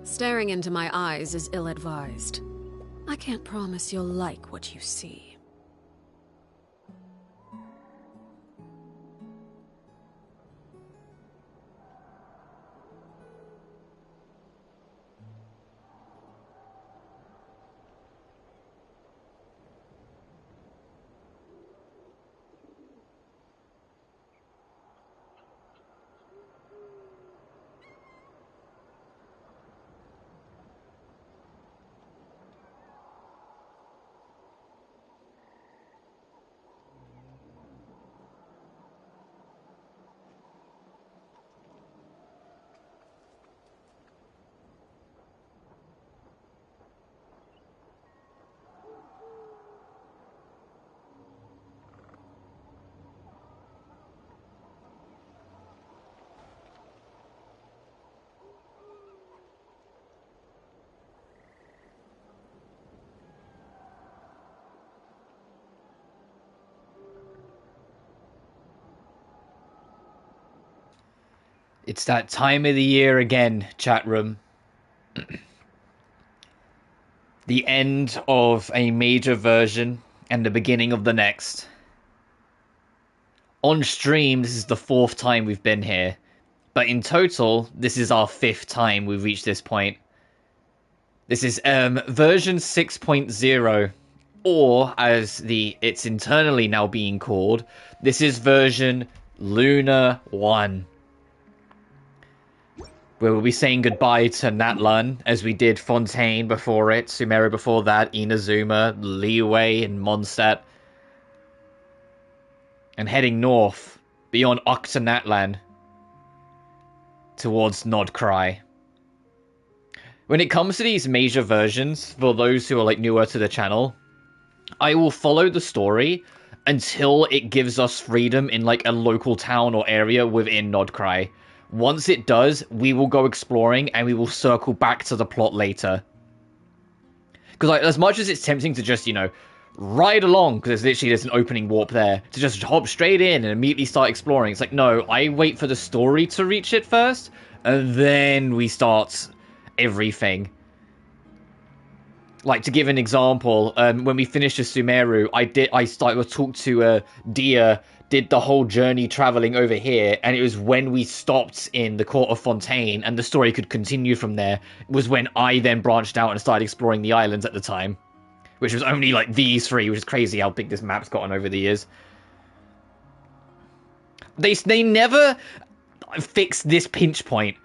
Staring into my eyes is ill-advised. I can't promise you'll like what you see. It's that time of the year again, chat room. The end of a major version and the beginning of the next. On stream, this is the 4th time we've been here. But in total, this is our 5th time we've reached this point. This is version 6.0. Or, as it's internally now being called, this is version Lunar 1. Where we'll be saying goodbye to Natlan, as we did Fontaine before it, Sumeru before that, Inazuma, Liyue, and Mondstadt. And heading north, beyond Octanatlan, towards Nod-Krai. When it comes to these major versions, for those who are like newer to the channel, I will follow the story until it gives us freedom in like a local town or area within Nod-Krai. Once it does, we will go exploring and we will circle back to the plot later. Because like, as much as it's tempting to just, you know, ride along, because there's an opening warp there, to just hop straight in and immediately start exploring. It's like, no, I wait for the story to reach it first, and then we start everything. Like, to give an example, when we finished the Sumeru, I started to talk to Dia, did the whole journey traveling over here, and it was when we stopped in the court of Fontaine and the story could continue from there, was when I then branched out and started exploring the islands at the time, which was only like these 3, which is crazy how big this map's gotten over the years. They never fix this pinch point,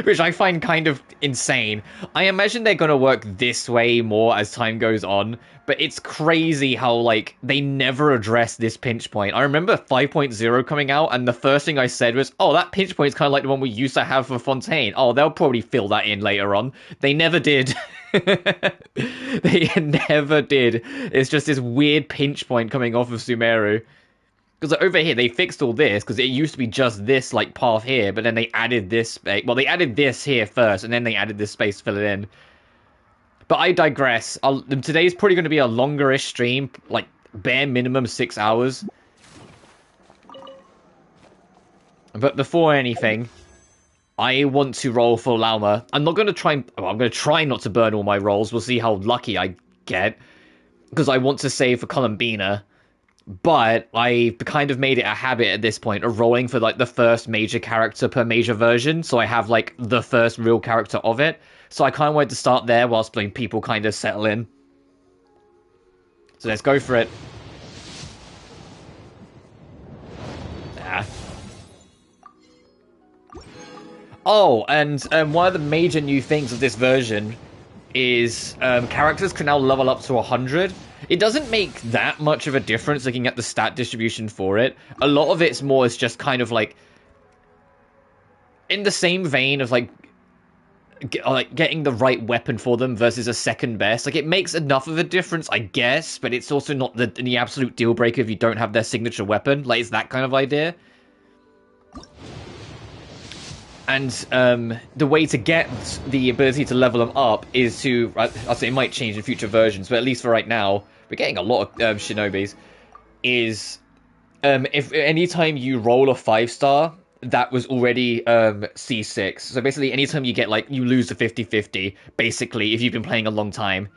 which I find kind of insane. I imagine they're gonna work this way more as time goes on, but it's crazy how, like, they never address this pinch point. I remember 5.0 coming out, and the first thing I said was, oh, that pinch point is kind of like the one we used to have for Fontaine. Oh, they'll probably fill that in later on. They never did. They never did. It's just this weird pinch point coming off of Sumeru. Because over here, they fixed all this, because it used to be just this, like, path here, but then they added this space. Well, they added this here first, and then they added this space to fill it in. But I digress. Today's probably going to be a longer-ish stream, like, bare minimum 6 hours. But before anything, I want to roll for Lauma. I'm not going to try... Well, I'm going to try not to burn all my rolls. We'll see how lucky I get. Because I want to save for Columbina. But I kind of made it a habit at this point of rolling for, like, the first major character per major version. So I have, like, the first real character of it. So I kind of wanted to start there whilst people kind of settle in. So let's go for it. Ah. Oh, and one of the major new things of this version is characters can now level up to 100. It doesn't make that much of a difference looking at the stat distribution for it. A lot of it's more as just kind of like in the same vein of like getting the right weapon for them versus a second best. Like, it makes enough of a difference, I guess, but it's also not the absolute deal breaker if you don't have their signature weapon. Like, it's that kind of idea. And the way to get the ability to level them up is to, I'll say it might change in future versions, but at least for right now, we're getting a lot of Shinobis, is if anytime you roll a 5-star, that was already C6. So basically, anytime you get, like, you lose the 50-50, basically, if you've been playing a long time.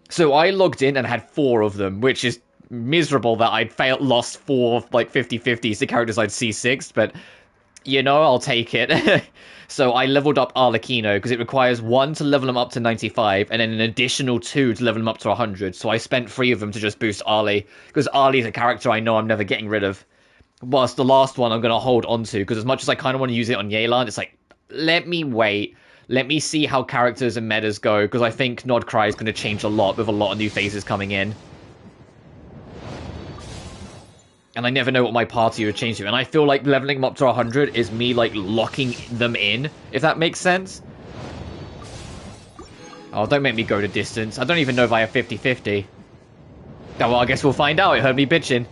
So I logged in and had 4 of them, which is miserable that I'd lost 4, like, 50-50s to characters I'd C6, but, you know, I'll take it. So I leveled up Arlecchino, because it requires 1 to level him up to 95, and then an additional 2 to level him up to 100. So I spent 3 of them to just boost Arlie, because Arlie's a character I know I'm never getting rid of. Whilst the last one I'm going to hold on to, because as much as I kind of want to use it on Yelan, it's like, let me wait. Let me see how characters and metas go, because I think Nod-Krai is going to change a lot with a lot of new phases coming in. And I never know what my party would change to. And I feel like leveling them up to 100 is me, like, locking them in, if that makes sense. Oh, don't make me go to distance. I don't even know if I have 50-50. Oh, well, I guess we'll find out. It heard me bitching.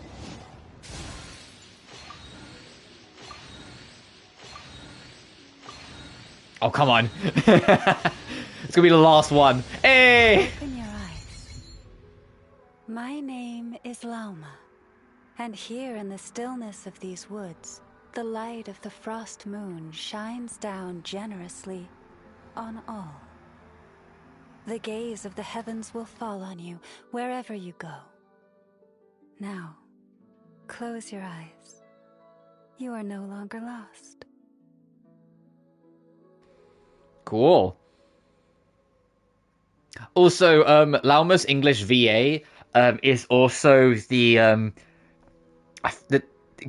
Oh, come on. It's gonna be the last one. Hey! Open your eyes. My name is Lauma, and here in the stillness of these woods, the light of the frost moon shines down generously on all. The gaze of the heavens will fall on you wherever you go. Now, close your eyes. You are no longer lost. Cool. Also, Lauma's English VA is also the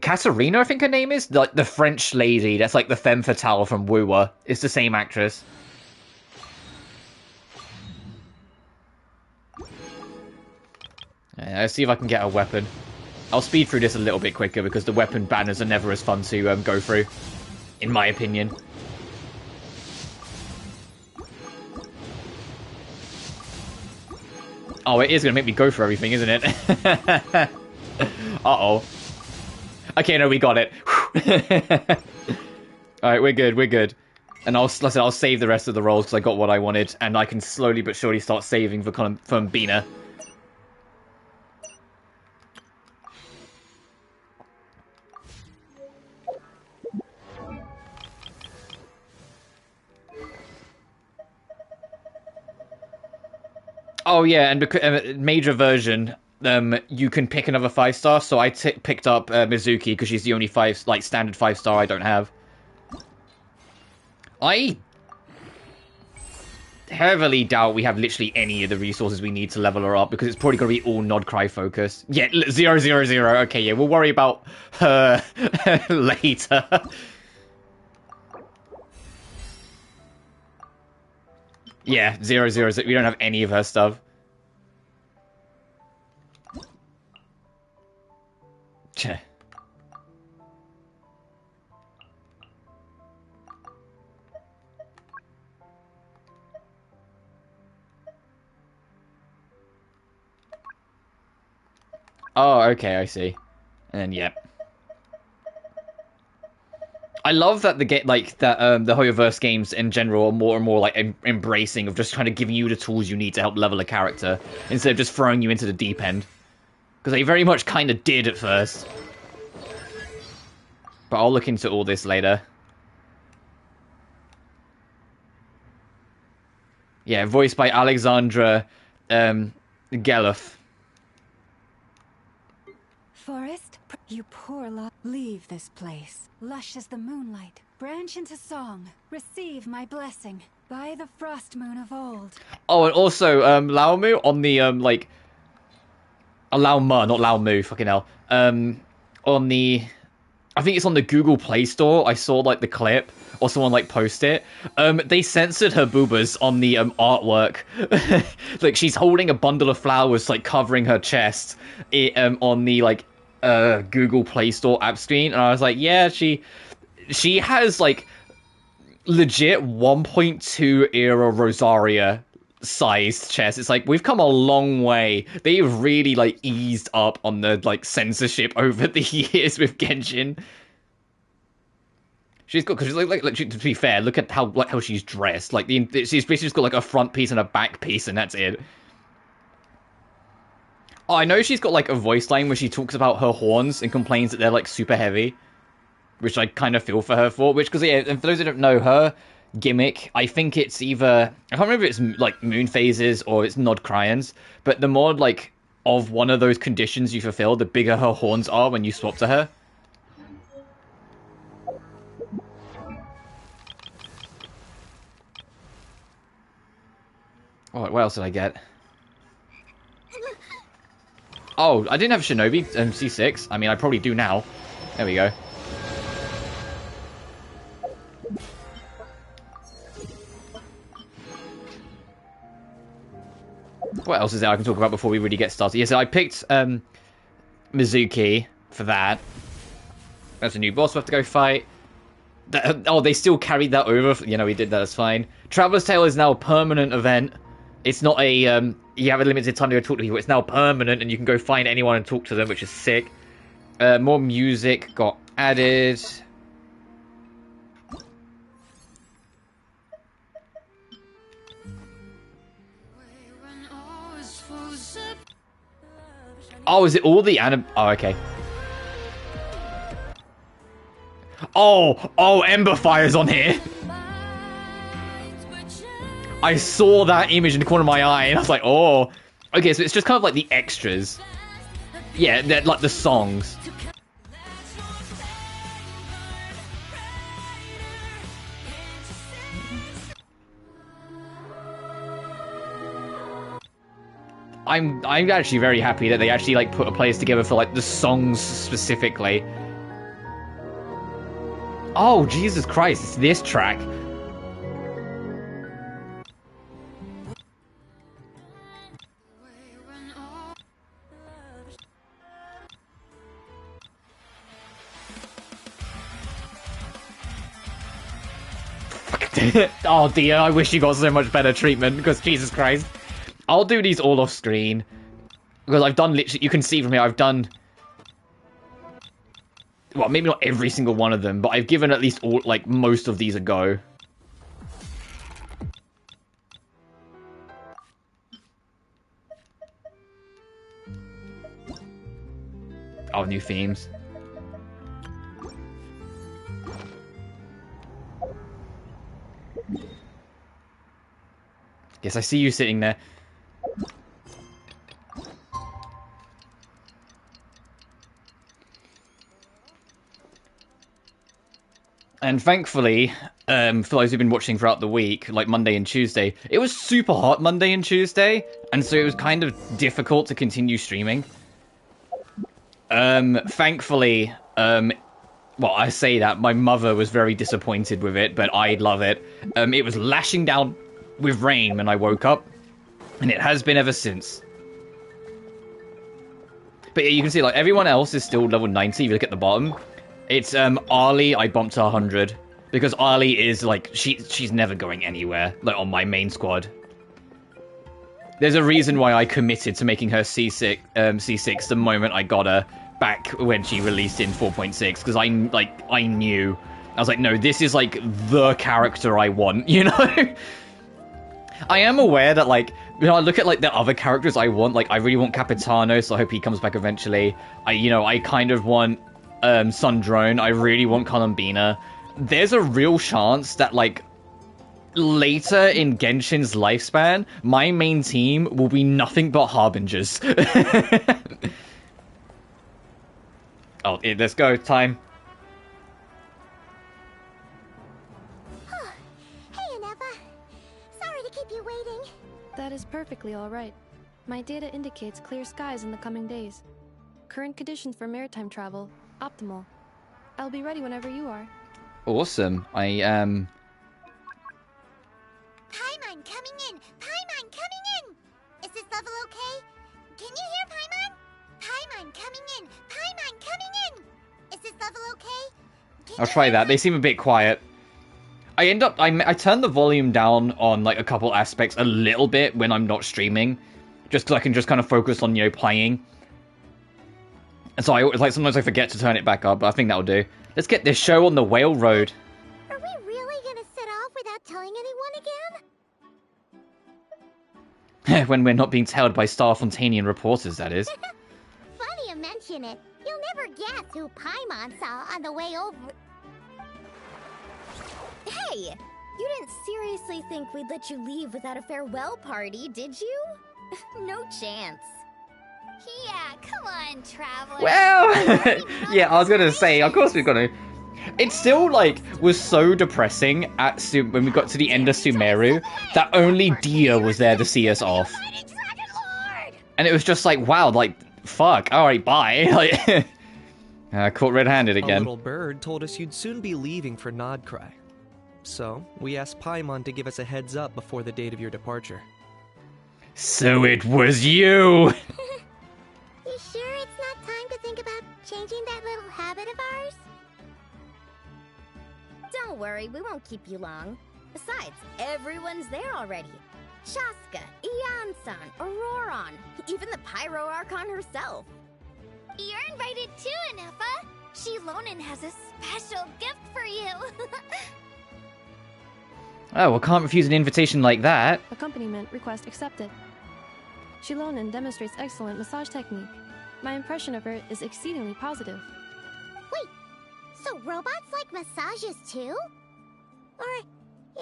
Katarina, I think her name is, like the French lady. That's like the femme fatale from Wuwa. It's the same actress. Let's see if I can get a weapon. I'll speed through this a little bit quicker because the weapon banners are never as fun to go through, in my opinion. Oh, it is going to make me go for everything, isn't it? Uh-oh. Okay, no, we got it. Alright, we're good, we're good. And I'll save the rest of the rolls because I got what I wanted, and I can slowly but surely start saving for Bina. Oh yeah, and because major version, you can pick another 5-star. So I picked up Mizuki because she's the only standard 5-star I don't have. I heavily doubt we have literally any of the resources we need to level her up because it's probably going to be all Nod-Krai focused. Yeah, 000. Okay, yeah, we'll worry about her later. Yeah, 000. We don't have any of her stuff. Cheh. Oh, okay, I see. And then, yeah. I love that the Hoyoverse games in general are more and more like embracing of just kind of giving you the tools you need to help level a character instead of just throwing you into the deep end. Because they very much kind of did at first. But I'll look into all this later. Yeah, voiced by Alexandra Geloff. Forest, you poor lot. Leave this place. Lush as the moonlight. Branch into song. Receive my blessing. By the frost moon of old. Oh, and also, Laomu on the, Laoma, not Laomu, fucking hell. On the I think it's on the Google Play Store. I saw like the clip or someone like post it. They censored her boobas on the artwork. Like she's holding a bundle of flowers like covering her chest on the like Google Play Store app screen, and I was like, yeah, she has like legit 1.2 era Rosaria sized chest. It's like we've come a long way. They've really like eased up on the like censorship over the years with Genshin. She's got, because like to be fair, look at how she's dressed. Like she's basically just got like a front piece and a back piece, and that's it. Oh, I know she's got like a voice line where she talks about her horns and complains that they're like super heavy, which I kind of feel for her for. Which, because yeah, and for those who don't know, her gimmick, I think it's either, I can't remember if it's like moon phases or it's Nod-Kraians, but the more like of one of those conditions you fulfill, the bigger her horns are when you swap to her. Oh, what else did I get? Oh, I didn't have Shinobi C6. I mean, I probably do now. There we go. What else is there I can talk about before we really get started? Yeah, so I picked Mizuki for that. That's a new boss we have to go fight. Oh, they still carried that over. You know, we did that, that's fine. Traveler's Tale is now a permanent event. It's not a, you have a limited time to go talk to people. It's now permanent, and you can go find anyone and talk to them, which is sick. More music got added. Oh, is it all the anim... Oh, okay. Oh, Ember Fire's on here. I saw that image in the corner of my eye, and I was like, oh. Okay, so it's just kind of like the extras. Yeah, they're like the songs. I'm actually very happy that they actually like put a playlist together for like the songs specifically. Oh, Jesus Christ, it's this track. Oh dear, I wish you got so much better treatment, because Jesus Christ. I'll do these all off screen, because I've done literally, you can see from here, I've done, well, maybe not every single one of them, but I've given at least all, like, most of these a go. Oh, new themes. Yes, I see you sitting there. And thankfully, for those who've been watching throughout the week, like Monday and Tuesday, it was super hot Monday and Tuesday, and so it was kind of difficult to continue streaming. Thankfully, well, I say that, my mother was very disappointed with it, but I love it. It was lashing down with rain when I woke up, and it has been ever since. But yeah, you can see, like, everyone else is still level 90 if you look at the bottom. It's, Arlie, I bumped to 100. Because Arlie is, like, she's never going anywhere, like, on my main squad. There's a reason why I committed to making her C6 the moment I got her back when she released in 4.6, because I knew. I was like, no, this is, like, the character I want, you know? I am aware that, like, you know, I look at, like, the other characters I want, like, I really want Capitano, so I hope he comes back eventually. I kind of want, Sundrone, I really want Columbina. There's a real chance that, like, later in Genshin's lifespan, my main team will be nothing but Harbingers. Oh, let's go, time. That is perfectly alright. My data indicates clear skies in the coming days. Current conditions for maritime travel, optimal. I'll be ready whenever you are. Awesome. Paimon coming in! Paimon coming in! Is this level okay? Can you hear Paimon? Paimon coming in! Paimon coming in! Is this level okay? I'll try that. They seem a bit quiet. I turn the volume down on like a couple aspects a little bit when I'm not streaming, just because I can just kind of focus on, you know, playing. And so I always, like, sometimes I forget to turn it back up, but I think that'll do. Let's get this show on the Whale Road. Are we really gonna set off without telling anyone again? When we're not being tailed by Star Fontanian reporters, that is. Funny you mention it. You'll never guess who Paimon saw on the way over. Hey! You didn't seriously think we'd let you leave without a farewell party, did you? No chance. Yeah, come on, Traveler. Well, yeah, I was gonna say, of course we're gonna. It still, like, was so depressing at when we got to the end of Sumeru that only Dia was there to see us off. And it was just like, wow, like, fuck, alright, bye. Like, caught red-handed again. A little bird told us you'd soon be leaving for Nod-Krai. So, we asked Paimon to give us a heads up before the date of your departure. So it was you! You sure it's not time to think about changing that little habit of ours? Don't worry, we won't keep you long. Besides, everyone's there already. Shaska, Ian-san, Auroron, even the Pyro Archon herself. You're invited too, Anefa. Shilonen has a special gift for you. Oh, well, can't refuse an invitation like that. Accompaniment request accepted. Shilonen demonstrates excellent massage technique. My impression of her is exceedingly positive. Wait, so robots like massages too? Or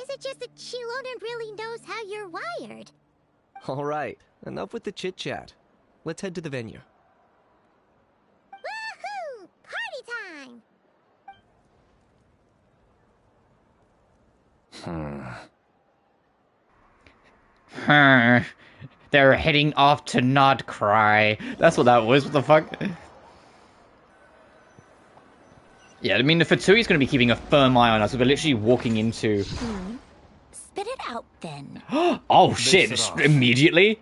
is it just that Shilonen really knows how you're wired? Alright, enough with the chit-chat. Let's head to the venue. Woohoo! Party time! They're heading off to Nod-Krai. That's what that was. What the fuck? Yeah, I mean, the Fatui's going to be keeping a firm eye on us. We're literally walking into... Spit it out, then. Oh, shit. Immediately?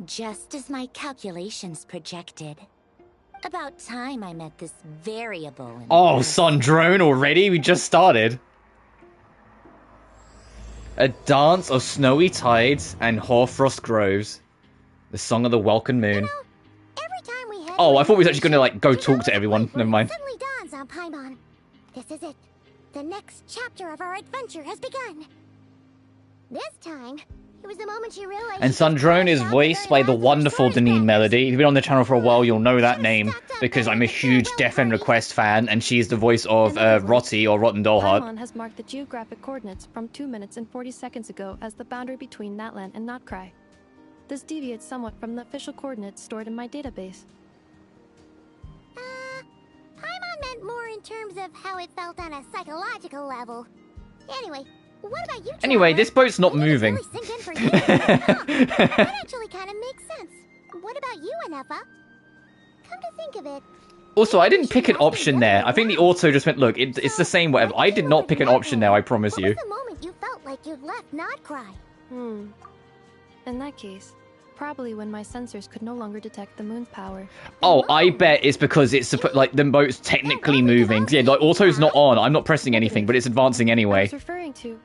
Just as my calculations projected. About time I met this variable. Oh, Sun Drone already? We just started. A dance of snowy tides and hoarfrost groves. The song of the welcome moon. You know, every time we head Oh, I thought we was actually going to, like, go talk to everyone. Never mind. It suddenly dawns on Paimon. This is it. The next chapter of our adventure has begun. This time, it was the moment she realized. And Sundrone is voiced by the wonderful Deneen Melody. If you've been on the channel for a while, you'll know that name because I'm a huge Death End Request fan, and she's the voice of Rotty or Rotten Dollheart. Paimon has marked the geographic coordinates from 2 minutes and 40 seconds ago as the boundary between Natlan and Nod-Krai. This deviates somewhat from the official coordinates stored in my database. Paimon meant more in terms of how it felt on a psychological level. Anyway, what about you, Anyway, Traveler? this boat's not moving. Really sink in for you. That actually kind of makes sense. What about you, Anefa? Come to think of it. Also, I didn't pick an option there. I think the auto just went, look, it's the same, whatever. I did not pick an option there, I promise What you. was the moment you felt like you'd left Nod-Krai? In that case, probably when my sensors could no longer detect the moon's power. Oh, I bet it's because it's, like, the boat's technically moving. Yeah, like, auto's not on. I'm not pressing anything, but it's advancing I anyway. was referring to...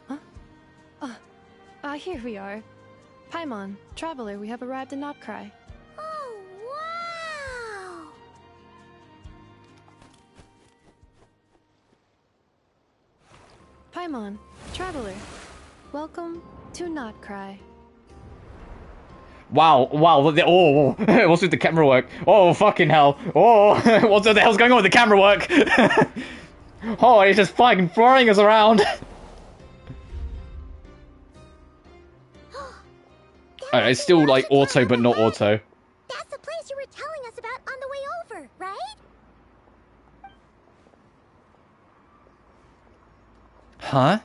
Huh? Here we are. Paimon, Traveler, we have arrived in Nod-Krai. Oh, wow! Paimon, Traveler, welcome to Nod-Krai. Wow, oh, what's with the camera work? Oh, fucking hell. Oh, what the hell's going on with the camera work? Oh, it's just fucking throwing us around. Alright, it's still like auto, but not auto. That's the place you were telling us about on the way over, right? Huh?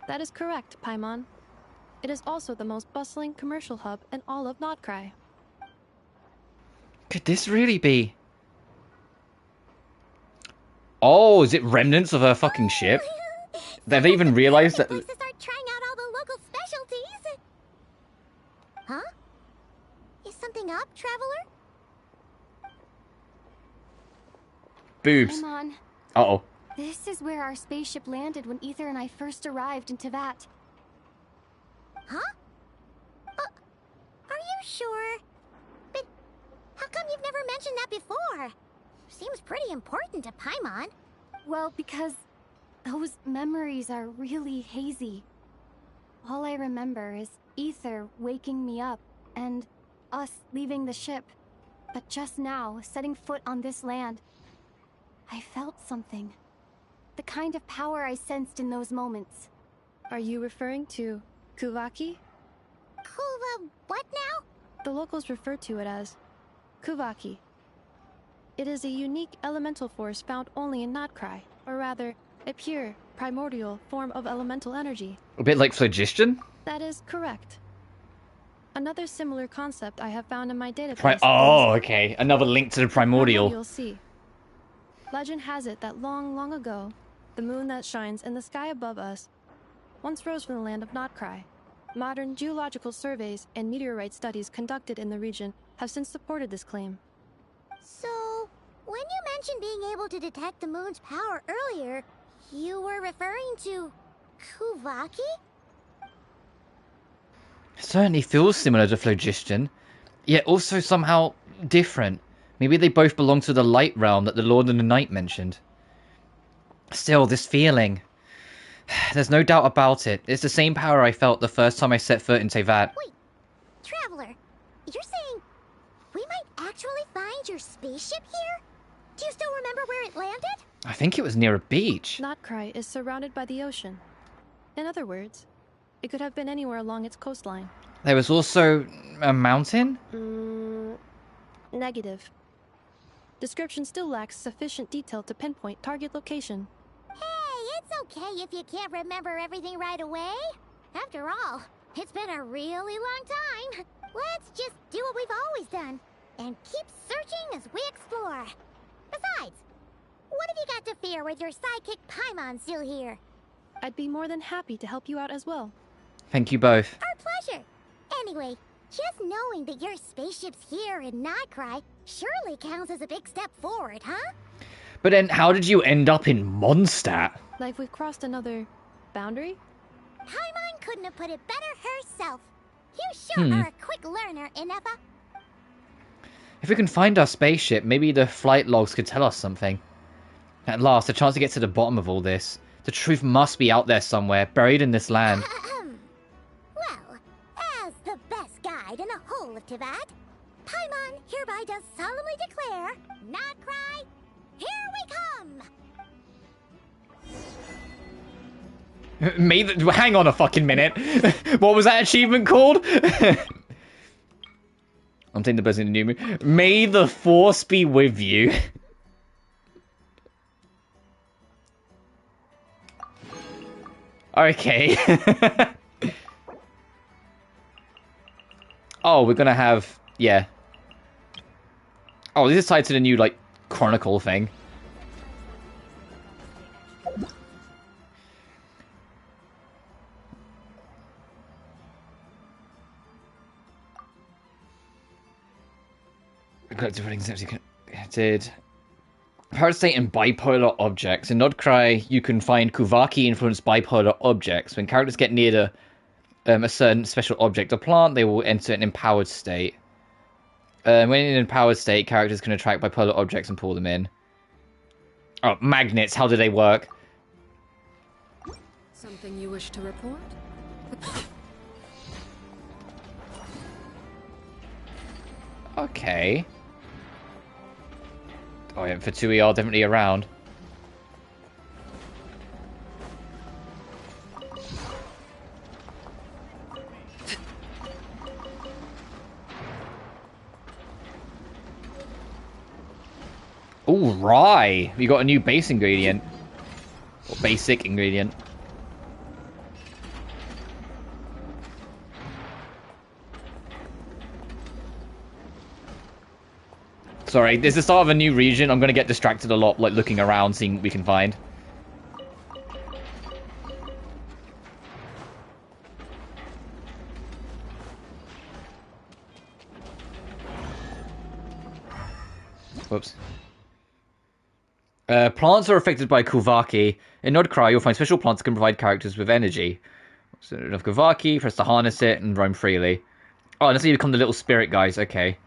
That is correct, Paimon. It is also the most bustling commercial hub in all of Nod-Krai. Could this really be? Oh, is it remnants of her fucking ship? They've even realized that... To start trying out all the local specialties. Huh? Is something up, traveler? Boobs. I'm on. Uh-oh. This is where our spaceship landed when Ether and I first arrived in Tevat. Huh? Are you sure? But how come you've never mentioned that before? Seems pretty important to Paimon. Well, because those memories are really hazy. All I remember is Ether waking me up and us leaving the ship. But just now, setting foot on this land, I felt something. The kind of power I sensed in those moments. Are you referring to Kuvaki? What now? The locals refer to it as Kuvaki. It is a unique elemental force found only in Nod-Krai, or rather, a pure, primordial form of elemental energy. A bit like phlogiston? That is correct. Another similar concept I have found in my database Okay. Another link to the primordial. You'll see. Legend has it that long, long ago, the moon that shines in the sky above us once rose from the land of Nod-Krai. Modern geological surveys and meteorite studies conducted in the region have since supported this claim. So, when you mentioned being able to detect the moon's power earlier, you were referring to Kuvaki? Certainly feels similar to phlogiston, yet also somehow different. Maybe they both belong to the light realm that the Lord of the Night mentioned. Still, this feeling... There's no doubt about it. It's the same power I felt the first time I set foot in Tevat. Wait, Traveler, you're saying we might actually find your spaceship here? Do you still remember where it landed? I think it was near a beach. Nod-Krai is surrounded by the ocean. In other words, it could have been anywhere along its coastline. There was also a mountain? Negative. Description still lacks sufficient detail to pinpoint target location. Hey, it's okay if you can't remember everything right away. After all, it's been a really long time. Let's just do what we've always done and keep searching as we explore. Besides, what have you got to fear with your sidekick Paimon still here? I'd be more than happy to help you out as well. Thank you both. Our pleasure. Anyway, just knowing that your spaceship's here in Nod-Krai surely counts as a big step forward, huh? But then how did you end up in Mondstadt? Like we've crossed another boundary? Paimon couldn't have put it better herself. You sure are a quick learner, Inefa. If we can find our spaceship, maybe the flight logs could tell us something. At last, a chance to get to the bottom of all this. The truth must be out there somewhere, buried in this land. Well, as the best guide in the whole of Tevat, Paimon hereby does solemnly declare, Nod-Krai, here we come! Hang on a fucking minute. What was that achievement called? I'm taking the person in the new moon. May the force be with you. Okay. Oh, we're gonna have... Yeah. Oh, this is tied to the new, like, Chronicle thing. Did Power state and bipolar objects. In Nod-Krai, you can find Kuvaki-influenced bipolar objects. When characters get near to a certain special object or plant, they will enter an empowered state. When in an empowered state, characters can attract bipolar objects and pull them in. Oh, magnets. How do they work? Something you wish to report? Okay. Oh yeah, Fatui are definitely around. Ooh, rye! We got a new base ingredient. Or basic ingredient. Sorry, this is the start of a new region. I'm gonna get distracted a lot, like looking around, seeing what we can find. Whoops. Plants are affected by Kuvaki. In Nod-Krai, you'll find special plants that can provide characters with energy. So enough Kuvaki for us to harness it and roam freely. Oh, and that's how you become the little spirit guys. Okay.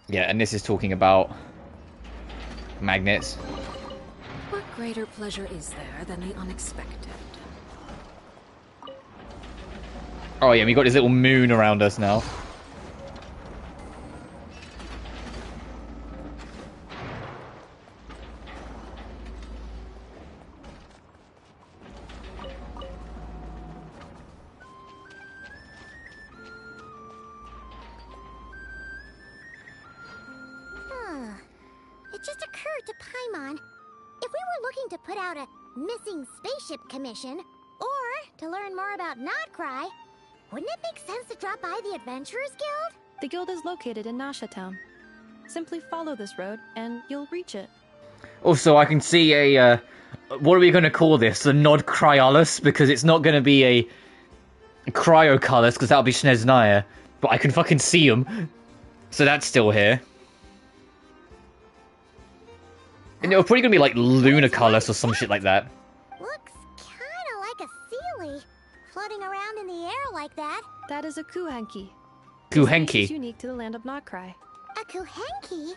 Yeah, and this is talking about magnets. What greater pleasure is there than the unexpected? Oh yeah, we got this little moon around us now. It just occurred to Paimon. If we were looking to put out a missing spaceship commission, or to learn more about Nod-Krai, wouldn't it make sense to drop by the Adventurers Guild? The guild is located in Nasha Town. Simply follow this road, and you'll reach it. Also, I can see a, what are we going to call this? The Nod-Kryalis? Because it's not going to be a Cryocolus, because that'll be Sneznaya. But I can fucking see them. So that's still here. And it was probably going to be like Lunacolus or some shit like that. Looks kinda like a Sealy, floating around in the air like that. That is a Kuhenki. Kuhenki? It's unique to the land of Nod-Krai. A Kuhenki?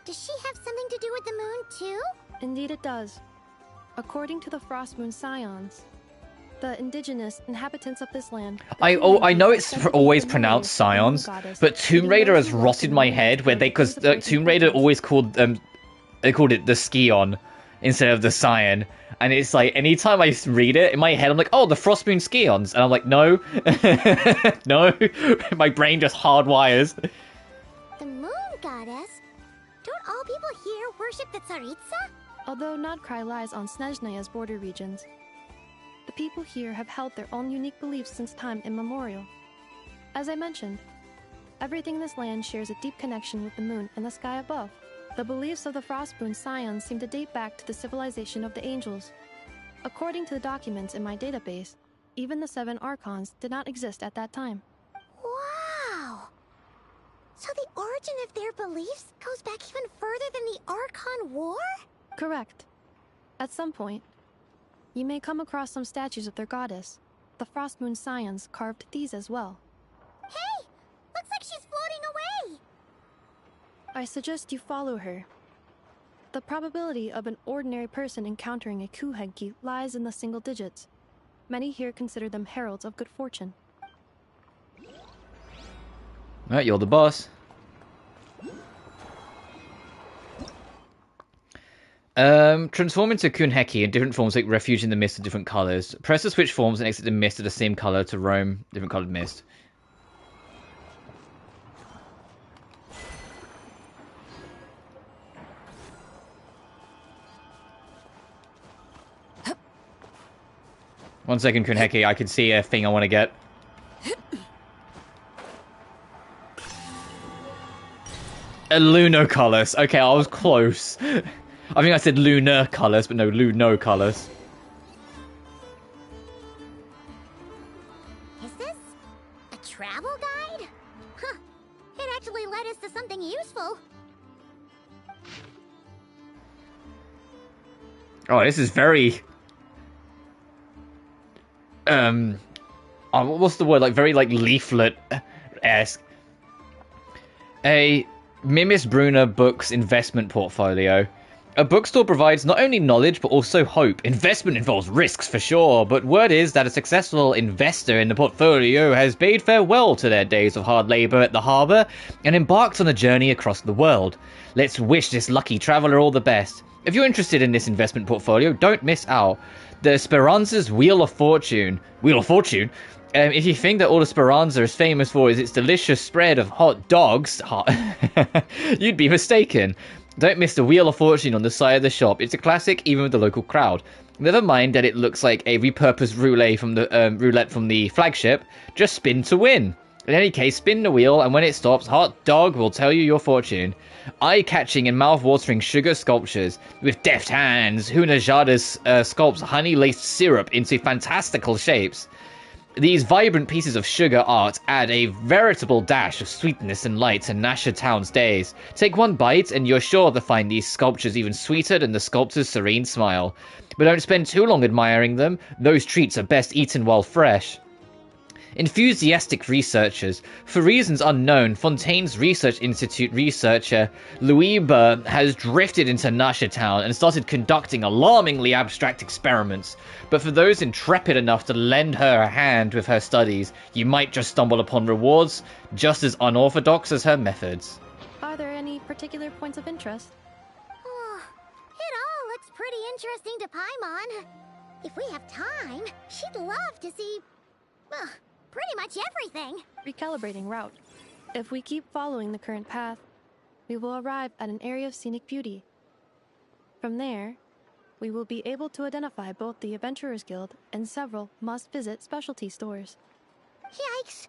Does she have something to do with the moon, too? Indeed it does. According to the Frost Moon Scions, the indigenous inhabitants of this land... I know it's always pronounced Scions, but Tomb Raider has rotted my head, where because Tomb Raider always called they called it the Scion instead of the Scion, and it's like anytime I read it in my head, I'm like, oh, the Frostmoon Scions, and I'm like, no, no, my brain just hardwires. The moon goddess? Don't all people here worship the Tsaritsa? Although Nod-Krai lies on Sneznaya's border regions, the people here have held their own unique beliefs since time immemorial. As I mentioned, everything in this land shares a deep connection with the moon and the sky above. The beliefs of the Frostmoon Scions seem to date back to the civilization of the angels. According to the documents in my database, even the 7 Archons did not exist at that time. Wow! So the origin of their beliefs goes back even further than the Archon War? Correct. At some point, you may come across some statues of their goddess. The Frostmoon Scions carved these as well. Hey! Looks like she's floating away! I suggest you follow her. The probability of an ordinary person encountering a Kuhenki lies in the single digits. Many here consider them heralds of good fortune. Alright, you're the boss. Transform into Kunheki in different forms, like refuge in the mist of different colors. Press the switch forms and exit the mist of the same color to roam different colored mist. One second, Kunheki, I can see a thing I want to get. A Lunocolus. Okay, I was close. I think I said Lunacolus, but no, Lunocolus. Is this a travel guide? Huh. It actually led us to something useful. Oh, this is very... what's the word? Like, very, like, leaflet-esque. A Mimis Brunner Books investment portfolio. A bookstore provides not only knowledge, but also hope. Investment involves risks, for sure, but word is that a successful investor in the portfolio has bade farewell to their days of hard labor at the harbor and embarked on a journey across the world. Let's wish this lucky traveler all the best. If you're interested in this investment portfolio, don't miss out. The Esperanza's Wheel of Fortune. Wheel of Fortune? If you think that all Esperanza is famous for is its delicious spread of hot dogs, you'd be mistaken. Don't miss the Wheel of Fortune on the side of the shop. It's a classic, even with the local crowd. Never mind that it looks like a repurposed roulette from the flagship. Just spin to win. In any case, spin the wheel, and when it stops, Hot Dog will tell you your fortune. Eye-catching and mouth-watering sugar sculptures. With deft hands, Hunajada's sculpts honey-laced syrup into fantastical shapes. These vibrant pieces of sugar art add a veritable dash of sweetness and light to Nasha Town's days. Take one bite, and you're sure to find these sculptures even sweeter than the sculptor's serene smile. But don't spend too long admiring them. Those treats are best eaten while fresh. Enthusiastic researchers. For reasons unknown, Fontaine's Research Institute researcher Louis Burr has drifted into Nasha Town and started conducting alarmingly abstract experiments. But for those intrepid enough to lend her a hand with her studies, you might just stumble upon rewards just as unorthodox as her methods. Are there any particular points of interest? Oh, it all looks pretty interesting to Paimon. If we have time, she'd love to see... pretty much everything. Recalibrating route. If we keep following the current path, we will arrive at an area of scenic beauty. From there, we will be able to identify both the Adventurers Guild and several must-visit specialty stores. Yikes.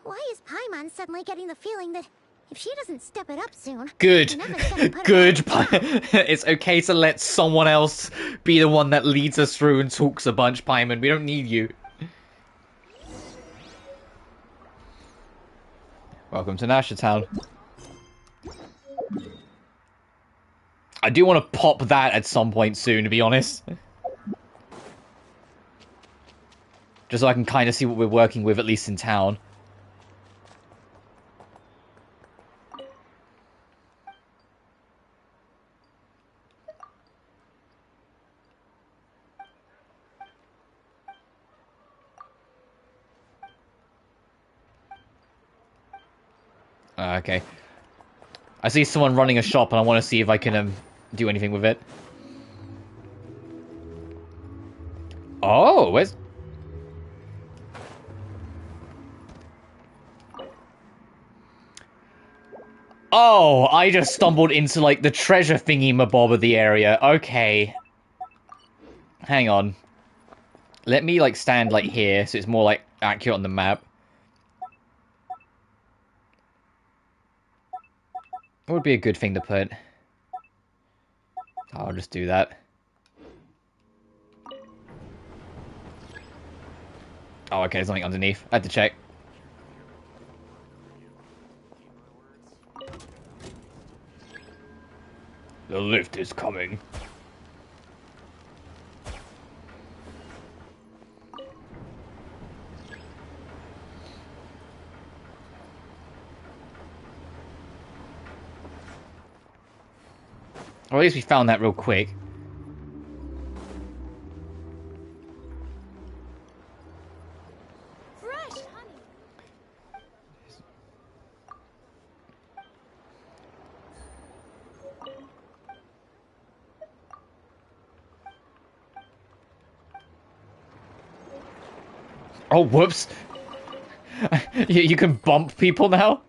Why is Paimon suddenly getting the feeling that if she doesn't step it up soon... Good. Good. Her... It's okay to let someone else be the one that leads us through and talks a bunch, Paimon. We don't need you. Welcome to Nasha Town. I do want to pop that at some point soon, to be honest. Just so I can kind of see what we're working with, at least in town. Okay. I see someone running a shop and I want to see if I can do anything with it. Oh, where's... Oh, I just stumbled into, like, the treasure thingy-mabob of the area. Okay. Hang on. Let me, like, stand, like, here, so it's more, like, accurate on the map. What would be a good thing to put? I'll just do that. Oh, okay, there's nothing underneath. I had to check. The lift is coming. Or at least we found that real quick. Fresh honey. Oh, whoops. You can bump people now?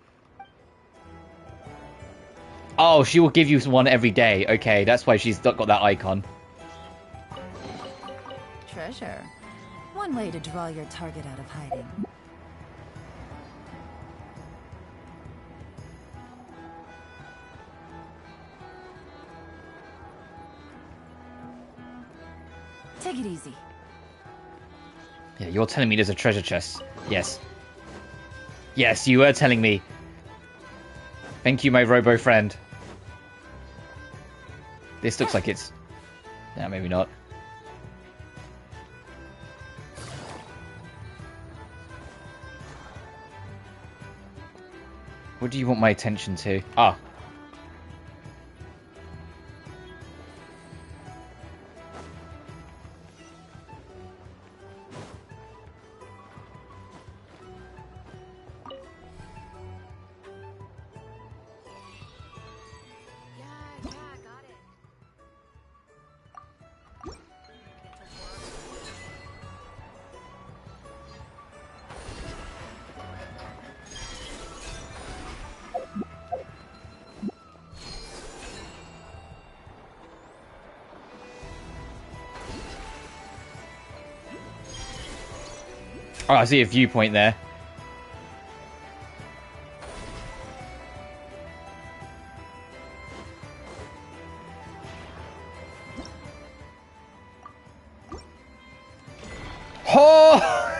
Oh, she will give you one every day. Okay, that's why she's got that icon. Treasure. One way to draw your target out of hiding. Take it easy. Yeah, you're telling me there's a treasure chest. Yes. Yes, you were telling me. Thank you, my robo friend. This looks like it's... Yeah, maybe not. What do you want my attention to? Ah. Oh, I see a viewpoint there. Oh!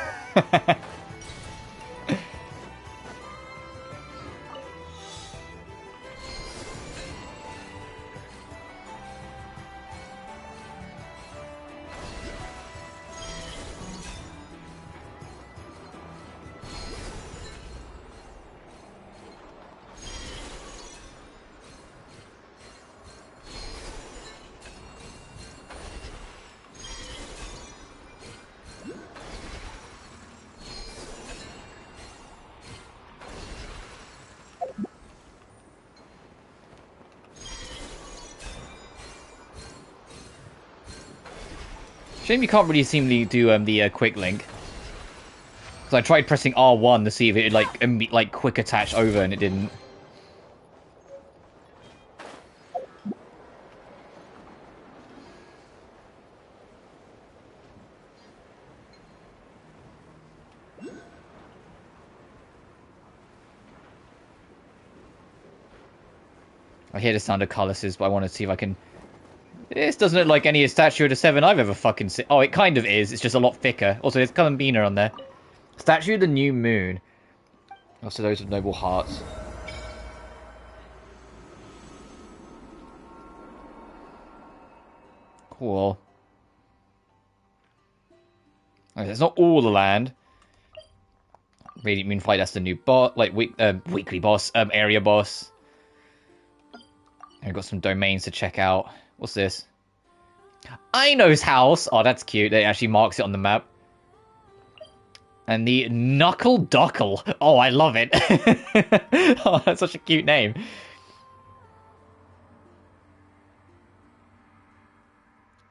Shame you can't really seemingly do the quick link. Because I tried pressing R1 to see if it would like quick attach over, and it didn't. I hear the sound of colours, but I want to see if I can... This doesn't look like any statue of the 7 I've ever fucking seen. Oh, it kind of is. It's just a lot thicker. Also, there's Columbina on there. Statue of the New Moon. Also, those with noble hearts. Cool. Okay, it's not all the land. Radiant Moonflight, that's the new boss. Like, weekly boss. Area boss. I've got some domains to check out. What's this? Aino's house! Oh, that's cute. It actually marks it on the map. And the Knuckle Duckle. Oh, I love it. Oh, that's such a cute name.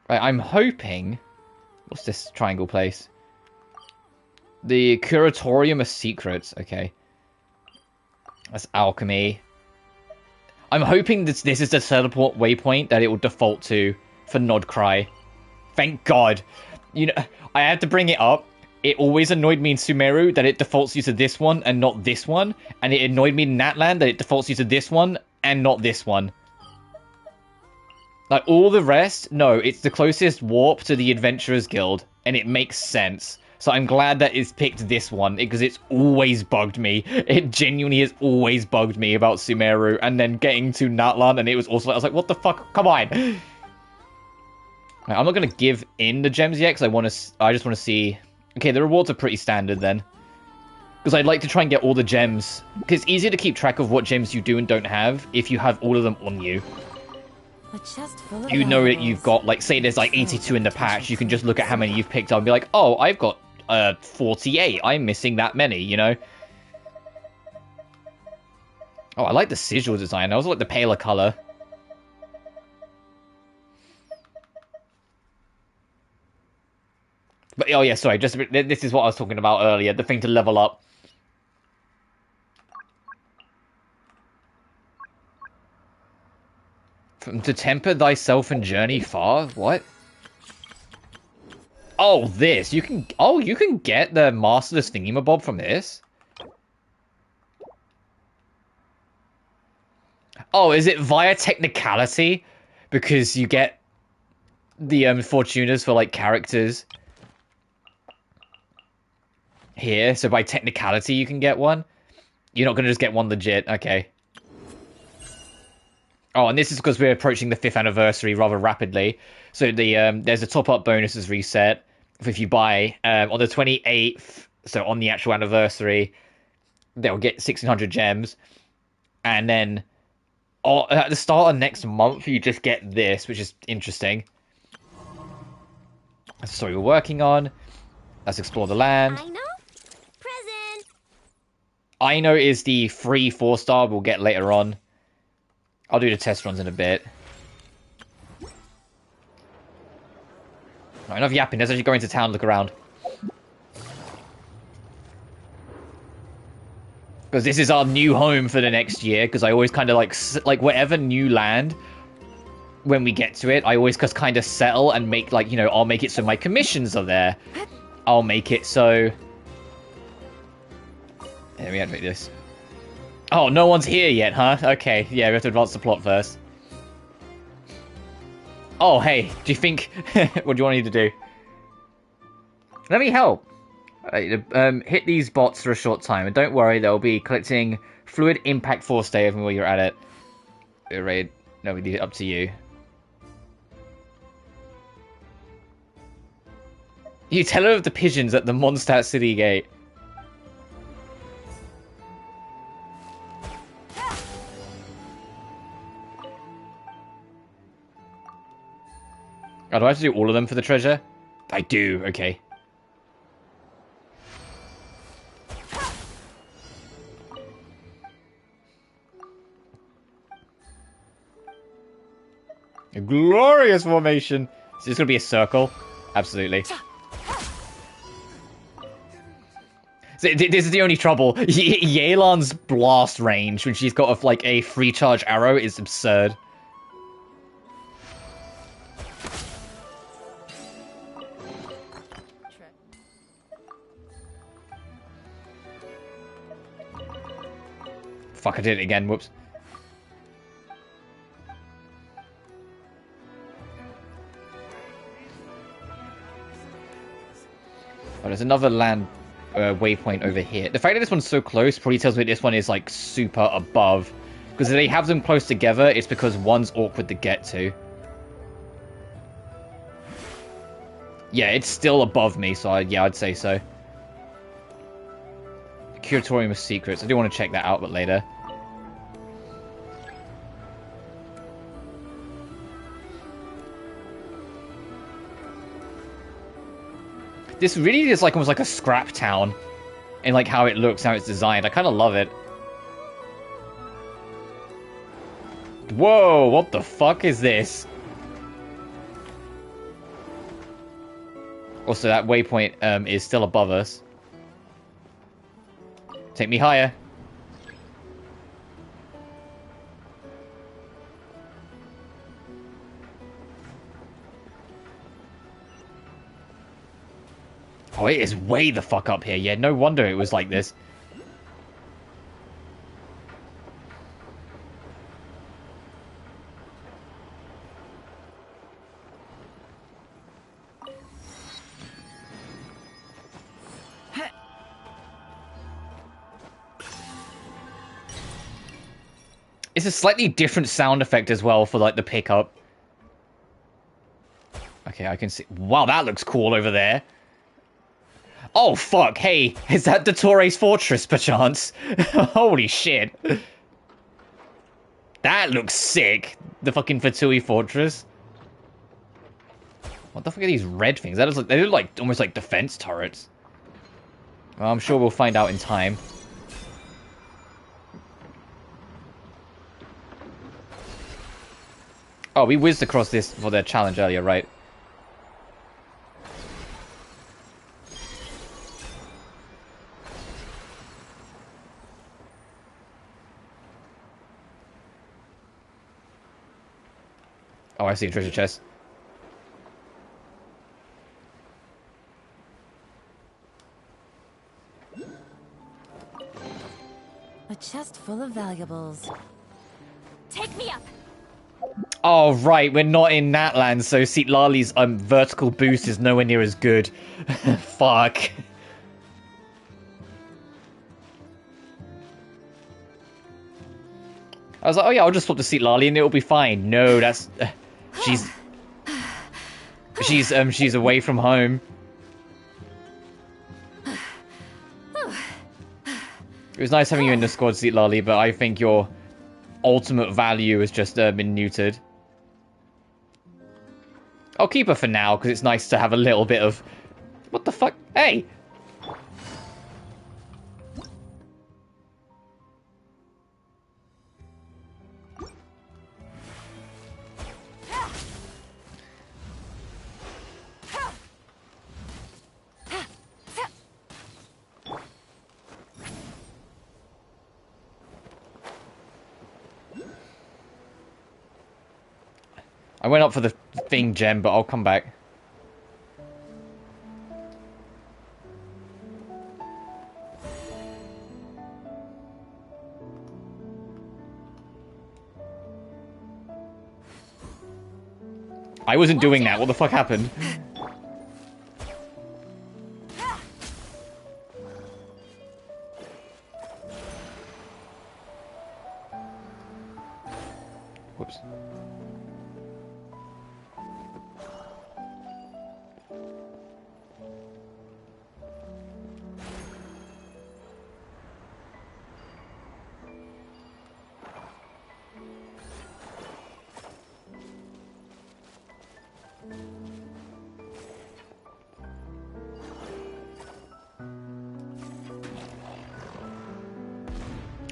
Right, I'm hoping... What's this triangle place? The Curatorium of Secrets. Okay. That's alchemy. I'm hoping this is the teleport waypoint that it will default to for Nod-Krai. Thank God. You know, I had to bring it up. It always annoyed me in Sumeru that it defaults you to this one and not this one. And it annoyed me in Natlan that it defaults you to this one and not this one. Like, all the rest, no, it's the closest warp to the Adventurers Guild. And it makes sense. So I'm glad that it's picked this one, because it's always bugged me. It genuinely has always bugged me about Sumeru, and then getting to Natlan, and it was also, I was like, what the fuck? Come on! Right, I'm not going to give in the gems yet, because I just want to see... Okay, the rewards are pretty standard then. Because I'd like to try and get all the gems, because it's easier to keep track of what gems you do and don't have, if you have all of them on you. You know that you've got, like, say there's like 82 in the patch, you can just look at how many you've picked up and be like, oh, I've got 48, I'm missing that many, you know? Oh, I like the sigil design, I also like the paler color. But, oh yeah, sorry, just this is what I was talking about earlier, the thing to level up. To temper thyself and journey far? What? Oh, this. You can... Oh, you can get the Masterless Thingamabob from this? Oh, is it via technicality? Because you get the Fortunas for, like, characters here. So by technicality you can get one? You're not going to just get one legit. Okay. Oh, and this is because we're approaching the 5th anniversary rather rapidly. So the there's a top-up bonuses reset if you buy on the 28th. So on the actual anniversary, they'll get 1,600 gems, and then at the start of next month, you just get this, which is interesting. That's the story we're working on. Let's explore the land. I know. Present. I know is the free 4-star we'll get later on. I'll do the test runs in a bit. Right, enough yapping. Let's actually go into town, look around. Because this is our new home for the next year. Because I always kind of like whatever new land, when we get to it, I always just kind of settle and make, like, you know, I'll make it so my commissions are there. I'll make it so... Let me activate this. Oh, no one's here yet, huh? Okay, yeah, we have to advance the plot first. Oh, hey, do you think... what do you want me to do? Let me help. Hit these bots for a short time, and don't worry, they'll be collecting fluid impact force data from while you're at it. Raid. No, we leave it up to you. You tell her of the pigeons at the Mondstadt City gate. Oh, do I have to do all of them for the treasure? I do, okay. A glorious formation. Is this going to be a circle? Absolutely. So, this is the only trouble. Yelan's blast range, when she's got like a free charge arrow, is absurd. Fuck, I did it again. Whoops. Oh, there's another land waypoint over here. The fact that this one's so close probably tells me this one is like super above. Because if they have them close together, it's because one's awkward to get to. Yeah, it's still above me, so yeah, I'd say so. Curatorium of Secrets. I do want to check that out, but later. This really is like almost like a scrap town in like how it looks, how it's designed. I kind of love it. Whoa, what the fuck is this? Also, that waypoint is still above us. Take me higher. Oh, it is way the fuck up here. Yeah, no wonder it was like this. It's a slightly different sound effect as well for like the pickup. Okay, I can see. Wow, that looks cool over there. Oh, fuck. Hey, is that Dottores Fortress, perchance? Holy shit. That looks sick. The fucking Fatui Fortress. What the fuck are these red things? That is like, they look like almost like defense turrets. Well, I'm sure we'll find out in time. Oh, we whizzed across this for their challenge earlier, right? Oh, I see a treasure chest. A chest full of valuables. Take me up. Oh, right, we're not in Natland, so Lali's vertical boost is nowhere near as good. Fuck. I was like, oh yeah, I'll just swap to Lali and it'll be fine. No, that's... She's away from home. It was nice having you in the squad, Lali, but I think your ultimate value has just been neutered. I'll keep her for now, because it's nice to have a little bit of... What the fuck? Hey! I went up for the thing gem, but I'll come back. I wasn't doing that. What the fuck happened? Whoops.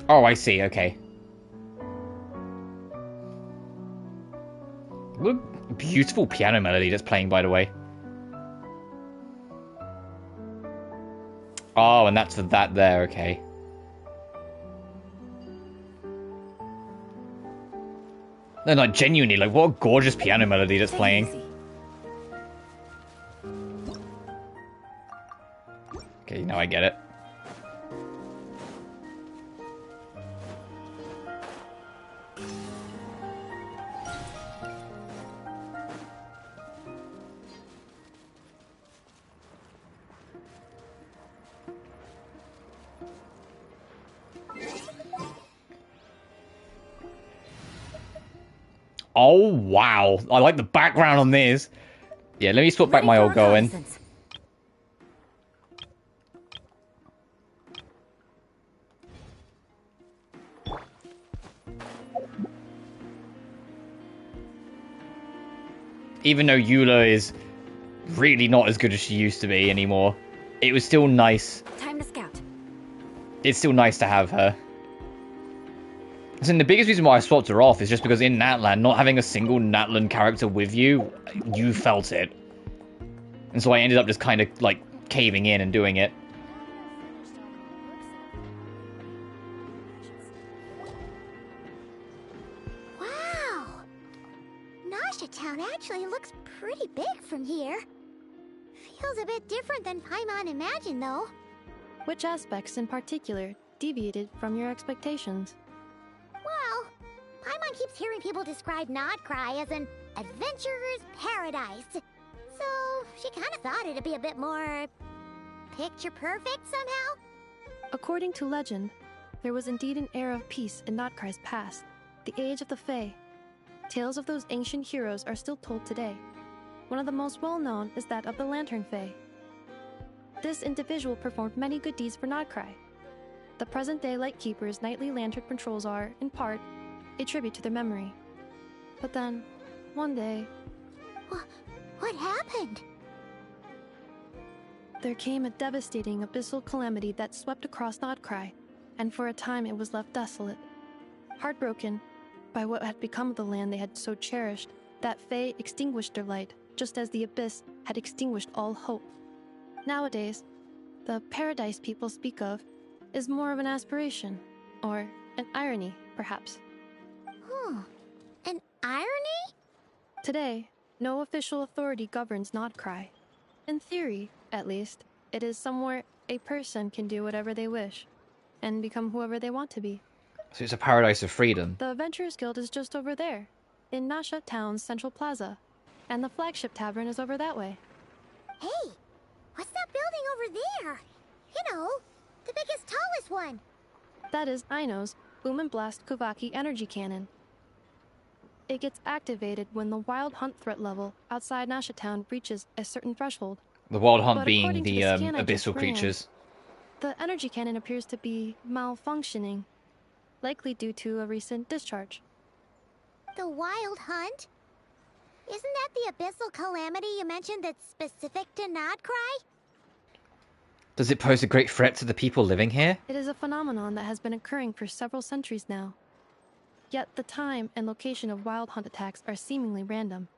Oh, I see, okay. What a beautiful piano melody that's playing, by the way. Oh, and that's for that there, okay. No, like, genuinely, like, what a gorgeous piano melody that's playing. Okay, now I get it. Oh, wow. I like the background on this. Yeah, let me swap back my old going. Even though Eula is really not as good as she used to be anymore, it was still nice. Time to scout. It's still nice to have her. And the biggest reason why I swapped her off is just because in Natlan, not having a single Natlan character with you, you felt it. And so I ended up just kind of, like, caving in and doing it. Wow! Nasha Town actually looks pretty big from here. Feels a bit different than Paimon imagined, though. Which aspects in particular deviated from your expectations? Well, Paimon keeps hearing people describe Nod-Krai as an adventurer's paradise. So, she kind of thought it'd be a bit more picture-perfect somehow. According to legend, there was indeed an era of peace in Nod-Krai's past, the Age of the Fae. Tales of those ancient heroes are still told today. One of the most well-known is that of the Lantern Fae. This individual performed many good deeds for Nod-Krai. The present-day Lightkeeper's nightly lantern patrols are, in part, a tribute to their memory. But then, one day... What happened? There came a devastating abyssal calamity that swept across Nod-Krai, and for a time it was left desolate. Heartbroken by what had become of the land they had so cherished, that Fae extinguished their light, just as the abyss had extinguished all hope. Nowadays, the paradise people speak of is more of an aspiration, or an irony, perhaps. An irony? Today, no official authority governs Nod-Krai. In theory, at least, it is somewhere a person can do whatever they wish, and become whoever they want to be. So it's a paradise of freedom. The Adventurers Guild is just over there, in Nasha Town's Central Plaza, and the flagship tavern is over that way. Hey, what's that building over there? You know, the biggest, tallest one. That is Aino's Boom and Blast Kuvaki energy cannon. It gets activated when the Wild Hunt threat level outside Nasha Town reaches a certain threshold. The Wild Hunt But being according to the scan I just abyssal ran, creatures. The energy cannon appears to be malfunctioning, likely due to a recent discharge. The Wild Hunt? Isn't that the abyssal calamity you mentioned that's specific to Nod-Krai? Does it pose a great threat to the people living here? It is a phenomenon that has been occurring for several centuries now. Yet the time and location of Wild Hunt attacks are seemingly random.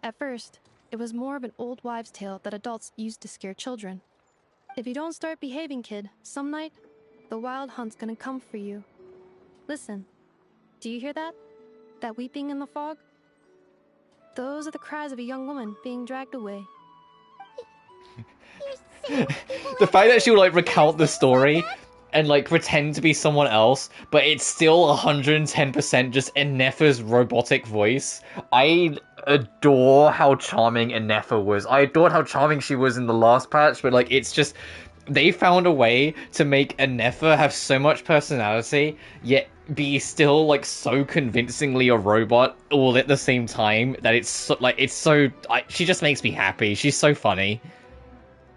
At first, it was more of an old wives' tale that adults used to scare children. If you don't start behaving, kid, some night, the Wild Hunt's gonna come for you. Listen, do you hear that? That weeping in the fog? Those are the cries of a young woman being dragged away. The fact that she'll like recount the story and like pretend to be someone else, but it's still 110% just Enefa's robotic voice. I adore how charming Enefa was. I adored how charming she was in the last patch, but like it's just they found a way to make Enefa have so much personality, yet be still like so convincingly a robot all at the same time that it's so, like she just makes me happy. She's so funny.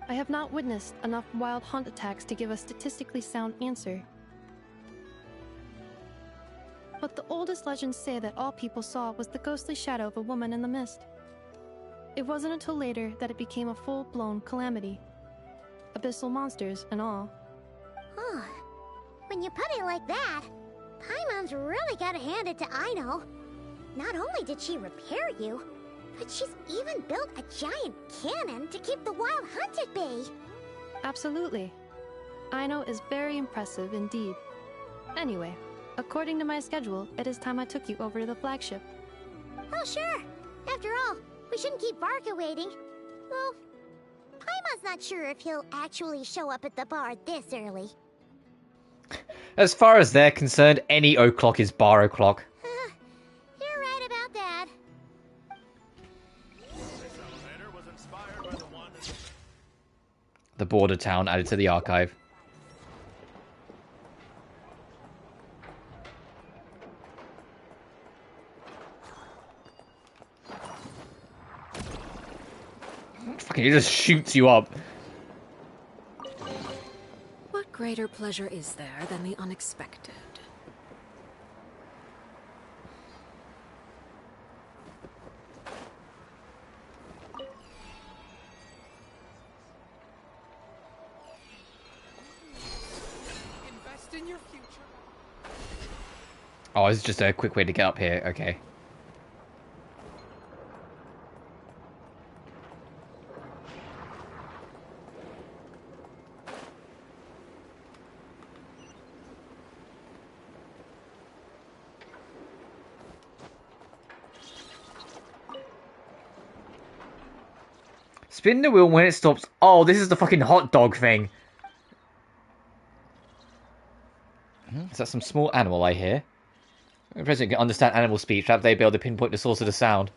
I have not witnessed enough wild hunt attacks to give a statistically sound answer. But the oldest legends say that all people saw was the ghostly shadow of a woman in the mist. It wasn't until later that it became a full-blown calamity. Abyssal monsters and all. Oh, when you put it like that, Paimon's really gotta hand it to Aino. Not only did she repair you, but she's even built a giant cannon to keep the wild hunt at bay. Absolutely. Aino is very impressive indeed. Anyway, according to my schedule, it is time I took you over to the flagship. Oh, sure. After all, we shouldn't keep Barca waiting. Well, Paimon's not sure if he'll actually show up at the bar this early. As far as they're concerned, any o'clock is bar o'clock. You're right about that. The border town added to the archive. Fucking, it just shoots you up. What greater pleasure is there than the unexpected? Invest in your future. Oh, it's just a quick way to get up here. Okay. Spin the wheel when it stops. Oh, this is the fucking hot dog thing. Is that some small animal I hear? The president can understand animal speech. Perhaps they'd be able to pinpoint the source of the sound.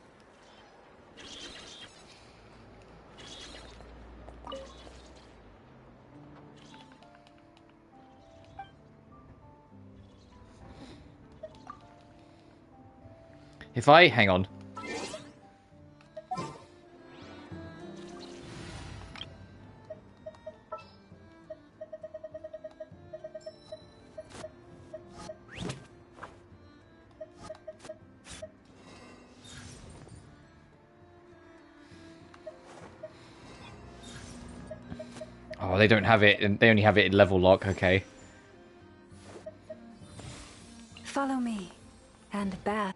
If I... hang on. Oh, they don't have it, and they only have it in level lock, okay. Follow me, and Bath.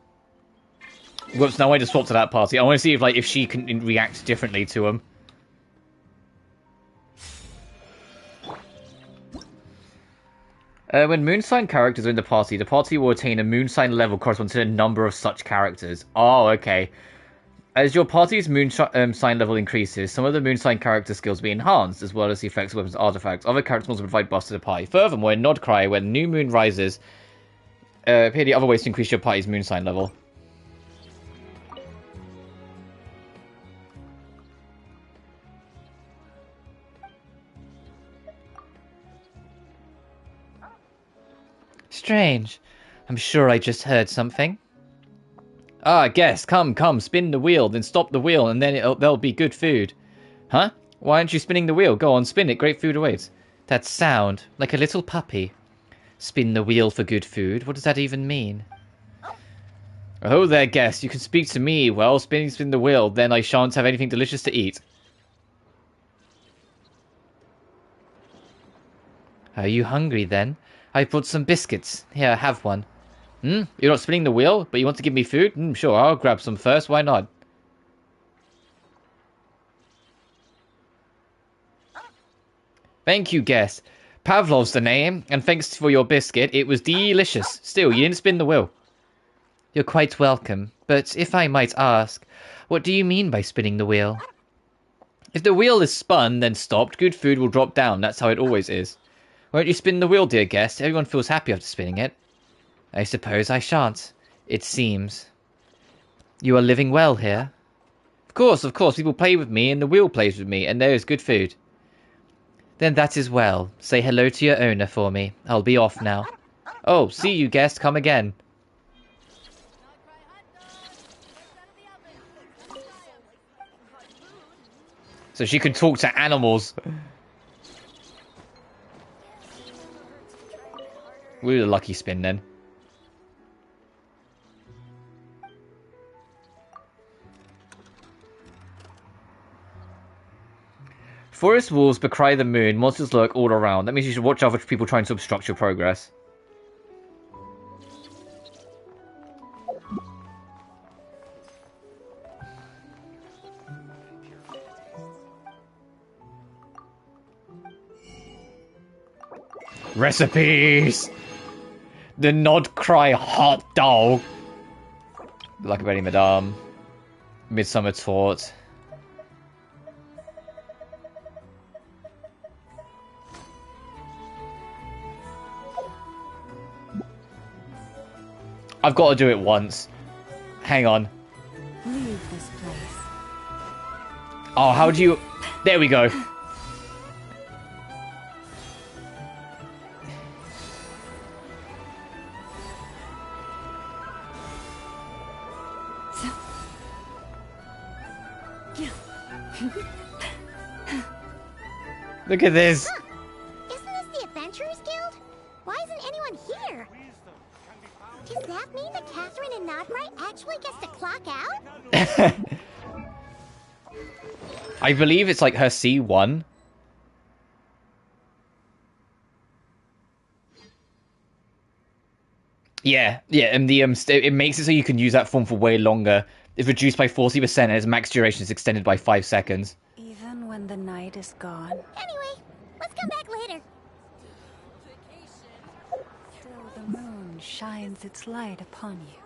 Whoops, now I just swapped to that party. I want to see if she can react differently to him. When moon sign characters are in the party will attain a moon sign level corresponding to the number of such characters. Oh, okay. As your party's moon sign level increases, some of the moon sign character skills will be enhanced, as well as the effects of weapons and artifacts. Other characters will also provide buffs to the party. Furthermore, in Nod-Krai, when new moon rises, appear the other ways to increase your party's moon sign level. Strange. I'm sure I just heard something. Ah, guess. Come, spin the wheel, then stop the wheel, and then there'll be good food. Huh? Why aren't you spinning the wheel? Go on, spin it. Great food awaits. That sound, like a little puppy. Spin the wheel for good food. What does that even mean? Oh there, guess. You can speak to me. Well, spin the wheel, then I shan't have anything delicious to eat. Are you hungry, then? I brought some biscuits. Here, have one. You're not spinning the wheel, but you want to give me food? Sure, I'll grab some first. Why not? Thank you, guess. Pavlov's the name, and thanks for your biscuit. It was delicious. Still, you didn't spin the wheel. You're quite welcome, but if I might ask, what do you mean by spinning the wheel? If the wheel is spun, then stopped, good food will drop down. That's how it always is. Won't you spin the wheel, dear guest? Everyone feels happy after spinning it. I suppose I shan't. It seems. You are living well here? Of course. People play with me, and the wheel plays with me, and there is good food. Then that is well. Say hello to your owner for me. I'll be off now. Oh, see you, guest. Come again. So she could talk to animals. We were a lucky spin then. Forest wolves becry the moon. Monsters lurk all around. That means you should watch out for people trying to obstruct your progress. Recipes! The Nod-Krai hot dog. Lucky Betty Madame. Midsummer Tort. I've got to do it once. Hang on. Leave this place. Oh, how do you... There we go. Look at this. Huh. Isn't this the Adventurers Guild? Why isn't anyone here? Does that mean that Catherine and Nod-Krai actually gets to clock out? I believe it's like her C1. Yeah, and the it makes it so you can use that form for way longer. It's reduced by 40% and its max duration is extended by 5 seconds. Even when the night is gone. Anyway, let's come back later. Still the moon shines its light upon you.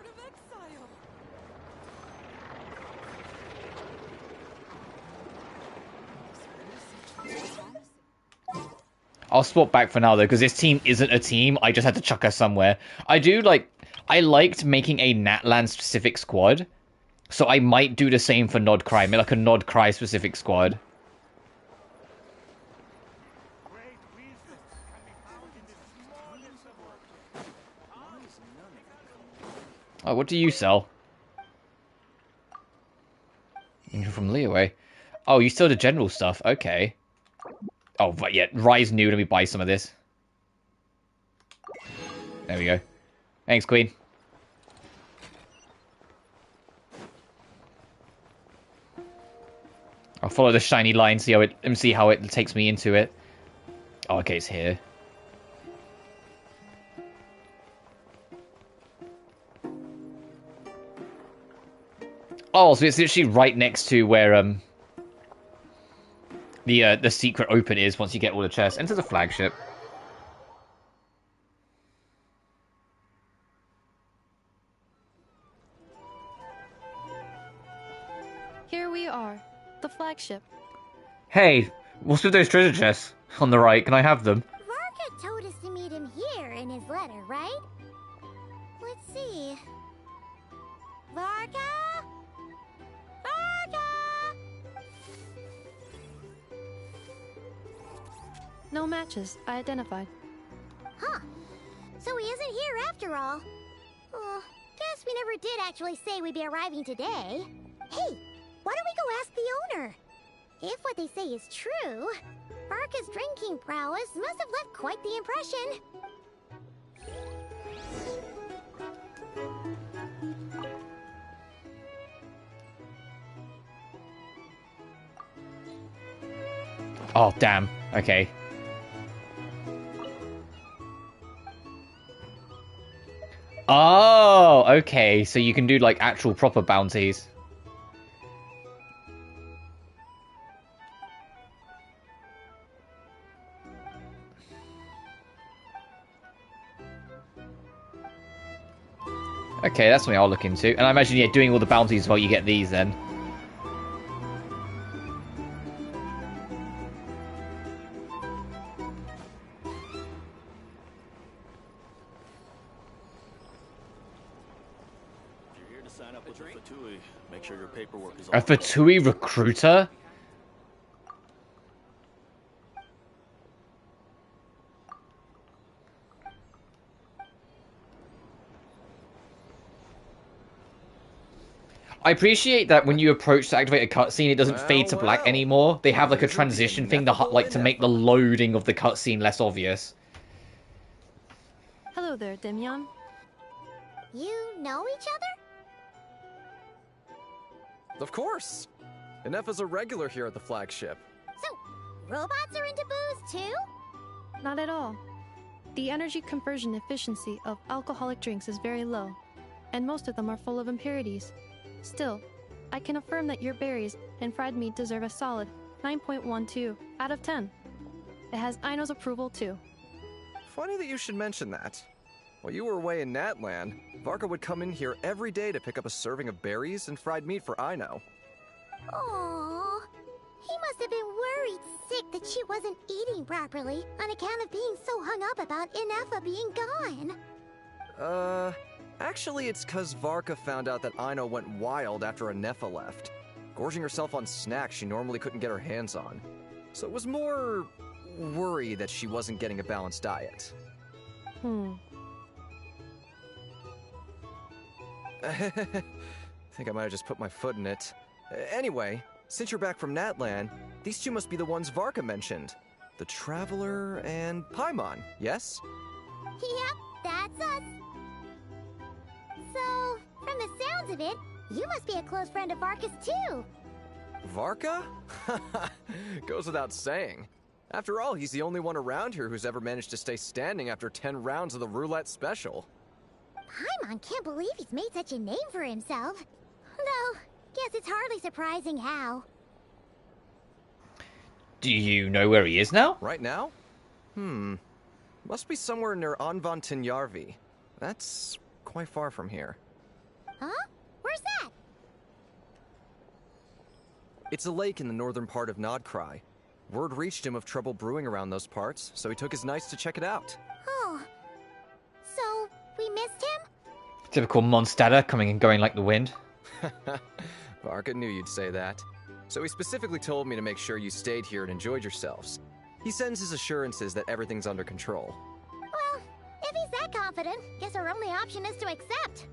I'll swap back for now though, because this team isn't a team. I just had to chuck her somewhere. I liked making a Natlan specific squad. So I might do the same for Nod-Krai, make like a Nod-Krai specific squad. Oh, what do you sell? You're from Leeway. Oh, you sell the general stuff. Okay. Oh, but yeah, Rye's new. Let me buy some of this. There we go. Thanks, Queen. I'll follow the shiny line, see how it takes me into it. Oh, okay, it's here. Oh, so it's literally right next to where the secret open is once you get all the chests. Enter the flagship. Here we are, the flagship. Hey, what's with those treasure chests on the right? Can I have them? Varka told us to meet him here in his letter, right? Let's see. Varka? Varka! No matches, I identified. Huh. So he isn't here after all. Oh, guess we never did actually say we'd be arriving today. Hey, why don't we go ask the owner? If what they say is true, Varka's drinking prowess must have left quite the impression. Oh, damn. Okay. Oh, okay. So you can do, like, actual proper bounties. Okay, that's something I'll look into. And I imagine, yeah, doing all the bounties while you get these, then. A Fatui recruiter? I appreciate that when you approach to activate a cutscene, it doesn't fade to black well. anymore. They have like a Usually transition thing, ineffable like to make the loading of the cutscene less obvious. Hello there, Demyon. You know each other? Of course. Ineffa's a regular here at the flagship. So, robots are into booze too? Not at all. The energy conversion efficiency of alcoholic drinks is very low, and most of them are full of impurities. Still, I can affirm that your berries and fried meat deserve a solid 9.12 out of 10. It has Aino's approval too. Funny that you should mention that. While you were away in Natland, Varka would come in here every day to pick up a serving of berries and fried meat for Aino. Aww. He must have been worried sick that she wasn't eating properly on account of being so hung up about Ineffa being gone. Actually it's 'cause Varka found out that Aino went wild after Ineffa left, gorging herself on snacks she normally couldn't get her hands on. So it was more worry that she wasn't getting a balanced diet. I think I might have just put my foot in it. Anyway, since you're back from Natland, these two must be the ones Varka mentioned. The Traveler and Paimon, yes? Yep, that's us. So, from the sounds of it, you must be a close friend of Varka's too. Varka? Goes without saying. After all, he's the only one around here who's ever managed to stay standing after 10 rounds of the roulette special. Paimon can't believe he's made such a name for himself. Though, guess it's hardly surprising how. Do you know where he is now? Right now? Must be somewhere near Anvantinyarvi. That's quite far from here. Huh? Where's that? It's a lake in the northern part of Nod-Krai. Word reached him of trouble brewing around those parts, so he took his knights to check it out. Oh. So, we missed him? Typical Mondstadt coming and going like the wind. Varka knew you'd say that. So he specifically told me to make sure you stayed here and enjoyed yourselves. He sends his assurances that everything's under control. Well, if he's that confident, guess our only option is to accept.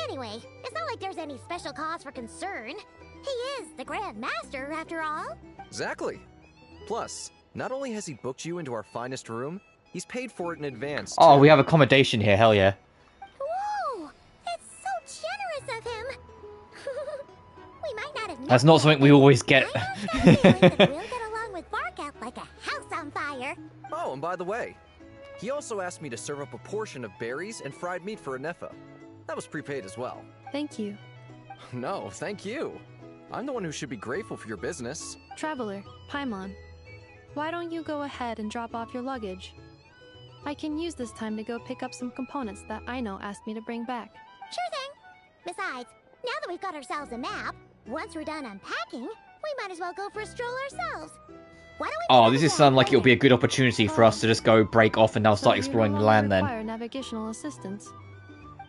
Anyway, it's not like there's any special cause for concern. He is the Grand Master, after all. Exactly. Plus, not only has he booked you into our finest room, he's paid for it in advance, too. Oh, we have accommodation here, hell yeah. Whoa! It's so generous of him! We might not have That's not something we always get. We'll get along with Varka like a house on fire. Oh, and by the way, he also asked me to serve up a portion of berries and fried meat for Ineffa. That was prepaid as well. Thank you. No, thank you. I'm the one who should be grateful for your business. Traveler, Paimon, why don't you go ahead and drop off your luggage? I can use this time to go pick up some components that Aino asked me to bring back. Sure thing. Besides, now that we've got ourselves a map, once we're done unpacking, we might as well go for a stroll ourselves. Why don't we? Oh, this is sounding like it'll be a good opportunity for us to just go break off and now start exploring the land then. Require navigational assistance.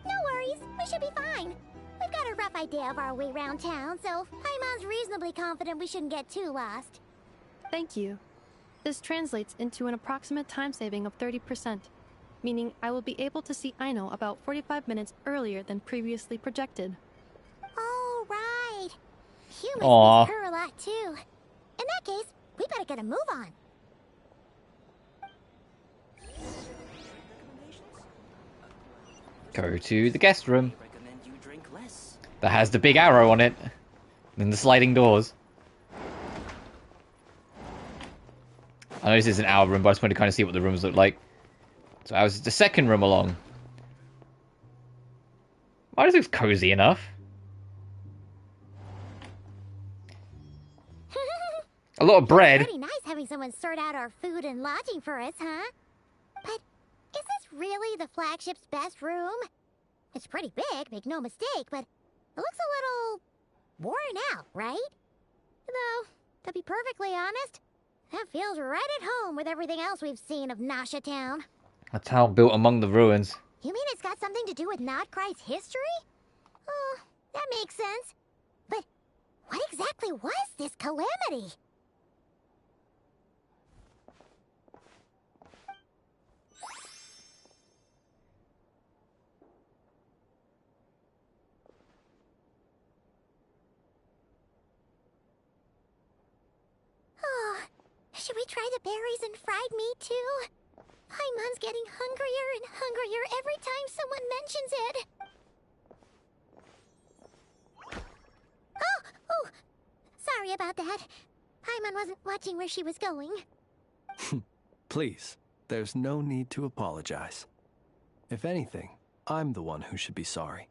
No worries, we should be fine. We've got a rough idea of our way around town, so Paimon's reasonably confident we shouldn't get too lost. Thank you. This translates into an approximate time saving of 30%, meaning I will be able to see Aino about 45 minutes earlier than previously projected. Oh, right. Humans Aww. miss her a lot, too. In that case, we better get a move on. Go to the guest room. That has the big arrow on it. And the sliding doors. I know this isn't our room, but I just wanted to kind of see what the rooms look like. So ours is the second room along. Why does it look cozy enough? A lot of bread. Pretty nice having someone sort out our food and lodging for us, huh? But is this really the flagship's best room? It's pretty big, make no mistake, but it looks a little worn out, right? Though, to be perfectly honest, that feels right at home with everything else we've seen of Nasha Town. A town built among the ruins. You mean it's got something to do with Nod-Krai's history? Oh, that makes sense. But what exactly was this calamity? Should we try the berries and fried meat too? Paimon's getting hungrier and hungrier every time someone mentions it. Oh, sorry about that. Paimon wasn't watching where she was going. Please, there's no need to apologize. If anything, I'm the one who should be sorry.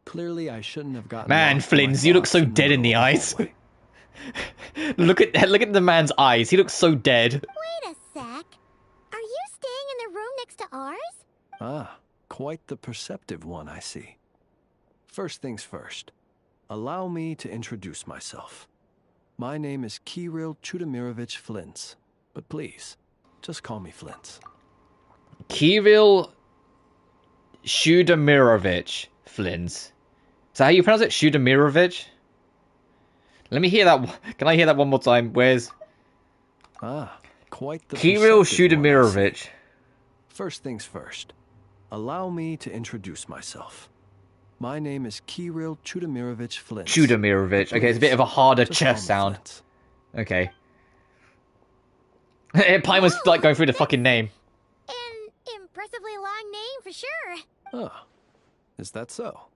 Clearly, I shouldn't have gotten. Man, Flins, you look so dead in the eyes. Look at the man's eyes. He looks so dead. Wait a sec. Are you staying in the room next to ours? Ah, quite the perceptive one, I see. First things first. Allow me to introduce myself. My name is Kirill Chudamirovich Flintz, but please, just call me Flintz. Kirill Chudamirovich Flintz. Is that how you pronounce it? Chudamirovich? Let me hear that. Can I hear that one more time? Where's... Ah, quite the Kirill Chudamirovich. First things first. Allow me to introduce myself. My name is Kirill Chudamirovich Flintz. Chudamirovich. Okay, it's a bit of a harder chest sound. Flintz. Okay. Paimon's like going through the fucking name. An impressively long name for sure. Oh, is that so?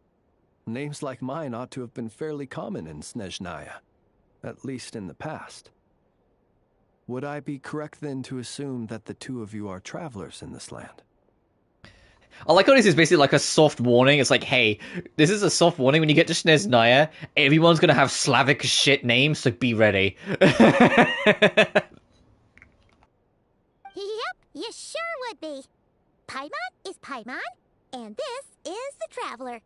Names like mine ought to have been fairly common in Snezhnaya, at least in the past. Would I be correct then to assume that the two of you are travelers in this land? I like how this is basically like a soft warning. It's like, hey, this is a soft warning. When you get to Snezhnaya, everyone's gonna have Slavic shit names, so be ready. Yep, you sure would be. Paimon is Paimon, and this is the Traveler.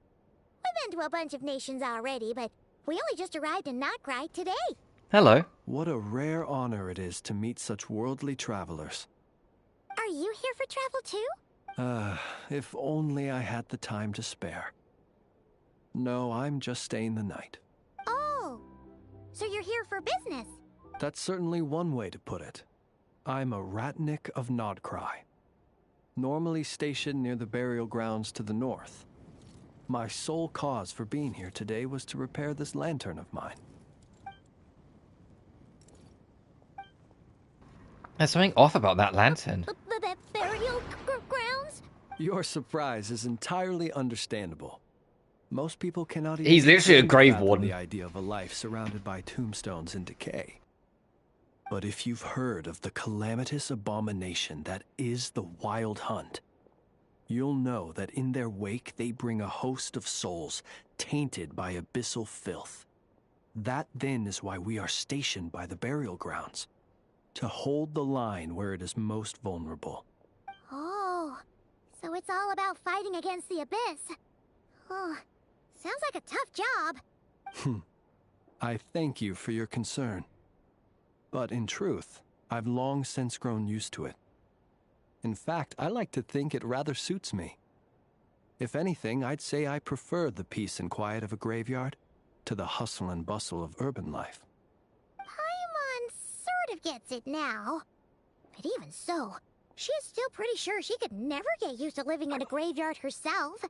We've been to a bunch of nations already, but we only just arrived in Nod-Krai today. Hello. What a rare honor it is to meet such worldly travelers. Are you here for travel too? If only I had the time to spare. No, I'm just staying the night. Oh, so you're here for business? That's certainly one way to put it. I'm a Ratnik of Nod-Krai, normally stationed near the burial grounds to the north. My sole cause for being here today was to repair this lantern of mine. There's something off about that lantern. The burial grounds? Your surprise is entirely understandable. Most people cannot even He's literally a grave fathom warden. the idea of a life surrounded by tombstones in decay. But if you've heard of the calamitous abomination that is the Wild Hunt, you'll know that in their wake they bring a host of souls tainted by abyssal filth. That then is why we are stationed by the burial grounds, to hold the line where it is most vulnerable. Oh, so it's all about fighting against the abyss. Oh, sounds like a tough job. I thank you for your concern. But in truth, I've long since grown used to it. In fact, I like to think it rather suits me. If anything, I'd say I prefer the peace and quiet of a graveyard to the hustle and bustle of urban life. Paimon sort of gets it now. But even so, she is still pretty sure she could never get used to living in a graveyard herself.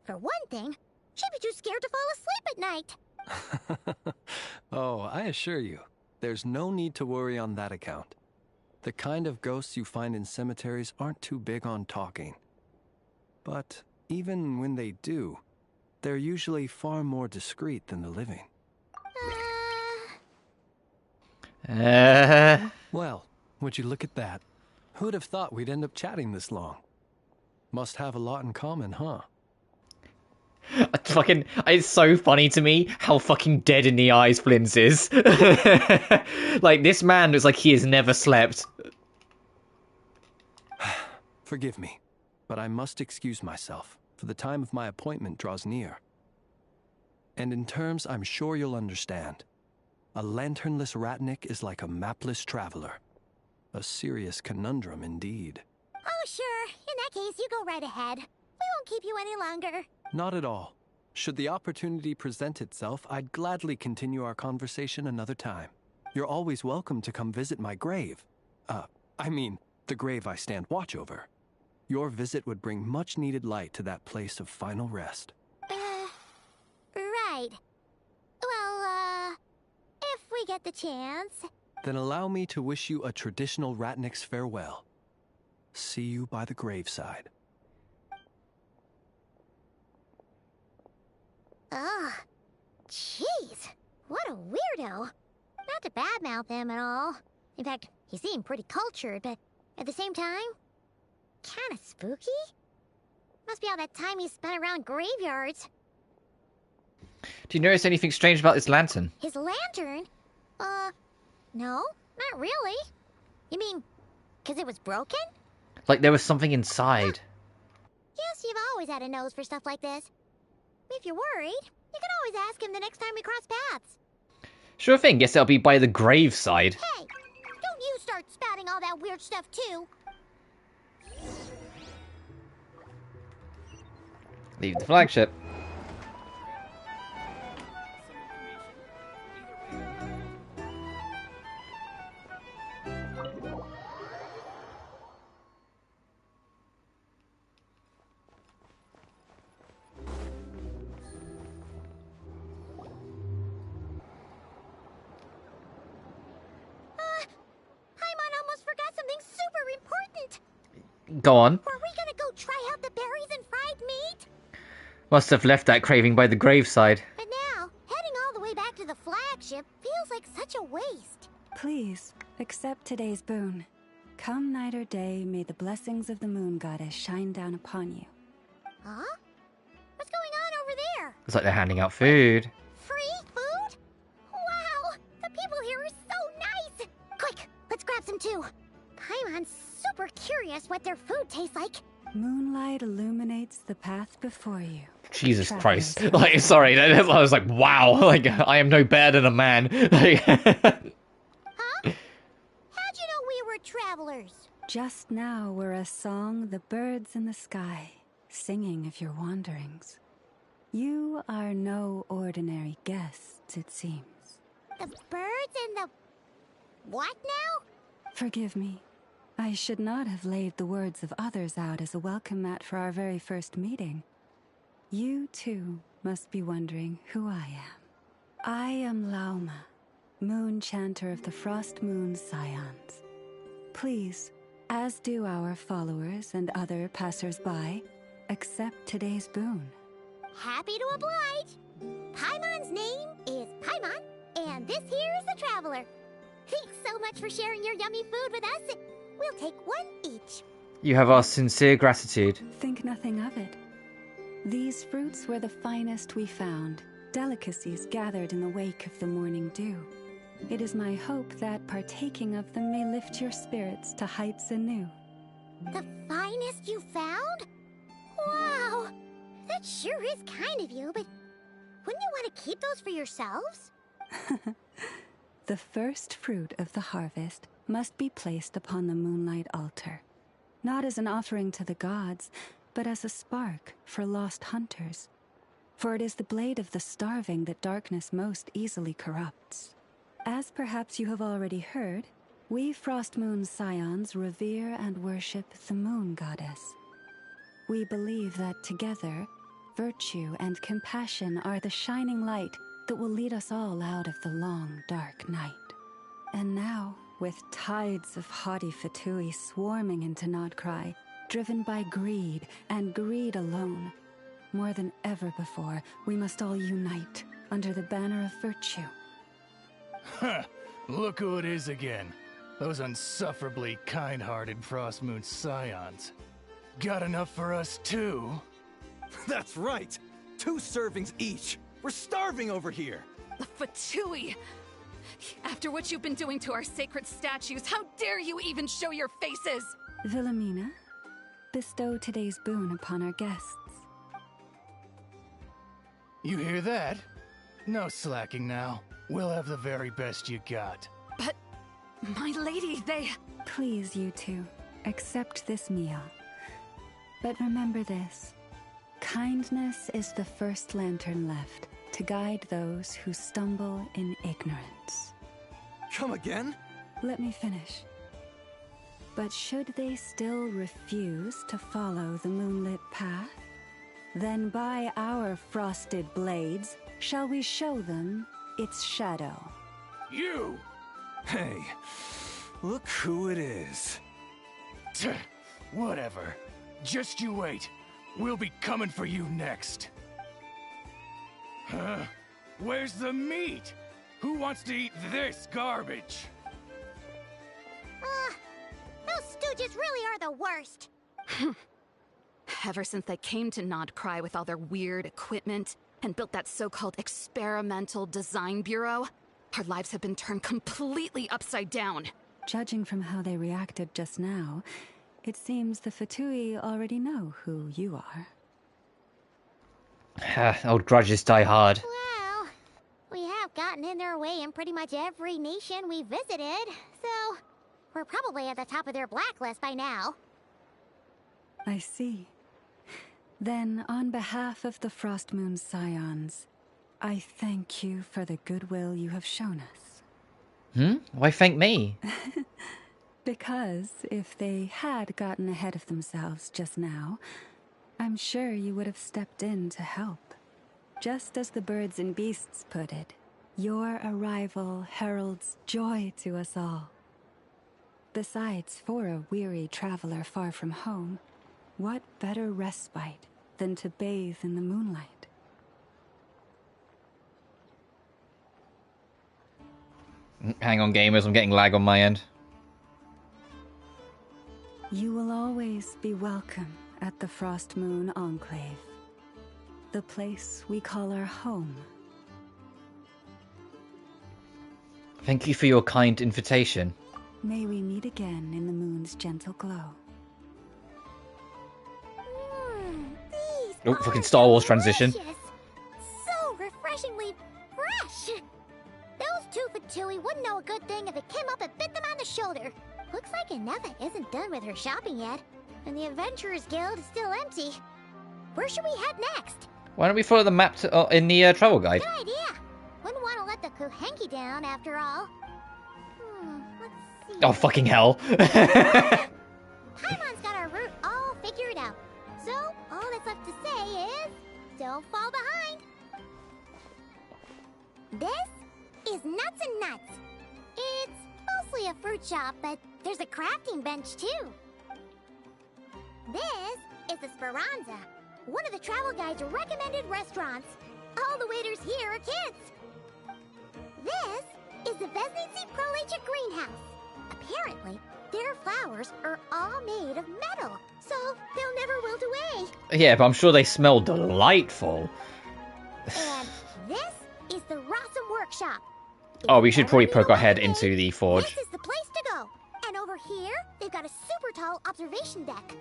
For one thing, she'd be too scared to fall asleep at night. Oh, I assure you, there's no need to worry on that account. The kind of ghosts you find in cemeteries aren't too big on talking. But even when they do, they're usually far more discreet than the living. Well, would you look at that? Who'd have thought we'd end up chatting this long? Must have a lot in common, huh? It's so funny to me how fucking dead in the eyes Flint's is. Like, this man looks like he has never slept. Forgive me, but I must excuse myself, for the time of my appointment draws near. And in terms I'm sure you'll understand, a lanternless Ratnik is like a mapless traveler. A serious conundrum indeed. Oh, sure. In that case, you go right ahead. We won't keep you any longer. Not at all. Should the opportunity present itself, I'd gladly continue our conversation another time. You're always welcome to come visit my grave. The grave I stand watch over. Your visit would bring much-needed light to that place of final rest. Right. Well, if we get the chance, Then allow me to wish you a traditional Ratnik's farewell. See you by the graveside. Ugh. Jeez. What a weirdo. Not to badmouth him at all. In fact, he seemed pretty cultured, but at the same time, kinda spooky? Must be all that time he spent around graveyards. Do you notice anything strange about this lantern? His lantern? No, not really. You mean, 'cause it was broken? Like there was something inside. Yes, you've always had a nose for stuff like this. If you're worried, you can always ask him the next time we cross paths. Sure thing, guess it'll be by the graveside. Hey, don't you start spouting all that weird stuff too. Leave the flagship. Go on. Were we gonna go try out the berries and fried meat? Must have left that craving by the graveside. But now, heading all the way back to the flagship feels like such a waste. Please, accept today's boon. Come night or day, may the blessings of the moon goddess shine down upon you. Huh? What's going on over there? It's like they're handing out food. Free food? Wow! The people here are so nice! Quick, let's grab some too. Paimon's super curious what their food tastes like. Moonlight illuminates the path before you. Jesus Christ. Like, sorry, I was like, wow, like, I am no better than a man. Like, huh? How'd you know we were travelers? Just now were a song the birds in the sky, singing of your wanderings. You are no ordinary guests, it seems. The birds and the... what now? Forgive me. I should not have laid the words of others out as a welcome mat for our very first meeting. You, too, must be wondering who I am. I am Lauma, moon chanter of the Frost Moon Scions. Please, as do our followers and other passers-by, accept today's boon. Happy to oblige. Paimon's name is Paimon, and this here is the Traveler. Thanks so much for sharing your yummy food with us. We'll take one each. you have our sincere gratitude. Think nothing of it. These fruits were the finest we found, delicacies gathered in the wake of the morning dew. It is my hope that partaking of them may lift your spirits to heights anew. The finest you found? Wow! That sure is kind of you, but wouldn't you want to keep those for yourselves? The first fruit of the harvest must be placed upon the moonlight altar, not as an offering to the gods, but as a spark for lost hunters. For it is the blade of the starving that darkness most easily corrupts. As perhaps you have already heard, we Frost Moon Scions revere and worship the moon goddess. We believe that together, virtue and compassion are the shining light that will lead us all out of the long, dark night. And now, with tides of haughty Fatui swarming into Nod-Krai, driven by greed and greed alone, more than ever before, we must all unite under the banner of virtue. Huh, look who it is again. Those unsufferably kind-hearted Frost Moon Scions. Got enough for us too? That's right! 2 servings each! We're starving over here! The Fatui! After what you've been doing to our sacred statues, how dare you even show your faces! Wilhelmina, bestow today's boon upon our guests. You hear that? No slacking now. We'll have the very best you got. But, my lady, they... Please, you two, accept this meal. But remember this. Kindness is the first lantern left to guide those who stumble in ignorance. Come again? Let me finish. But should they still refuse to follow the moonlit path, then by our frosted blades shall we show them its shadow. You! Hey, look who it is. Whatever. Just you wait. We'll be coming for you next. Huh? Where's the meat? Who wants to eat this garbage? Those stooges really are the worst. Ever since they came to Nod-Krai with all their weird equipment and built that so-called experimental design bureau, our lives have been turned completely upside down. Judging from how they reacted just now, it seems the Fatui already know who you are. Old grudges die hard. Well, we have gotten in their way in pretty much every nation we visited, so we're probably at the top of their blacklist by now. I see. Then, on behalf of the Frost Moon Scions, I thank you for the goodwill you have shown us. Why thank me? Because if they had gotten ahead of themselves just now, I'm sure you would have stepped in to help. Just as the birds and beasts put it, your arrival heralds joy to us all. Besides, for a weary traveler far from home, what better respite than to bathe in the moonlight? Hang on, gamers, I'm getting lag on my end. You will always be welcome at the Frost Moon Enclave, the place we call our home. Thank you for your kind invitation. May we meet again in the moon's gentle glow. Oh, fucking Star Wars transition. So refreshingly fresh. Those two Fatui wouldn't know a good thing if it came up and bit them on the shoulder. Looks like Inefa isn't done with her shopping yet, and the Adventurers Guild is still empty. Where should we head next? Why don't we follow the map in the travel guide? Good idea. Wouldn't want to let the Kuhenki down after all. Let's see. Oh, fucking hell. Paimon's got our route all figured out. So, all that's left to say is, don't fall behind. This is Nuts and Nuts. It's mostly a fruit shop, but there's a crafting bench too. This is the Speranza, one of the travel guide's recommended restaurants. All the waiters here are kids. This is the Vesnici Prolecha greenhouse. Apparently, their flowers are all made of metal, so they'll never wilt away. Yeah, but I'm sure they smell delightful. And this is the Rossum Workshop. Oh, we should probably poke our head into the forge. This is the place to go. And over here, they've got a super tall observation deck.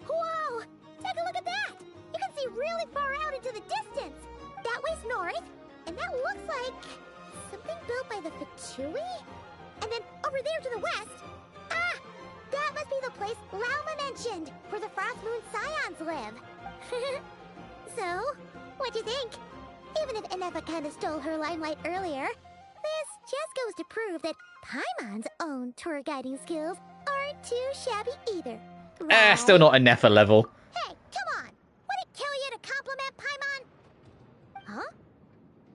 Whoa! Take a look at that! You can see really far out into the distance. That way's north, and that looks like something built by the Fatui? And then over there to the west, that must be the place Lauma mentioned, where the Frost Moon Scions live. So, what'd you think? Even if Inefa kinda stole her limelight earlier, this just goes to prove that Paimon's own tour guiding skills aren't too shabby either. Right? Still not a Nefa level. Hey, come on! Would it kill you to compliment Paimon? Huh?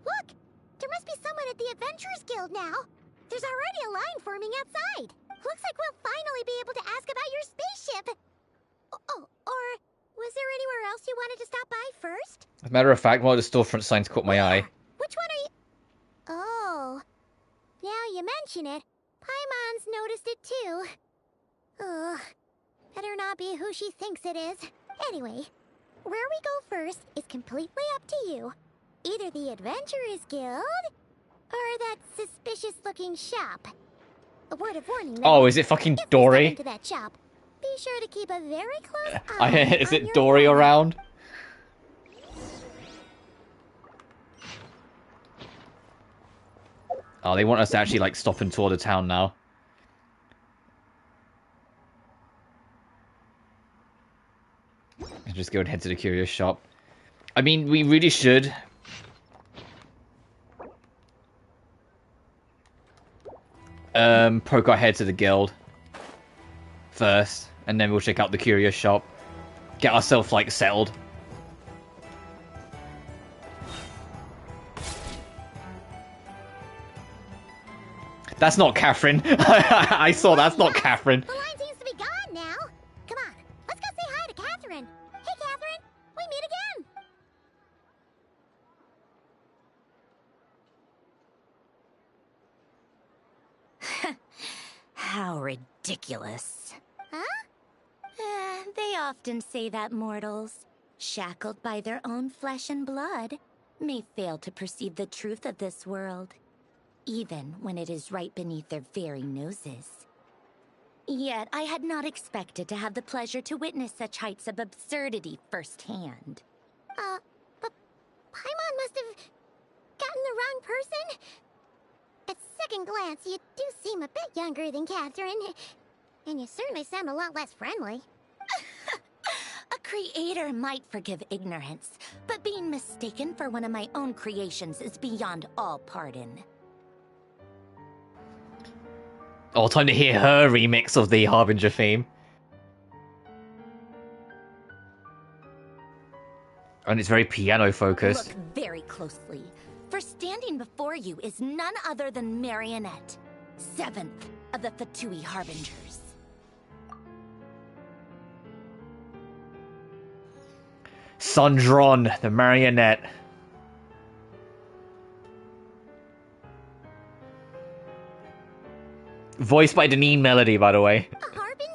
Look! There must be someone at the Adventurers Guild now. There's already a line forming outside. Looks like we'll finally be able to ask about your spaceship. Oh, or was there anywhere else you wanted to stop by first? As a matter of fact, one of the storefront signs caught my eye. Which one are you... Oh. Now you mention it, Paimon's noticed it too. Ugh. Better not be who she thinks it is. Anyway, where we go first is completely up to you. Either the Adventurers Guild, or that suspicious-looking shop. A word of warning, though. Oh, is it fucking Dory? Into that shop, be sure to keep a very close eye Is on it your Dory phone. around? Oh, they want us to actually, like, stop and tour the town now. Let's just go and head to the curious shop. I mean, we really should. Poke our head to the guild first, and then we'll check out the curious shop. Get ourselves, like, settled. That's not Catherine. I saw that's not Catherine. The line seems to be gone now. Come on, let's go say hi to Catherine. Hey, Catherine, we meet again. How ridiculous. Huh? They often say that mortals, shackled by their own flesh and blood, may fail to perceive the truth of this world, even when it is right beneath their very noses. Yet I had not expected to have the pleasure to witness such heights of absurdity firsthand. But Paimon must have gotten the wrong person. At second glance, you do seem a bit younger than Catherine, and you certainly sound a lot less friendly. A creator might forgive ignorance, but being mistaken for one of my own creations is beyond all pardon. Oh, time to hear her remix of the Harbinger theme. And it's very piano focused. Look very closely, for standing before you is none other than Marionette, 7th of the Fatui Harbingers. Sundron, the marionette. Voiced by Deneen Melody, by the way. A harbinger?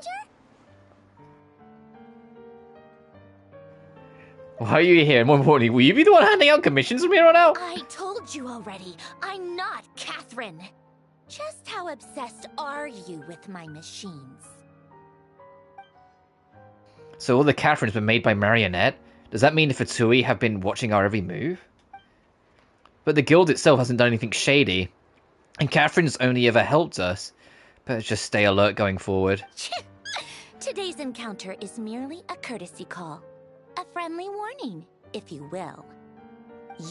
Why are you here? More importantly, will you be the one handing out commissions from here on out? I told you already, I'm not Catherine. Just how obsessed are you with my machines? So all the Catherine's been made by Marionette? Does that mean the Fatui have been watching our every move? But the guild itself hasn't done anything shady. And Catherine's only ever helped us. Better just stay alert going forward. Today's encounter is merely a courtesy call. A friendly warning, if you will.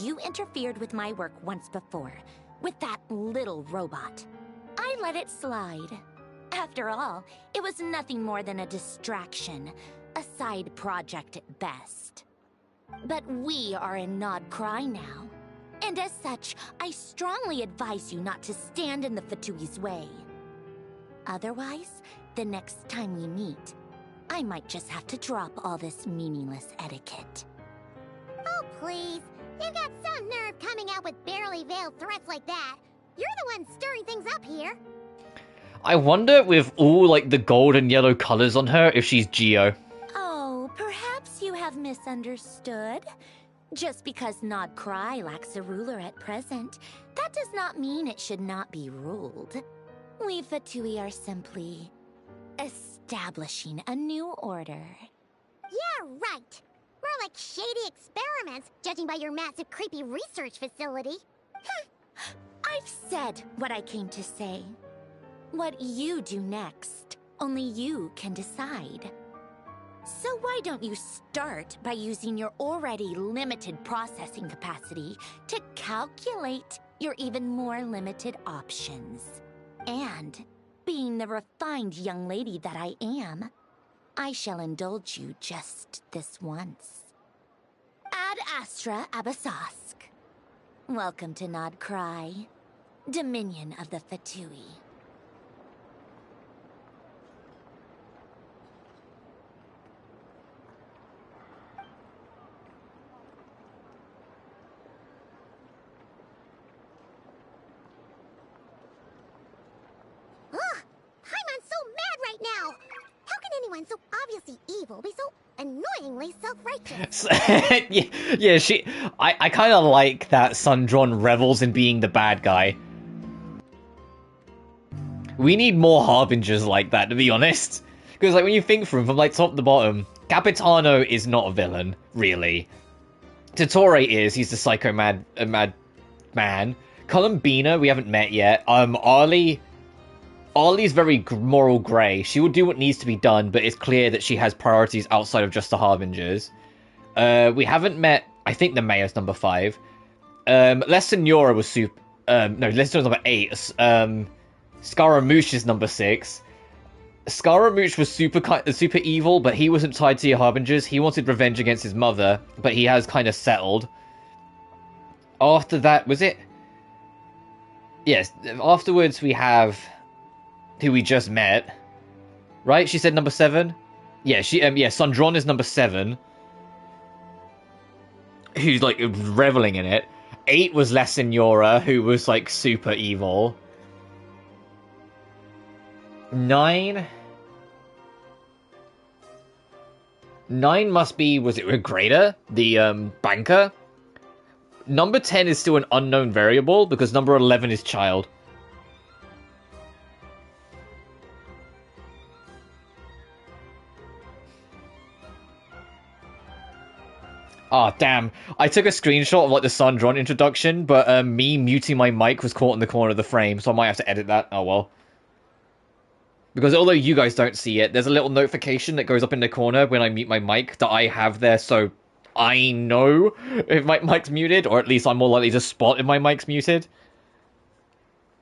You interfered with my work once before, with that little robot. I let it slide. After all, it was nothing more than a distraction, a side project at best. But we are in Nod-Krai now, and as such, I strongly advise you not to stand in the Fatui's way. Otherwise, the next time we meet, I might just have to drop all this meaningless etiquette. Oh, please. You've got some nerve coming out with barely veiled threats like that. You're the one stirring things up here. I wonder, with all, like, the gold and yellow colors on her, if she's Geo. Oh, perhaps you have misunderstood. Just because Nod-Krai lacks a ruler at present, that does not mean it should not be ruled. We Fatui are simply establishing a new order. Yeah, right. More like shady experiments, judging by your massive creepy research facility. I've said what I came to say. What you do next, only you can decide. So why don't you start by using your already limited processing capacity to calculate your even more limited options? And, being the refined young lady that I am, I shall indulge you just this once. Ad Astra Abasask. Welcome to Nod-Krai, Dominion of the Fatui. So obviously evil be so annoyingly self-righteous. yeah, I kind of like that Sundron revels in being the bad guy. We need more Harbingers like that, to be honest. Because, like, when you think from like top to bottom, Capitano is not a villain, really. Totore is, he's the psycho mad man. Columbina, we haven't met yet. Arlie's very moral grey. She will do what needs to be done, but it's clear that she has priorities outside of just the Harbingers. We haven't met, I think the mayor's number 5. La Senora was super... no, La Senora's number 8. Scaramouche is number 6. Scaramouche was super evil, but he wasn't tied to your Harbingers. He wanted revenge against his mother, but he has kind of settled. After that, was it... Yes, afterwards we have who we just met. Right? She said number 7? Yeah, Sundron is number 7. Who's, like, reveling in it. 8 was La Senora, who was, like, super evil. 9 must be, was it Regreda? The, banker? Number 10 is still an unknown variable, because number 11 is Child. Ah, oh, damn. I took a screenshot of, like, the Sundron introduction, but, me muting my mic was caught in the corner of the frame, so I might have to edit that. Oh, well. Because although you guys don't see it, there's a little notification that goes up in the corner when I mute my mic that I have there, so I know if my mic's muted, or at least I'm more likely to spot if my mic's muted.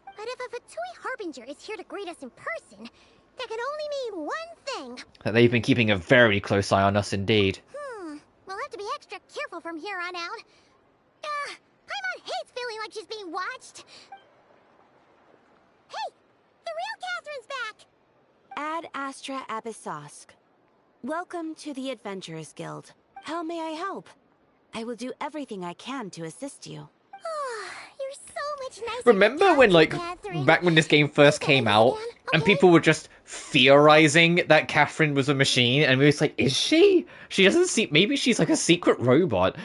But if a Fatui Harbinger is here to greet us in person, that can only mean one thing. That they've been keeping a very close eye on us indeed. We'll have to be extra careful from here on out. Paimon hates feeling like she's being watched. Hey! The real Catherine's back! Ad Astra Abyssosk. Welcome to the Adventurers Guild. How may I help? I will do everything I can to assist you. You're so much nicer. Remember when, like, back when this game first came out, and people were just theorizing that Catherine was a machine, and we was like, is she? She doesn't seem, maybe she's like a secret robot.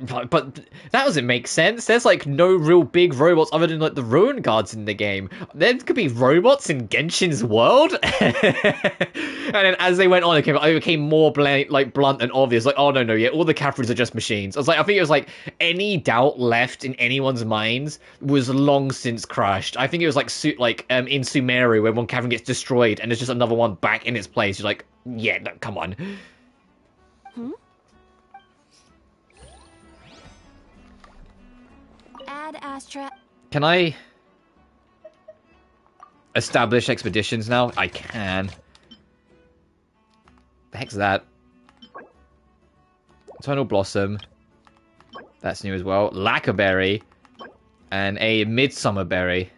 But that doesn't make sense. There's, like, no real big robots other than, like, the Ruin Guards in the game. There could be robots in Genshin's world? And then as they went on, it became more blunt and obvious. Like, oh, no, yeah, all the Catherines are just machines. I think it was, like, any doubt left in anyone's minds was long since crushed. I think it was, like, in Sumeru, where one Catherine gets destroyed and there's just another one back in its place. You're like, yeah, no, come on. Ad Astra. Can I establish expeditions now? I can. The heck's that? Eternal Blossom. That's new as well. Lacquerberry. And a Midsummer Berry.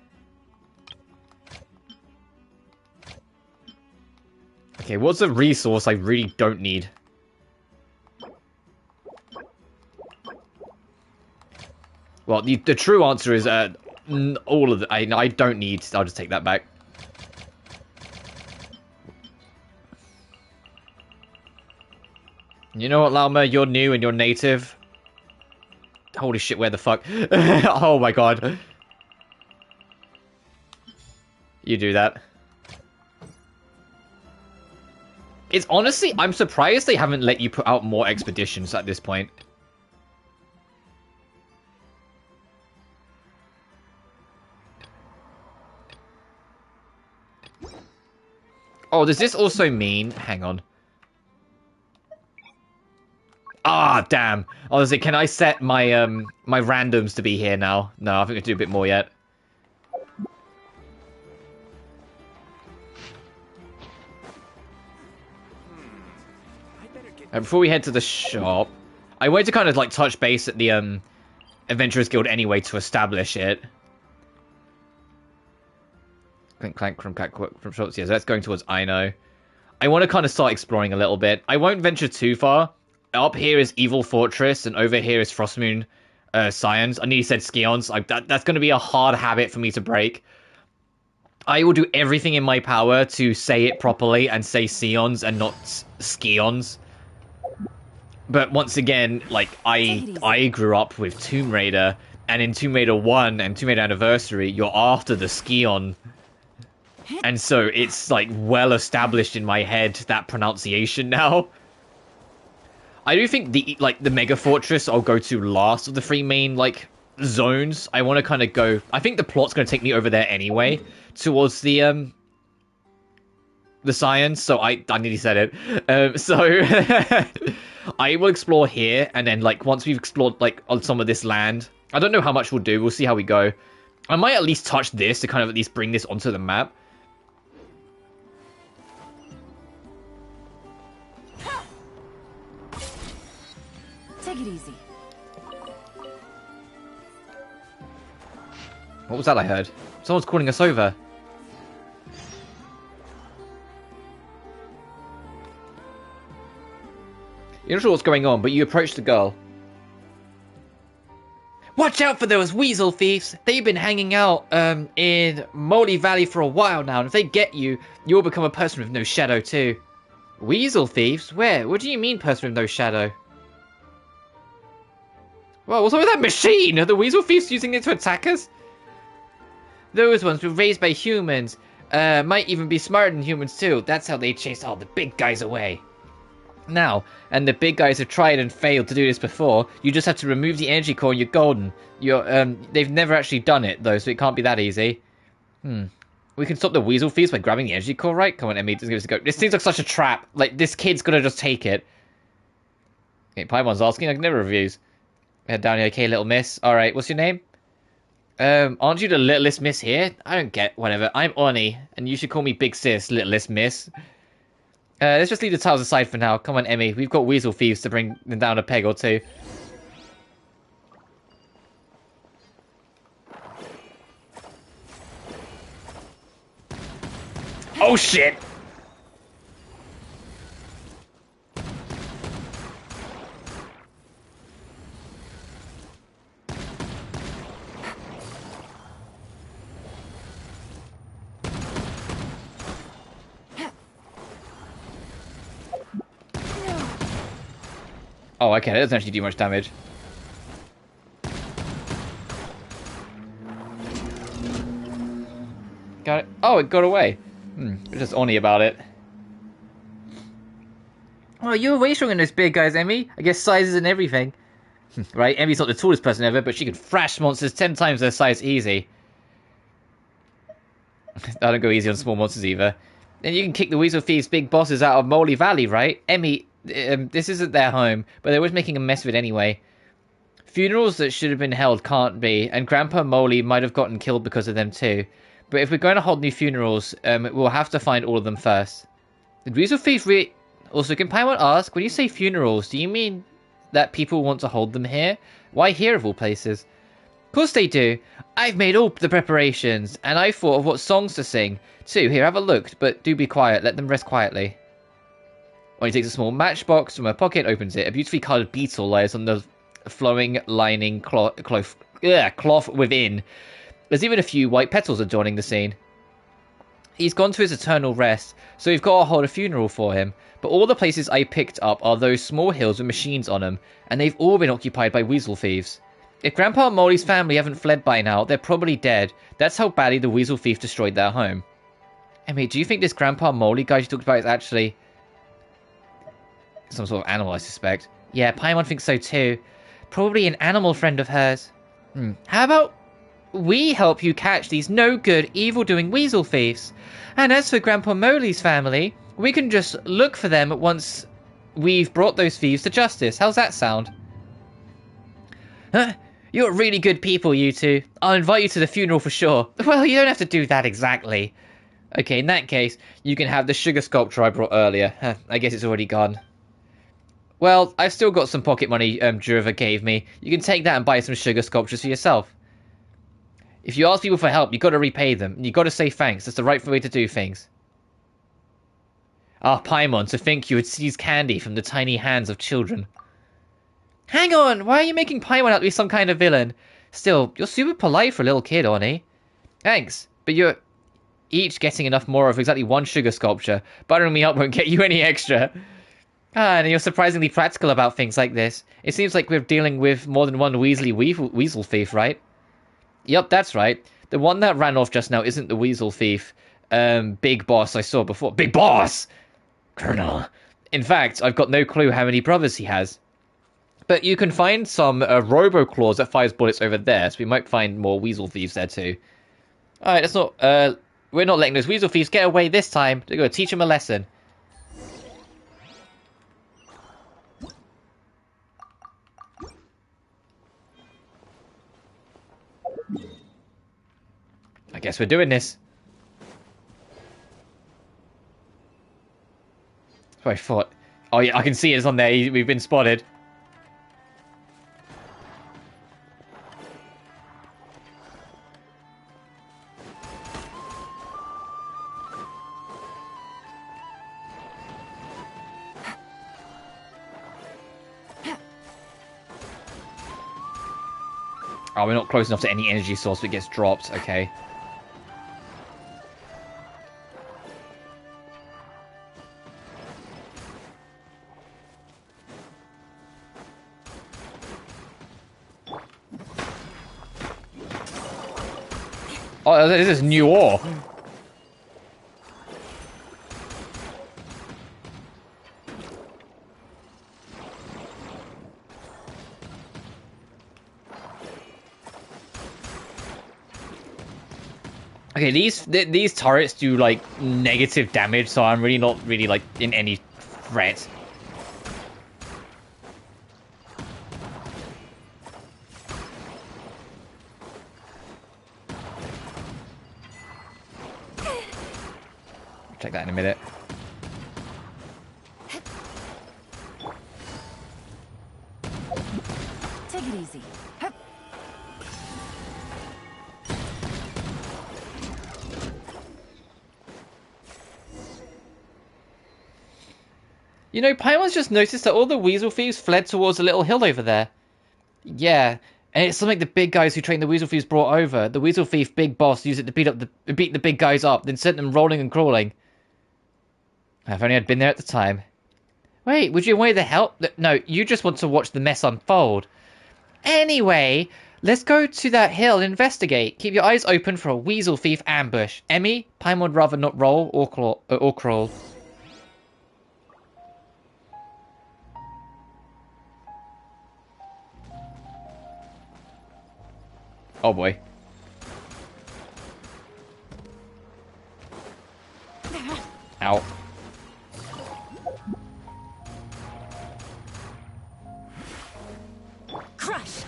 Okay, what's a resource I really don't need? Well, the true answer is all of the... I don't need... I'll just take that back. You know what, Lauma? You're new and you're native. Holy shit, where the fuck? Oh my god. You do that. It's honestly... I'm surprised they haven't let you put out more expeditions at this point. Oh, does this also mean... Hang on. Ah, damn. I was like, can I set my my randoms to be here now? No, I think I do a bit more yet. Before we head to the shop, I wanted to kind of like touch base at the Adventurers Guild anyway to establish it. Clink clank from shops. Yeah, so that's going towards Aino. I want to kind of start exploring a little bit. I won't venture too far. Up here is Evil Fortress, and over here is Frostmoon Scions. I nearly said Scions. That's going to be a hard habit for me to break. I will do everything in my power to say it properly and say Scions and not Scions. But once again, like, I grew up with Tomb Raider, and in Tomb Raider 1 and Tomb Raider Anniversary, you're after the Scion. And so it's, like, well established in my head, that pronunciation now. I do think the Mega Fortress I'll go to last of the 3 main, like, zones. I want to kind of go... I think the plot's going to take me over there anyway, towards the Scions, so I nearly said it. So, I will explore here, and then, like, once we've explored, like, on some of this land, I don't know how much we'll do, we'll see how we go. I might at least touch this to kind of at least bring this onto the map. Take it easy. What was that I heard? Someone's calling us over. You're not sure what's going on, but you approach the girl. Watch out for those weasel thieves! They've been hanging out in Moly Valley for a while now, and if they get you, you'll become a person with no shadow too. Weasel thieves? Where? What do you mean person with no shadow? Well, what's up with that machine? Are the weasel thieves using it to attack us? Those ones were raised by humans. Might even be smarter than humans too. That's how they chase all the big guys away. Now, and the big guys have tried and failed to do this before. You just have to remove the energy core and you're golden. They've never actually done it though, so it can't be that easy. We can stop the weasel thieves by grabbing the energy core, right? Come on, Emmy, just give us a go. This seems like such a trap. Like, this kid's gonna just take it. Okay, Paimon's asking, I can never reviews. Head down here, okay, little miss. Alright, what's your name? Aren't you the littlest miss here? I don't get, whatever. I'm Oni, and you should call me Big Sis, littlest miss. Let's just leave the tiles aside for now. Come on, Emmy, we've got weasel thieves to bring them down a peg or two. Oh shit! Oh, okay, that doesn't actually do much damage. Got it. Oh, it got away. We're just Oni about it. Oh, you're way stronger than those big guys, Emmy. I guess sizes and everything. Right, Emmy's not the tallest person ever, but she can thrash monsters 10 times their size easy. I don't go easy on small monsters either. And you can kick the Weasel Thieves' big bosses out of Moly Valley, right? Emmy, this isn't their home, but they're always making a mess of it anyway. Funerals that should have been held can't be, and Grandpa Moly might have gotten killed because of them too. But if we're going to hold new funerals, we'll have to find all of them first. Did Weasel Thief Also, can Paimon ask, when you say funerals, do you mean that people want to hold them here? Why here of all places? Of course they do. I've made all the preparations, and I've thought of what songs to sing. too. Here, have a look, but do be quiet. Let them rest quietly. When he takes a small matchbox from her pocket, opens it. A beautifully coloured beetle lies on the flowing lining cloth within. There's even a few white petals adorning the scene. He's gone to his eternal rest, so we've got to hold a funeral for him. But all the places I picked up are those small hills with machines on them, and they've all been occupied by weasel thieves. If Grandpa Molly's family haven't fled by now, they're probably dead. That's how badly the weasel thief destroyed their home. Emmy, do you think this Grandpa Molly guy you talked about is actually some sort of animal, I suspect? Yeah, Paimon thinks so too. Probably an animal friend of hers. How about we help you catch these no-good, evil-doing weasel thieves? And as for Grandpa Molly's family, we can just look for them once we've brought those thieves to justice. How's that sound? Huh? You're really good people, you two. I'll invite you to the funeral for sure. Well, you don't have to do that exactly. Okay, in that case, you can have the sugar sculpture I brought earlier. I guess it's already gone. Well, I've still got some pocket money Jurva gave me. You can take that and buy some sugar sculptures for yourself. If you ask people for help, you got to repay them. And you got to say thanks. That's the right way to do things. Ah, Paimon, to think you would seize candy from the tiny hands of children. Hang on, why are you making Paimon out to be some kind of villain? Still, you're super polite for a little kid, Oni. Thanks, but you're each getting enough more of exactly one sugar sculpture. Buttering me up won't get you any extra. And you're surprisingly practical about things like this. It seems like we're dealing with more than one weasel thief, right? Yep, that's right. The one that ran off just now isn't the weasel thief. Big boss I saw before. Big boss! Colonel. In fact, I've got no clue how many brothers he has. But you can find some robo-claws that fires bullets over there, so we might find more weasel thieves there too. Alright, that's not... we're not letting those weasel thieves get away this time. They're going to teach them a lesson. I guess we're doing this. That's what I thought. Oh yeah, I can see it's on there. We've been spotted. Oh, we're not close enough to any energy source, so it gets dropped. Okay. Oh, this is new ore. Okay, these turrets do like negative damage, so I'm really not really like in any threat. Check that in a minute. Take it easy. Hup. You know, Paimon's just noticed that all the weasel thieves fled towards a little hill over there. Yeah, and it's something the big guys who trained the weasel thieves brought over. The weasel thief big boss used it to beat the big guys up, then sent them rolling and crawling. If only I'd been there at the time. Wait, would you want the help? No, you just want to watch the mess unfold. Anyway, let's go to that hill and investigate. Keep your eyes open for a weasel thief ambush. Emmy, Paimon would rather not roll or crawl. Oh boy. Ow. Crush.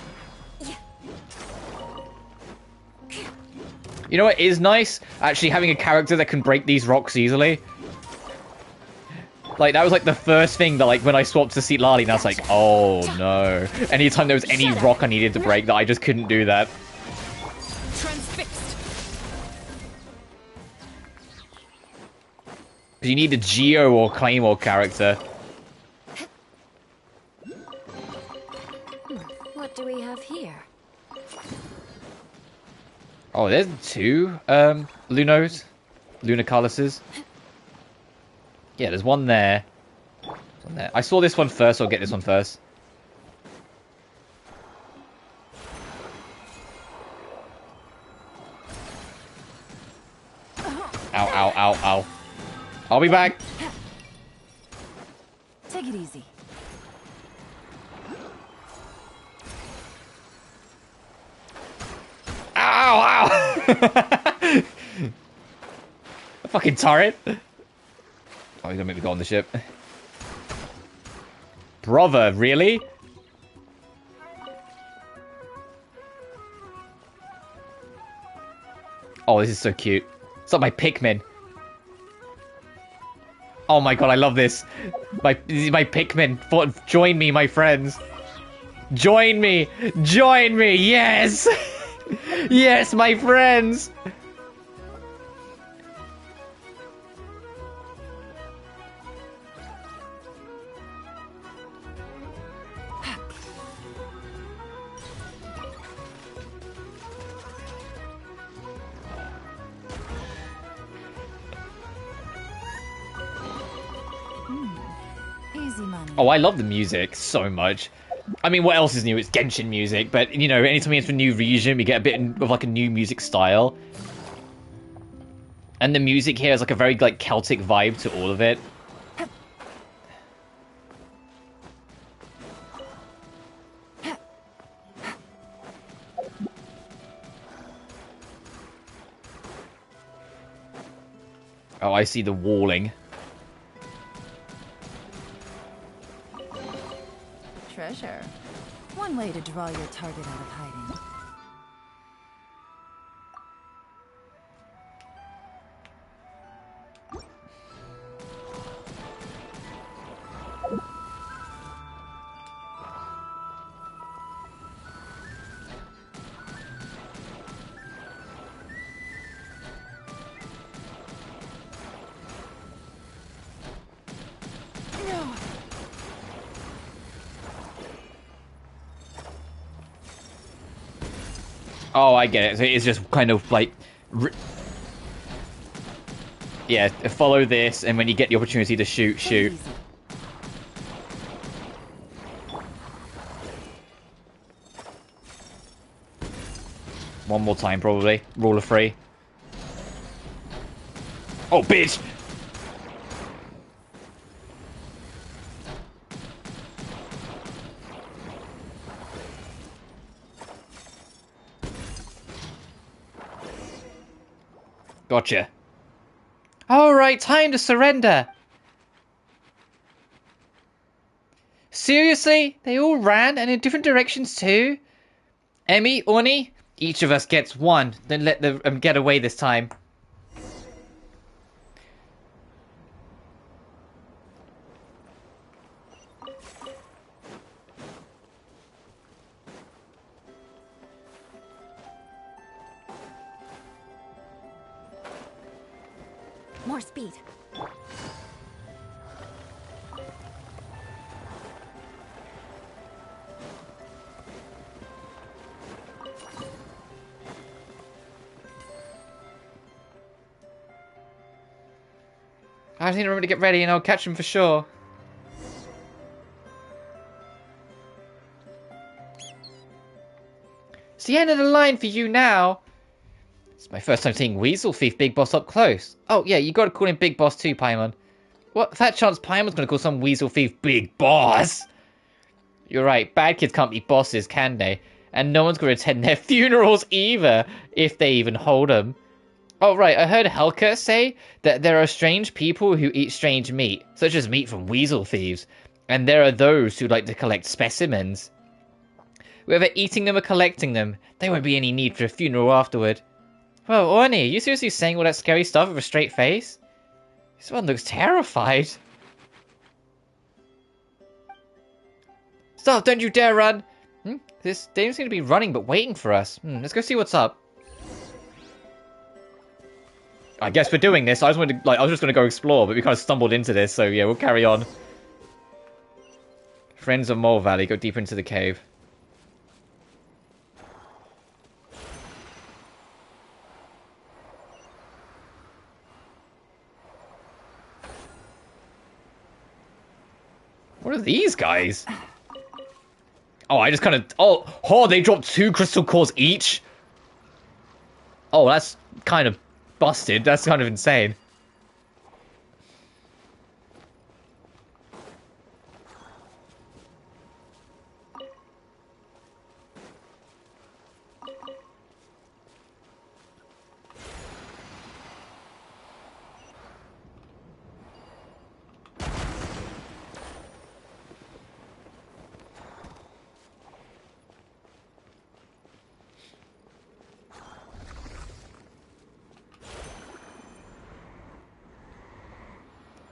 You know what is nice? Actually having a character that can break these rocks easily. Like, that was like the first thing that, like, when I swapped to Seat-Lali, and I was like, oh no. Anytime there was any rock I needed to break, that I just couldn't do that. Transfixed. Because you need a Geo or Claymore character. What do we have here? Oh, there's two Lunos. Lunacaluses. Yeah, there's one there. One there. I saw this one first, so I'll get this one first. Ow, ow, ow, ow. I'll be back. Take it easy. Ow, ow! A fucking turret. Oh, he's gonna make me go on the ship. Brother, really? Oh, this is so cute. It's like my Pikmin. Oh my god, I love this. My Pikmin. Join me, my friends. Join me! Join me! Yes! Yes, my friends! Easy money. Oh, I love the music so much. I mean, what else is new? It's Genshin music, but, you know, anytime we enter a new region, we get a bit of, like, a new music style. And the music here is, like, a very, like, Celtic vibe to all of it. Oh, I see the walling. Treasure. One way to draw your target out of hiding. Oh, I get it. So it's just kind of like... Yeah, follow this, and when you get the opportunity to shoot, shoot. One more time, probably. Rule of 3. Oh, bitch! Gotcha. Alright, time to surrender. Seriously? They all ran, and in different directions too? Emmy, Oni, each of us gets one. Then let them get away this time. More speed. I just need to remember to get ready and I'll catch him for sure. It's the end of the line for you now. It's my first time seeing Weasel Thief Big Boss up close. Oh yeah, you gotta call him Big Boss too, Paimon. What? That chance Paimon's gonna call some Weasel Thief Big Boss? You're right, bad kids can't be bosses, can they? And no one's gonna attend their funerals either, if they even hold them. Oh right, I heard Helka say that there are strange people who eat strange meat, such as meat from weasel thieves, and there are those who like to collect specimens. Whether eating them or collecting them, there won't be any need for a funeral afterward. Whoa, Orny, are you seriously saying all that scary stuff with a straight face? This one looks terrified. Stop, don't you dare run! They don't seem to be running but waiting for us. Let's go see what's up. I guess for doing this, I was just going to go explore, but we kind of stumbled into this, so yeah, we'll carry on. Friends of Mole Valley, go deeper into the cave. What are these guys? Oh, I just kind of... Oh, they dropped 2 crystal cores each? Oh, that's kind of busted. That's kind of insane.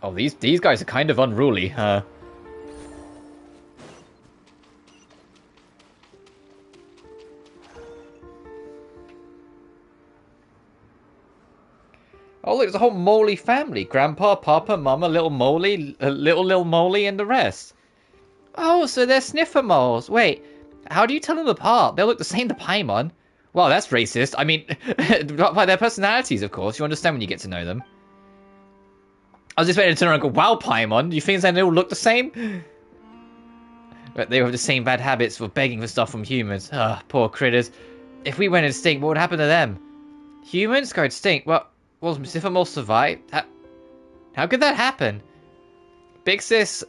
Oh, these guys are kind of unruly, huh? Oh, look, there's a whole Moley family. Grandpa, Papa, Mama, little Moley, little Moley, and the rest. Oh, so they're sniffer moles. Wait, how do you tell them apart? They look the same to Paimon. Well, that's racist. I mean, by their personalities, of course. You understand when you get to know them. I was just waiting to turn around and go, wow, Paimon, do you think they all look the same? But they have the same bad habits for begging for stuff from humans. Ugh, poor critters. If we went extinct, what would happen to them? Humans go extinct? Well, will Sniffamole survive? How could that happen? Big Sis,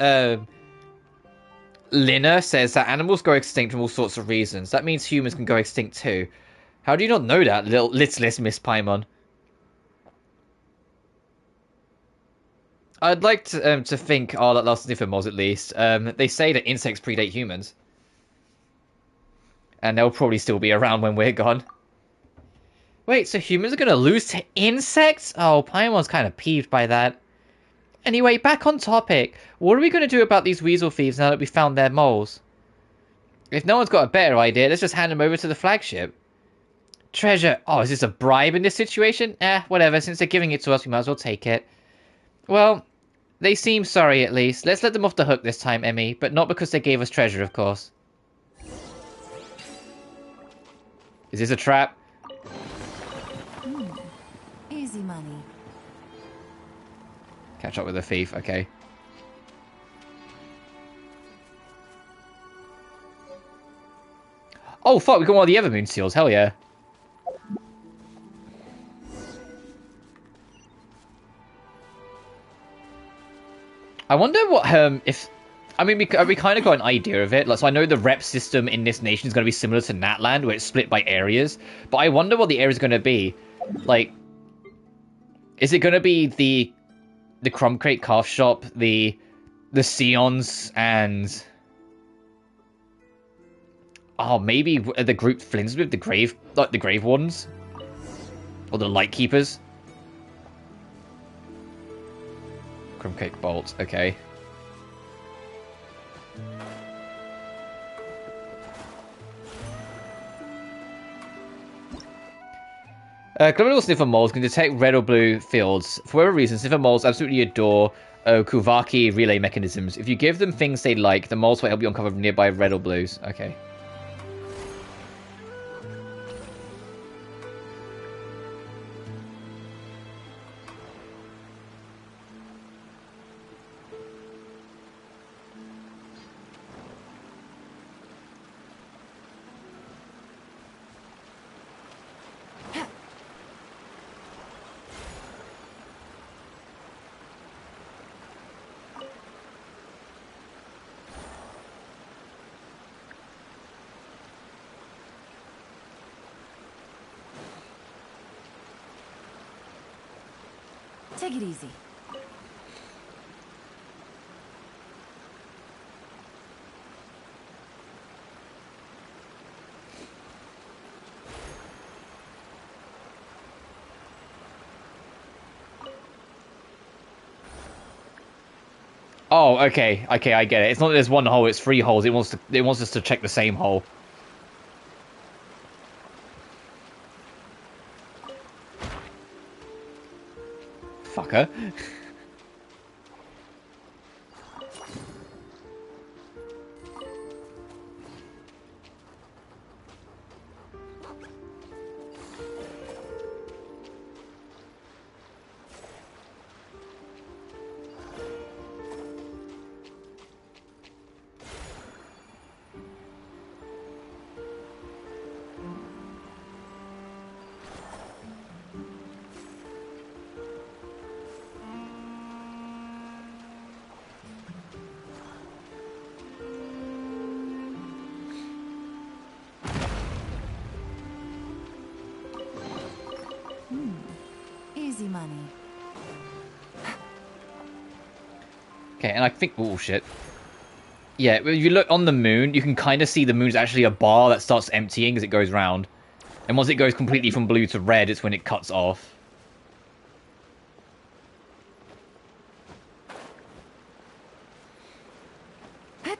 Lina says that animals go extinct for all sorts of reasons. That means humans can go extinct too. How do you not know that, littlest Miss Paimon? I'd like to think, that last Sniffamores at least. They say that insects predate humans. And they'll probably still be around when we're gone. Wait, so humans are going to lose to insects? Oh, Paimon's kind of peeved by that. Anyway, back on topic. What are we going to do about these weasel thieves now that we found their moles? If no one's got a better idea, let's just hand them over to the flagship. Treasure. Oh, is this a bribe in this situation? Whatever. Since they're giving it to us, we might as well take it. Well, they seem sorry at least. Let's let them off the hook this time, Emmy. But not because they gave us treasure, of course. Is this a trap? Easy money. Catch up with the thief, okay. Oh fuck, we got one of the Evermoon seals, hell yeah. I wonder what, if... I mean, we kind of got an idea of it. Like, so I know the rep system in this nation is going to be similar to Natland, where it's split by areas. But I wonder what the area is going to be. Like, is it going to be the Crumb Crate Calf Shop, the Sions, and... Oh, maybe the group Flins with the Grave... Like, the Grave Wardens? Or the Light Keepers? Crumb Cake Bolt, okay. Criminal sniffer moles can detect red or blue fields. For whatever reason, sniffer moles absolutely adore Kuvaki relay mechanisms. If you give them things they like, the moles will help you uncover nearby red or blues. Okay. Take it easy. Oh, okay, I get it. It's not that there's one hole; it's 3 holes. It wants us to check the same hole. Fucker. Easy money. Okay, and I think... Oh, shit. Yeah, if you look on the moon, you can kind of see the moon's actually a bar that starts emptying as it goes round. And once it goes completely from blue to red, it's when it cuts off. So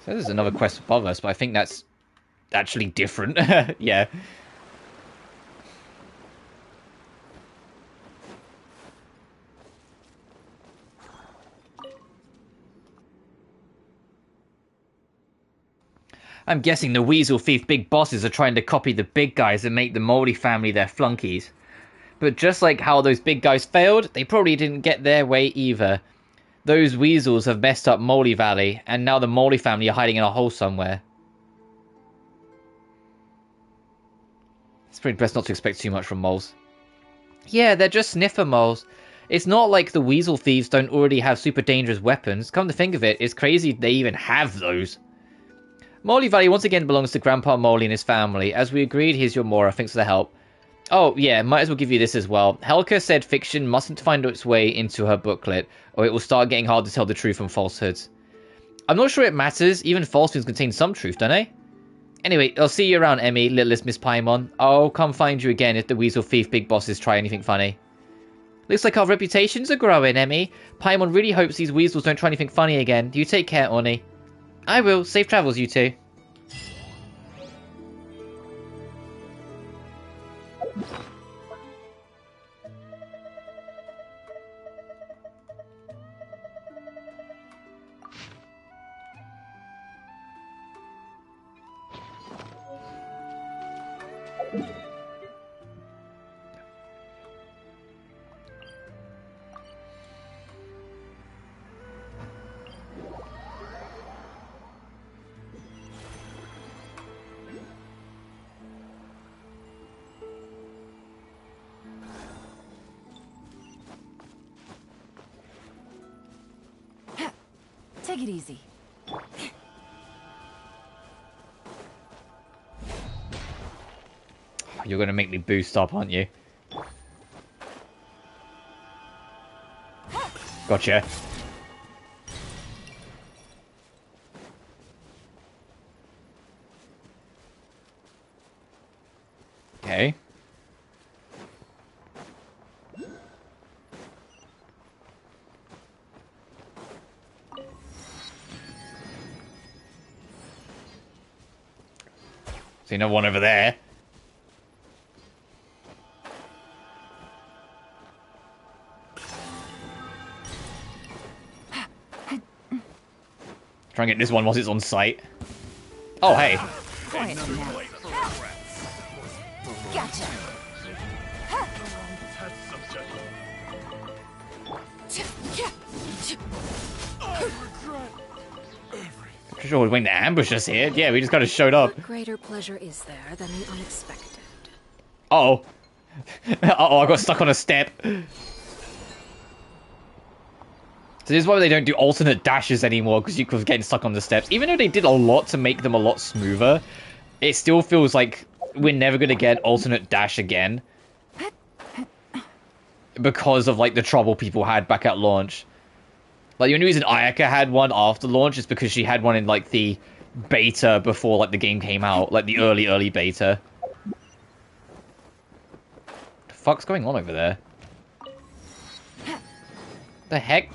there's another quest above us, but I think that's actually different. Yeah. I'm guessing the Weasel Thief big bosses are trying to copy the big guys and make the Moldy family their flunkies. But just like how those big guys failed, they probably didn't get their way either. Those weasels have messed up Moldy Valley, and now the Moldy family are hiding in a hole somewhere. It's pretty best not to expect too much from moles. Yeah, they're just sniffer moles. It's not like the Weasel Thieves don't already have super dangerous weapons. Come to think of it, it's crazy they even have those. Moldy Valley once again belongs to Grandpa Moldy and his family. As we agreed, here's your Mora. Thanks for the help. Oh, yeah, might as well give you this as well. Helka said fiction mustn't find its way into her booklet, or it will start getting hard to tell the truth from falsehoods. I'm not sure it matters. Even falsehoods contain some truth, don't they? Anyway, I'll see you around, Emmy, littlest Miss Paimon. I'll come find you again if the Weasel Thief big bosses try anything funny. Looks like our reputations are growing, Emmy. Paimon really hopes these weasels don't try anything funny again. You take care, Oni. I will. Safe travels, you two. Take it easy. You're gonna make me boost up, aren't you? Gotcha. Okay. See no one over there. Try and get this one whilst it's on site. Oh, hey. Quiet now. Gotcha. Pretty sure we're waiting to ambush us here. Yeah, we just kind of showed up. What greater pleasure is there than the unexpected? Uh-oh. Uh-oh, I got stuck on a step. So this is why they don't do alternate dashes anymore, because you was getting stuck on the steps. Even though they did a lot to make them a lot smoother, it still feels like we're never going to get alternate dash again. Because of, like, the trouble people had back at launch. Like, the only reason Ayaka had one after launch is because she had one in, like, the beta before, like, the game came out. Like, the early beta. What the fuck's going on over there? The heck?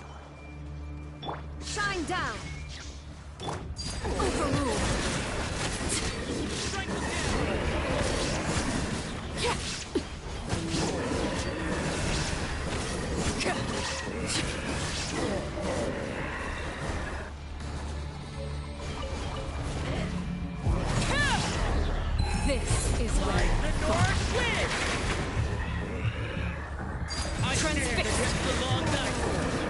Shine down. Overrule. This is where I transfix the long night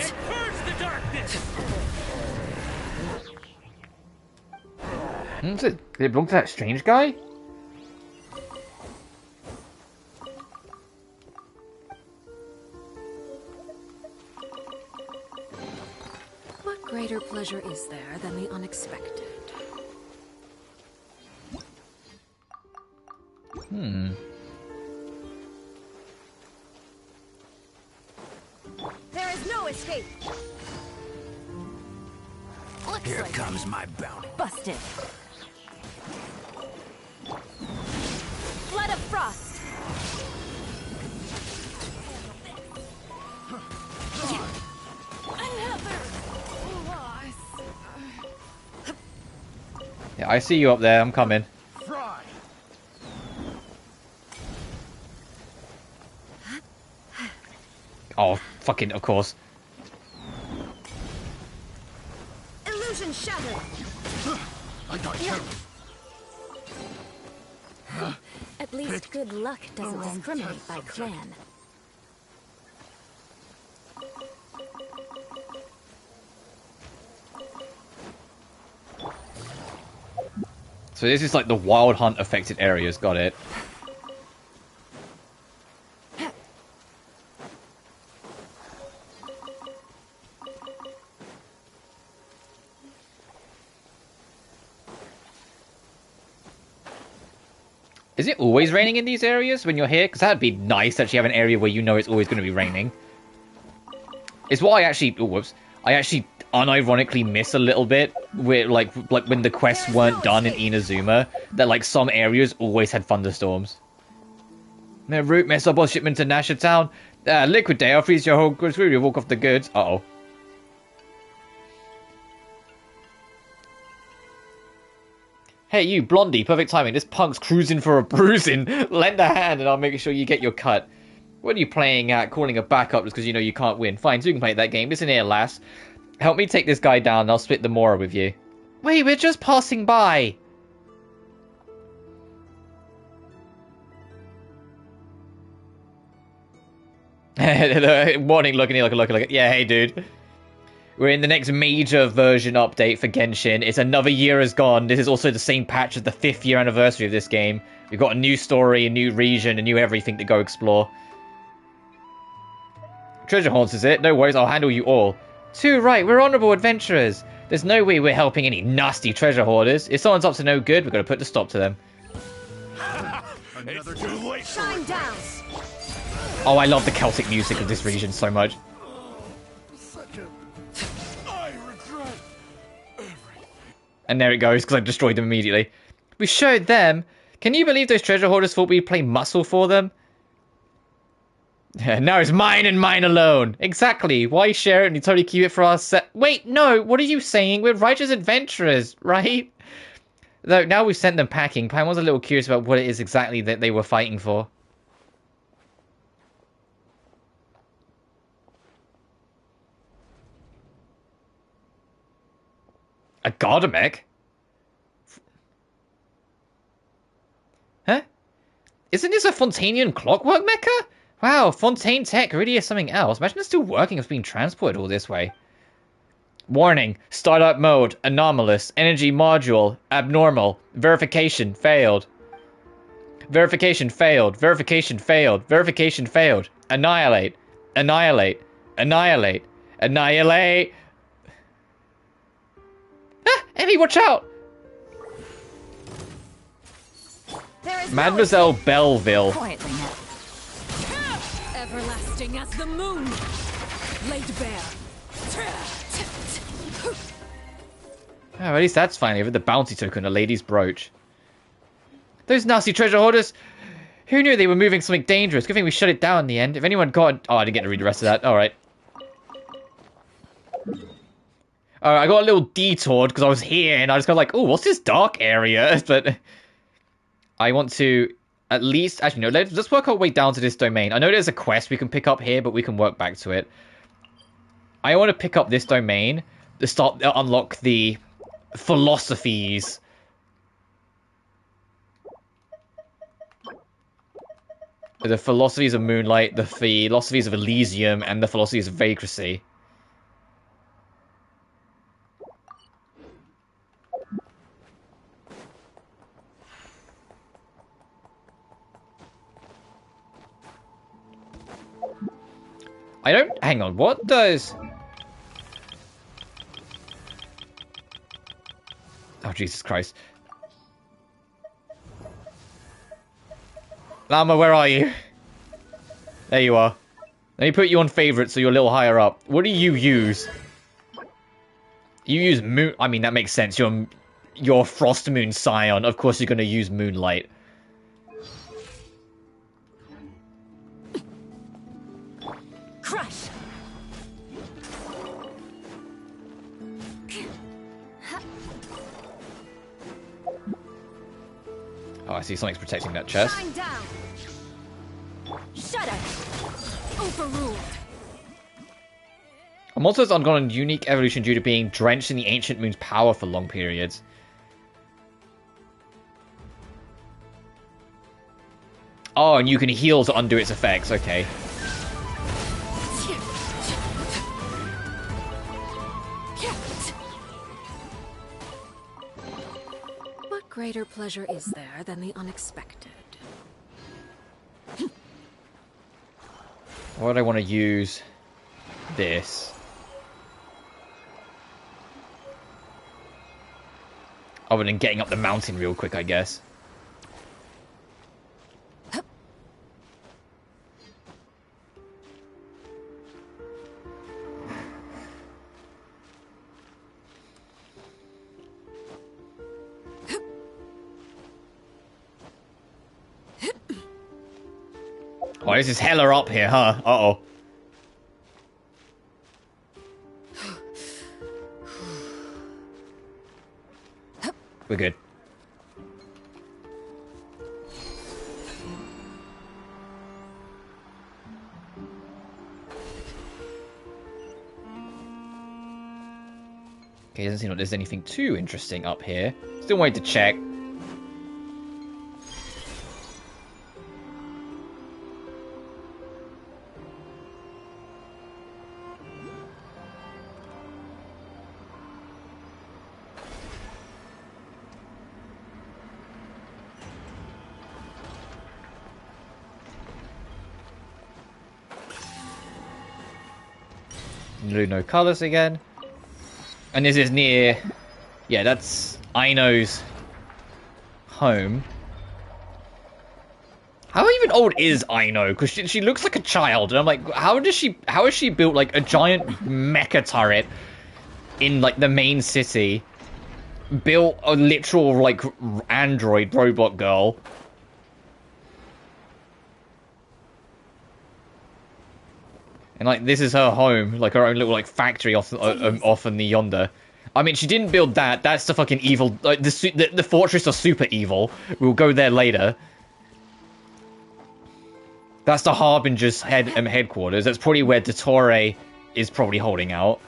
and purge the darkness. Did it belong to that strange guy? What greater pleasure is there than the unexpected? There is no escape. Here comes my bounty. Busted. Blood of frost. Yeah, I see you up there. I'm coming. Oh, fucking, of course. Illusion shattered. I got you. At least good luck doesn't discriminate by clan. So this is like the Wild Hunt affected areas. Got it. Is it always raining in these areas when you're here? Because that'd be nice to actually have an area where you know it's always going to be raining. It's what I actually... Oh, whoops. I actually unironically miss a little bit with like when the quests weren't done in Inazuma, that like some areas always had thunderstorms. Route, mess up on shipment to Nasha Town. Liquidate, I'll freeze your whole goods through, you walk off the goods. Uh-oh. Hey, you, Blondie, perfect timing. This punk's cruising for a bruising. Lend a hand and I'll make sure you get your cut. What are you playing at? Calling a backup just because you know you can't win. Fine, so you can play that game. Listen here, lass. Help me take this guy down and I'll split the Mora with you. Wait, we're just passing by. Warning, look. Yeah, hey, dude. We're in the next major version update for Genshin. It's another year has gone. This is also the same patch as the 5th year anniversary of this game. We've got a new story, a new region, a new everything to go explore. Treasure haunts, is it? No worries, I'll handle you all. Too right, we're honorable adventurers. There's no way we're helping any nasty treasure hoarders. If someone's up to no good, we're gonna put a stop to them. It's too late. Shine down. Oh, I love the Celtic music of this region so much. I regret. And there it goes, because I destroyed them immediately. We showed them. Can you believe those treasure hoarders thought we'd play muscle for them? Now it's mine and mine alone. Exactly. Why share it and you totally keep it for ourselves? Wait, no. What are you saying? We're righteous adventurers, right? Though now we've sent them packing, Pam was a little curious about what it is exactly that they were fighting for. A Gardamek? Huh? Isn't this a Fontanian clockwork mecha? Wow, Fontaine tech really is something else. Imagine it's still working if it's being transported all this way. Warning. Startup mode. Anomalous. Energy module. Abnormal. Verification failed. Verification failed. Verification failed. Verification failed. Annihilate. Annihilate. Annihilate. Annihilate. Ah! Emmy, watch out! Mademoiselle Belleville. Everlasting as the moon, laid bare. Oh, at least that's finally over. The bounty token, a lady's brooch. Those nasty treasure hoarders. Who knew they were moving something dangerous? Good thing we shut it down in the end. If anyone got... Oh, I didn't get to read the rest of that. Alright. I got a little detoured because I was here and I just got like, oh, what's this dark area? But I want to at least... Actually, no, let's work our way down to this domain. I know there's a quest we can pick up here, but we can work back to it. I want to pick up this domain to start unlock the philosophies. The philosophies of Moonlight, the philosophies of Elysium, and the philosophies of Vacancy. I don't... Hang on, what does... Oh, Jesus Christ. Llama, where are you? There you are. Let me put you on favorite so you're a little higher up. What do you use? You use moon... I mean, that makes sense. You're Frost Moon Scion. Of course you're going to use Moonlight. Crush! Oh, I see something's protecting that chest. Shine down. Shut up. Overruled. A monster has undergone a unique evolution due to being drenched in the ancient moon's power for long periods. Oh, and you can heal to undo its effects. Okay. What greater pleasure is there than the unexpected? Why would I want to use this? Other than getting up the mountain real quick, I guess. Oh, this is hella up here, huh? Uh-oh. We're good. Okay, doesn't seem like there's anything too interesting up here. Still waiting to check. No colors again. And this is near... Yeah, that's Aino's home. How even old is Aino? Because she looks like a child. And I'm like, how has she built, like, a giant mecha turret in, like, the main city? Built a literal, like, android robot girl. And, like, this is her home. Like, her own little, like, factory off in the yonder. I mean, she didn't build that. That's the fucking evil... Like, the fortress of super evil. We'll go there later. That's the Harbinger's headquarters. That's probably where Dottore is probably holding out.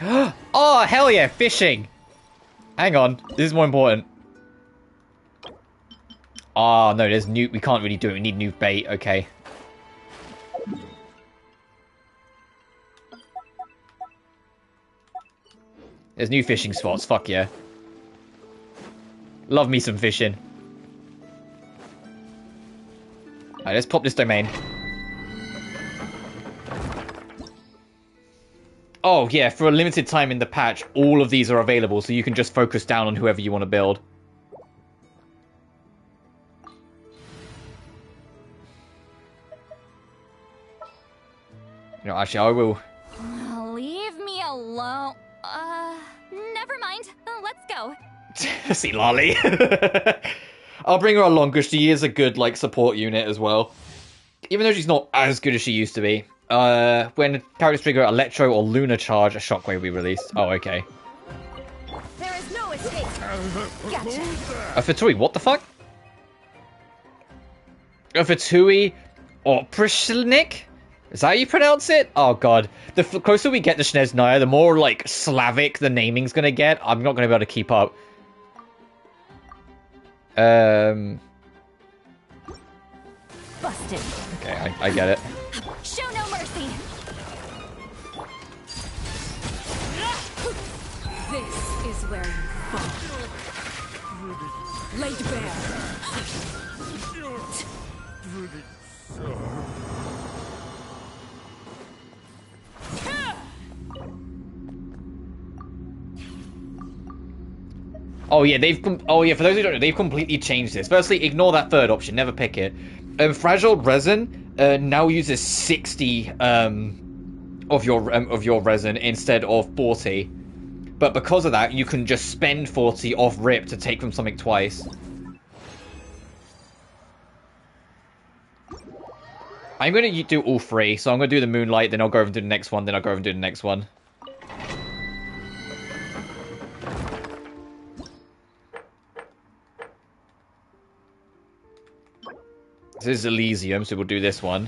Oh, hell yeah, fishing! Hang on, this is more important. Oh, no, there's new... We can't really do it. We need new bait. Okay. There's new fishing spots. Fuck yeah. Love me some fishing. Alright, let's pop this domain. Oh, yeah, for a limited time in the patch, all of these are available, so you can just focus down on whoever you want to build. You know, actually, I will... Leave me alone. Never mind. Let's go. See, Lolly. I'll bring her along because she is a good, like, support unit as well. Even though she's not as good as she used to be. When characters trigger Electro or Lunar Charge, a shockwave will be released. Oh, okay. There is no escape. Gotcha. A Fatui, what the fuck? A Fatui or Prishnik? Is that how you pronounce it? Oh god. The closer we get to Snezhnaya, the more, like, Slavic the naming's gonna get. I'm not gonna be able to keep up. Busted. Okay, I get it. Show no mercy. This is where you fall. Laid bare. Oh yeah, for those who don't know, they've completely changed this. Firstly, ignore that third option, never pick it. Fragile resin now uses 60 of your resin instead of 40. But because of that, you can just spend 40 off rip to take from something twice. I'm gonna do all three, so I'm gonna do the Moonlight, then I'll go over and do the next one, then I'll go over and do the next one. This is Elysium, so we'll do this one.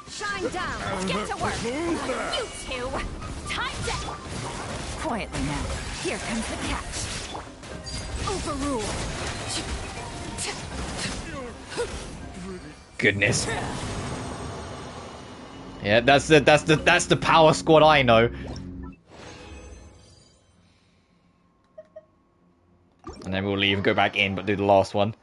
Shine down. Get to work. You two. Time to... Quietly now. Here comes the catch. Overrule. Goodness. Yeah, that's the power squad I know. And then we'll leave and go back in, but do the last one.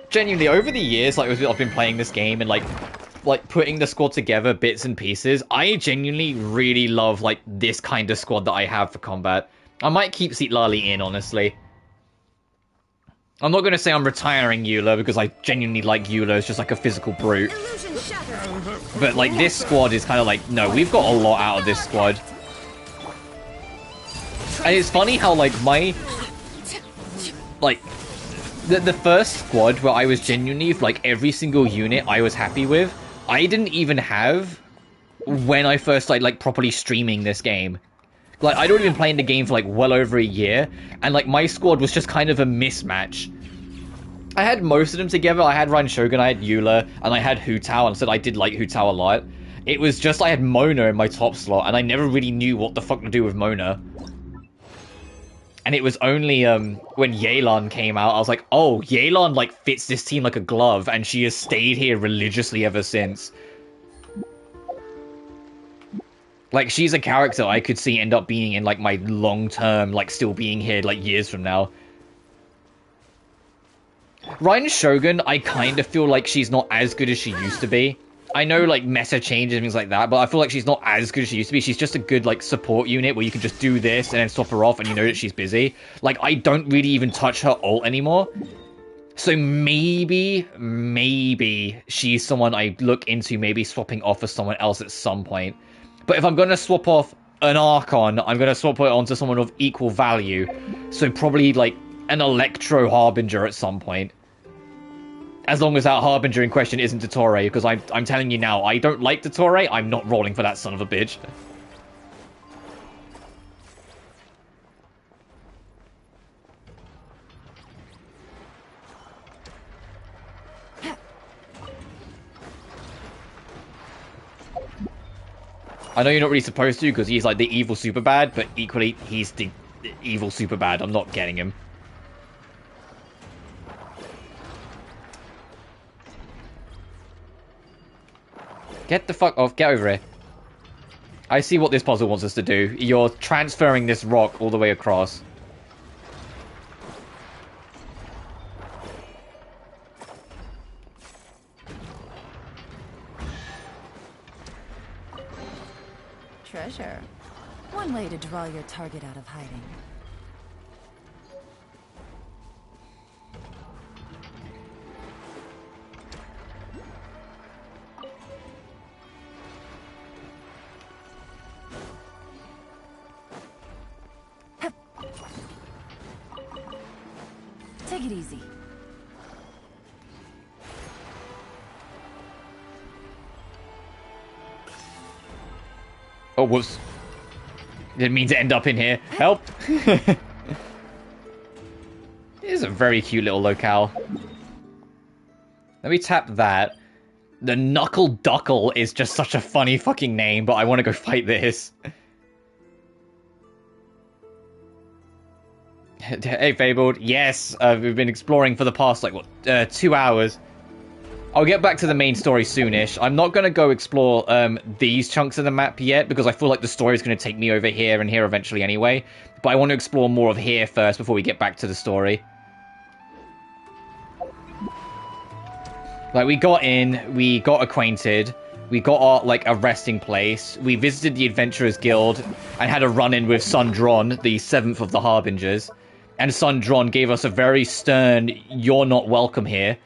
Genuinely, over the years, like, I've been playing this game and, like putting the squad together, bits and pieces, I genuinely really love, like, this kind of squad that I have for combat. I might keep Lali in, honestly. I'm not going to say I'm retiring Eula, because I genuinely like Eula as just, like, a physical brute. But, like, this squad is kind of like, no, we've got a lot out of this squad. And it's funny how, like, the first squad where I was genuinely, like, every single unit I was happy with, I didn't even have when I first started, like, properly streaming this game. Like, I'd already been playing the game for, like, well over a year, and, like, my squad was just kind of a mismatch. I had most of them together. I had Ryan Shogun, I had Eula, and I had Hu Tao, and said I did like Hu Tao a lot. It was just I had Mona in my top slot, and I never really knew what the fuck to do with Mona. And it was only when Yelan came out, I was like, oh, Yelan, like, fits this team like a glove, and she has stayed here religiously ever since. Like, she's a character I could see end up being in, like, my long-term, like, still being here, like, years from now. Ryan Shogun, I kind of feel like she's not as good as she used to be. I know, like, meta changes and things like that, but I feel like she's not as good as she used to be. She's just a good, like, support unit where you can just do this and then stop her off and you know that she's busy. Like, I don't really even touch her ult anymore. So maybe she's someone I look into maybe swapping off for someone else at some point. But if I'm going to swap off an Archon, I'm going to swap it onto someone of equal value. So probably, like, an Electro Harbinger at some point. As long as that Harbinger in question isn't Dottore, because I'm telling you now, I don't like Dottore, I'm not rolling for that son of a bitch. I know you're not really supposed to, because he's like the evil super bad, but equally, he's the evil super bad. I'm not getting him. Get the fuck off. Get over here. I see what this puzzle wants us to do. You're transferring this rock all the way across. Treasure. One way to draw your target out of hiding. Take it easy. Oh, whoops. Didn't mean to end up in here. Help! It is a very cute little locale. Let me tap that. The Knuckle Duckle is just such a funny fucking name, but I want to go fight this. Hey, Fabled. Yes, we've been exploring for the past, like, what, 2 hours. I'll get back to the main story soonish. I'm not going to go explore these chunks of the map yet, because I feel like the story is going to take me over here and here eventually anyway. But I want to explore more of here first before we get back to the story. Like, we got in, we got acquainted, we got our, like, a resting place, we visited the Adventurers Guild, and had a run-in with Sundron, the 7th of the Harbingers. And Sundron gave us a very stern, "You're not welcome here."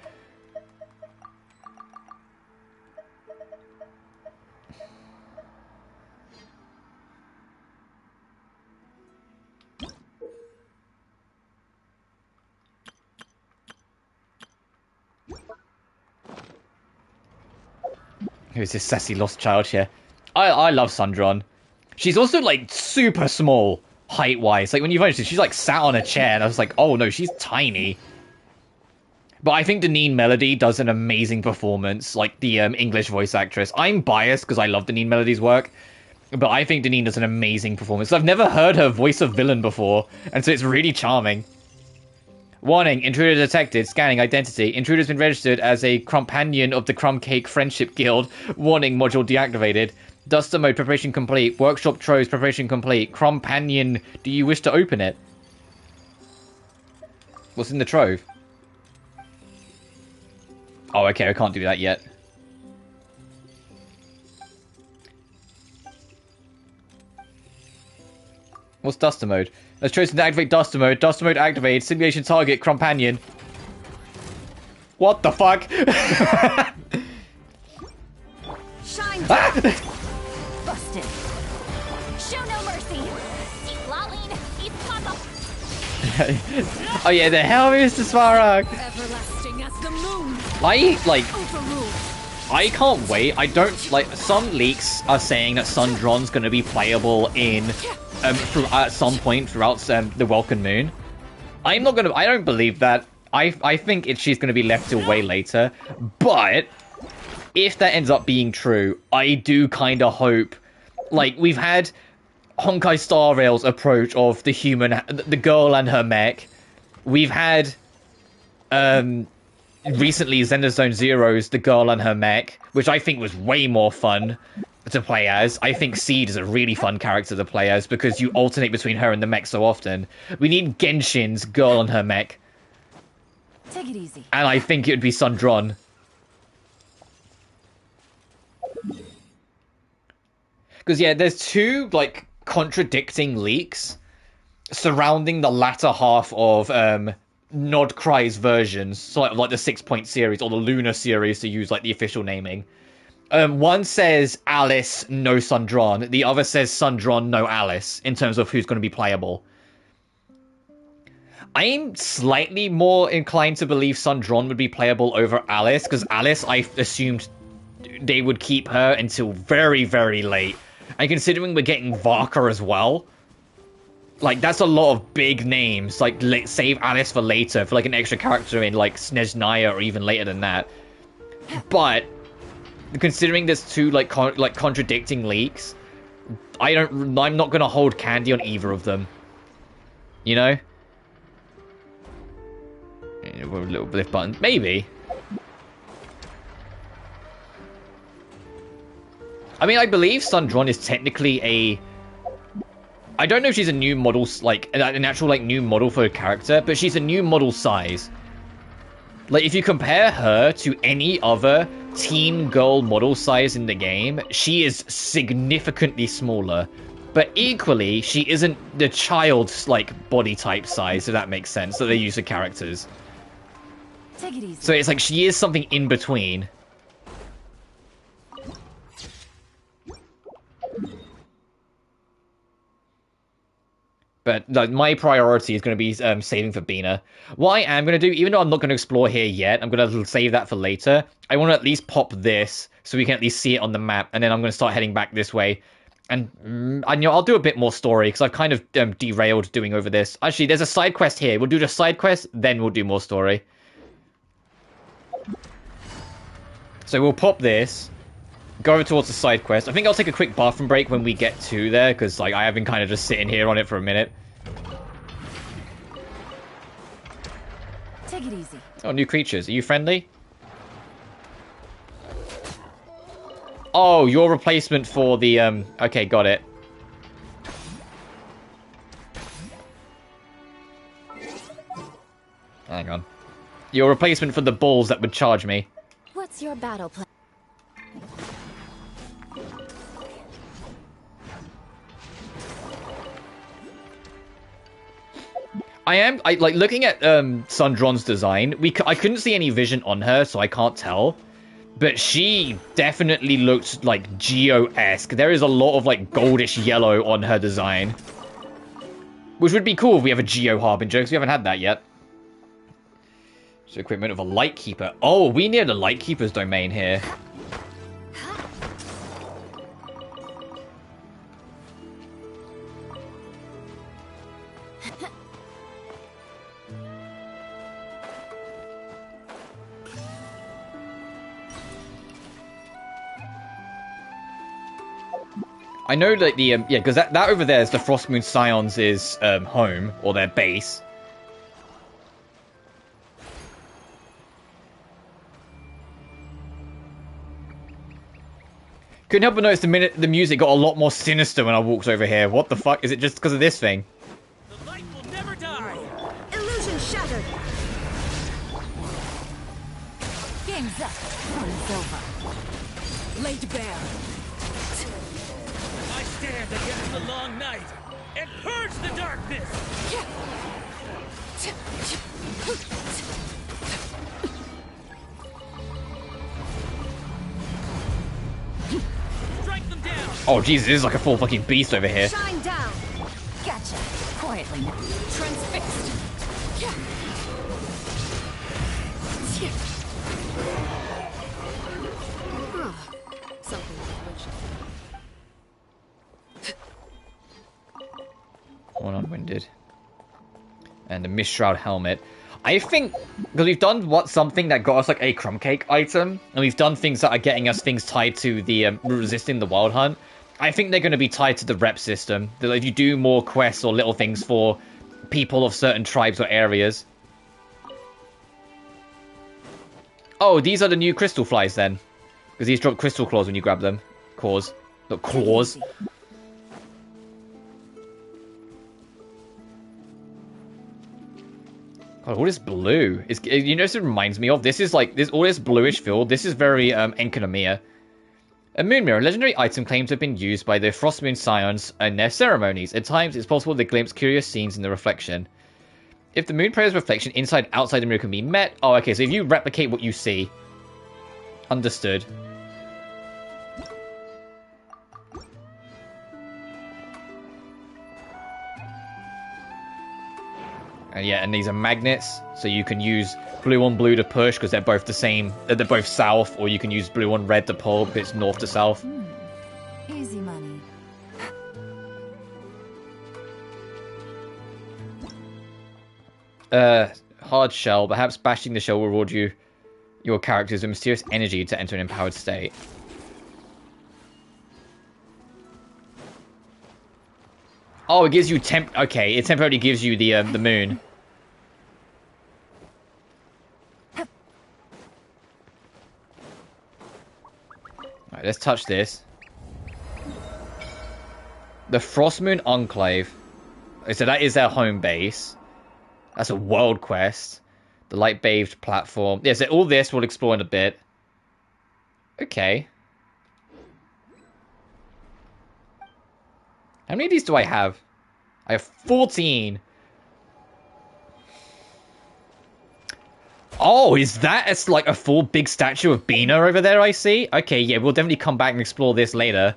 Who's this sassy lost child here? I love Sundron. She's also, like, super small, height-wise. Like, when you find her, she's, like, sat on a chair, and I was like, oh, no, she's tiny. But I think Deneen Melody does an amazing performance, like the English voice actress. I'm biased, because I love Deneen Melody's work, but I think Deneen does an amazing performance. I've never heard her voice a villain before, and so it's really charming. Warning, intruder detected, scanning identity. Intruder's been registered as a companion of the Crumb Cake Friendship Guild. Warning, module deactivated. Duster mode, preparation complete. Workshop troves, preparation complete. Companion, do you wish to open it? What's in the trove? Oh, okay, I can't do that yet. What's Duster mode? Let's chosen to activate Duster mode. Duster mode activated. Simulation target, companion. What the fuck? Shine down. Busted. Show no mercy. Keep lolling. Keep Oh yeah, the hell is the Svarog? Everlasting as the moon. I can't wait. I don't like. Some leaks are saying that Sundron's going to be playable in at some point throughout the Welcome Moon. I don't believe that. I think she's going to be left till way later. But if that ends up being true, I do kind of hope. Like, we've had Honkai Star Rail's approach of the girl and her mech. We've had recently Xenozone Zero's the girl and her mech, which I think was way more fun to play as. I think Seed is a really fun character to play as because you alternate between her and the mech so often. We need Genshin's girl and her mech. Take it easy. And I think it would be Sundron. Because, yeah, there's two, like, contradicting leaks surrounding the latter half of Nod-Krai's versions, so like the 6-point series, or the Lunar series to use, like, the official naming. One says Alice, no Sundron. The other says Sundron, no Alice, in terms of who's going to be playable. I'm slightly more inclined to believe Sundron would be playable over Alice, because Alice, I assumed they would keep her until very, very late. And considering we're getting Varka as well, like, that's a lot of big names. Like, save Alice for later, for, like, an extra character in, like, Snezhnaya, or even later than that. But, considering there's two, like, contradicting leaks, I'm not gonna hold candy on either of them. You know? A little lift button. Maybe. I mean, I believe Sundron is technically a... I don't know if she's a new model, like, an actual, like, new model for a character, but she's a new model size. Like, if you compare her to any other teen girl model size in the game, she is significantly smaller. But equally, she isn't the child's, like, body type size, if that makes sense, that they use for characters. Take it easy. So it's like she is something in between. But like, my priority is going to be saving for Bina. What I am going to do, even though I'm not going to explore here yet, I'm going to save that for later. I want to at least pop this so we can at least see it on the map, and then I'm going to start heading back this way. And you know, I'll do a bit more story because I've kind of derailed doing over this. Actually, there's a side quest here. We'll do the side quest, then we'll do more story. So we'll pop this, go over towards the side quest. I think I'll take a quick bathroom break when we get to there, because like I have been kind of just sitting here on it for a minute. Take it easy. Oh, new creatures. Are you friendly? Oh, your replacement for the okay, got it. Hang on. Your replacement for the bulls that would charge me. What's your battle plan? I like looking at Sundron's design. I couldn't see any vision on her, so I can't tell. But she definitely looked like Geo-esque. There is a lot of like goldish yellow on her design, which would be cool if we have a Geo Harbinger, because we haven't had that yet. So equipment of a Lightkeeper. Oh, we near the Lightkeeper's domain here. I know that the, yeah, because that over there is the Frostmoon Scions' home, or their base. Couldn't help but notice the music got a lot more sinister when I walked over here. What the fuck? Is it just because of this thing? The light will never die! Illusion shattered! Game's up. Run's over. Laid bare. I stand against the long night and purge the darkness! Strike them down! Oh, Jesus, this is like a full fucking beast over here. Shine down! Gotcha. Quietly now. Transfixed. Something One unwinded. And the Mistshroud helmet. I think, because we've done something that got us like a crumb cake item, and we've done things that are getting us things tied to the resisting the wild hunt. I think they're going to be tied to the rep system. That if you do more quests or little things for people of certain tribes or areas. Oh, these are the new crystal flies then, because these drop crystal claws when you grab them. Claws, not claws. Oh, all this blue. You know what it reminds me of? This is like, all this bluish field. This is very Enkanomiya. A moon mirror, a legendary item claimed to have been used by the Frost Moon Scions in their ceremonies. At times, it's possible to glimpse curious scenes in the reflection. If the moon prayer's reflection inside outside the mirror can be met... Oh, okay, so if you replicate what you see. Understood. Yeah, and these are magnets, so you can use blue on blue to push because they're both the same. They're both south, or you can use blue on red to pull because it's north to south. Easy money. Hard shell. Perhaps bashing the shell will reward your characters with mysterious energy to enter an empowered state. Oh, it gives you Okay, it temporarily gives you the moon. Alright, let's touch this. The Frost Moon Enclave. So that is their home base. That's a world quest. The light-bathed platform. Yeah, so all this we'll explore in a bit. Okay. How many of these do I have? I have 14. Oh, is that it's like a full big statue of Bina over there, I see? Okay, yeah, we'll definitely come back and explore this later.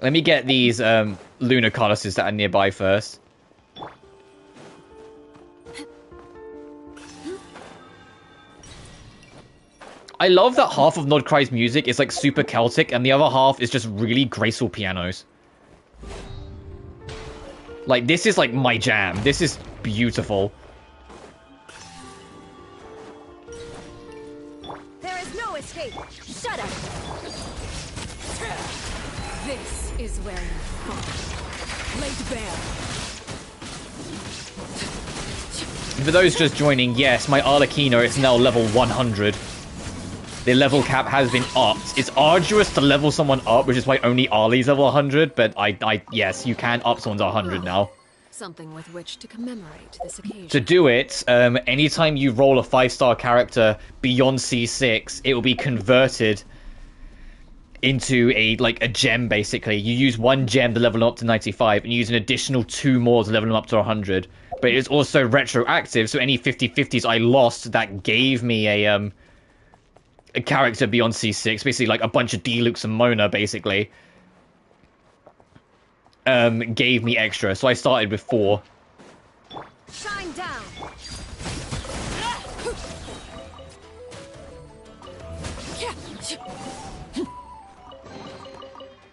Let me get these lunar colossuses that are nearby first. I love that half of Nod-Krai's music is like super Celtic and the other half is just really graceful pianos. Like, this is like my jam. This is beautiful. There is no escape. Shut up. This is where you fall. Laid bare. For those just joining, yes, my Arlecchino is now level 100. The level cap has been upped. It's arduous to level someone up, which is why only Arlie's level 100, but yes, you can up someone to 100 now. Something with which to commemorate this occasion. To do it, anytime you roll a 5-star character beyond C6, it will be converted into a gem, basically. You use 1 gem to level them up to 95, and you use an additional 2 more to level them up to 100. But it's also retroactive, so any 50-50s I lost that gave me a character beyond C6, basically like a bunch of D-Lukes and Mona, basically, gave me extra. So I started with 4. Shine down.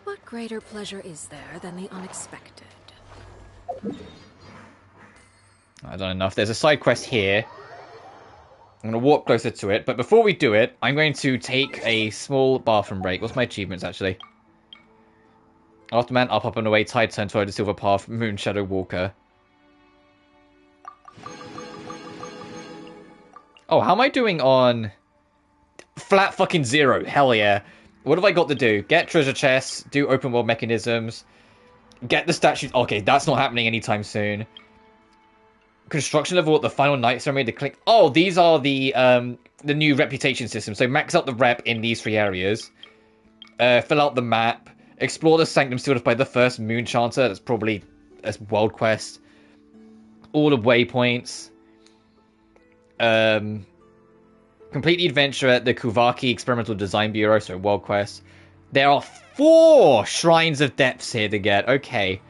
What greater pleasure is there than the unexpected? I've done enough. There's a side quest here. I'm going to walk closer to it, but before we do it, I'm going to take a small bathroom break. What's my achievements, actually? Afterman, up and away, tide turn toward the silver path, moon shadow walker. Oh, how am I doing on... Flat fucking 0, hell yeah. What have I got to do? Get treasure chests, do open world mechanisms, get the statues... Okay, that's not happening anytime soon. Construction level at the final night ceremony to click. Oh, these are the new reputation system. So max out the rep in these 3 areas. Fill out the map. Explore the sanctum sealed by the first moon chanter. That's probably a world quest. All the waypoints. Complete the adventure at the Kuvaki Experimental Design Bureau. So world quest. There are 4 shrines of depths here to get. Okay.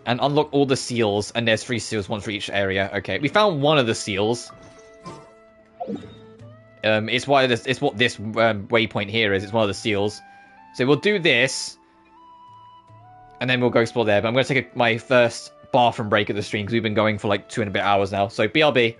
And unlock all the seals, and there's 3 seals, 1 for each area. Okay, we found one of the seals. It's what this waypoint here is. It's one of the seals. So we'll do this, and then we'll go explore there. But I'm going to take my first bathroom break at the stream because we've been going for like 2 and a bit hours now. So BRB.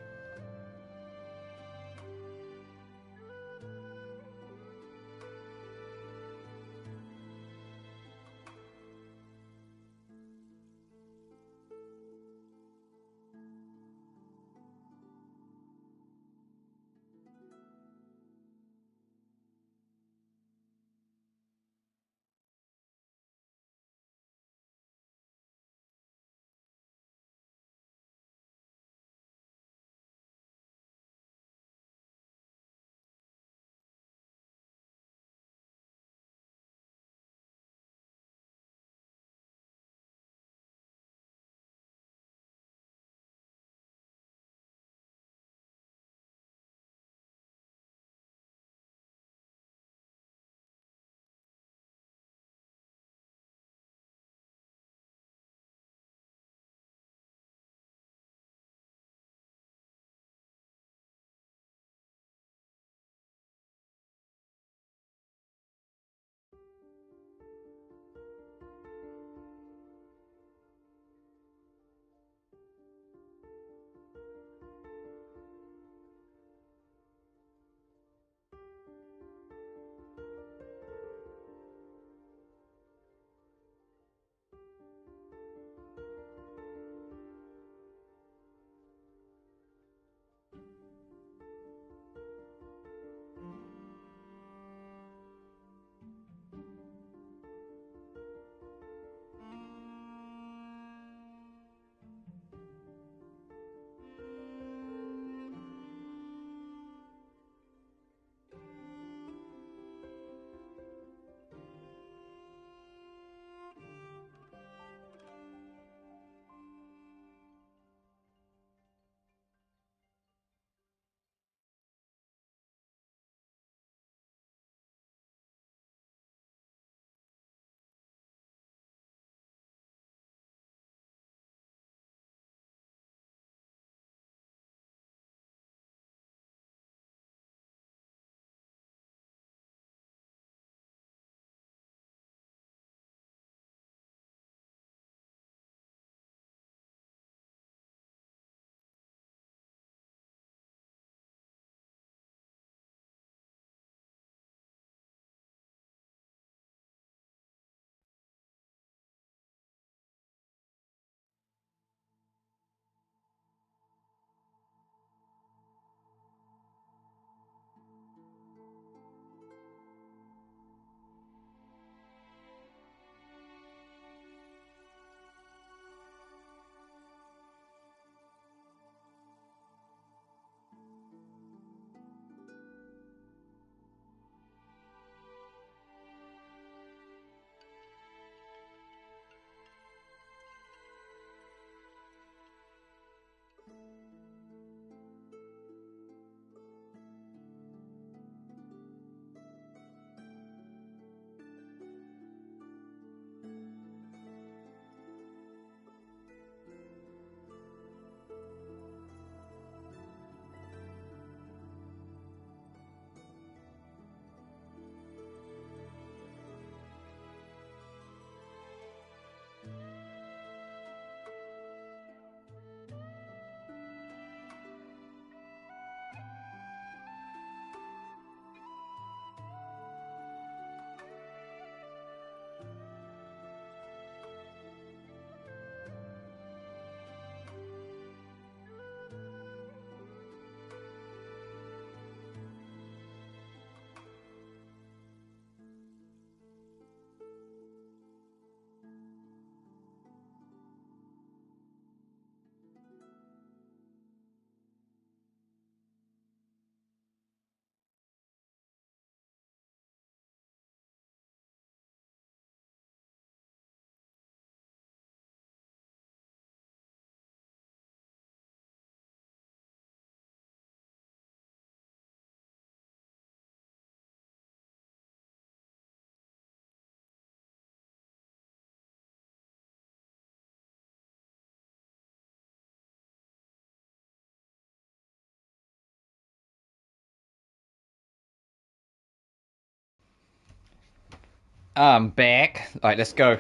I'm back. Alright, let's go.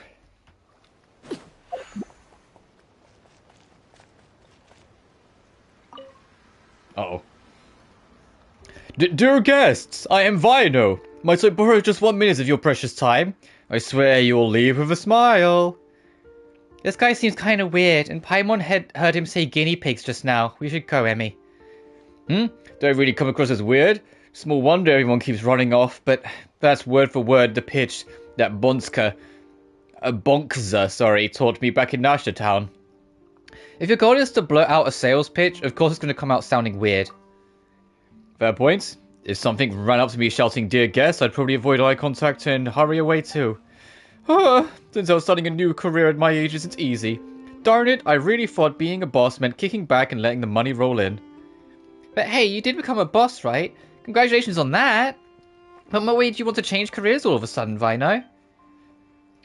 Uh-oh. Dear guests, I am Vino. Might I borrow just 1 minute of your precious time? I swear you'll leave with a smile. This guy seems kind of weird, and Paimon heard him say guinea pigs just now. We should go, Emmy. Don't really come across as weird. Small wonder everyone keeps running off, but that's word for word the pitch that Bonkza, taught me back in Nasha Town. If your goal is to blurt out a sales pitch, of course it's going to come out sounding weird. Fair point. If something ran up to me shouting, "Dear guest," I'd probably avoid eye contact and hurry away too. Since I was starting a new career at my age isn't easy. Darn it, I really thought being a boss meant kicking back and letting the money roll in. But hey, you did become a boss, right? Congratulations on that! But what way do you want to change careers all of a sudden, Vino?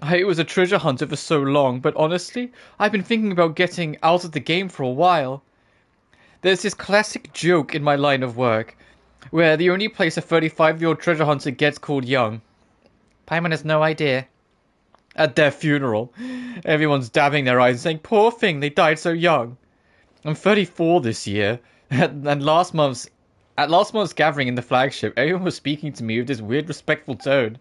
I was a treasure hunter for so long, but honestly, I've been thinking about getting out of the game for a while. There's this classic joke in my line of work, where the only place a 35-year-old treasure hunter gets called young. Paimon has no idea. At their funeral, everyone's dabbing their eyes and saying, "Poor thing, they died so young." I'm 34 this year, and at last month's gathering in the flagship, everyone was speaking to me with this weird respectful tone.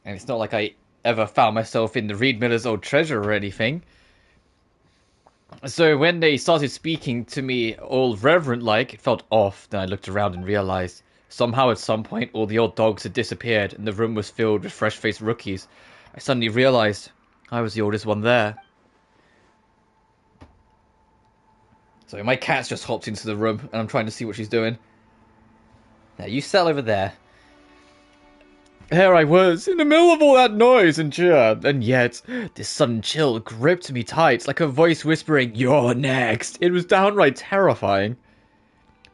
And it's not like I ever found myself in the Reed Miller's old treasure or anything. So when they started speaking to me all reverent-like, it felt off. Then I looked around and realized, somehow at some point all the old dogs had disappeared and the room was filled with fresh-faced rookies. I suddenly realized I was the oldest one there. So my cat's just hopped into the room and I'm trying to see what she's doing. Now you settle over there. There I was, in the middle of all that noise and cheer, and yet, this sudden chill gripped me tight, like a voice whispering, "You're next." It was downright terrifying.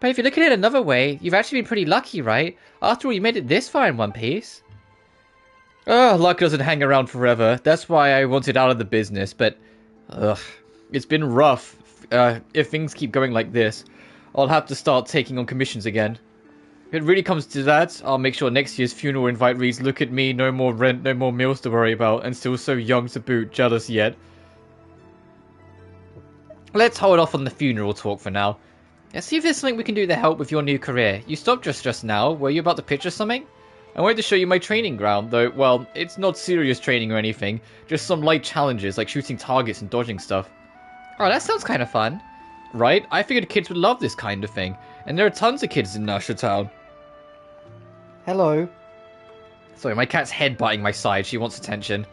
But if you look at it another way, you've actually been pretty lucky, right? After all, you made it this far in one piece. Luck doesn't hang around forever. That's why I wanted out of the business, but... it's been rough. If things keep going like this, I'll have to start taking on commissions again. If it really comes to that, I'll make sure next year's funeral invite reads, "Look at me, no more rent, no more meals to worry about, and still so young to boot, jealous yet." Let's hold off on the funeral talk for now. Let's see if there's something we can do to help with your new career. You stopped just now. Were you about to pitch us something? I wanted to show you my training ground, though, well, it's not serious training or anything. Just some light challenges, like shooting targets and dodging stuff. Oh, that sounds kind of fun. Right? I figured kids would love this kind of thing. And there are tons of kids in Nasha Town. Hello. Sorry, my cat's headbutting my side. She wants attention.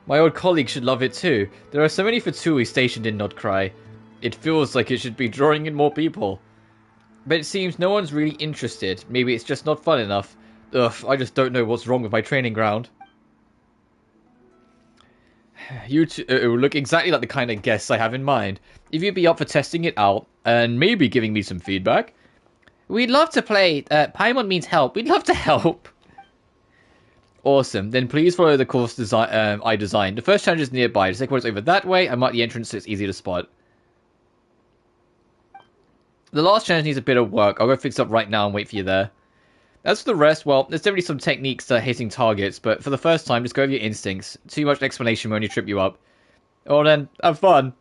My old colleague should love it too. There are so many Fatui stationed in Nod-Krai. It feels like it should be drawing in more people. But it seems no one's really interested. Maybe it's just not fun enough. I just don't know what's wrong with my training ground. You two look exactly like the kind of guests I have in mind. If you'd be up for testing it out, and maybe giving me some feedback. We'd love to play. Paimon means help. We'd love to help. Awesome. Then please follow the course I designed. The first challenge is nearby. The second one is over that way. I marked the entrance so it's easy to spot. The last challenge needs a bit of work. I'll go fix it up right now and wait for you there. As for the rest, well, there's definitely some techniques to hitting targets, but for the first time, just go with your instincts. Too much explanation will only trip you up. Oh, then, have fun.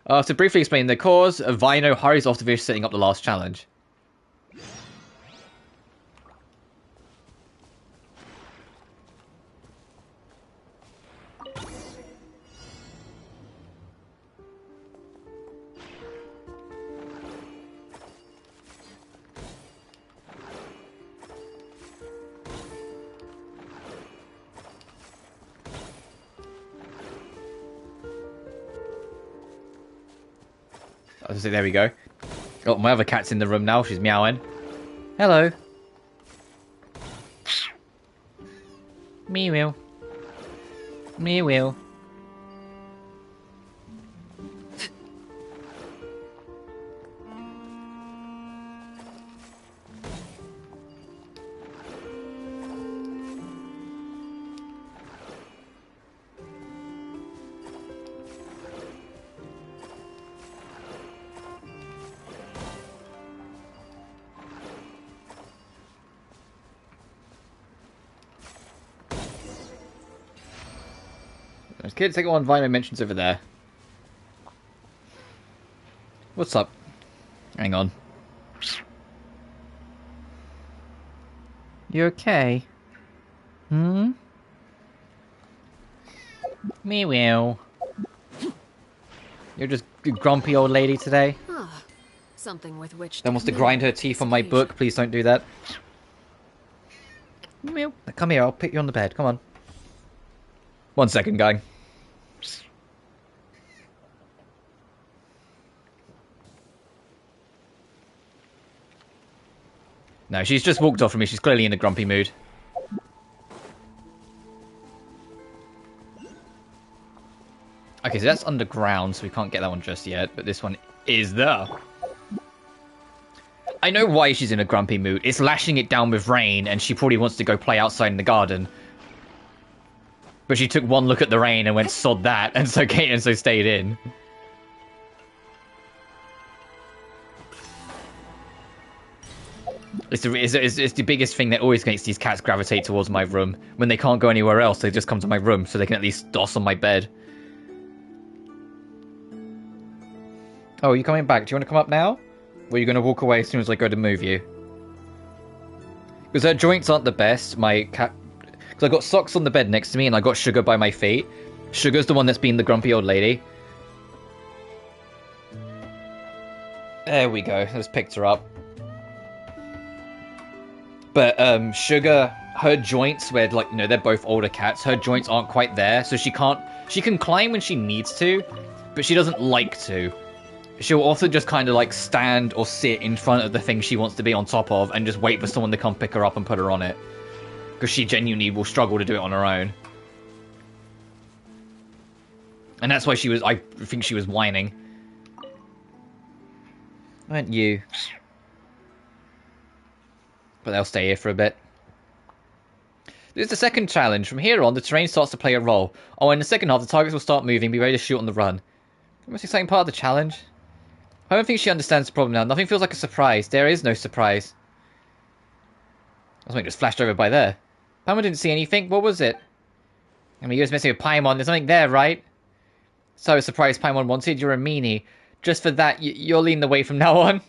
To briefly explain the cause, Vino hurries off to finish setting up the last challenge. So there we go. Oh, my other cat's in the room now. She's meowing. Hello. Meow. Meow. Okay, take one Vino mentions over there. What's up? Hang on. You okay? Hmm? Meow. You're just a grumpy old lady today? Ah, something with which That wants to grind her teeth on my book. Please don't do that. Meow. Come here, I'll put you on the bed. Come on. 1 second, gang. No, she's just walked off from me. She's clearly in a grumpy mood. Okay, so that's underground, so we can't get that one just yet. But this one is there. I know why she's in a grumpy mood. It's lashing it down with rain, and she probably wants to go play outside in the garden. But she took one look at the rain and went, sod that, and so stayed in. It's the biggest thing that always makes these cats gravitate towards my room. When they can't go anywhere else, they just come to my room so they can at least doss on my bed. Oh, are you coming back? Do you want to come up now? Or are you going to walk away as soon as I go to move you? Because her joints aren't the best. My cat... Because I got Socks on the bed next to me and I got Sugar by my feet. Sugar's the one that's been the grumpy old lady. There we go. Just picked her up. But Sugar, her joints, where like, you know, they're both older cats, her joints aren't quite there, so she can climb when she needs to, but she doesn't like to. She'll also just kind of like stand or sit in front of the thing she wants to be on top of and just wait for someone to come pick her up and put her on it. Because she genuinely will struggle to do it on her own. And that's why I think she was whining. Weren't you? But they'll stay here for a bit. This is the second challenge. From here on, the terrain starts to play a role. Oh, in the second half, the targets will start moving, be ready to shoot on the run. The most exciting part of the challenge? I don't think she understands the problem now. Nothing feels like a surprise. There is no surprise. Something just flashed over by there. Paimon didn't see anything. What was it? I mean, you was messing with Paimon. There's something there, right? So surprised Paimon wanted. You're a meanie. Just for that, you'll lean the way from now on.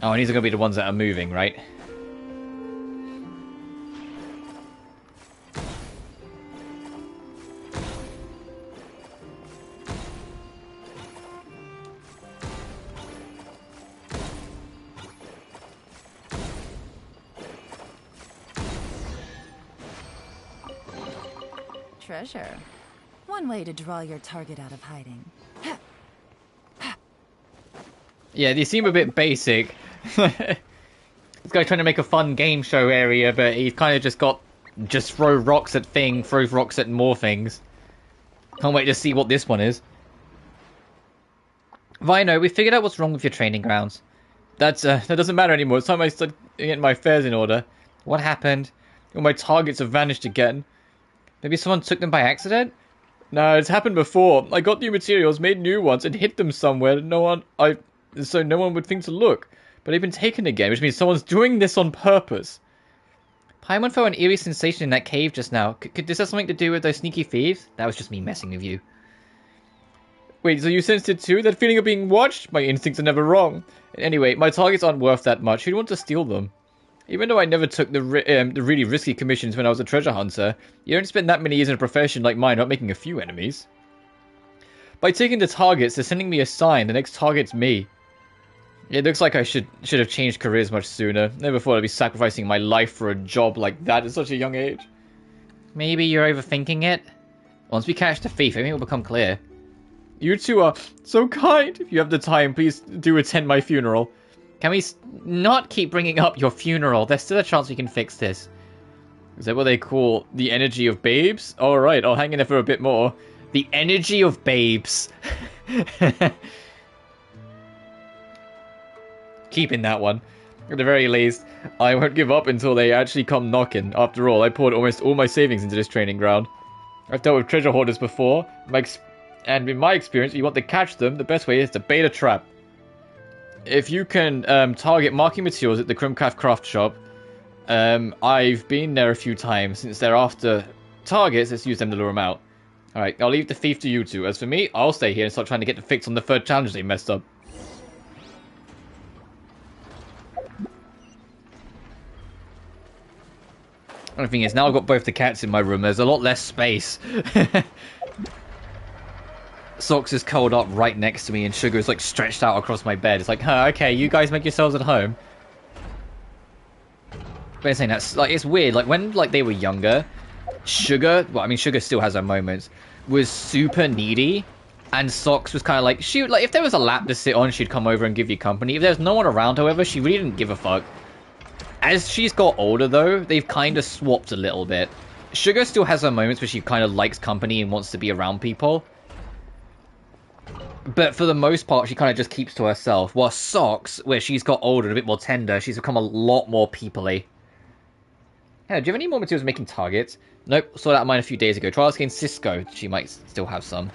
Oh, and these are going to be the ones that are moving, right? Treasure. One way to draw your target out of hiding. Yeah, they seem a bit basic. This guy's trying to make a fun game show area, but he's kind of just throw rocks at thing, throws rocks at more things. Can't wait to see what this one is. Vino, we figured out what's wrong with your training grounds. That doesn't matter anymore. It's time I start getting my affairs in order. What happened? All my targets have vanished again. Maybe someone took them by accident? No, it's happened before. I got new materials, made new ones, and hid them somewhere. So no one would think to look. But they've been taken again, which means someone's doing this on purpose. Paimon felt an eerie sensation in that cave just now. Could this have something to do with those sneaky thieves? That was just me messing with you. Wait, so you sensed it too? That feeling of being watched? My instincts are never wrong. Anyway, my targets aren't worth that much. Who'd want to steal them? Even though I never took the really risky commissions when I was a treasure hunter, you don't spend that many years in a profession like mine not making a few enemies. By taking the targets, they're sending me a sign. The next target's me. It looks like I should have changed careers much sooner. Never thought I'd be sacrificing my life for a job like that at such a young age. Maybe you're overthinking it? Once we catch the thief, everything will become clear. You two are so kind. If you have the time, please do attend my funeral. Can we not keep bringing up your funeral? There's still a chance we can fix this. Is that what they call the energy of babes? Alright, I'll hang in there for a bit more. The energy of babes. Keeping that one. At the very least, I won't give up until they actually come knocking. After all, I poured almost all my savings into this training ground. I've dealt with treasure hoarders before, and in my experience, if you want to catch them, the best way is to bait a trap. If you can target marking materials at the Crimcraft craft shop, I've been there a few times. Since they're after targets, let's use them to lure them out. Alright, I'll leave the thief to you two. As for me, I'll stay here and start trying to get the fix on the third challenge they messed up. The thing is, now I've got both the cats in my room, there's a lot less space. Socks is curled up right next to me, and Sugar is like stretched out across my bed. It's like, huh, okay, you guys make yourselves at home. But I'm saying that's like, it's weird. Like when they were younger, Sugar, well, I mean, Sugar still has her moments, was super needy, and Socks was kind of like, she like if there was a lap to sit on, she'd come over and give you company. If there's no one around, however, she really didn't give a fuck. As she's got older, though, they've kind of swapped a little bit. Sugar still has her moments where she kind of likes company and wants to be around people. But for the most part, she kind of just keeps to herself. While Socks, where she's got older and a bit more tender, she's become a lot more people-y. Yeah, do you have any more materials making targets? Nope, sorted out mine a few days ago. Try asking Cisco. She might still have some.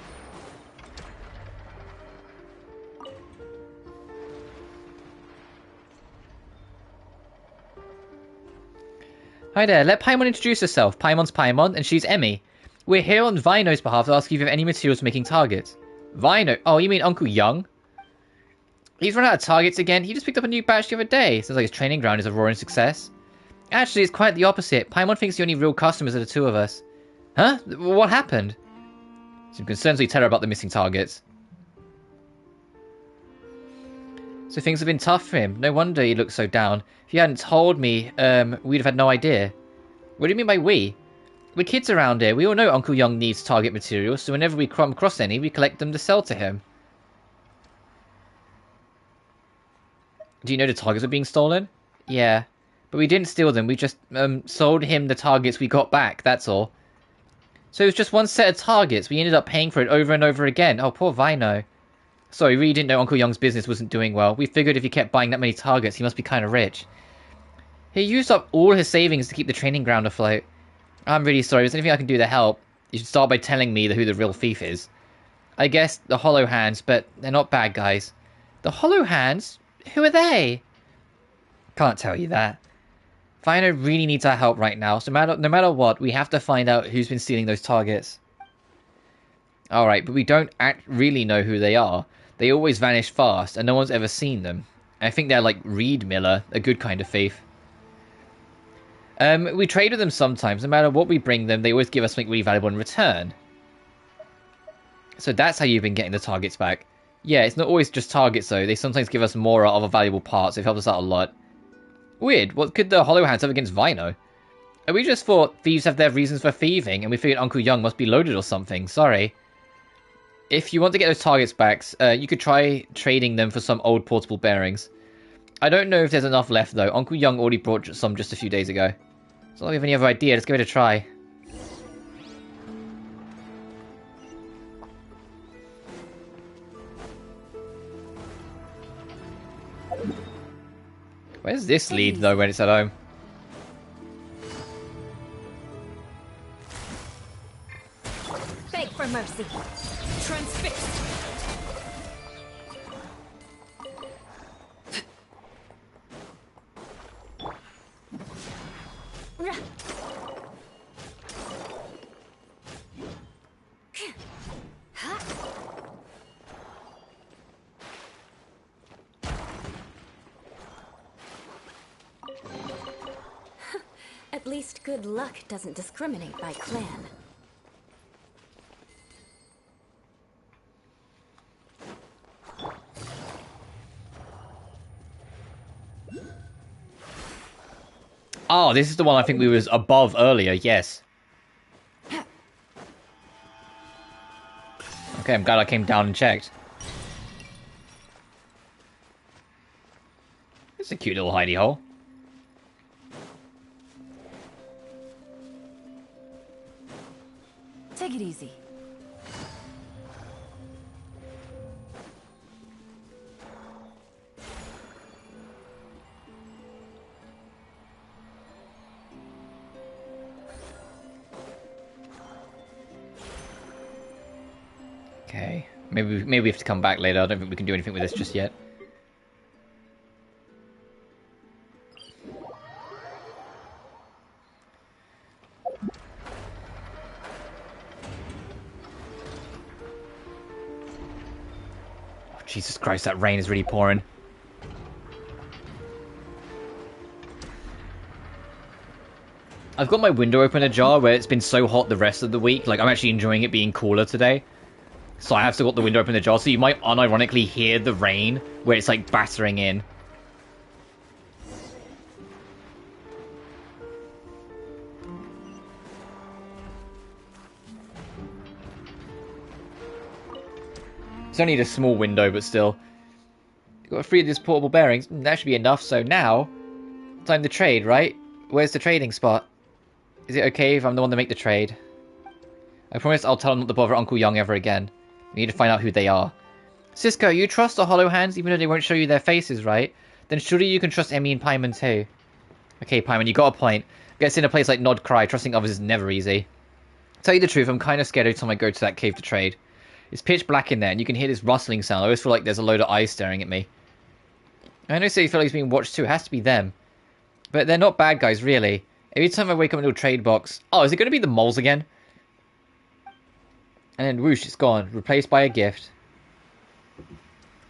Hi there, let Paimon introduce herself. Paimon's Paimon, and she's Emmy. We're here on Vino's behalf to ask you if you have any materials making targets. Vino? Oh, you mean Uncle Young? He's run out of targets again. He just picked up a new batch the other day. Sounds like his training ground is a roaring success. Actually, it's quite the opposite. Paimon thinks the only real customers are the two of us. Huh? What happened? Some concerns we tell her about the missing targets. So things have been tough for him. No wonder he looks so down. If you hadn't told me, we'd have had no idea. What do you mean by we? We're kids around here. We all know Uncle Young needs target materials, so whenever we come across any, we collect them to sell to him. Do you know the targets are being stolen? Yeah. But we didn't steal them. We just sold him the targets we got back, that's all. So it was just one set of targets. We ended up paying for it over and over again. Oh, poor Vino. Sorry, we really didn't know Uncle Young's business wasn't doing well. We figured if he kept buying that many targets, he must be kind of rich. He used up all his savings to keep the training ground afloat. I'm really sorry. If there's anything I can do to help, you should start by telling me who the real thief is. I guess the Hollow Hands, but they're not bad guys. The Hollow Hands? Who are they? Can't tell you that. Vino really needs our help right now, so no matter what, we have to find out who's been stealing those targets. Alright, but we don't really know who they are. They always vanish fast, and no one's ever seen them. I think they're like Reed Miller, a good kind of thief. We trade with them sometimes. No matter what we bring them, they always give us something really valuable in return. So that's how you've been getting the targets back. Yeah, it's not always just targets though. They sometimes give us more other valuable parts. They've helped us out a lot. Weird. What could the Hollow Hands have against Vino? We just thought thieves have their reasons for thieving, and we figured Uncle Young must be loaded or something. Sorry. If you want to get those targets back, you could try trading them for some old portable bearings. I don't know if there's enough left though. Uncle Young already brought some just a few days ago. So if we have any other idea, let's give it a try. Where's this lead though when it's at home? Beg for mercy. Transfixed. At least good luck doesn't discriminate by clan. Oh, this is the one I think we was above earlier, yes. Okay, I'm glad I came down and checked. It's a cute little hidey hole. Take it easy. Okay. Maybe we have to come back later. I don't think we can do anything with this just yet. Oh, Jesus Christ, that rain is really pouring. I've got my window open ajar where it's been so hot the rest of the week. Like, I'm actually enjoying it being cooler today. So I have still got the window open ajar, so you might unironically hear the rain where it's like battering in. It's only a small window, but still. Got 3 of these portable bearings. That should be enough. So now, time to trade, right? Where's the trading spot? Is it okay if I'm the one to make the trade? I promise I'll tell them not to bother Uncle Young ever again. We need to find out who they are. Cisco, you trust the Hollow Hands even though they won't show you their faces, right? Then surely you can trust Emmy and Paimon too. Okay, Paimon, you got a point. Gets in a place like Nod-Krai, trusting others is never easy. Tell you the truth, I'm kind of scared every time I go to that cave to trade. It's pitch black in there, and you can hear this rustling sound. I always feel like there's a load of eyes staring at me. I know you feel like he's being watched too. It has to be them. But they're not bad guys, really. Every time I wake up in a little trade box... Oh, is it going to be the moles again? And then whoosh, it's gone. Replaced by a gift.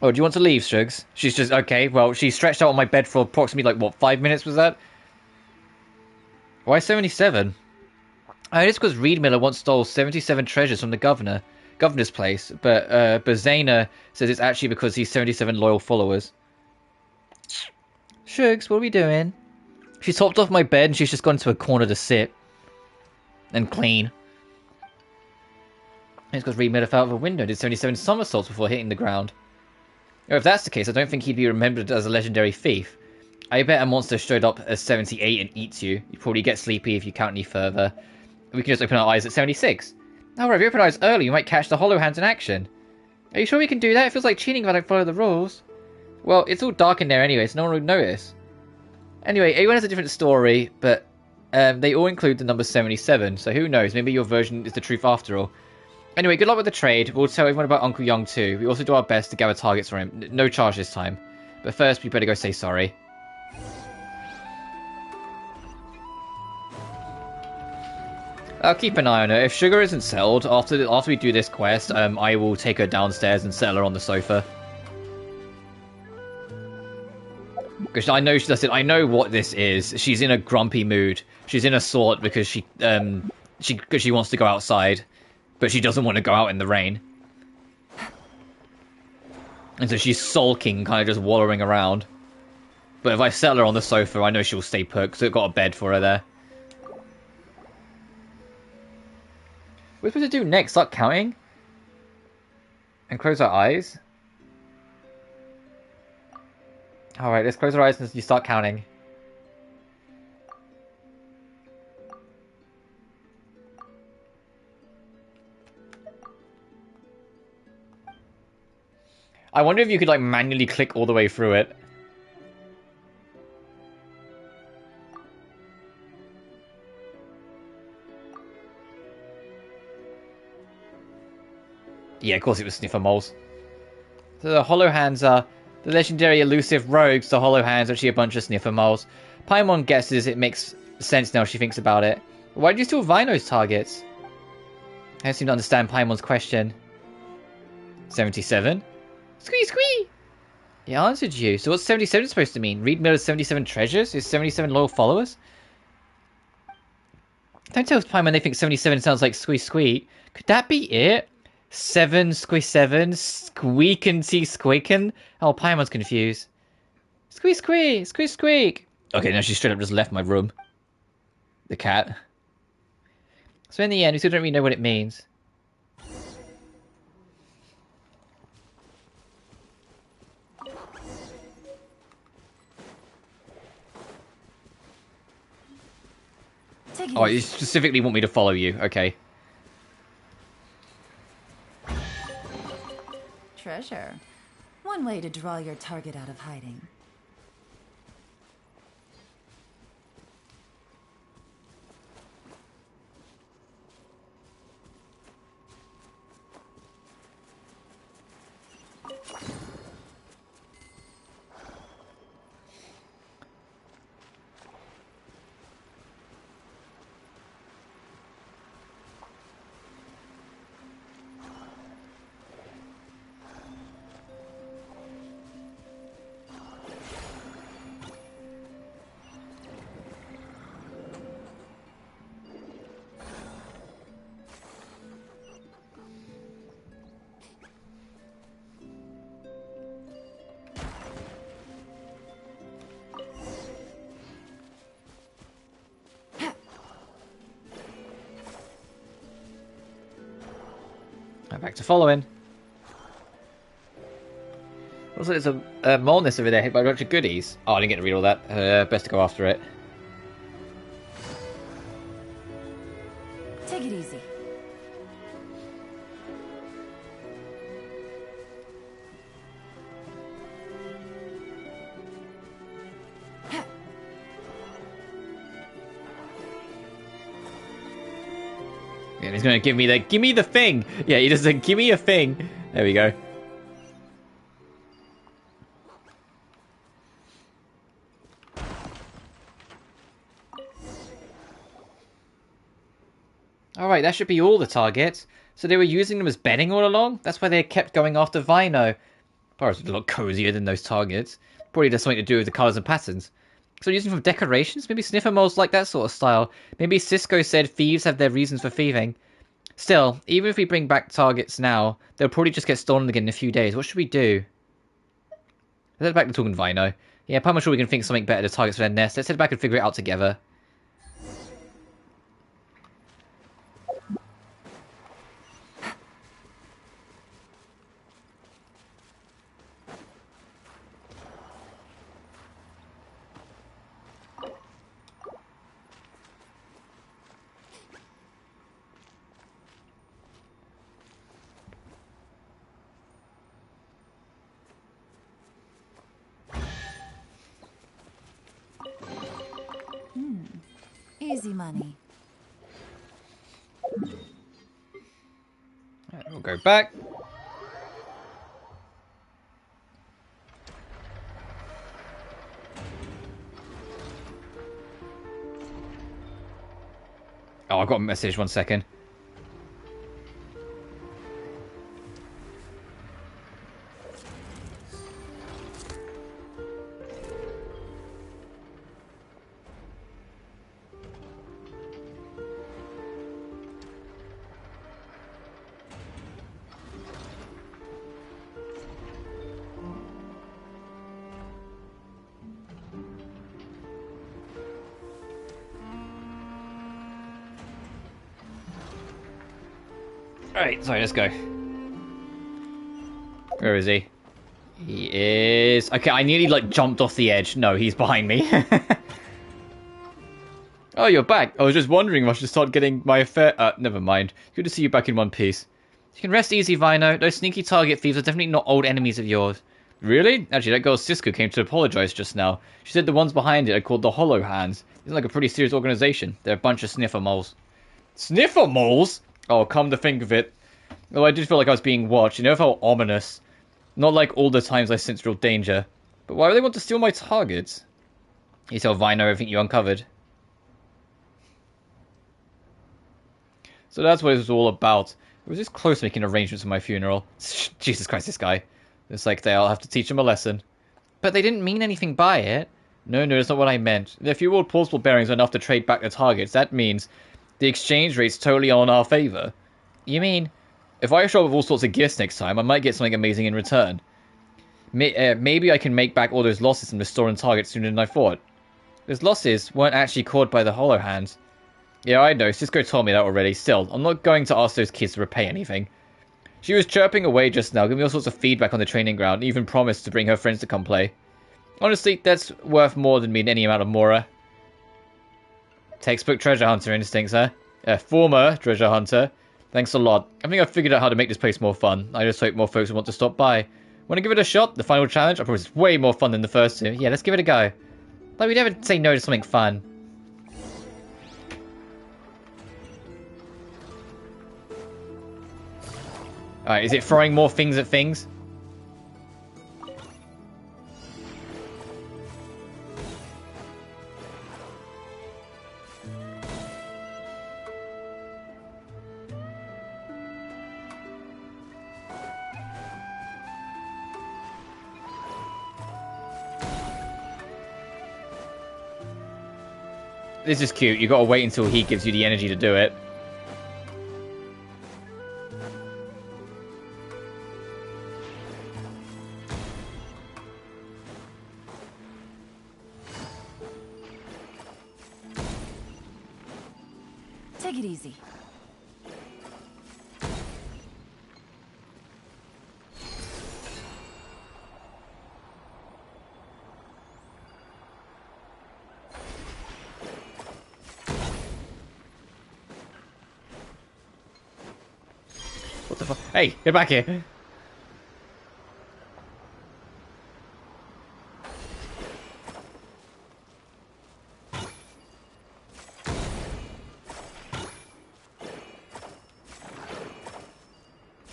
Oh, do you want to leave, Shugs? She's just... Okay, well, she stretched out on my bed for approximately, like, what, 5 minutes was that? Why 77? Oh, it's because Reed Miller once stole 77 treasures from the governor's place, but Zayna says it's actually because he's 77 loyal followers. Shugs, what are we doing? She's hopped off my bed and she's just gone to a corner to sit. And clean. It's because Reed Miller fell out of a window and did 77 somersaults before hitting the ground. Or if that's the case, I don't think he'd be remembered as a legendary thief. I bet a monster showed up as 78 and eats you. You probably get sleepy if you count any further. We can just open our eyes at 76. However, if we open our eyes early, we might catch the Hollow Hands in action. Are you sure we can do that? It feels like cheating if I don't follow the rules. Well, it's all dark in there anyway, so no one would notice. Anyway, everyone has a different story, but they all include the number 77, so who knows, maybe your version is the truth after all. Anyway, good luck with the trade. We'll tell everyone about Uncle Young too. We also do our best to gather targets for him. No charge this time. But first, we better go say sorry. I'll keep an eye on her. If Sugar isn't settled, after we do this quest, I will take her downstairs and settle her on the sofa. Because I know I know what this is. She's in a grumpy mood. She's in a sort because she wants to go outside, but she doesn't want to go out in the rain. And so she's sulking, kind of just wallowing around. But if I settle her on the sofa, I know she'll stay put, because I've got a bed for her there. What are we supposed to do next? Start counting? And close our eyes? Alright, let's close our eyes and you start counting. I wonder if you could, like, manually click all the way through it. Yeah, of course it was Sniffer Moles. So the Hollow Hands are the legendary elusive rogues. The Hollow Hands are actually a bunch of Sniffer Moles. Paimon guesses it makes sense now she thinks about it. Why do you still Vino's targets? I don't seem to understand Paimon's question. 77? Squee squee! He answered you. So what's 77 supposed to mean? Reed Miller's 77 treasures? Is 77 loyal followers? Don't tell Paimon they think 77 sounds like squee squee. Could that be it? 7 squee 7? Squeak and see squeakin'? Oh, Paimon's confused. Squee squee! Squee squeak! Okay, now she straight up just left my room. The cat. So in the end, we still don't really know what it means. Oh, you specifically want me to follow you. Okay. Treasure. One way to draw your target out of hiding. Back to following. Also, there's a mole nest over there hit by a bunch of goodies. Oh, I didn't get to read all that. Best to go after it. Take it easy. Yeah, he's gonna give me the thing. Yeah, he just said, give me a thing. There we go. Alright, that should be all the targets. So they were using them as bedding all along? That's why they kept going after Vino. Probably a lot cozier than those targets. Probably just something to do with the colours and patterns. So using them for decorations? Maybe sniffer moles like that sort of style. Maybe Cisco said thieves have their reasons for thieving. Still, even if we bring back targets now, they'll probably just get stolen again in a few days. What should we do? Let's head back to talking Vino. Yeah, I'm sure we can think of something better to targets for their nest. Let's head back and figure it out together. Easy money. Right, we'll go back. Oh, I got a message. 1 second. Alright, sorry, let's go. Where is he? He is... Okay, I nearly, like, jumped off the edge. No, he's behind me. Oh, you're back. I was just wondering if I should start getting my affair... never mind. Good to see you back in one piece. You can rest easy, Vino. Those sneaky target thieves are definitely not old enemies of yours. Really? Actually, that girl Cisco came to apologize just now. She said the ones behind it are called the Hollow Hands. It's like a pretty serious organization. They're a bunch of sniffer moles. Sniffer moles? Oh, come to think of it. Well, I did feel like I was being watched. You know, it felt ominous. Not like all the times I sensed real danger. But why would they want to steal my targets? You tell Vino everything you uncovered. So that's what it was all about. It was just close making arrangements for my funeral. Jesus Christ, this guy. It's like they'll have to teach him a lesson. But they didn't mean anything by it. No, that's not what I meant. If you rolled plausible bearings enough to trade back the targets, that means the exchange rate's totally on our favor. You mean, if I show up with all sorts of gifts next time, I might get something amazing in return. Maybe I can make back all those losses and restore targets sooner than I thought. Those losses weren't actually caused by the Hollow Hands. Yeah, I know. Cisco told me that already. Still, I'm not going to ask those kids to repay anything. She was chirping away just now, giving me all sorts of feedback on the training ground, and even promised to bring her friends to come play. Honestly, that's worth more than me any amount of Mora. Textbook treasure hunter instincts, huh? Former treasure hunter. Thanks a lot. I think I've figured out how to make this place more fun. I just hope more folks will want to stop by. Want to give it a shot? The final challenge? I promise it's way more fun than the first two. Yeah, let's give it a go. Like, we never say no to something fun. Alright, is it throwing more things at things? This is cute. You gotta wait until he gives you the energy to do it. Take it easy. What the fuck? Hey, get back here.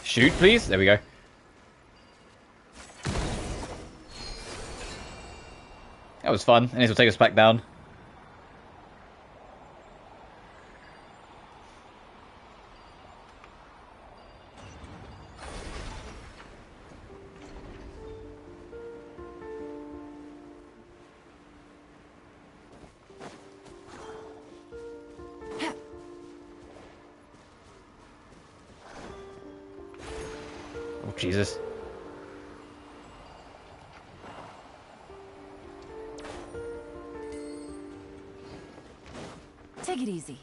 Shoot, please. There we go. That was fun. And this will take us back down. Oh, Jesus. Take it easy.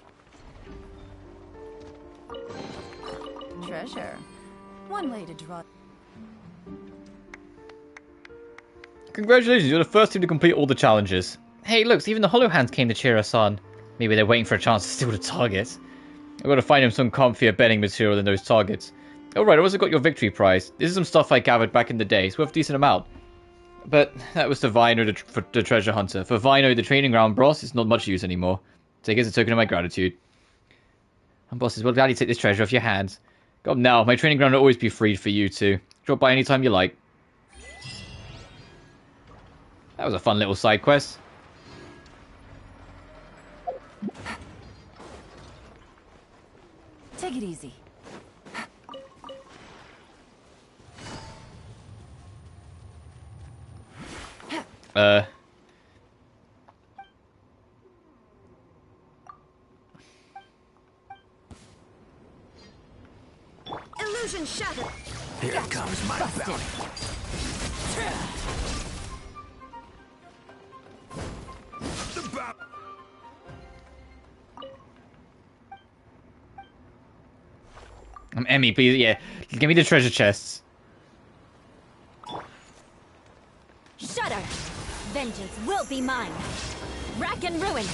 Treasure. One way to draw. Congratulations, you're the first team to complete all the challenges. Hey, look, even the Hollow Hands came to cheer us on. Maybe they're waiting for a chance to steal the targets. I've got to find them some comfier bedding material than those targets. Alright, I also got your victory prize. This is some stuff I gathered back in the day. It's worth a decent amount. But that was to Vino, the treasure hunter. For Vino, the training ground boss, it's not much use anymore. Take it as a token of my gratitude. And bosses, will gladly take this treasure off your hands. God, now, my training ground will always be freed for you two. Drop by anytime you like. That was a fun little side quest. Take it easy. Illusion shattered. Here comes my bounty. I'm Emmy, please. Yeah, give me the treasure chests. Shudder! Vengeance will be mine. Rack and ruin.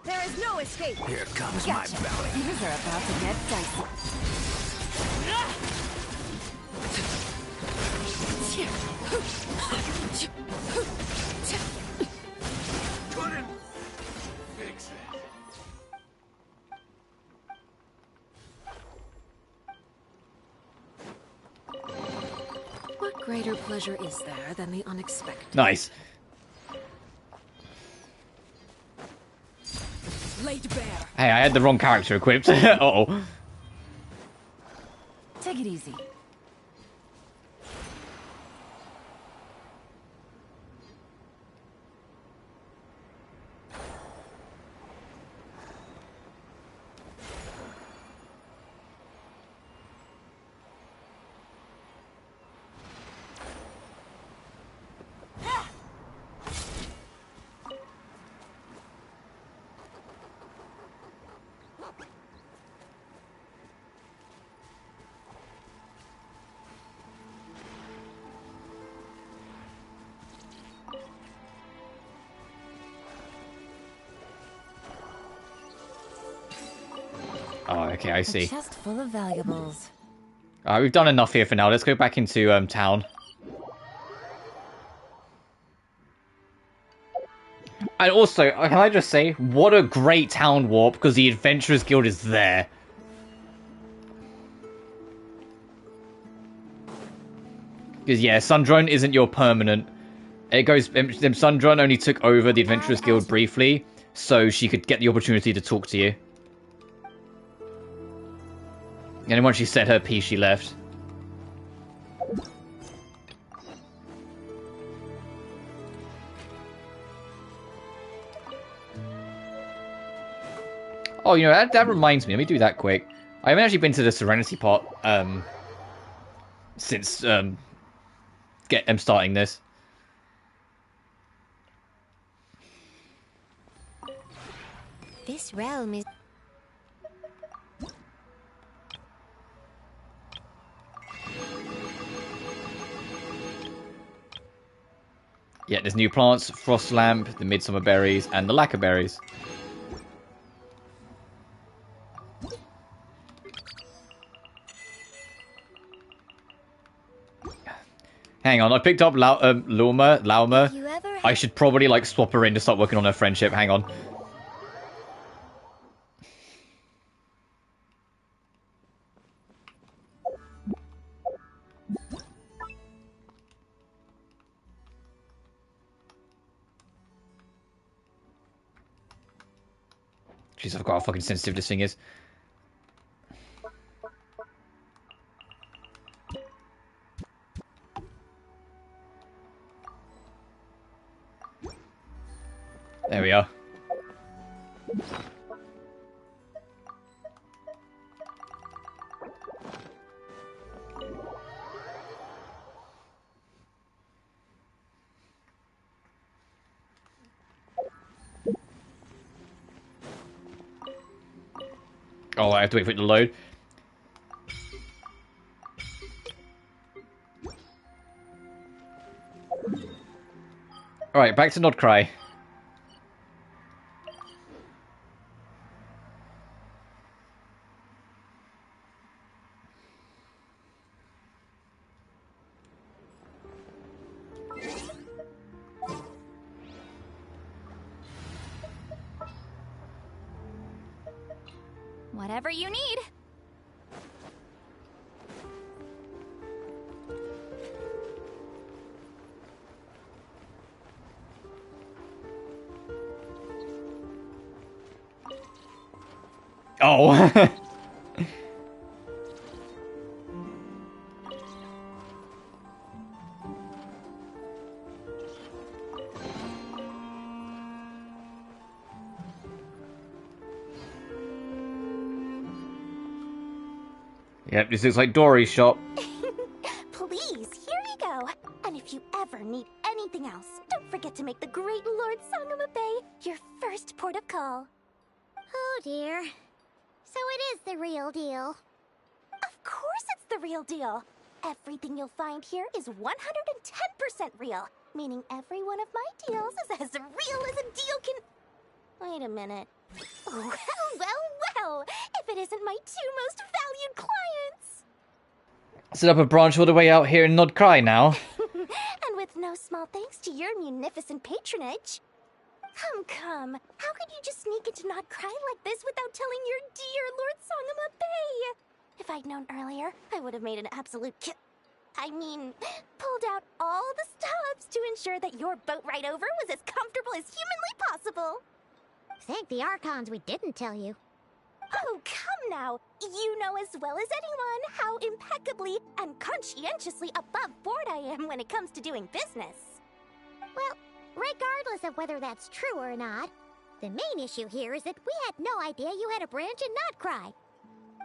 There is no escape. Here comes Gotcha. my bounty. Things are about to get dicey. Couldn't fix it. What greater pleasure is there than the unexpected? Nice. Laid bare. Hey, I had the wrong character equipped. Uh-oh. Take it easy. Oh, okay, I see. A chest full of valuables. Alright, we've done enough here for now. Let's go back into town. And also, can I just say, what a great town warp, because the Adventurers Guild is there. Because, yeah, Sundrone isn't your permanent. It goes... Sundrone only took over the Adventurers Guild briefly, so she could get the opportunity to talk to you. And then once she said her piece, she left. Oh, you know, that reminds me. Let me do that quick. I haven't actually been to the Serenity Pot since starting this. This realm is... Yeah, there's new plants, Frost Lamp, the Midsummer Berries, and the Lacquer Berries. Hang on, I picked up Lauma. I should probably, like, swap her in to start working on her friendship. Hang on. Jeez, I forgot how fucking sensitive this thing is. There we are. Oh, I have to wait for it to load. Alright, back to Nod-Krai. Whatever you need. Oh. Yep, this looks like Dory's shop. Please, here you go. And if you ever need anything else, don't forget to make the great Lord Sangama Bay your first port of call. Oh dear. So it is the real deal. Of course it's the real deal. Everything you'll find here is 110% real, meaning every one of my deals is as real as a deal can... Wait a minute. Well, if it isn't my two most valued clients. Set up a branch all the way out here in Nod-Krai now. And with no small thanks to your munificent patronage. Come. How could you just sneak into Nod-Krai like this without telling your dear Lord Sangama Bay? If I'd known earlier, I would have made an absolute pulled out all the stops to ensure that your boat ride over was as comfortable as humanly possible. Thank the Archons we didn't tell you. Oh, come now. You know as well as anyone how impeccably and conscientiously above board I am when it comes to doing business. Well, regardless of whether that's true or not, the main issue here is that we had no idea you had a branch in Nod-Krai.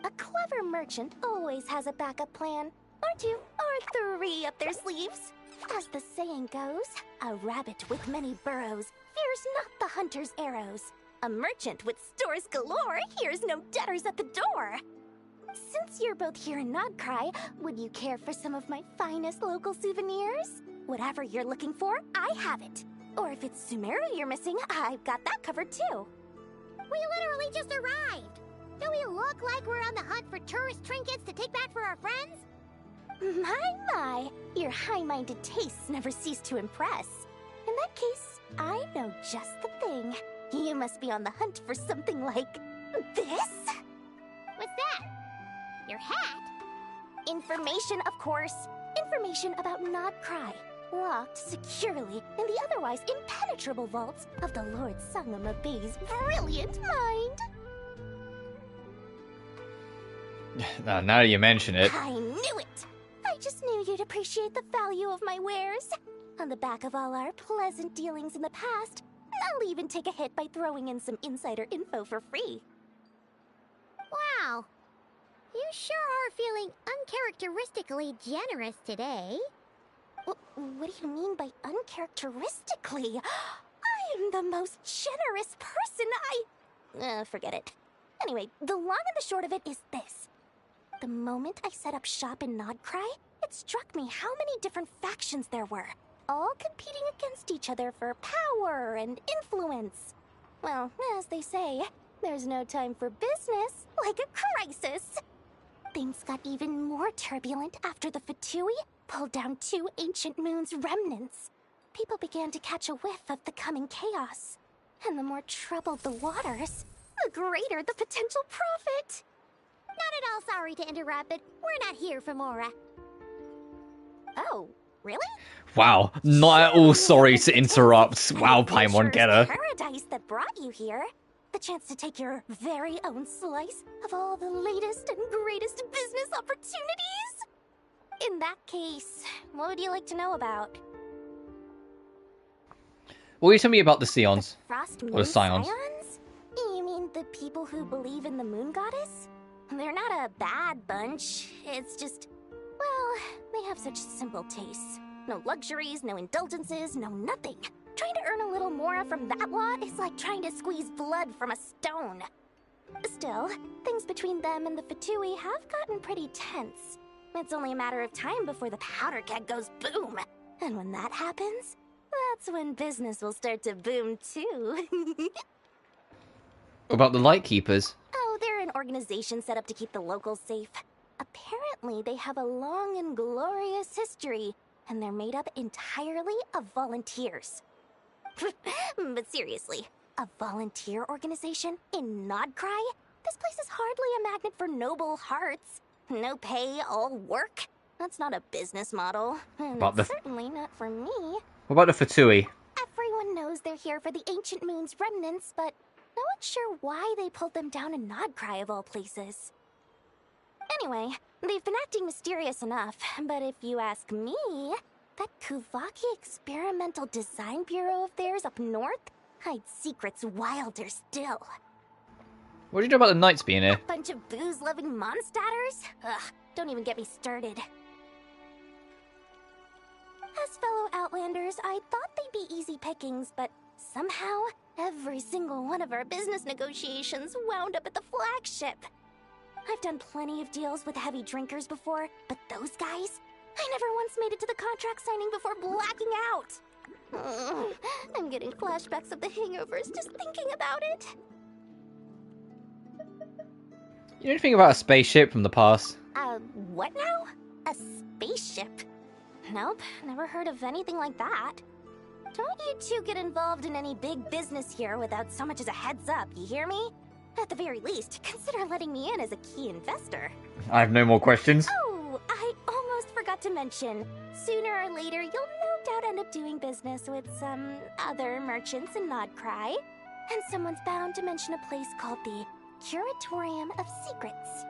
A clever merchant always has a backup plan, or two, or three up their sleeves. As the saying goes, a rabbit with many burrows fears not the hunter's arrows. A merchant with stores galore hears no debtors at the door. Since you're both here in Nod-Krai, would you care for some of my finest local souvenirs? Whatever you're looking for, I have it. Or if it's Sumeru you're missing, I've got that covered too. We literally just arrived. Do we look like like we're on the hunt for tourist trinkets to take back for our friends? My, your high-minded tastes never cease to impress. In that case, I know just the thing. You must be on the hunt for something like this? What's that? Your hat? Information, of course. Information about Nod-Krai, locked securely in the otherwise impenetrable vaults of the Lord Sangama Bey's brilliant mind. Now you mention it. I knew it! I just knew you'd appreciate the value of my wares. On the back of all our pleasant dealings in the past, I'll even take a hit by throwing in some insider info for free. Wow. You sure are feeling uncharacteristically generous today. What do you mean by uncharacteristically? I am the most generous person. Forget it. Anyway, the long and the short of it is this. The moment I set up shop in Nod-Krai, it struck me how many different factions there were, all competing against each other for power and influence. Well, as they say, there's no time for business like a crisis. Things got even more turbulent after the Fatui pulled down 2 ancient moon's remnants. People began to catch a whiff of the coming chaos. And the more troubled the waters, the greater the potential profit. Not at all sorry to interrupt, but we're not here for Mora. Oh, really? Wow, not at all sorry to interrupt. Wow, Paimon, get her. Paradise that brought you here. The chance to take your very own slice of all the latest and greatest business opportunities. In that case, what would you like to know about? What will you tell me about the Scions? Frost Or Moon the Scions? Scions? You mean the people who believe in the moon goddess? They're not a bad bunch. It's just, well, they have such simple tastes. No luxuries, no indulgences, no nothing. Trying to earn a little more from that lot is like trying to squeeze blood from a stone. Still, things between them and the Fatui have gotten pretty tense. It's only a matter of time before the powder keg goes boom. And when that happens, that's when business will start to boom too. What about the Lightkeepers? Oh, they're an organization set up to keep the locals safe. Apparently, they have a long and glorious history, and they're made up entirely of volunteers. But seriously, a volunteer organization in Nod-Krai? This place is hardly a magnet for noble hearts. No pay, all work. That's not a business model. And But it's certainly not for me. What about the Fatui? Everyone knows they're here for the ancient moon's remnants, but no one's sure why they pulled them down in Nod-Krai of all places. Anyway, they've been acting mysterious enough, but if you ask me, that Kuvaki Experimental Design Bureau of theirs up north hides secrets wilder still. What do you know about the Knights being here? Bunch of booze-loving monsters? Ugh, don't even get me started. As fellow Outlanders, I thought they'd be easy pickings, but somehow, every single one of our business negotiations wound up at the flagship. I've done plenty of deals with heavy drinkers before, but those guys, I never once made it to the contract signing before blacking out. I'm getting flashbacks of the hangovers just thinking about it. You know anything about a spaceship from the past? What now? A spaceship? Nope, never heard of anything like that. Don't you two get involved in any big business here without so much as a heads up, you hear me? At the very least, consider letting me in as a key investor. I have no more questions. Oh, I almost forgot to mention. Sooner or later, you'll no doubt end up doing business with some other merchants in Nod-Krai. And someone's bound to mention a place called the Curatorium of Secrets.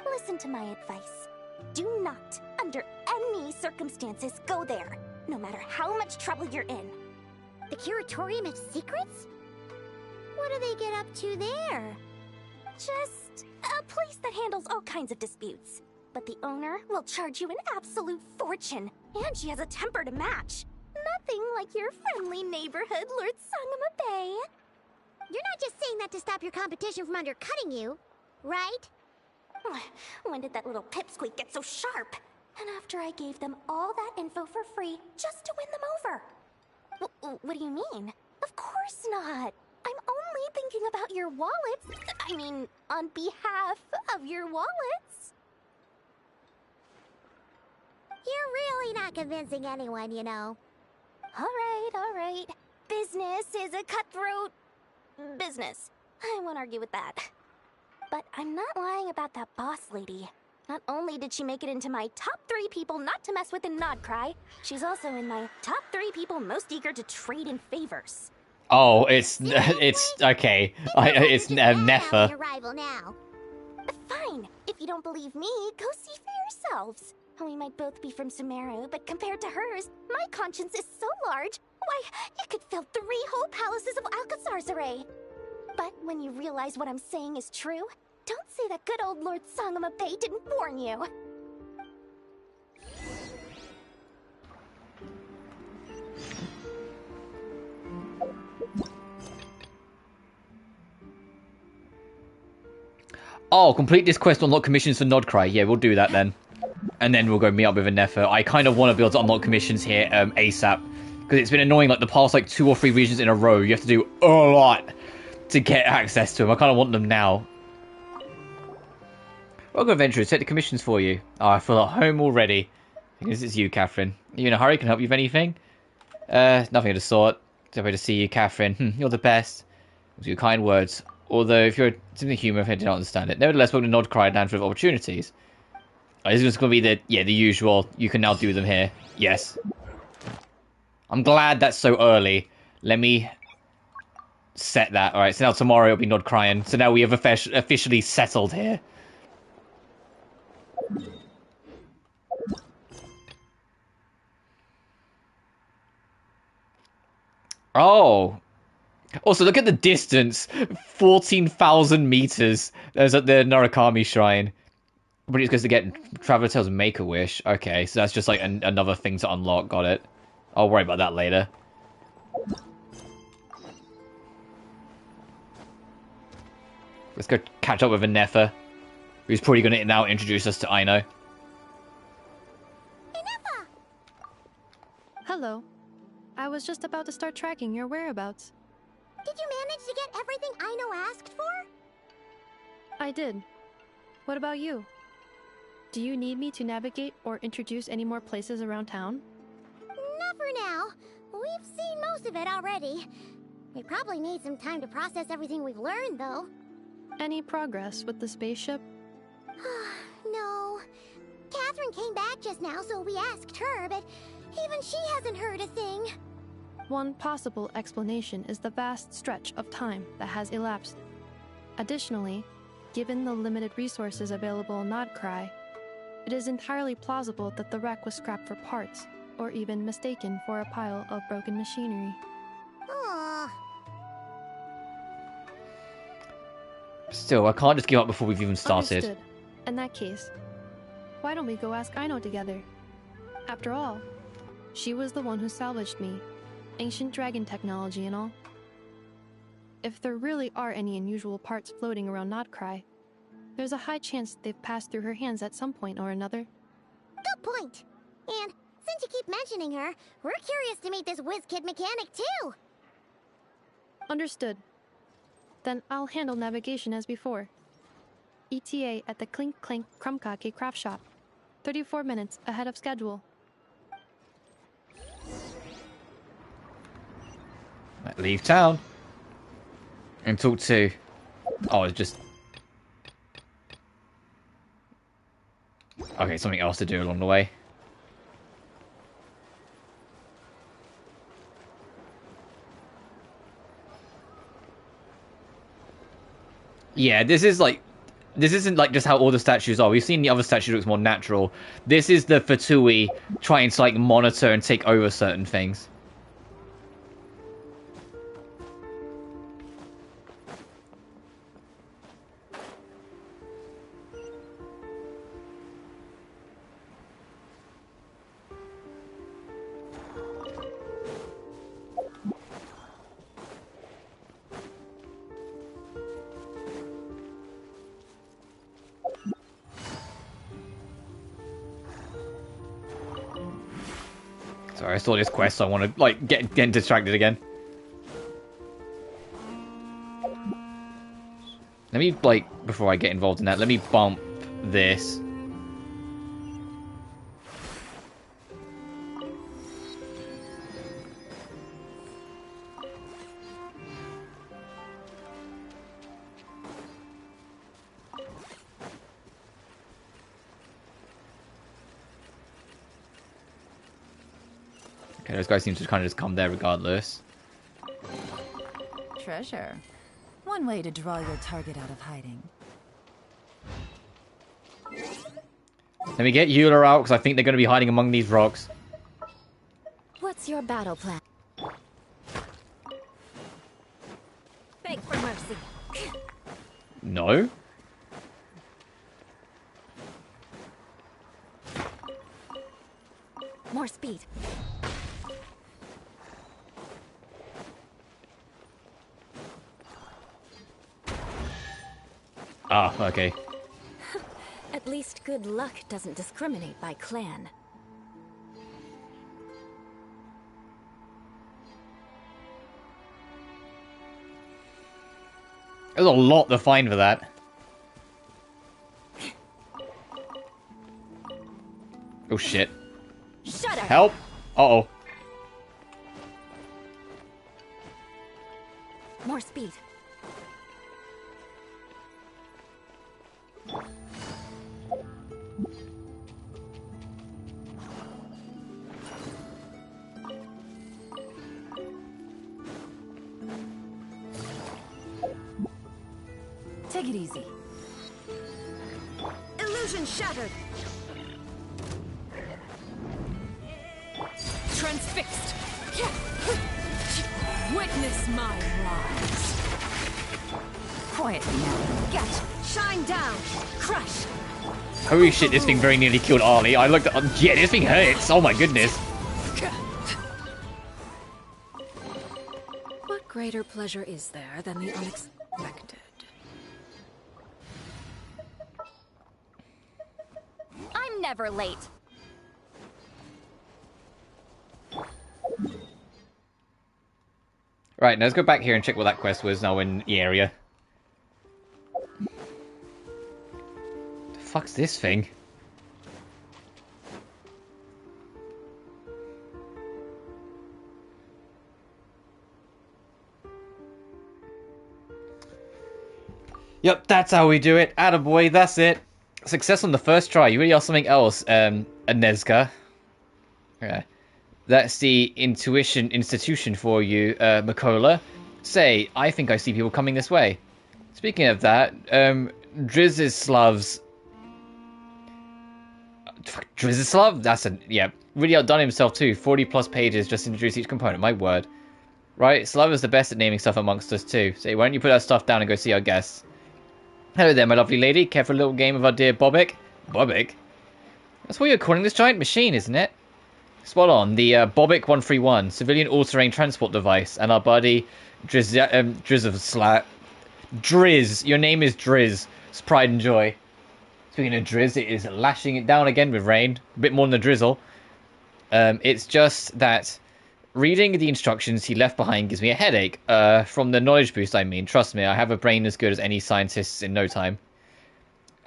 Listen to my advice. Do not, under any circumstances, go there, no matter how much trouble you're in. The Curatorium of Secrets? What do they get up to there? Just a place that handles all kinds of disputes. But the owner will charge you an absolute fortune, and she has a temper to match. Nothing like your friendly neighborhood, Lord Sangama Bey. You're not just saying that to stop your competition from undercutting you, right? When did that little pipsqueak get so sharp? And after I gave them all that info for free just to win them over. What do you mean? Of course not. I'm only thinking about your wallets. I mean, on behalf of your wallets. You're really not convincing anyone, you know. All right. Business is a cutthroat business. I won't argue with that. But I'm not lying about that boss lady. Not only did she make it into my top 3 people not to mess with in Nod-Krai, she's also in my top 3 people most eager to trade in favors. Oh, it's okay. It's Nefa. Your rival now. Fine. If you don't believe me, go see for yourselves. We might both be from Sumeru, but compared to hers, my conscience is so large. Why, you could fill 3 whole palaces of Alcazar's array. But when you realize what I'm saying is true, don't say that good old Lord Sangamabe didn't warn you. Oh, complete this quest to unlock commissions for Nod-Krai. Yeah, we'll do that then. And then we'll go meet up with Nefa. I kind of want to be able to unlock commissions here ASAP. Because it's been annoying, like, the past, like, 2 or 3 regions in a row. You have to do a lot to get access to them. I kind of want them now. Welcome, adventurers. Take the commissions for you. Oh, I feel at home already. I guess it's you, Catherine. Are you in a hurry? Can I help you with anything? Nothing of the sort. Happy to see you, Catherine. You're the best. Those are your kind words. Although, if you're simply human, I do not understand it. Nevertheless, welcome to Nod-Krai, land full of opportunities. Oh, this is just going to be the usual. You can now do them here. Yes. I'm glad that's so early. Let me set that. Alright, so now tomorrow it'll be Nod-Krai. So now we have officially settled here. Oh. Also, look at the distance. 14,000 meters. There's at the Narukami Shrine. But it's going to get Traveler Tales Make-A-Wish. Okay, so that's just like another thing to unlock. Got it. I'll worry about that later. Let's go catch up with Nefa, who's probably going to now introduce us to Aino. Hello. I was just about to start tracking your whereabouts. Did you manage to get everything Aino asked for? I did. What about you? Do you need me to navigate or introduce any more places around town? Not for now. We've seen most of it already. We probably need some time to process everything we've learned, though. Any progress with the spaceship? No. Catherine came back just now, so we asked her, but even she hasn't heard a thing. One possible explanation is the vast stretch of time that has elapsed. Additionally, given the limited resources available in Nod-Krai, it is entirely plausible that the wreck was scrapped for parts, or even mistaken for a pile of broken machinery. Still, I can't just give up before we've even started. Understood. In that case, why don't we go ask Aino together? After all, she was the one who salvaged me. Ancient dragon technology and all. If there really are any unusual parts floating around Nod-Krai, there's a high chance they've passed through her hands at some point or another. Good point. And since you keep mentioning her, we're curious to meet this whiz-kid mechanic too. Understood. Then I'll handle navigation as before. ETA at the Clink Clank Krumkake craft shop. 34 minutes ahead of schedule. Leave town. And talk to... Oh, it's just... Okay, something else to do along the way. Yeah, this is like... This isn't like just how all the statues are. We've seen the other statue looks more natural. This is the Fatui trying to like monitor and take over certain things. Sorry, I saw this quest, so I want to like get distracted again. Let me, like, before I get involved in that, let me bump this. Okay, those guys seem to kind of just come there regardless. Treasure. One way to draw your target out of hiding. Let me get Eula out, because I think they're going to be hiding among these rocks. What's your battle plan? Beg for mercy. No? More speed. Ah, okay. At least good luck doesn't discriminate by clan. There's a lot to find for that. Oh shit. Shudder. Help! Uh-oh. More speed. Take it easy. Illusion shattered. Transfixed. Witness my rise. Quietly now. Gotcha. Shine down. Crush. Holy shit, this thing very nearly killed Arlie. I looked at... yeah, this thing hurts. Oh my goodness. What greater pleasure is there than the unexpected? I'm never late. Right, now let's go back here and check what that quest was now in the area. The fuck's this thing? Yep, that's how we do it. Attaboy, that's it. Success on the first try. You really are something else, Anezka. Yeah. That's the intuition institution for you, Makola. Say, I think I see people coming this way. Speaking of that, Drizislav's... Drizislav? That's a... yeah. Really outdone himself too. 40 plus pages just to introduce each component. My word. Right, Slav is the best at naming stuff amongst us too. Say, why don't you put our stuff down and go see our guests? Hello there, my lovely lady. Care for a little game of our dear Bobic? Bobic? That's what you're calling this giant machine, isn't it? Spot on. The Bobic 131, civilian all-terrain transport device, and our buddy Driz. Your name is Driz. It's pride and joy. Speaking of Driz, it is lashing it down again with rain. A bit more than a drizzle. It's just that reading the instructions he left behind gives me a headache. From the knowledge boost, I mean. Trust me, I have a brain as good as any scientist's in no time.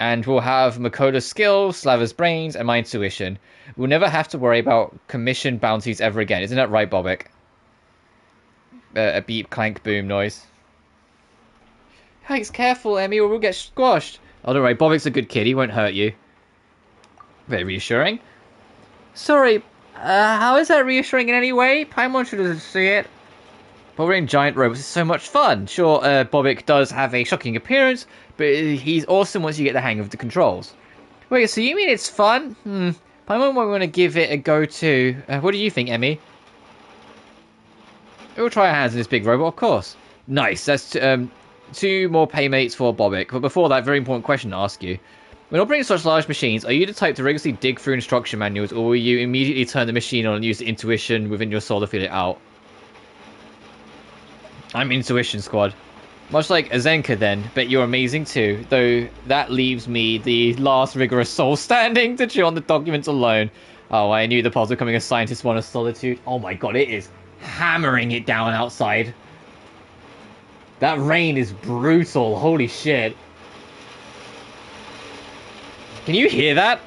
And we'll have Makola's skills, Slava's brains, and my intuition. We'll never have to worry about commission bounties ever again. Isn't that right, Bobic? A beep, clank, boom noise. Thanks, careful, Emmy, or we'll get squashed. Oh, don't worry, Bobic's a good kid. He won't hurt you. Very reassuring. Sorry, how is that reassuring in any way? Paimon should see it. Powering giant robots is so much fun. Sure, Bobic does have a shocking appearance, but he's awesome once you get the hang of the controls. Wait, so you mean it's fun? Paimon might want to give it a go too. What do you think, Emmy? We'll try our hands in this big robot, of course. Nice, that's 2 more paymates for Bobic. But before that, very important question to ask you. When operating such large machines, are you the type to rigorously dig through instruction manuals, or will you immediately turn the machine on and use the intuition within your soul to feel it out? I'm Intuition Squad. Much like Azenka then, but you're amazing too, though that leaves me the last rigorous soul standing to chew on the documents alone. Oh, I knew the pulse of becoming a scientist one of solitude. Oh my god, it is hammering it down outside. That rain is brutal. Holy shit. Can you hear that?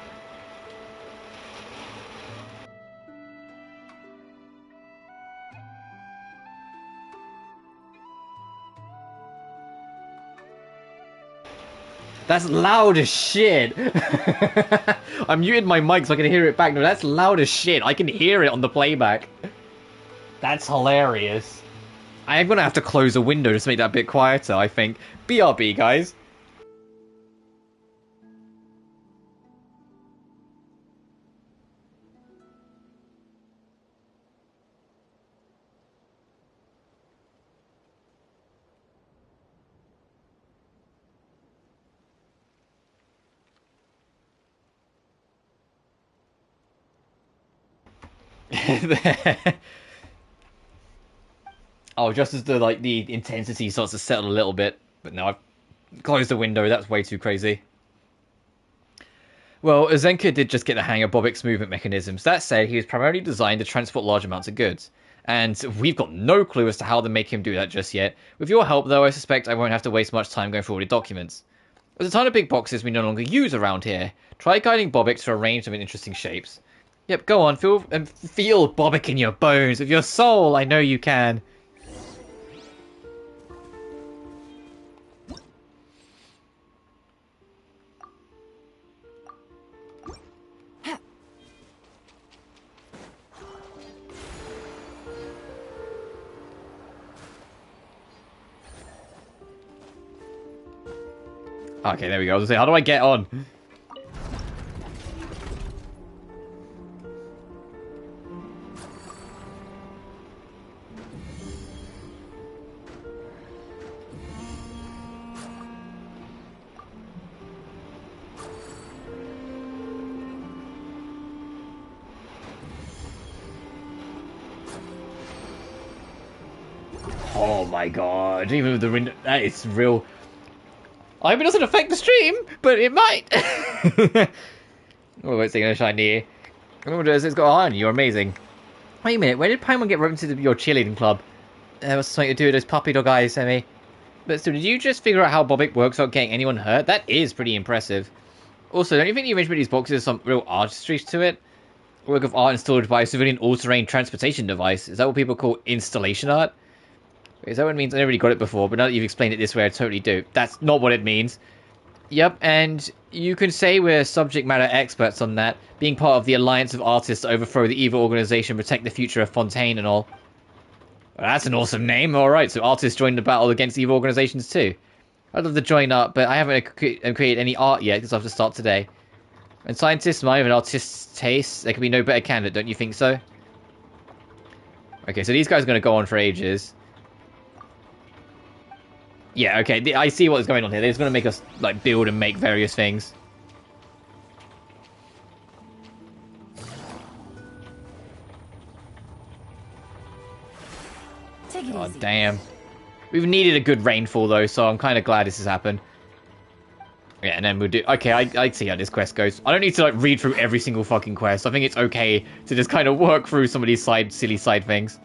That's loud as shit. I muted my mic so I can hear it back. No, that's loud as shit. I can hear it on the playback. That's hilarious. I'm gonna have to close a window just to make that a bit quieter, I think. BRB, guys. Oh, just as the intensity starts to settle a little bit. But no, I've closed the window. That's way too crazy. Well, Azenka did just get the hang of Bobik's movement mechanisms. That said, he was primarily designed to transport large amounts of goods. And we've got no clue as to how they make him do that just yet. With your help, though, I suspect I won't have to waste much time going forward with documents. There's a ton of big boxes we no longer use around here. Try guiding Bobik to arrange them in interesting shapes. Yep, go on, feel Bobik in your bones. With your soul, I know you can. Okay, there we go. I was gonna say, how do I get on? Oh my god, even with the window, that is real. I hope it doesn't affect the stream, but it might. Oh, it's gonna shine near. Oh, it's got an eye on you. You're amazing. Wait a minute. Where did Paimon get roped into your cheerleading club? What's something to do with those puppy dog eyes, Emmy? But still, did you just figure out how Bobik works without getting anyone hurt? That is pretty impressive. Also, don't you think the arrangement of these boxes has some real artistry to it? Work of art installed by a civilian all-terrain transportation device. Is that what people call installation art? Is that what it means? I never really got it before, but now that you've explained it this way, I totally do. That's not what it means. Yep, and you can say we're subject matter experts on that, being part of the Alliance of Artists to overthrow the evil organization, protect the future of Fontaine and all. Well, that's an awesome name. Alright, so artists join the battle against evil organizations too. I'd love to join up, but I haven't created any art yet, because I have to start today. And scientists might have an artist's taste. There could be no better candidate, don't you think so? Okay, so these guys are going to go on for ages. Yeah, okay, I see what's going on here. They're just going to make us, like, build and make various things. Take it easy. Damn. We've needed a good rainfall, though, so I'm kind of glad this has happened. Yeah, and then we'll do... Okay, I see how this quest goes. I don't need to, like, read through every single fucking quest. I think it's okay to just kind of work through some of these silly side things.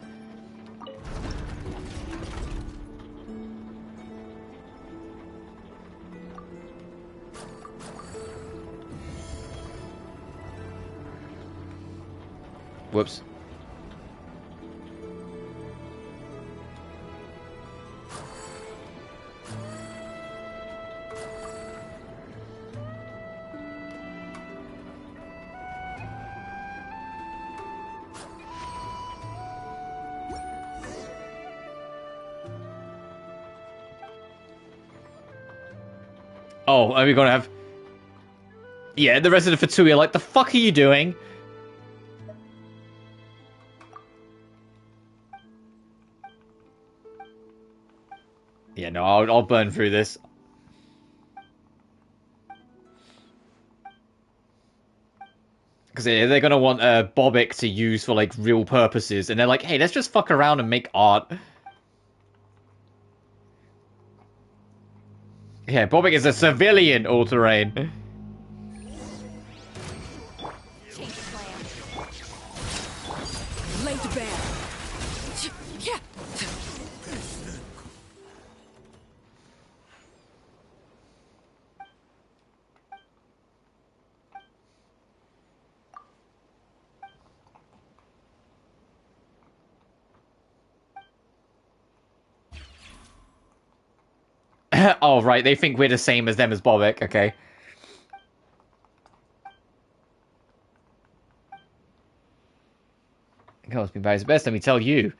Whoops. Oh, are we gonna have... Yeah, the rest of the Fatui are like, the fuck are you doing? Yeah, no, I'll burn through this. Because they're going to want Bobik to use for, like, real purposes. And they're like, hey, let's just fuck around and make art. Yeah, Bobik is a civilian all-terrain. Oh, right, they think we're the same as them as Bobek, okay. God's been Barry's best, let me tell you.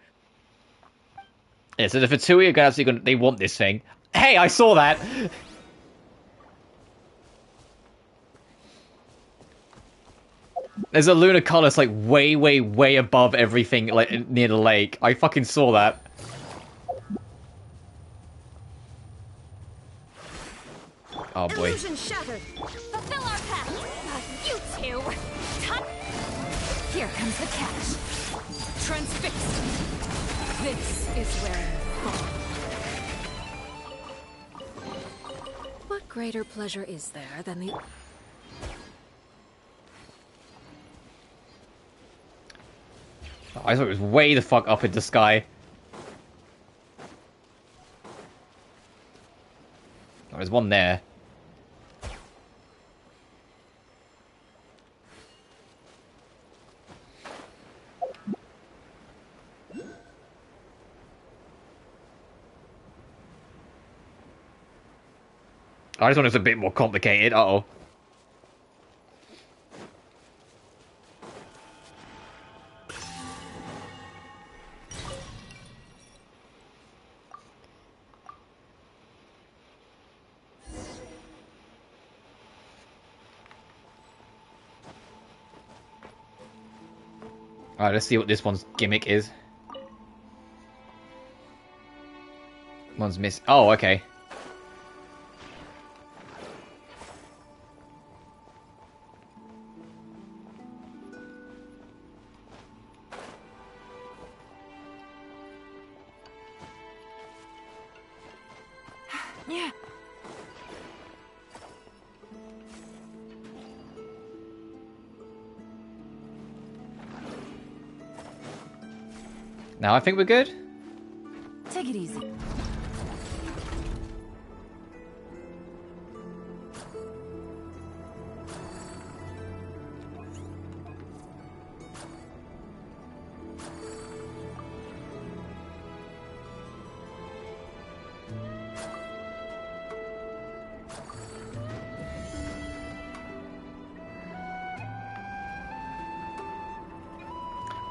Yeah, so the Fatui are gonna they want this thing. Hey, I saw that! There's a lunar colors like way, way, way above everything like near the lake. I fucking saw that. Oh boy. Illusion shattered. Fulfill our path. You two. Here comes the catch. Transfixed. This is where you fall. What greater pleasure is there than the... Oh, I thought it was way the fuck up in the sky. Oh, there's one there. I just want it's a bit more complicated. Uh-oh. Alright, let's see what this one's gimmick is. One's miss. Oh, okay. Yeah. Now I think we're good. Take it easy.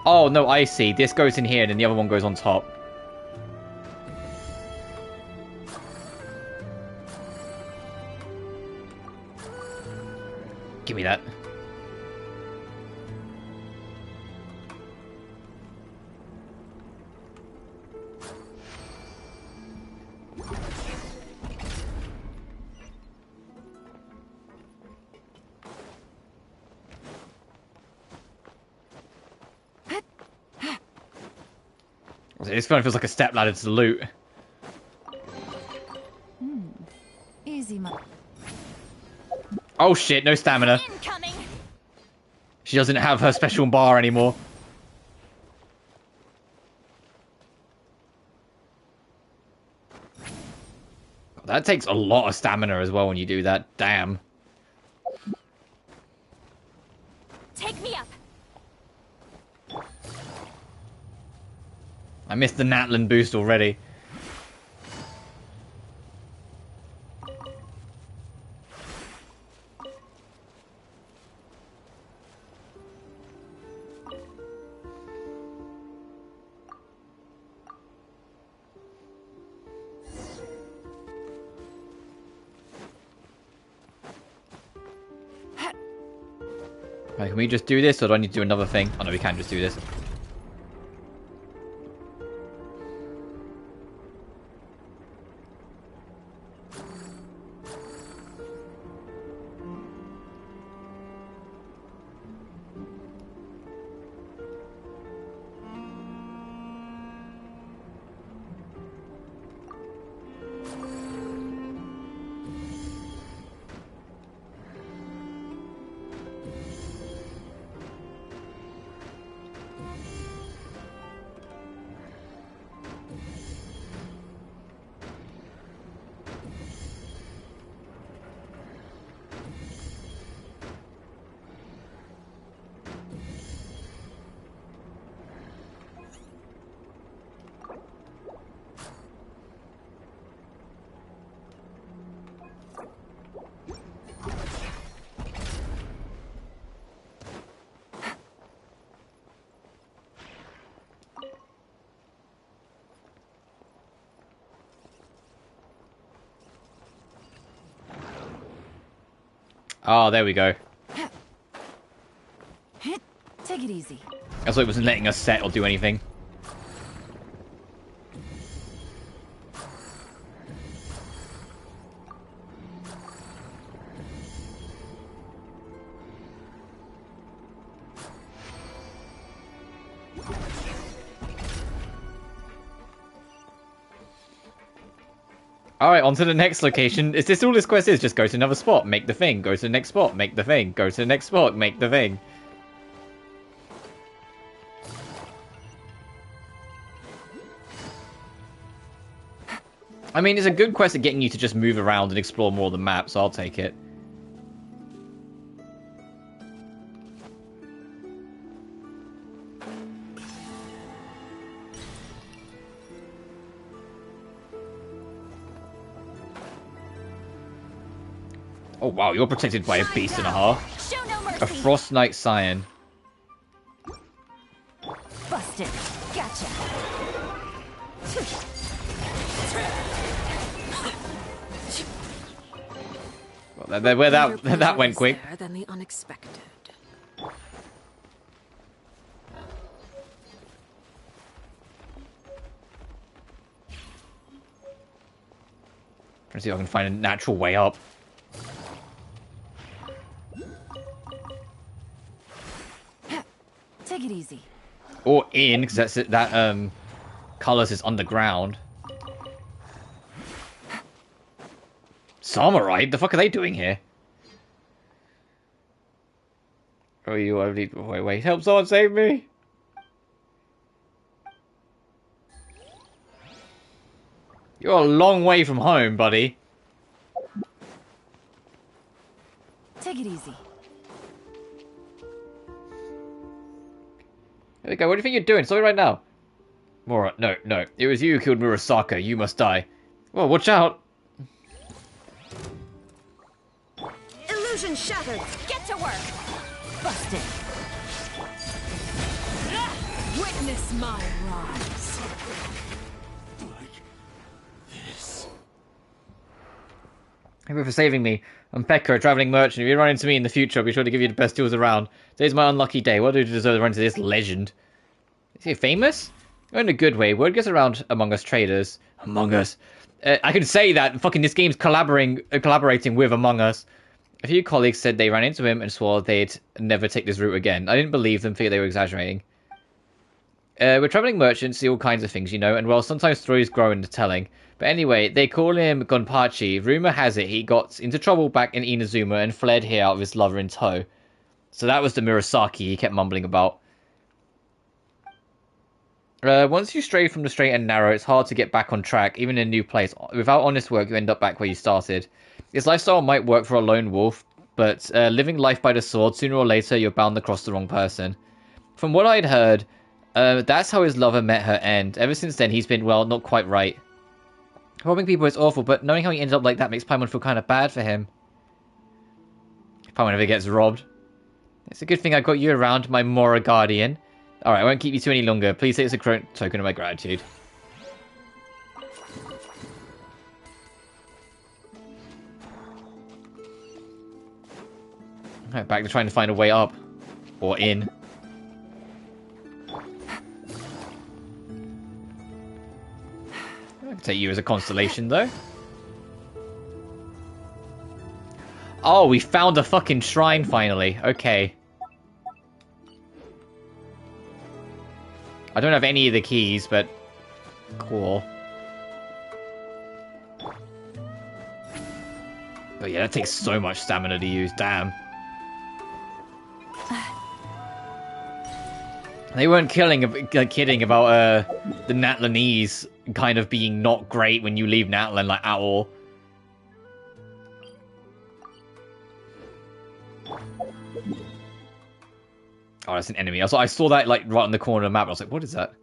Oh, no, I see. This goes in here, and then the other one goes on top. Give me that. This phone feels like a stepladder to the loot. Easy, Oh shit, no stamina. Incoming. She doesn't have her special bar anymore. That takes a lot of stamina as well when you do that. Damn. Take me up. I missed the Natlin boost already. Right, can we just do this, or do I need to do another thing? Oh no, we can just do this. Oh, there we go. Take it easy. That's why it wasn't letting us set or do anything. Alright, on to the next location. Is this all this quest is? Just go to another spot, make the thing. Go to the next spot, make the thing. Go to the next spot, make the thing. I mean, it's a good quest at getting you to just move around and explore more of the map, so I'll take it. Oh wow, you're protected by a beast and a half. A Frost Knight Scion. Busted. Gotcha. Well, where that went quick. Than the unexpected. Trying to see if I can find a natural way up. Take it easy. Or in, because that's it. That colors is underground. Samurai? The fuck are they doing here? Oh, you only wait, help someone save me. You're a long way from home, buddy. Take it easy. There we go. What do you think you're doing? Sorry, right now. Mora, no. It was you who killed Murasaka. You must die. Well, watch out. Illusion shattered. Get to work. Busted. Witness my rise. Thank you for saving me. I'm Pekka, a travelling merchant. If you run into me in the future, I'll be sure to give you the best deals around. Today's my unlucky day. What do you deserve to run into this legend? Is he famous? In a good way. Word gets around among us traders. Among Us. I can say that. Fucking this game's collaborating with Among Us. A few colleagues said they ran into him and swore they'd never take this route again. I didn't believe them, figured they were exaggerating. We're travelling merchants, see all kinds of things, you know, and well, sometimes stories grow into telling. But anyway, they call him Gonpachi. Rumour has it he got into trouble back in Inazuma and fled here out with his lover in tow. So that was the Murasaki he kept mumbling about. Once you stray from the straight and narrow, it's hard to get back on track, even in a new place. Without honest work, you end up back where you started. This lifestyle might work for a lone wolf, but living life by the sword, sooner or later, you're bound to cross the wrong person. From what I'd heard, that's how his lover met her end. Ever since then, he's been, well, not quite right. Robbing people is awful, but knowing how he ended up like that makes Paimon feel kind of bad for him. If Paimon ever gets robbed. It's a good thing I got you around, my Mora Guardian. Alright, I won't keep you too any longer. Please take this as a token of my gratitude. Alright, back to trying to find a way up. Or in. I can take you as a constellation, though. Oh, we found a fucking shrine, finally. Okay. I don't have any of the keys, but... cool. But yeah, that takes so much stamina to use, damn. They weren't kidding about the Natlanese kind of being not great when you leave Natlan, like, at all. Oh, that's an enemy. I saw that, like, right on the corner of the map. I was like, what is that?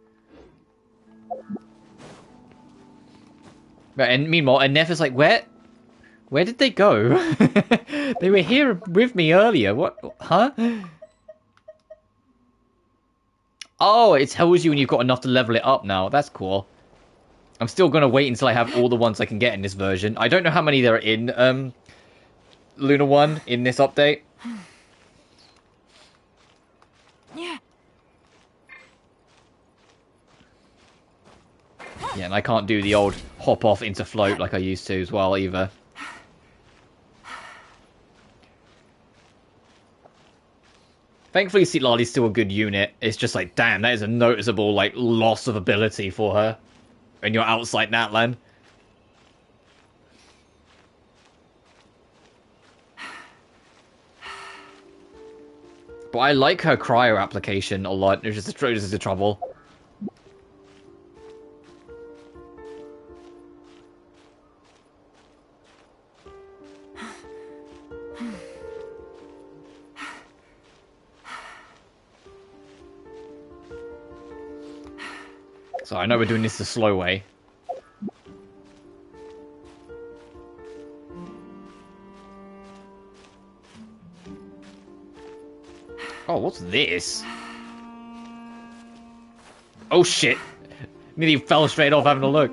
And meanwhile, Aneth is like, where did they go? They were here with me earlier. What? Huh? Oh, it tells you when you've got enough to level it up now. That's cool. I'm still going to wait until I have all the ones I can get in this version. I don't know how many there are in Luna 1 in this update. Yeah. Yeah, and I can't do the old hop off into float like I used to as well either. Thankfully, Citlali's still a good unit. It's just like, damn, that is a noticeable like loss of ability for her when you're outside Natlan. But I like her cryo application a lot. It's just the trouble. So I know we're doing this the slow way. Oh, what's this? Oh shit! Nearly fell straight off having a look.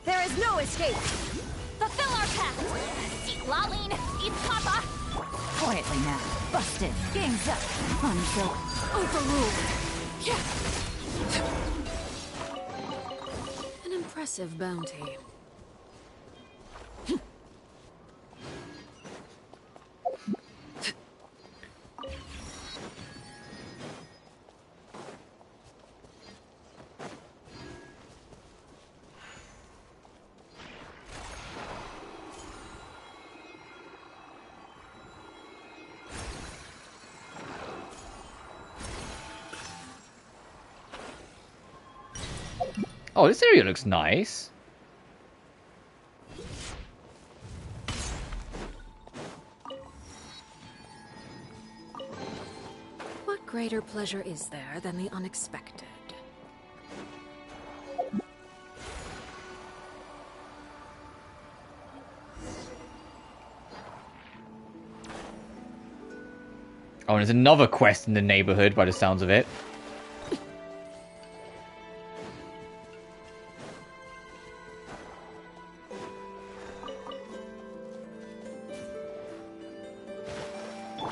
There is no escape. Fulfill our pact. Seek Laline, eat Papa. Quietly now. Busted. Game's up. Unbuilt. Overruled. An impressive bounty. Oh, this area looks nice. What greater pleasure is there than the unexpected? Oh, and there's another quest in the neighborhood by the sounds of it.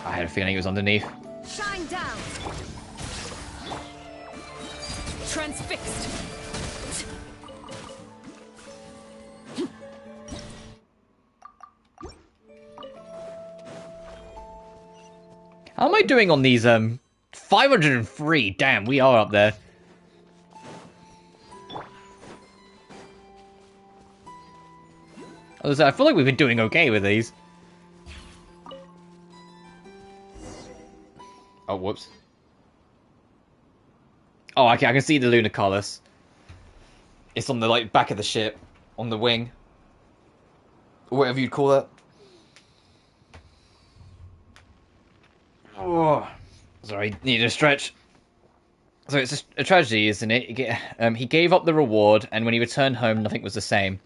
I had a feeling it was underneath. Shine down. Transfixed. How am I doing on these, 503? Damn, we are up there. I feel like we've been doing okay with these. Oh, whoops. Oh, okay, I can see the Lunacalis. It's on the, like, back of the ship. On the wing. Or whatever you'd call it. Oh. Sorry, needed a stretch. So it's a tragedy, isn't it? He gave up the reward, and when he returned home, nothing was the same.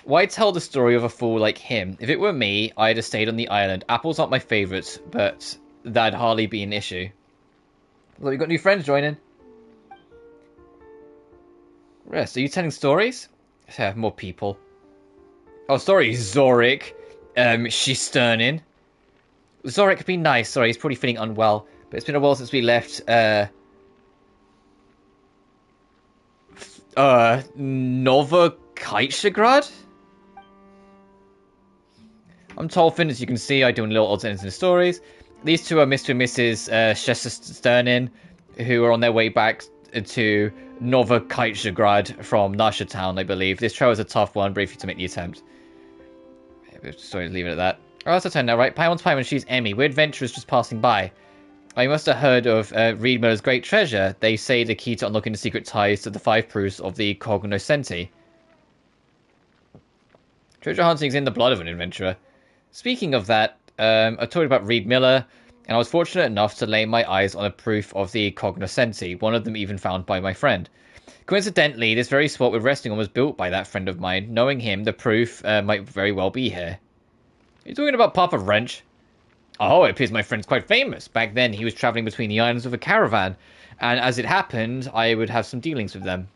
Why tell the story of a fool like him? If it were me, I'd have stayed on the island. Apples aren't my favourites, but that'd hardly be an issue. Look, you got new friends joining. Rest, are you telling stories? Yeah, more people. Oh, sorry, Zorik. She's sterning. Zorik could be nice. Sorry, he's probably feeling unwell. But it's been a while since we left, Nova Kaitsagrad? I'm Tolfin, as you can see. I do a little odds and ends in the stories. These two are Mr. and Mrs. Sternin, who are on their way back to Nova Kaitsagrad from Nasha Town, I believe. This trail is a tough one, brave you to make the attempt. Sorry, leave it at that. Oh, that's a turn now, right? Paimon's Paimon, she's Emmy. We're adventurers just passing by. I must have heard of Reed Miller's great treasure. They say the key to unlocking the secret ties to the 5 proofs of the cognoscenti. Treasure hunting is in the blood of an adventurer. Speaking of that, I told you about Reed Miller, and I was fortunate enough to lay my eyes on a proof of the cognoscenti, one of them even found by my friend. Coincidentally, this very spot we're resting on was built by that friend of mine. Knowing him, the proof might very well be here. Are you talking about Papa Wrench? Oh, it appears my friend's quite famous. Back then, he was traveling between the islands with a caravan, and as it happened, I would have some dealings with them.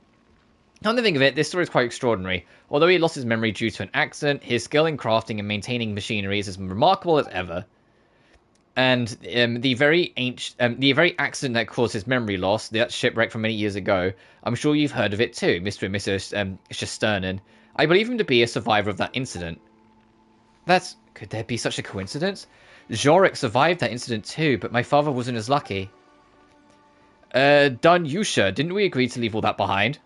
Come to think of it, this story is quite extraordinary. Although he lost his memory due to an accident, his skill in crafting and maintaining machinery is as remarkable as ever. And the very accident that caused his memory loss, that shipwreck from many years ago, I'm sure you've heard of it too, Mr. and Mrs. Shesternan. I believe him to be a survivor of that incident. Could there be such a coincidence? Jorik survived that incident too, but my father wasn't as lucky. Dunyusha, didn't we agree to leave all that behind?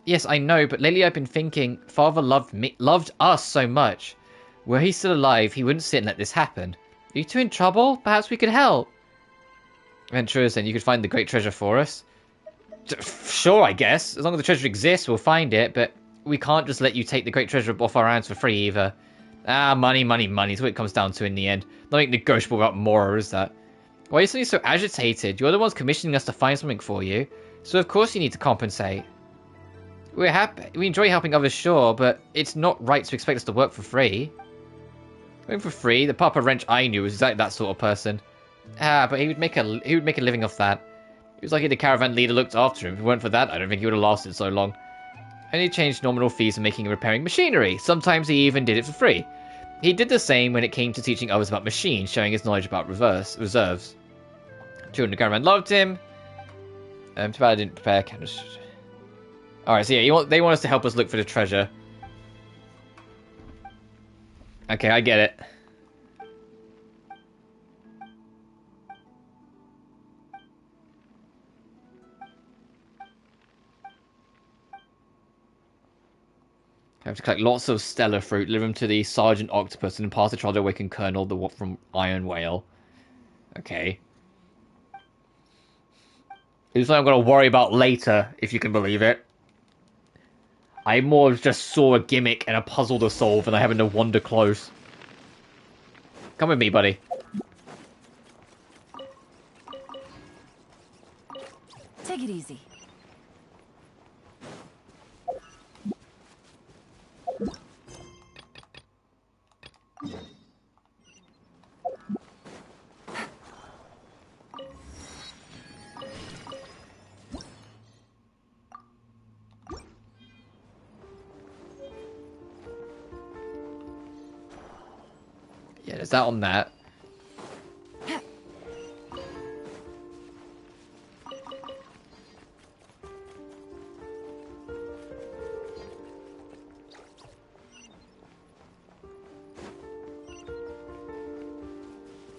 Yes, I know, but lately I've been thinking, Father loved us so much. Were he still alive, he wouldn't sit and let this happen. Are you two in trouble? Perhaps we could help. Adventurers, then you could find the great treasure for us. Sure, I guess. As long as the treasure exists, we'll find it, but we can't just let you take the great treasure off our hands for free either. Money, money, money is what it comes down to in the end. Nothing negotiable about more, is that? Why are you suddenly so agitated? You're the ones commissioning us to find something for you, so of course you need to compensate. We're happy. We enjoy helping others, sure, but it's not right to expect us to work for free. Working for free? The Papa Wrench I knew was exactly that sort of person. But he would make a living off that. He was lucky the caravan leader looked after him. If it weren't for that, I don't think he would have lasted so long. And he changed nominal fees for making and repairing machinery. Sometimes he even did it for free. He did the same when it came to teaching others about machines, showing his knowledge about reserves. Children of the caravan loved him. Too bad I didn't prepare. Alright, so yeah, they want us to help us look for the treasure. Okay, I get it. I have to collect lots of stellar fruit, deliver them to the Sergeant Octopus, and then pass the trial to awaken Colonel from Iron Whale. Okay. It's something I'm going to worry about later, if you can believe it. I more just saw a gimmick and a puzzle to solve, and I happen to wander close. Come with me, buddy. Take it easy. Yeah, there's that on that.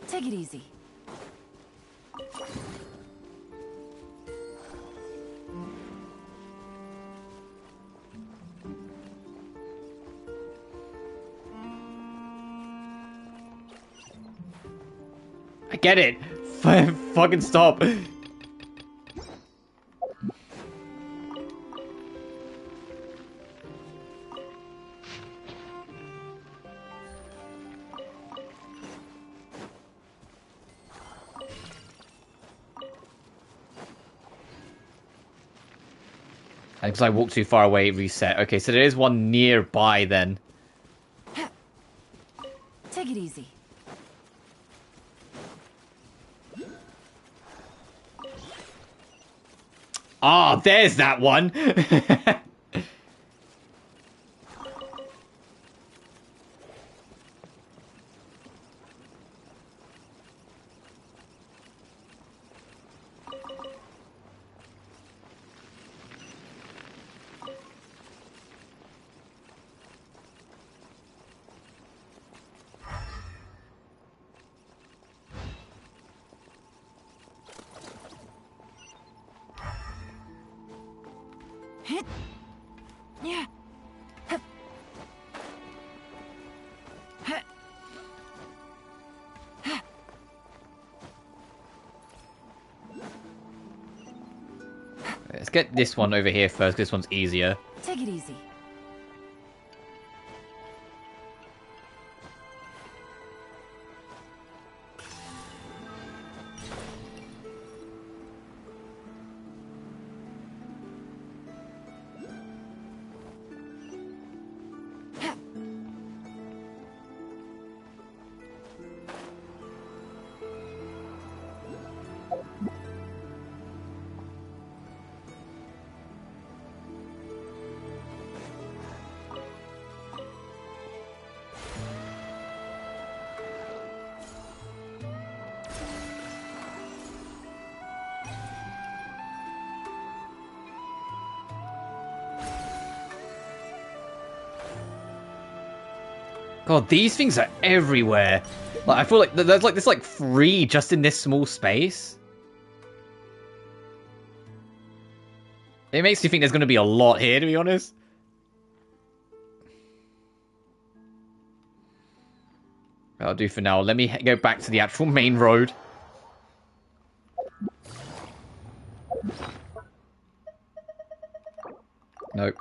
Take it easy. I get it. Fucking stop. Because I walked too far away, reset. Okay, so there is one nearby then. Take it easy. Ah, there's that one. Yeah. Let's get this one over here first, 'cause this one's easier. Take it easy. God, these things are everywhere. Like, I feel like there's like 3 just in this small space. It makes me think there's going to be a lot here, to be honest. That'll do for now. Let me go back to the actual main road. Nope.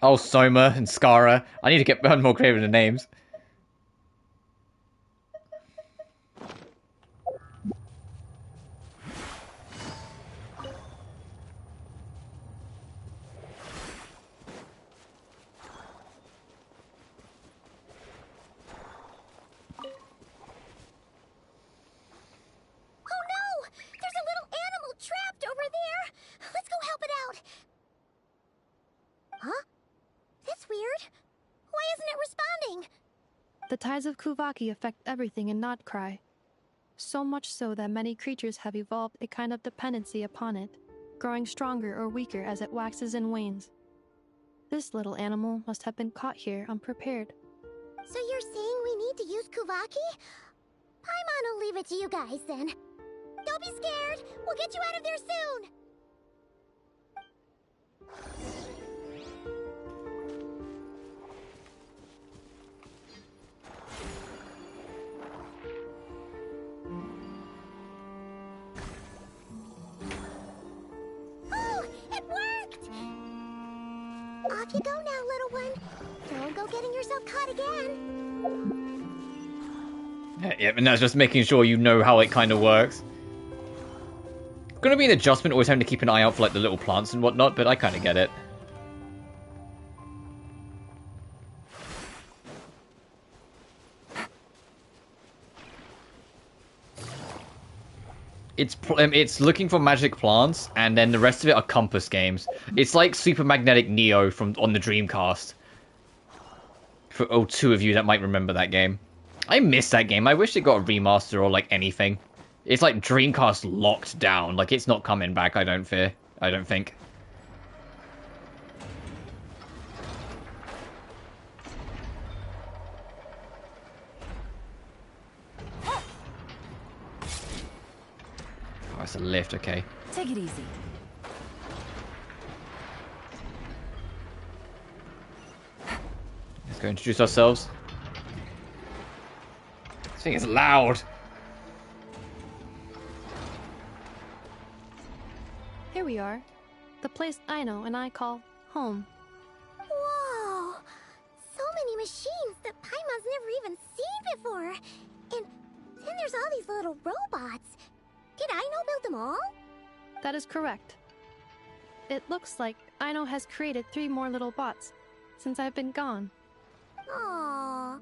Oh, Soma and Skara. I need to get more creative with the names. The tides of Kuvaki affect everything in Nod-Krai. So much so that many creatures have evolved a kind of dependency upon it, growing stronger or weaker as it waxes and wanes. This little animal must have been caught here unprepared. So you're saying we need to use Kuvaki? Paimon will leave it to you guys then. Don't be scared! We'll get you out of there soon! Off you go now, little one. Don't go getting yourself caught again. Yeah, and that's just making sure you know how it kind of works. Gonna be an adjustment always having to keep an eye out for like the little plants and whatnot, but I kind of get it. It's looking for magic plants, and then the rest of it are compass games. It's like Super Magnetic Neo on the Dreamcast. For 2 of you that might remember that game. I miss that game. I wish it got a remaster or like anything. It's like Dreamcast locked down. Like it's not coming back, I don't think. Oh, it's a lift, okay. Take it easy. Let's go introduce ourselves. This thing is loud. Here we are. The place Aino and I call home. Whoa! So many machines that Paimon's never even seen before. And then there's all these little robots. Did Aino build them all? That is correct. It looks like Aino has created 3 more little bots since I've been gone. Aww.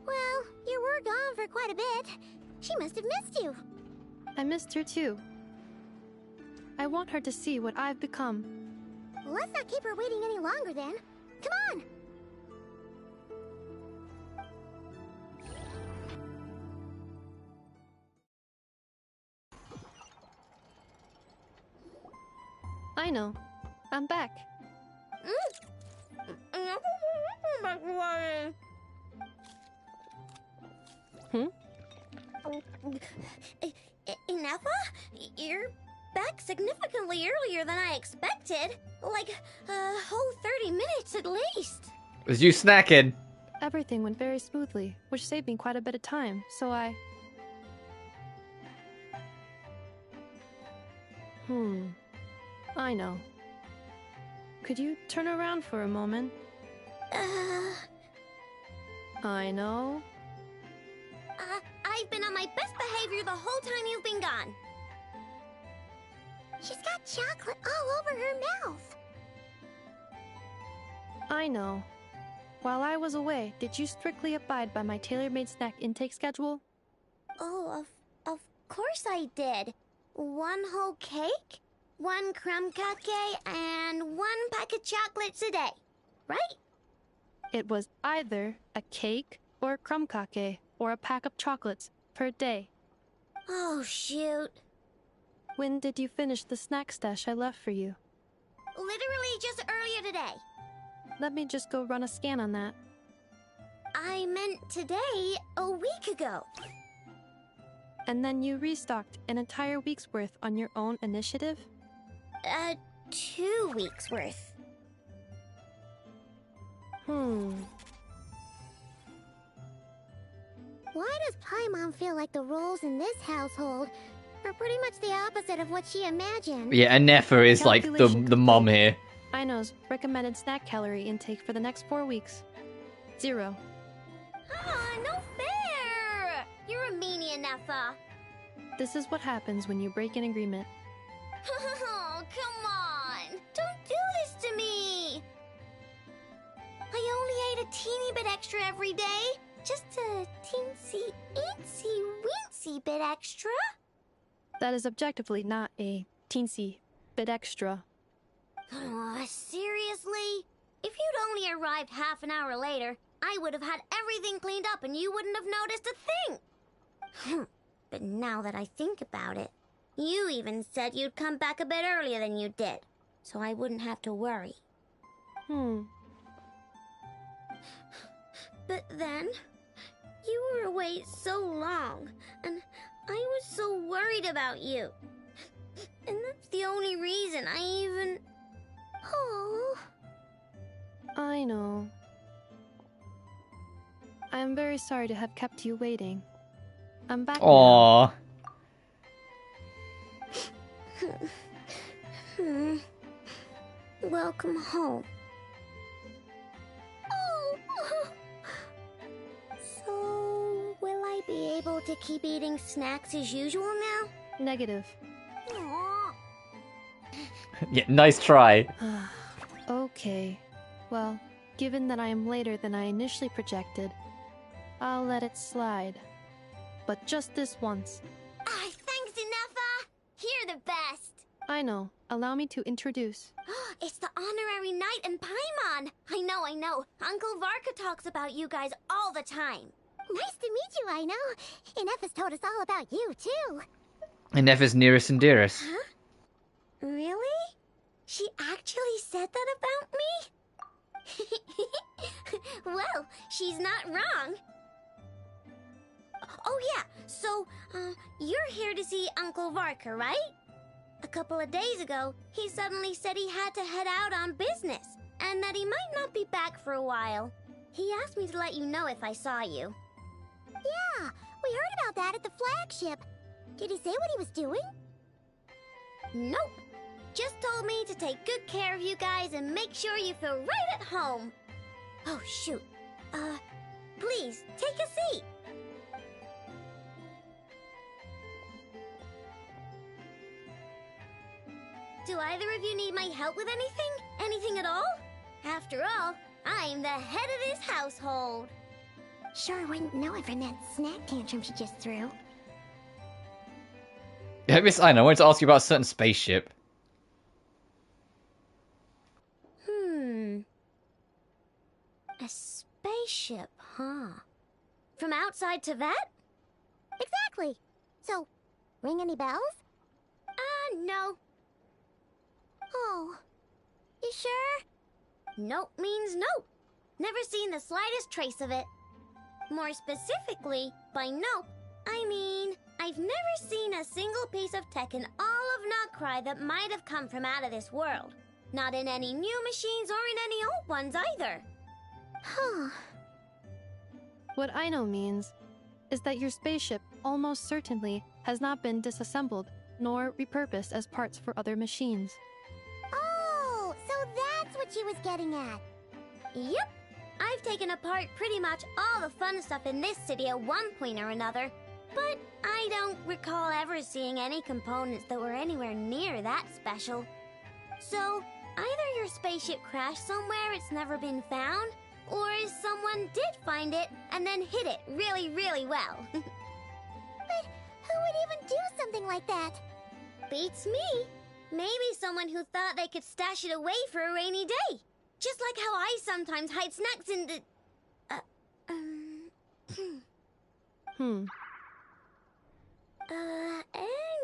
Well, you were gone for quite a bit. She must have missed you. I missed her too. I want her to see what I've become. Let's not keep her waiting any longer then. Come on! Aino, I'm back. Ineffa? You're back significantly earlier than I expected. Like a whole 30 minutes at least. Was you snacking? Everything went very smoothly, which saved me quite a bit of time, so I know. Could you turn around for a moment? I know. I've been on my best behavior the whole time you've been gone. She's got chocolate all over her mouth. I know. While I was away, did you strictly abide by my tailor-made snack intake schedule? Oh, of course I did. 1 whole cake, 1 crumb cake, and 1 pack of chocolates a day, right? It was either a cake or a crumb cake or a pack of chocolates per day. Oh, shoot. When did you finish the snack stash I left for you? Literally just earlier today. Let me just go run a scan on that. I meant today, a week ago. And then you restocked an entire week's worth on your own initiative? 2 weeks worth. Why does Paimon feel like the roles in this household are pretty much the opposite of what she imagined? Yeah, Anefa is like the mom here. Aino's recommended snack calorie intake for the next 4 weeks. 0. No fair! You're a meanie, Anefa. This is what happens when you break an agreement. Oh, come on! Don't do this to me! I only ate a teeny bit extra every day. Just a teensy, eensy, weensy bit extra. That is objectively not a teensy bit extra. Seriously? If you'd only arrived half an hour later, I would have had everything cleaned up and you wouldn't have noticed a thing. But now that I think about it, you even said you'd come back a bit earlier than you did, so I wouldn't have to worry. But then, you were away so long, and I was so worried about you. And that's the only reason I even... Oh. I know. I am very sorry to have kept you waiting. I'm back Aww. now. Welcome home. Oh. So, will I be able to keep eating snacks as usual now? Negative. Aww. Yeah, nice try. Okay. Well, given that I am later than I initially projected, I'll let it slide. But just this once. Thanks, Anefa! You're the best! I know. Allow me to introduce. It's the honorary knight and Paimon! I know. Uncle Varka talks about you guys all the time. Nice to meet you, I know. Anefa's told us all about you, too. Anefa's nearest and dearest. Huh? Really? She actually said that about me? Well, she's not wrong. Oh yeah, so, you're here to see Uncle Varka, right? A couple of days ago, he suddenly said he had to head out on business, and that he might not be back for a while. He asked me to let you know if I saw you. Yeah, we heard about that at the flagship. Did he say what he was doing? Nope. Just told me to take good care of you guys and make sure you feel right at home. Oh, shoot. Please, take a seat. Do either of you need my help with anything? Anything at all? After all, I'm the head of this household. Sure wouldn't know it from that snack tantrum she just threw. Miss Aina, I wanted to ask you about a certain spaceship. A spaceship, huh? From outside to that? Exactly. So, ring any bells? No. Oh. You sure? Nope means nope. Never seen the slightest trace of it. More specifically, by nope, I mean, I've never seen a single piece of tech in all of Nod-Krai that might have come from out of this world. Not in any new machines or in any old ones either. Huh. What I know means is that your spaceship almost certainly has not been disassembled nor repurposed as parts for other machines. Oh, so that's what she was getting at. Yep. I've taken apart pretty much all the fun stuff in this city at one point or another, but I don't recall ever seeing any components that were anywhere near that special. So, either your spaceship crashed somewhere it's never been found, or someone did find it and then hid it really, really well. But who would even do something like that? Beats me. Maybe someone who thought they could stash it away for a rainy day. Just like how I sometimes hide snacks in the...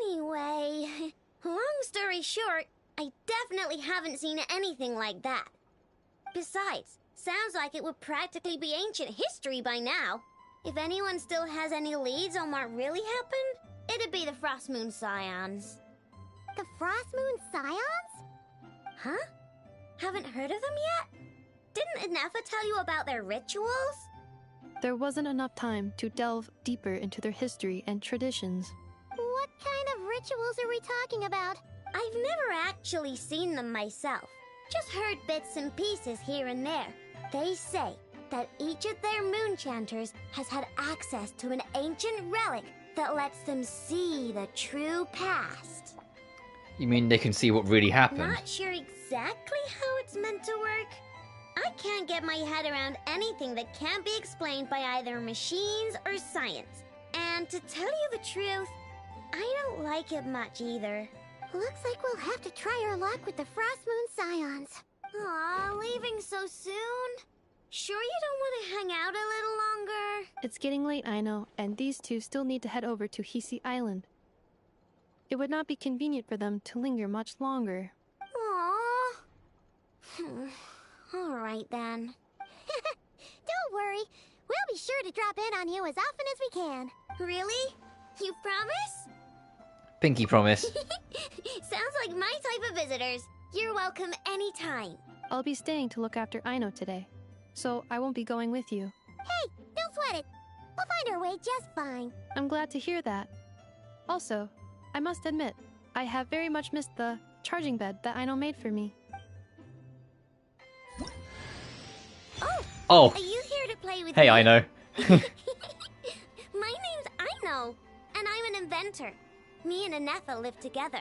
Anyway... Long story short, I definitely haven't seen anything like that. Besides, Sounds like it would practically be ancient history by now. If anyone still has any leads on what really happened, it'd be the Frost Moon Scions. The Frost Moon Scions? Huh? Haven't heard of them yet? Didn't Inefa tell you about their rituals? There wasn't enough time to delve deeper into their history and traditions. What kind of rituals are we talking about? I've never actually seen them myself. Just heard bits and pieces here and there. They say that each of their moon chanters has had access to an ancient relic that lets them see the true past. You mean they can see what really happened? Not sure exactly how it's meant to work. I can't get my head around anything that can't be explained by either machines or science. And to tell you the truth, I don't like it much either. Looks like we'll have to try our luck with the Frost Moon Scions. Aw, leaving so soon? Sure you don't want to hang out a little longer? It's getting late, I know, and these two still need to head over to Hisi Island. It would not be convenient for them to linger much longer. Aww. Alright then. Don't worry. We'll be sure to drop in on you as often as we can. Really? You promise? Pinky promise. Sounds like my type of visitors. You're welcome anytime. I'll be staying to look after Aino today, so I won't be going with you. Hey, don't sweat it. We'll find our way just fine. I'm glad to hear that. Also, I must admit, I have very much missed the charging bed that Aino made for me. Oh. Are you here to play with Hey, me? Aino. My name's Aino, and I'm an inventor. Me and Inefa live together.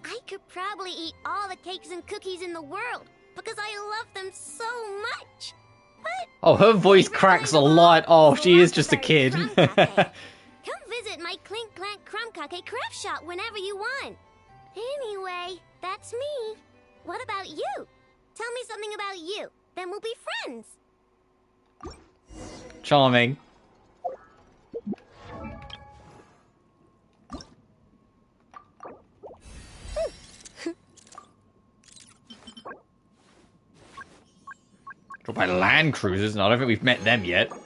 I could probably eat all the cakes and cookies in the world because I love them so much. But Oh, her voice cracks a lot. Oh, she is just a kid. come visit my Clink Clank Crumb Cake craft shop whenever you want. Anyway, that's me. What about you? Tell me something about you. Then we'll be friends. Charming. Talk about land cruisers, and I don't think we've met them yet. What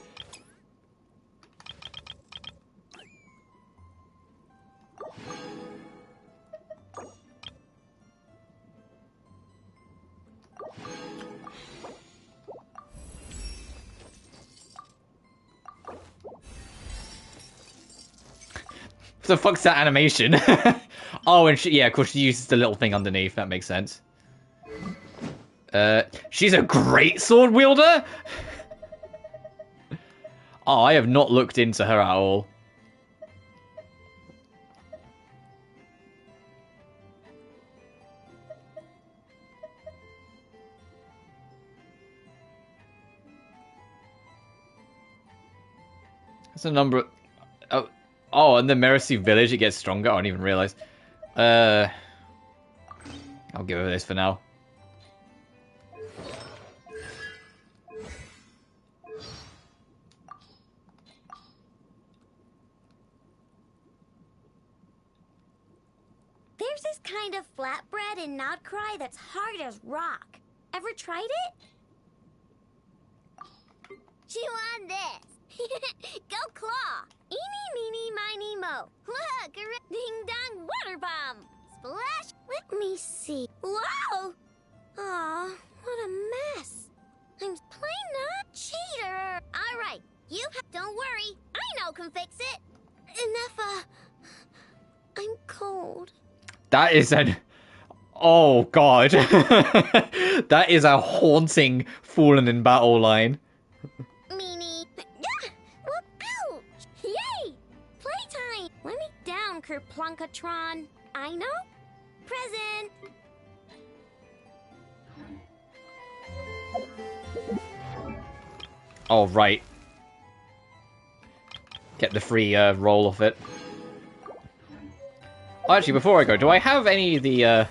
the fuck's that animation? Oh, and yeah, of course she uses the little thing underneath. That makes sense. She's a great sword wielder? Oh, I have not looked into her at all. That's a number of... Oh, and the Mercy Village, it gets stronger. I don't even realize. I'll give her this for now. There's this kind of flatbread in Nod-Krai that's hard as rock. Ever tried it? Chew on this. Go claw. Eeny, meeny, miny, mo. Look, a ding-dong water bomb. Splash. Let me see. Whoa! Aw, what a mess. I'm plain not cheater. All right, don't worry. I know can fix it. Inefa, I'm cold. That is an... Oh, God. That is a haunting fallen in battle line. Meanie. Ouch! Yay! Playtime! Let me down, Kerplunkatron. I know. Present. Oh, right. Get the free roll off it. Oh, actually, before I go, do I have any of the...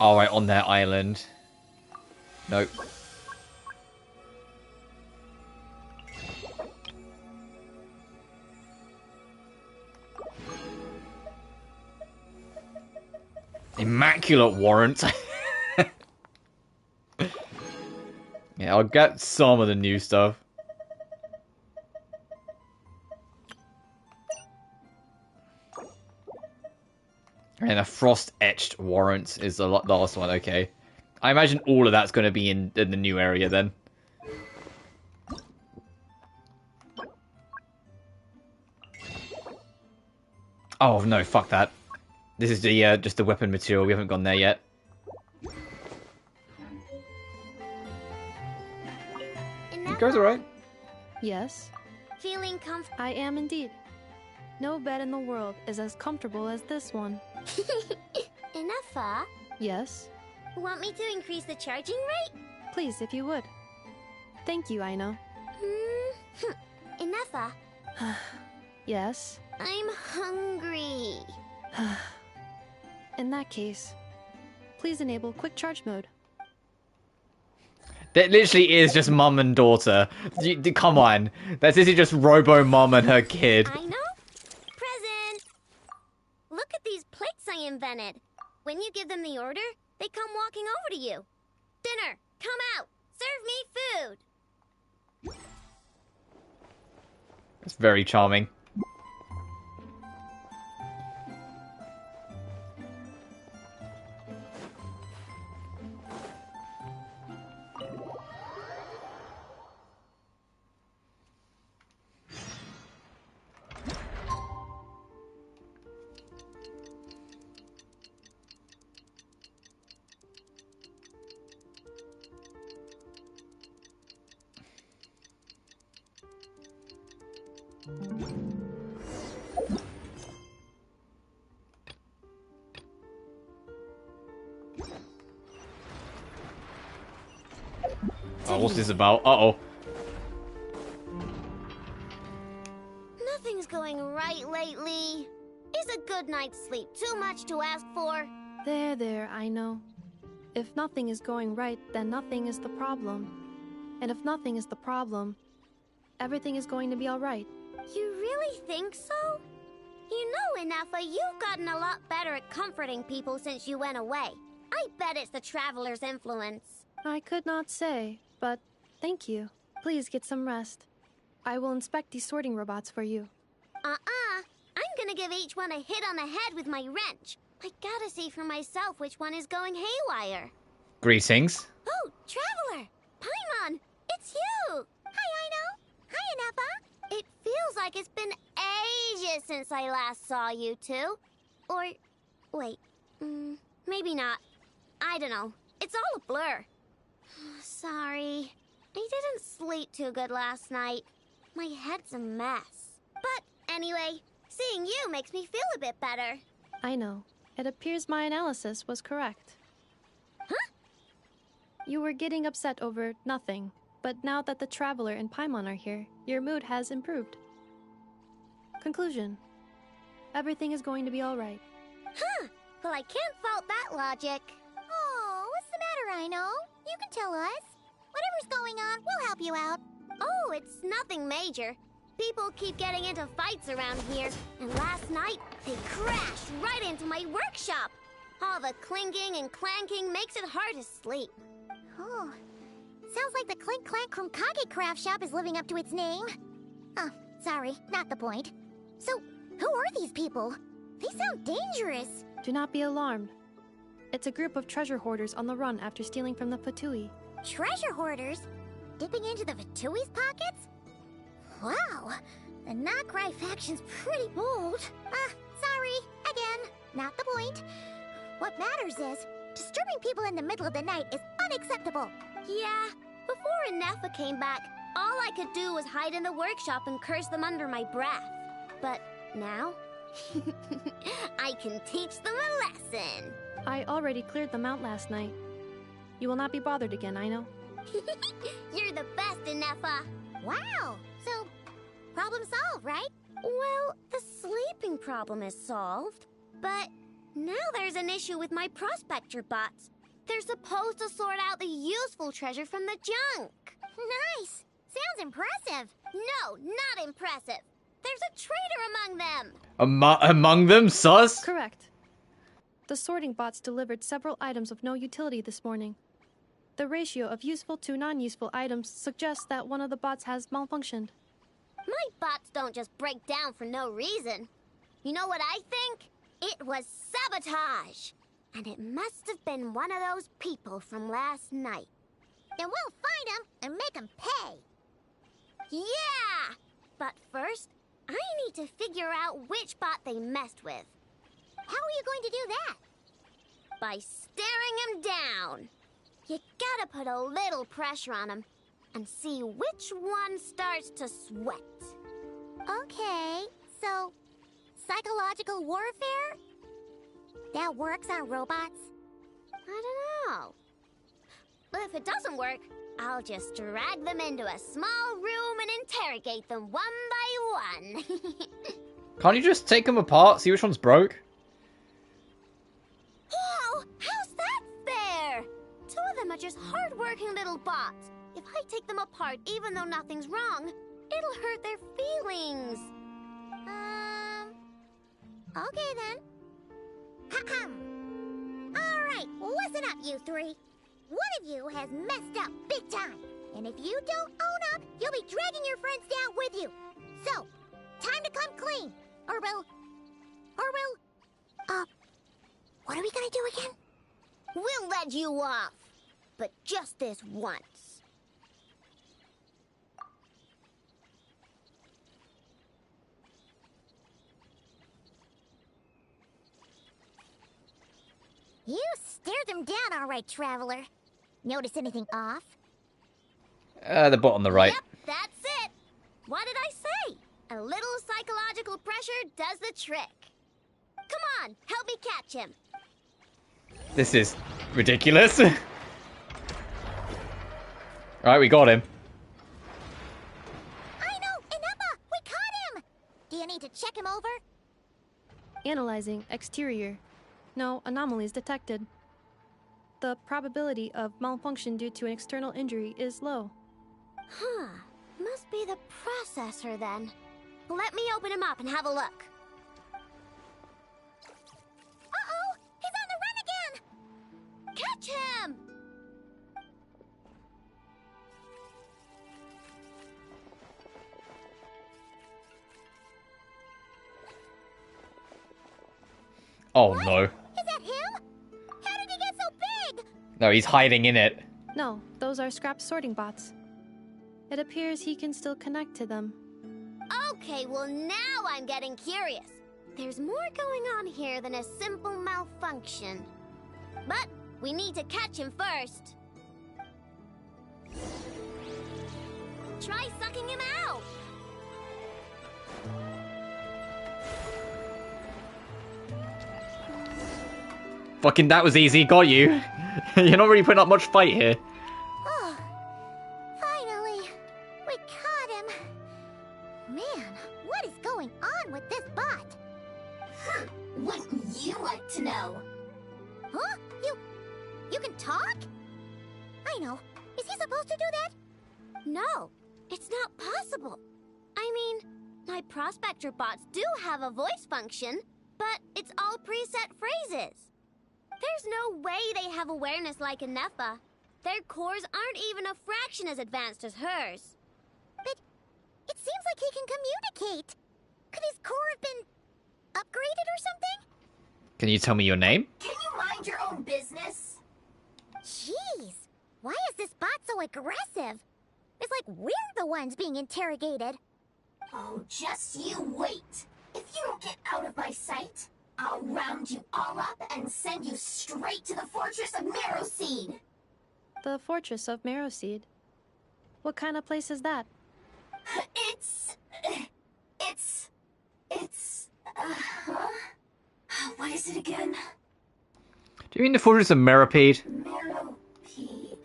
Oh, right, on their island. Nope. Immaculate warrant. Yeah, I'll get some of the new stuff. And a frost-etched warrant is the last one, okay. I imagine all of that's going to be in the new area then. Oh no, fuck that. This is the just the weapon material, we haven't gone there yet. It goes alright. Yes? Feeling comfortable? I am indeed. No bed in the world is as comfortable as this one. Enough, Yes? Want me to increase the charging rate? Please, if you would. Thank you, Aino. Enough, Yes? I'm hungry. In that case, please enable quick charge mode. That literally is just mum and daughter. Come on. That's literally just Robo-Mom and her kid. I know. Present. Look at these plates I invented. When you give them the order, they come walking over to you. Dinner, come out. Serve me food. It's very charming. Oh, what's this about? Uh-oh. Nothing's going right lately. Is a good night's sleep too much to ask for? There, I know. If nothing is going right, then nothing is the problem. And if nothing is the problem, everything is going to be alright. You really think so? You know, Inafa, you've gotten a lot better at comforting people since you went away. I bet it's the Traveler's influence. I could not say, but thank you. Please get some rest. I will inspect these sorting robots for you. I'm gonna give each one a hit on the head with my wrench. I gotta see for myself which one is going haywire. Greetings. Oh, Traveler! Paimon! It's you! Hi, Aino! Hi, Inafa! It feels like it's been ages since I last saw you two. Or, wait, maybe not. I don't know. It's all a blur. Sorry. I didn't sleep too good last night. My head's a mess. But anyway, seeing you makes me feel a bit better. I know. It appears my analysis was correct. Huh? You were getting upset over nothing, but now that the Traveler and Paimon are here, your mood has improved. Conclusion. Everything is going to be alright. Huh. Well, I can't fault that logic. Oh, what's the matter, Aino? You can tell us. Whatever's going on, we'll help you out. Oh, it's nothing major. People keep getting into fights around here, and last night, they crashed right into my workshop. All the clinking and clanking makes it hard to sleep. Oh, sounds like the Clink Clank from Kage Craft Shop is living up to its name. Oh, sorry, not the point. So, who are these people? They sound dangerous. Do not be alarmed. It's a group of treasure hoarders on the run after stealing from the Fatui. Treasure hoarders? Dipping into the Fatui's pockets? Wow, the Nod-Krai faction's pretty bold. Sorry, again, not the point. What matters is, disturbing people in the middle of the night is unacceptable. Yeah, before Inefa came back, all I could do was hide in the workshop and curse them under my breath. But now, I can teach them a lesson. I already cleared them out last night. You will not be bothered again, I know. You're the best, Inefa. Wow, so problem solved, right? Well, the sleeping problem is solved, but now there's an issue with my prospector bots. They're supposed to sort out the useful treasure from the junk. Nice! Sounds impressive. No, not impressive. There's a traitor among them. Among them, sus? Correct. The sorting bots delivered several items of no utility this morning. The ratio of useful to non-useful items suggests that one of the bots has malfunctioned. My bots don't just break down for no reason. You know what I think? It was sabotage. And it must have been one of those people from last night. Then we'll find him and make him pay. Yeah! But first, I need to figure out which bot they messed with. How are you going to do that? By staring him down. You gotta put a little pressure on him and see which one starts to sweat. Okay, so psychological warfare? That works on robots? I don't know. But if it doesn't work, I'll just drag them into a small room and interrogate them one by one. Can't you just take them apart, see which one's broke? Wow, how's that fair? Two of them are just hard-working little bots. If I take them apart, even though nothing's wrong, it'll hurt their feelings. Okay then. Alright, listen up, you three. One of you has messed up big time. And if you don't own up, you'll be dragging your friends down with you. So, time to come clean. Or we'll... what are we gonna do again? We'll let you off. But just this once. You stared them down all right, Traveler. Notice anything off? The bot on the right. Yep, that's it. What did I say? A little psychological pressure does the trick. Come on, help me catch him. This is ridiculous. Alright, we got him. I know, Ineppa! We caught him! Do you need to check him over? Analyzing exterior. No anomalies detected. The probability of malfunction due to an external injury is low. Huh. Must be the processor then. Let me open him up and have a look. Uh-oh! He's on the run again! Catch him! Oh no. Is that him? How did he get so big? No, he's hiding in it. No, those are scrap sorting bots. It appears he can still connect to them. Okay, well now I'm getting curious. There's more going on here than a simple malfunction. But we need to catch him first. Try sucking him out. Fucking that was easy, got you. You're not really putting up much fight here. Oh, finally, we caught him. Man, what is going on with this bot? Wouldn't you like to know? Huh? You can talk? I know. Is he supposed to do that? No, it's not possible. I mean, my prospector bots do have a voice function, but it's all preset phrases. There's no way they have awareness like Ineppa. Their cores aren't even a fraction as advanced as hers. But it seems like he can communicate. Could his core have been upgraded or something? Can you tell me your name? Can you mind your own business? Jeez, why is this bot so aggressive? It's like we're the ones being interrogated. Oh, just you wait. If you don't get out of my sight, I'll round you all up and send you straight to the Fortress of Marrowseed. The Fortress of Marrowseed? What kind of place is that? What is it again? Do you mean the Fortress of Marrowseed? Marrowseed.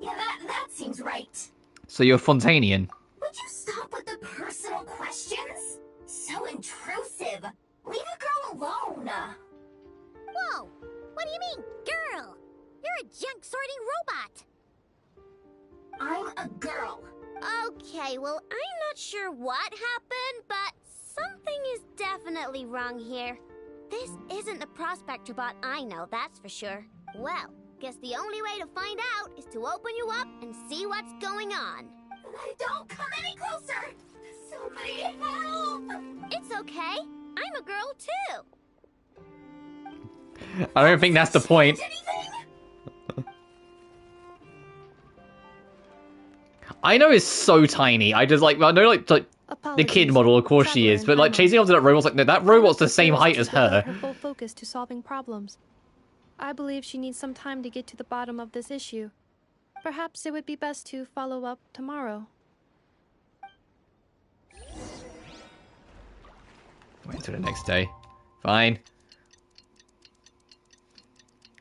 Yeah, that seems right. So you're Fontanian. Would you stop with the personal questions? So intrusive. Leave a girl alone. Whoa! What do you mean, girl? You're a junk sorting robot. I'm a girl. Okay, well, I'm not sure what happened, but something is definitely wrong here. This isn't the prospector bot I know, that's for sure. Well, guess the only way to find out is to open you up and see what's going on. Don't come any closer! Somebody help! It's okay. I'm a girl too. I don't think that's the point. I know it's so tiny. I just like, I know like the kid model, of course she is, but like chasing after that robot's like, no, that robot's the same height as her. Her full focus to solving problems. I believe she needs some time to get to the bottom of this issue. Perhaps it would be best to follow up tomorrow. Wait until the next day. Fine.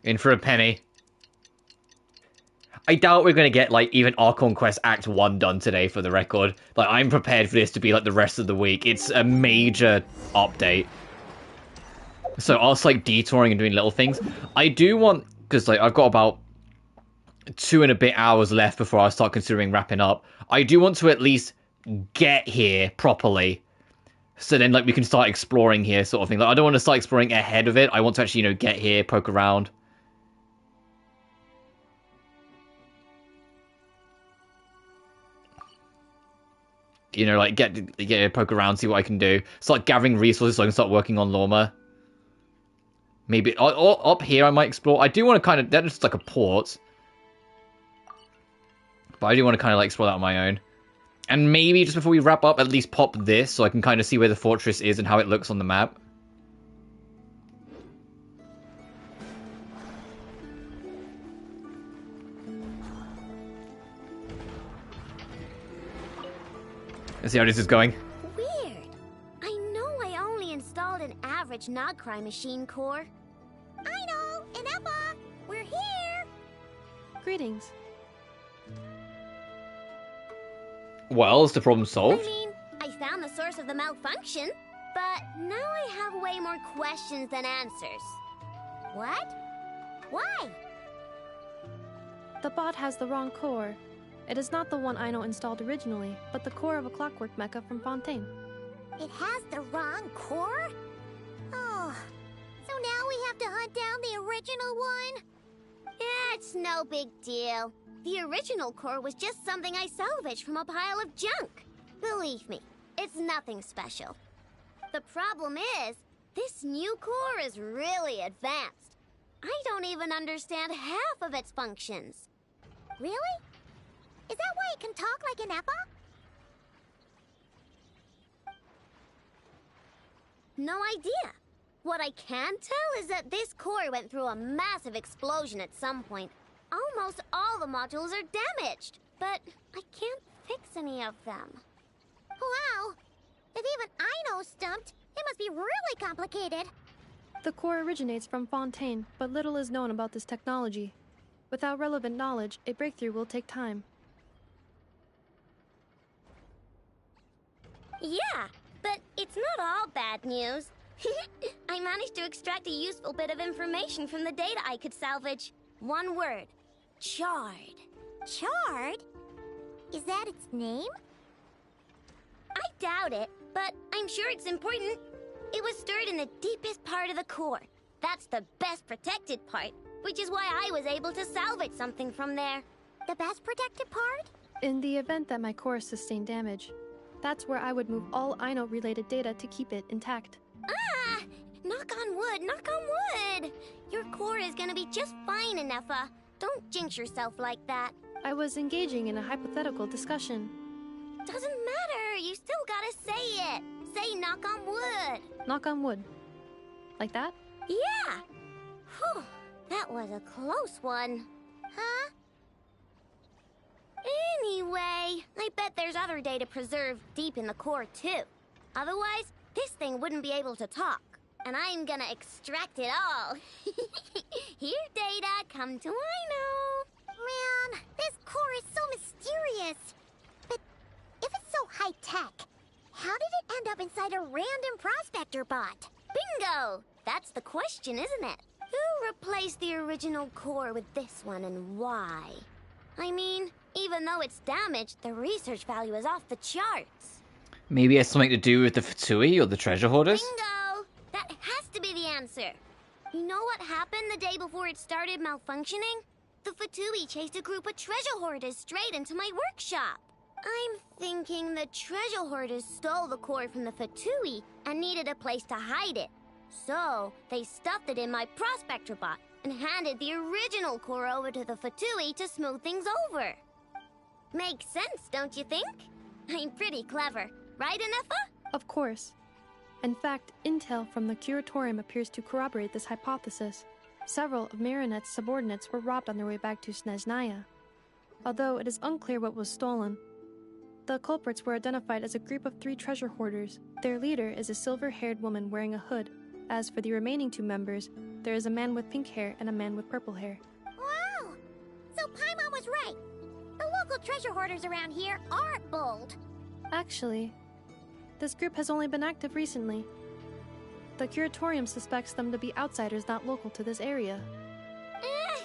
In for a penny. I doubt we're gonna get, like, even Archon Quest Act 1 done today, for the record. Like, I'm prepared for this to be, like, the rest of the week. It's a major update. So, us, like, detouring and doing little things. I do want... Because, like, I've got about 2 and a bit hours left before I start considering wrapping up. I do want to at least get here properly. So then, like, we can start exploring here, sort of thing. Like, I don't want to start exploring ahead of it. I want to actually, you know, get here, poke around. You know, like, get poke around, see what I can do. Start gathering resources so I can start working on Lorma. Maybe up here I might explore. I do want to kind of... That's just like a port. But I do want to kind of, like, explore that on my own. And maybe just before we wrap up, at least pop this so I can kind of see where the fortress is and how it looks on the map. Let's see how this is going. Weird. I know I only installed an average Nod-Krai machine core. I know, and Emma, we're here. Greetings. Well, is the problem solved? I mean, I found the source of the malfunction, but now I have way more questions than answers. What? Why? The bot has the wrong core. It is not the one Aino installed originally, but the core of a clockwork mecha from Fontaine. It has the wrong core? Oh, so now we have to hunt down the original one? It's no big deal. The original core was just something I salvaged from a pile of junk. Believe me, it's nothing special. The problem is, this new core is really advanced. I don't even understand half of its functions. Really? Is that why it can talk like an Appa? No idea. What I can tell is that this core went through a massive explosion at some point. Almost all the modules are damaged, but I can't fix any of them. Wow! If even Aino's stumped, it must be really complicated. The core originates from Fontaine, but little is known about this technology. Without relevant knowledge, a breakthrough will take time. Yeah, but it's not all bad news. I managed to extract a useful bit of information from the data I could salvage. One word. Charred. Charred? Is that its name? I doubt it, but I'm sure it's important. It was stored in the deepest part of the core. That's the best protected part, which is why I was able to salvage something from there. The best protected part? In the event that my core sustained damage, that's where I would move all Aino-related data to keep it intact. Ah! Knock on wood, knock on wood! Your core is gonna be just fine, Inefa. Don't jinx yourself like that. I was engaging in a hypothetical discussion. Doesn't matter, you still gotta say it. Say knock on wood. Knock on wood. Like that? Yeah! Whew, that was a close one. Huh? Anyway, I bet there's other data preserved deep in the core too. Otherwise, this thing wouldn't be able to talk. And I'm gonna extract it all. Here, data, come to Aino. Man, this core is so mysterious. But if it's so high-tech, how did it end up inside a random prospector bot? Bingo! That's the question, isn't it? Who replaced the original core with this one and why? I mean, even though it's damaged, the research value is off the charts. Maybe it has something to do with the Fatui or the treasure hoarders? Bingo! That has to be the answer. You know what happened the day before it started malfunctioning? The Fatui chased a group of treasure hoarders straight into my workshop. I'm thinking the treasure hoarders stole the core from the Fatui and needed a place to hide it. So, they stuffed it in my prospector bot and handed the original core over to the Fatui to smooth things over. Makes sense, don't you think? I'm pretty clever, right, Anefa? Of course. In fact, intel from the Curatorium appears to corroborate this hypothesis. Several of Marinette's subordinates were robbed on their way back to Snezhnaya. Although it is unclear what was stolen, the culprits were identified as a group of 3 treasure hoarders. Their leader is a silver-haired woman wearing a hood. As for the remaining 2 members, there is a man with pink hair and a man with purple hair. Wow! So Paimon was right. The local treasure hoarders around here aren't bold. Actually, this group has only been active recently. The Curatorium suspects them to be outsiders not local to this area.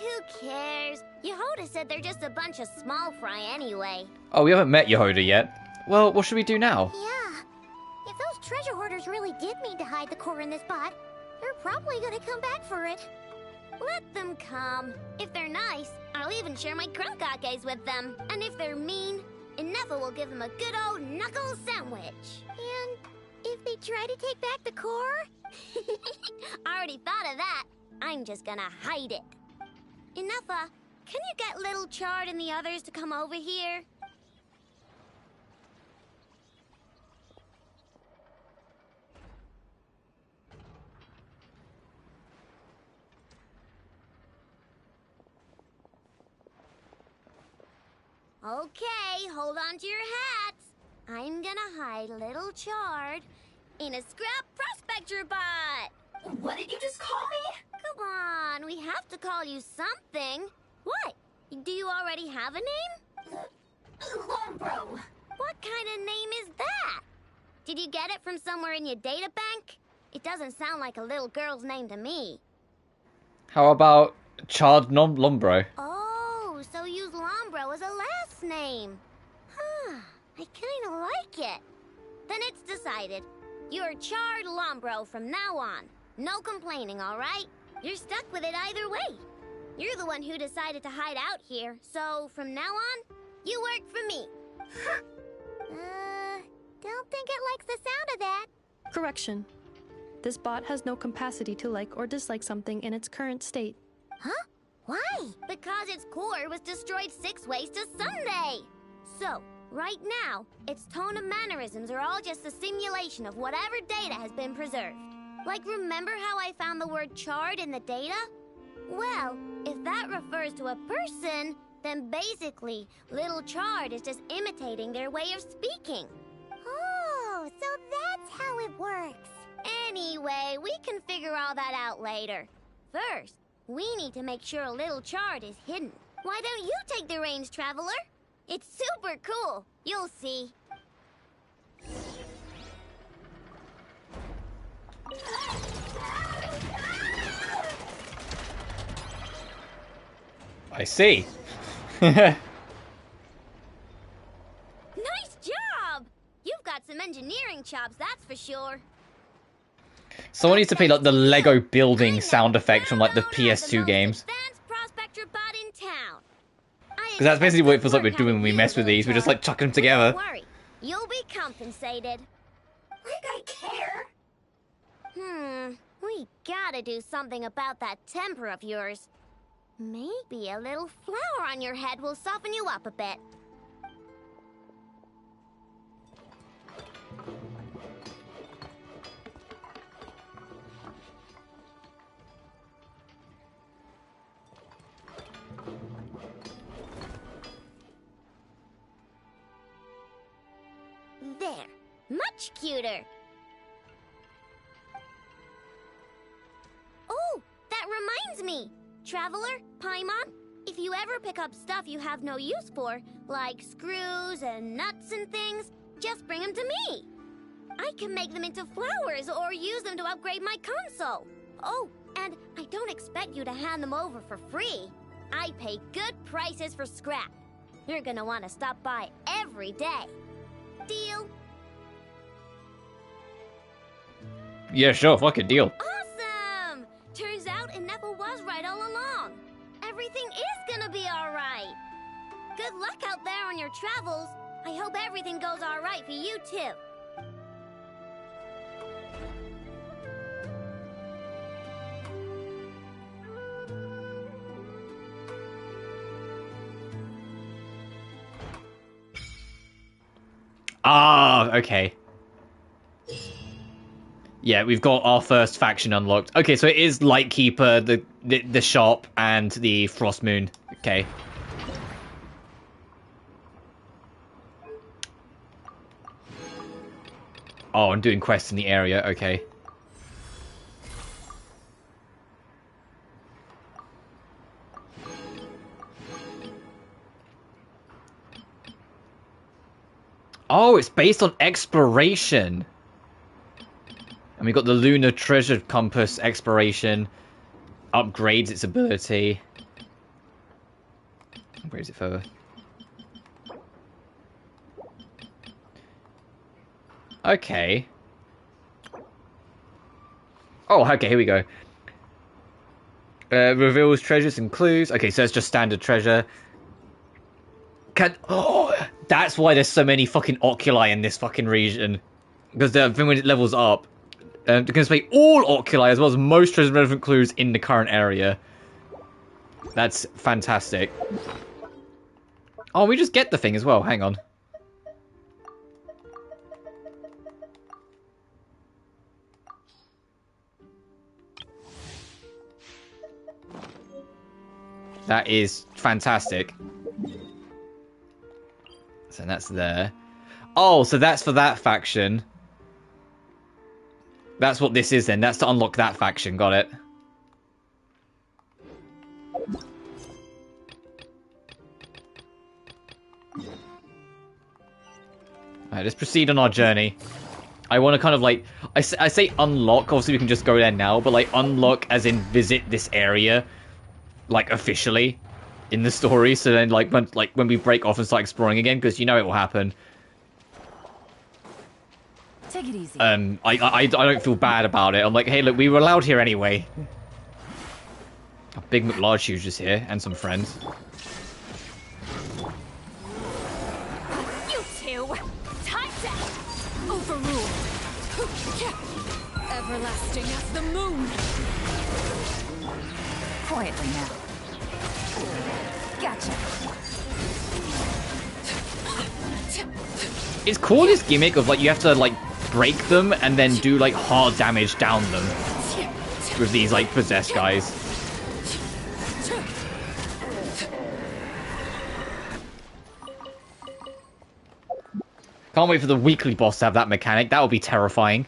Who cares? Yehoda said they're just a bunch of small fry anyway. Oh, we haven't met Yehoda yet. Well, what should we do now? Yeah. If those treasure hoarders really did mean to hide the core in this bot, they're probably gonna come back for it. Let them come. If they're nice, I'll even share my crunkakes with them. And if they're mean, Inefa will give them a good old knuckle sandwich. And if they try to take back the core? I already thought of that. I'm just gonna hide it. Inefa, can you get Little Chard and the others to come over here? Okay, hold on to your hats. I'm gonna hide Little Chard in a scrap prospector bot. What did you just call me? Come on, we have to call you something. What? Do you already have a name? Lombro. What kind of name is that? Did you get it from somewhere in your data bank? It doesn't sound like a little girl's name to me. How about Chard Lombro? Oh, so use Lombro as a last name. Huh, I kinda like it. Then it's decided. You're Chard Lombro from now on. No complaining, alright? You're stuck with it either way. You're the one who decided to hide out here, so from now on, you work for me. Don't think it likes the sound of that. Correction. This bot has no capacity to like or dislike something in its current state. Huh? Why? Because its core was destroyed 6 ways to Sunday. So, right now, its tone and mannerisms are all just a simulation of whatever data has been preserved. Like, remember how I found the word chard in the data? Well, if that refers to a person, then basically, Little Chard is just imitating their way of speaking. Oh, so that's how it works. Anyway, we can figure all that out later. First, we need to make sure Little Chard is hidden. Why don't you take the reins, Traveler? It's super cool. You'll see. I see. Nice job! You've got some engineering chops, that's for sure. Someone needs to play like the Lego building sound effect from like the PS2 games. Prospector bot in town. Because that's basically what it feels like we're doing when we mess with these. We just like chuck them together. Don't worry, you'll be compensated. Like I care. We gotta do something about that temper of yours. Maybe a little flour on your head will soften you up a bit. There, much cuter. Oh, that reminds me. Traveler, Paimon, if you ever pick up stuff you have no use for, like screws and nuts and things, just bring them to me. I can make them into flowers or use them to upgrade my console. Oh, and I don't expect you to hand them over for free. I pay good prices for scrap. You're gonna want to stop by every day. Deal? Yeah, sure, fuck a deal. Awesome! on your travels. I hope everything goes all right for you, too. Ah, okay. Yeah, we've got our first faction unlocked. Okay, so it is Lightkeeper, the shop, and the Frost Moon. Okay. Oh, I'm doing quests in the area. Okay. Oh, it's based on exploration. And we got the Lunar Treasure Compass exploration. Upgrades its ability. Upgrades it further. Okay. Oh, okay, here we go. Reveals treasures and clues. Okay, so it's just standard treasure. Oh, that's why there's so many fucking oculi in this fucking region. Because when it levels up, it can display all oculi as well as most treasure relevant clues in the current area. That's fantastic. Oh, we just get the thing as well. Hang on. That is fantastic. So that's there. Oh, so that's for that faction. That's what this is then. That's to unlock that faction. Got it. Alright, let's proceed on our journey. I want to kind of like... I say unlock. Obviously, we can just go there now. But like unlock as in visit this area. Like officially. In the story. So then like when we break off and start exploring again. Because you know it will happen. Take it easy. I don't feel bad about it. I'm like, hey, look, we were allowed here anyway. Big McLarge Shoes just here, and some friends. You two! Time to overrule! Everlasting as the moon! Quietly now. Gotcha. It's cool, this gimmick of like you have to like break them and then do like hard damage down them with these like possessed guys. Can't wait for the weekly boss to have that mechanic. That would be terrifying.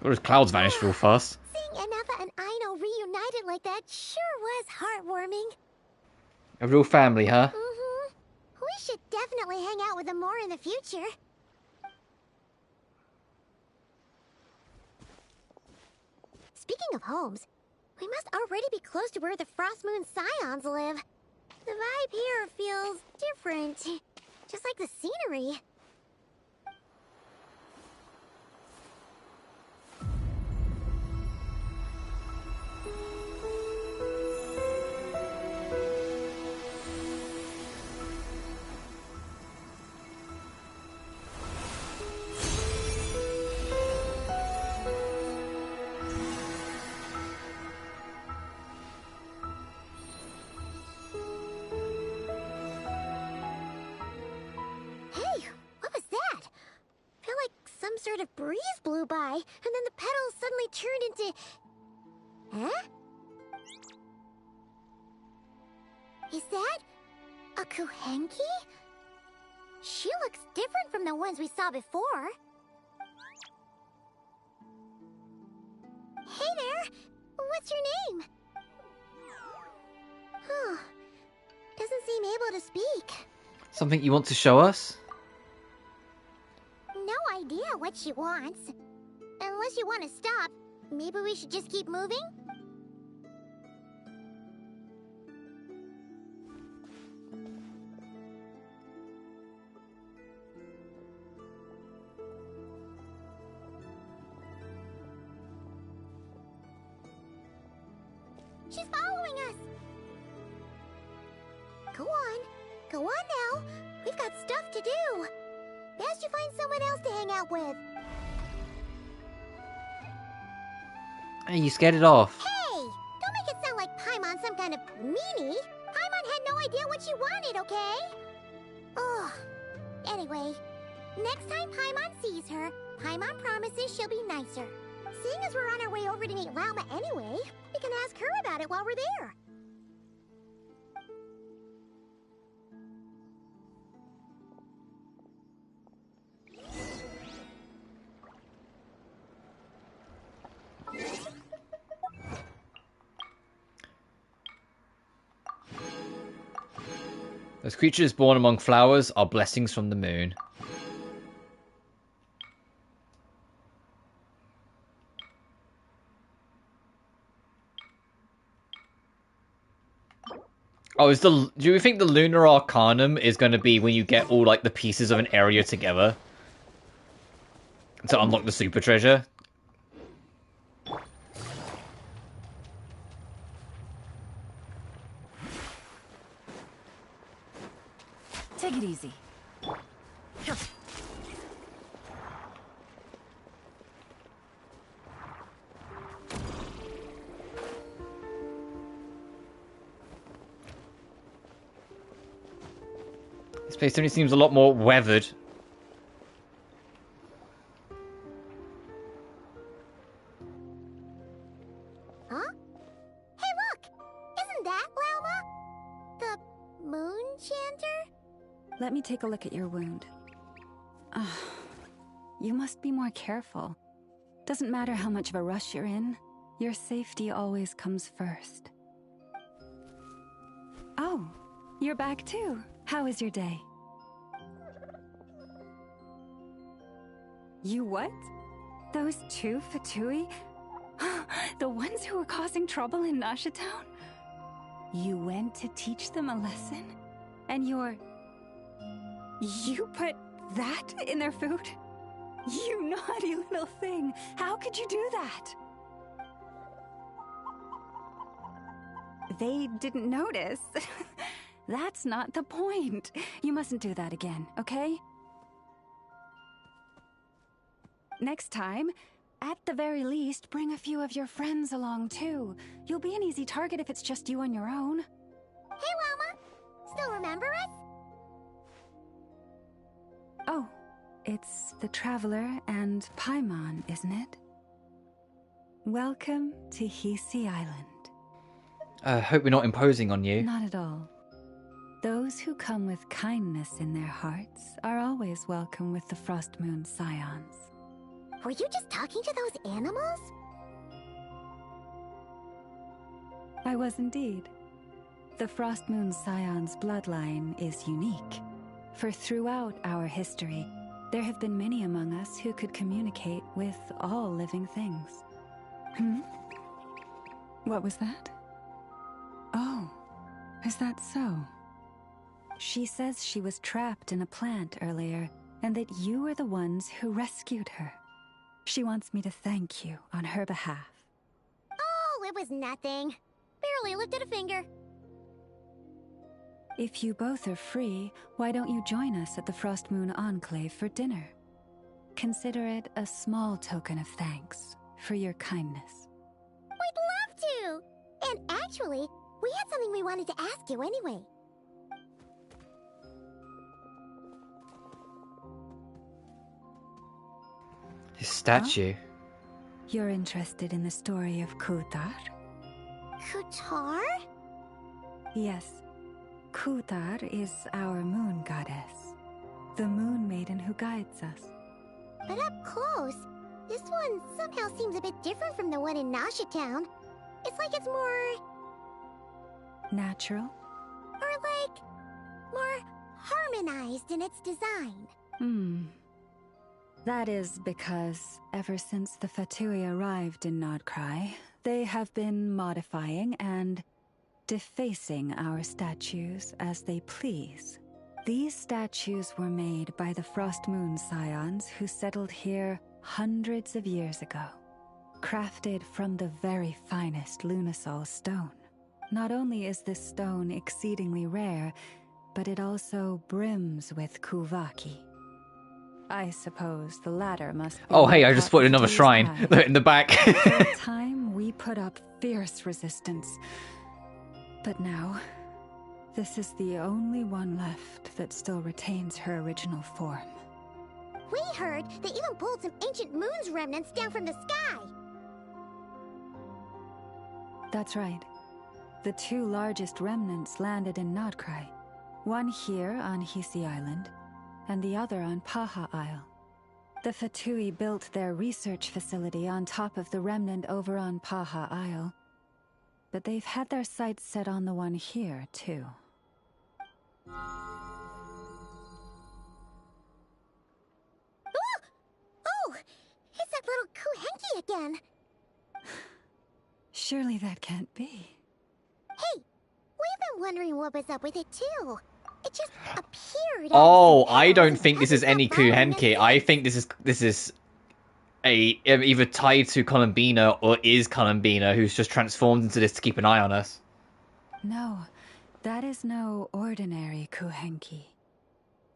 Or his clouds vanished real fast. Seeing Anafa and Aino reunited like that sure was heartwarming. A real family, huh? Mm-hmm. We should definitely hang out with them more in the future. Speaking of homes, we must already be close to where the Frost Moon Scions live. The vibe here feels different. Just like the scenery. Sort of breeze blew by, and then the petals suddenly turned into... Huh? Is that a Kuhenki? She looks different from the ones we saw before. Hey there! What's your name? Huh. Doesn't seem able to speak. Something you want to show us? No idea what she wants. Unless you want to stop, maybe we should just keep moving? She's following us! Go on. Go on now. We've got stuff to do. Best you find someone else to hang out with. Hey, you scared it off. Hey! Don't make it sound like Paimon's some kind of meanie. Paimon had no idea what she wanted, okay? Ugh. Anyway, next time Paimon sees her, Paimon promises she'll be nicer. Seeing as we're on our way over to meet Lauma anyway, we can ask her about it while we're there. Those creatures born among flowers are blessings from the moon. Oh, do you think the Lunar Arcanum is going to be when you get all, like, the pieces of an area together? To unlock the super treasure? Take it easy. This place only seems a lot more weathered. Huh? Hey, look! Isn't that Lauma? The moon chanter? Let me take a look at your wound. You must be more careful. Doesn't matter how much of a rush you're in, your safety always comes first. Oh, you're back too. How was your day? You what? Those two Fatui? The ones who were causing trouble in Nasha Town? You went to teach them a lesson? And you put that in their food? You naughty little thing! How could you do that? They didn't notice. That's not the point. You mustn't do that again, okay? Next time, at the very least, bring a few of your friends along too. You'll be an easy target if it's just you on your own. Hey, Lauma! Still remember us? Oh, it's the Traveler and Paimon, isn't it? Welcome to Hisi Island. I hope we're not imposing on you. Not at all. Those who come with kindness in their hearts are always welcome with the Frost Moon Scions. Were you just talking to those animals? I was indeed. The Frost Moon Scion's bloodline is unique, for throughout our history, there have been many among us who could communicate with all living things. What was that? Oh, is that so? She says she was trapped in a plant earlier, and that you were the ones who rescued her. She wants me to thank you on her behalf. Oh, it was nothing. Barely lifted a finger. If you both are free, why don't you join us at the Frost Moon Enclave for dinner? Consider it a small token of thanks for your kindness. We'd love to! And actually, we had something we wanted to ask you anyway. His statue. Huh? You're interested in the story of Kutar? Kutar? Yes. Kutar is our moon goddess. The moon maiden who guides us. But up close, this one somehow seems a bit different from the one in Nasha Town. It's like it's more... natural? Or like... more harmonized in its design. That is because ever since the Fatui arrived in Nod-Krai, they have been modifying and defacing our statues as they please. These statues were made by the Frost Moon Scions who settled here hundreds of years ago, crafted from the very finest Lunasol stone. Not only is this stone exceedingly rare, but it also brims with Kuvaki. I suppose the latter must be. Oh, hey, I just what spotted another Fatou's shrine had. in the back. For a time, we put up fierce resistance. But now, this is the only one left that still retains her original form. We heard they even pulled some ancient moon's remnants down from the sky. That's right. The two largest remnants landed in Nod-Krai. One here on Hisi Island, and the other on Paha Isle. The Fatui built their research facility on top of the remnant over on Paha Isle. But they've had their sights set on the one here, too. Oh! It's that little Kuhenki again! Surely that can't be. Hey! We've been wondering what was up with it, too. It just appeared. Oh, I don't think this is any Kuhenki. I think this is either tied to Columbina or is Columbina who's just transformed into this to keep an eye on us. No, that is no ordinary Kuhenki.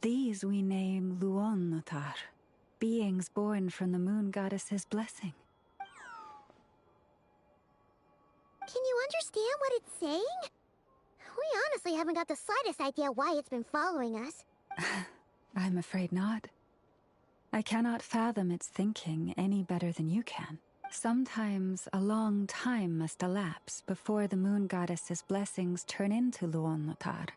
These we name Luon-Notar, beings born from the moon goddess's blessing. Can you understand what it's saying? We honestly haven't got the slightest idea why it's been following us. I'm afraid not. I cannot fathom its thinking any better than you can. Sometimes a long time must elapse before the moon goddess's blessings turn into Luon-Notar.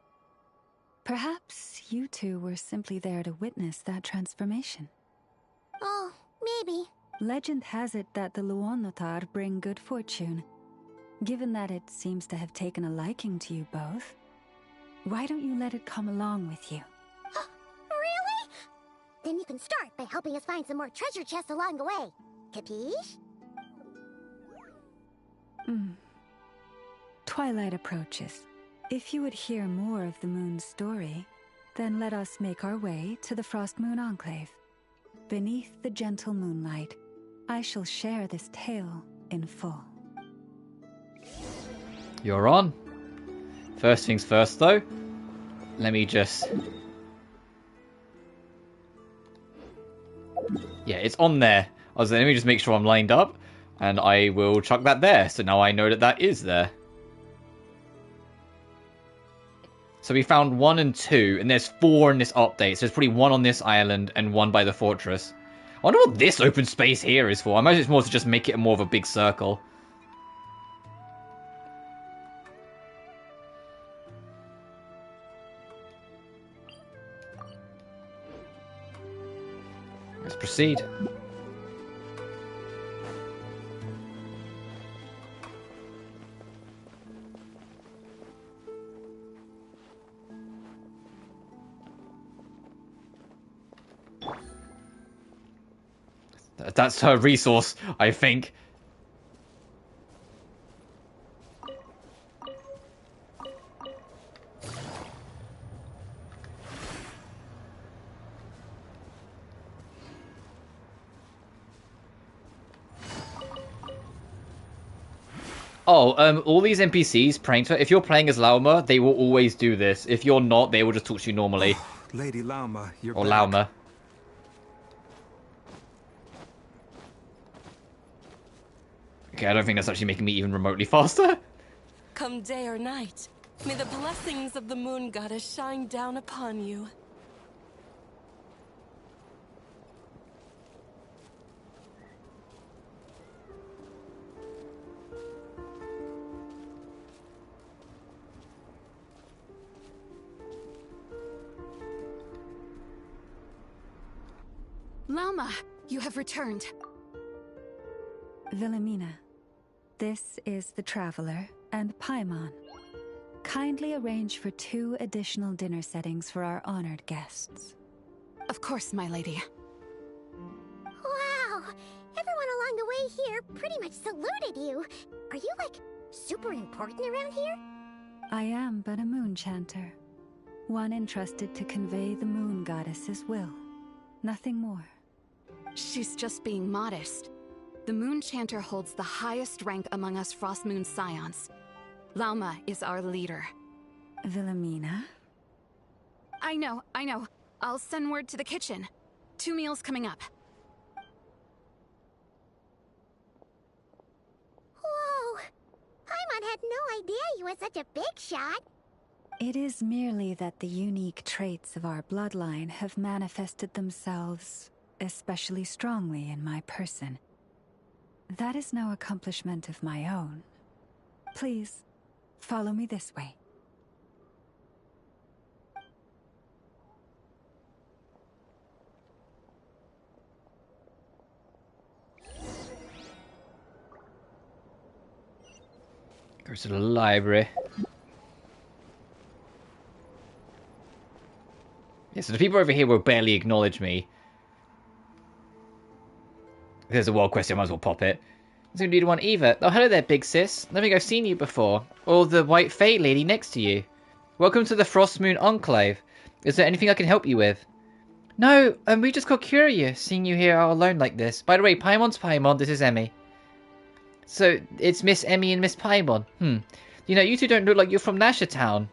Perhaps you two were simply there to witness that transformation. Oh, maybe. Legend has it that the Luon-Notar bring good fortune. Given that it seems to have taken a liking to you both, why don't you let it come along with you? Really? Then you can start by helping us find some more treasure chests along the way. Capiche? Twilight approaches. If you would hear more of the moon's story, then let us make our way to the Frost Moon Enclave. Beneath the gentle moonlight, I shall share this tale in full. You're on. First things first, though. Let me just... Yeah, it's on there. Let me just make sure I'm lined up. And I will chuck that there. So now I know that that is there. So we found 1 and 2. And there's 4 in this update. So there's probably 1 on this island and 1 by the fortress. I wonder what this open space here is for. I imagine it's more to just make it more of a big circle. Let's proceed. That's her resource, I think. Oh, all these NPCs praying to her, if you're playing as Lauma, they will always do this. If you're not, they will just talk to you normally. Lady Lauma, you're or back. Lauma. Okay, I don't think that's actually making me even remotely faster. Come day or night, may the blessings of the moon goddess shine down upon you. Lauma, you have returned. Wilhelmina, this is the Traveler and Paimon. Kindly arrange for 2 additional dinner settings for our honored guests. Of course, my lady. Wow! Everyone along the way here pretty much saluted you. Are you, like, super important around here? I am but a moon chanter. One entrusted to convey the moon goddess's will. Nothing more. She's just being modest. The Moon Chanter holds the highest rank among us Frost Moon Scions. Lauma is our leader. Wilhelmina? I know. I'll send word to the kitchen. 2 meals coming up. Whoa! Paimon had no idea you were such a big shot. It is merely that the unique traits of our bloodline have manifested themselves especially strongly in my person. That is no accomplishment of my own. Please, follow me this way. Goes to the library. Yeah, so the people over here will barely acknowledge me. If there's a world question, I might as well pop it. Doesn't need one either. Oh, hello there, big sis. I don't think I've seen you before. Or the white fae lady next to you. Welcome to the Frost Moon Enclave. Is there anything I can help you with? No, we just got curious, seeing you here all alone like this. By the way, Paimon's Paimon, this is Emmy. So, it's Miss Emmy and Miss Paimon. You know, you two don't look like you're from Nasher Town.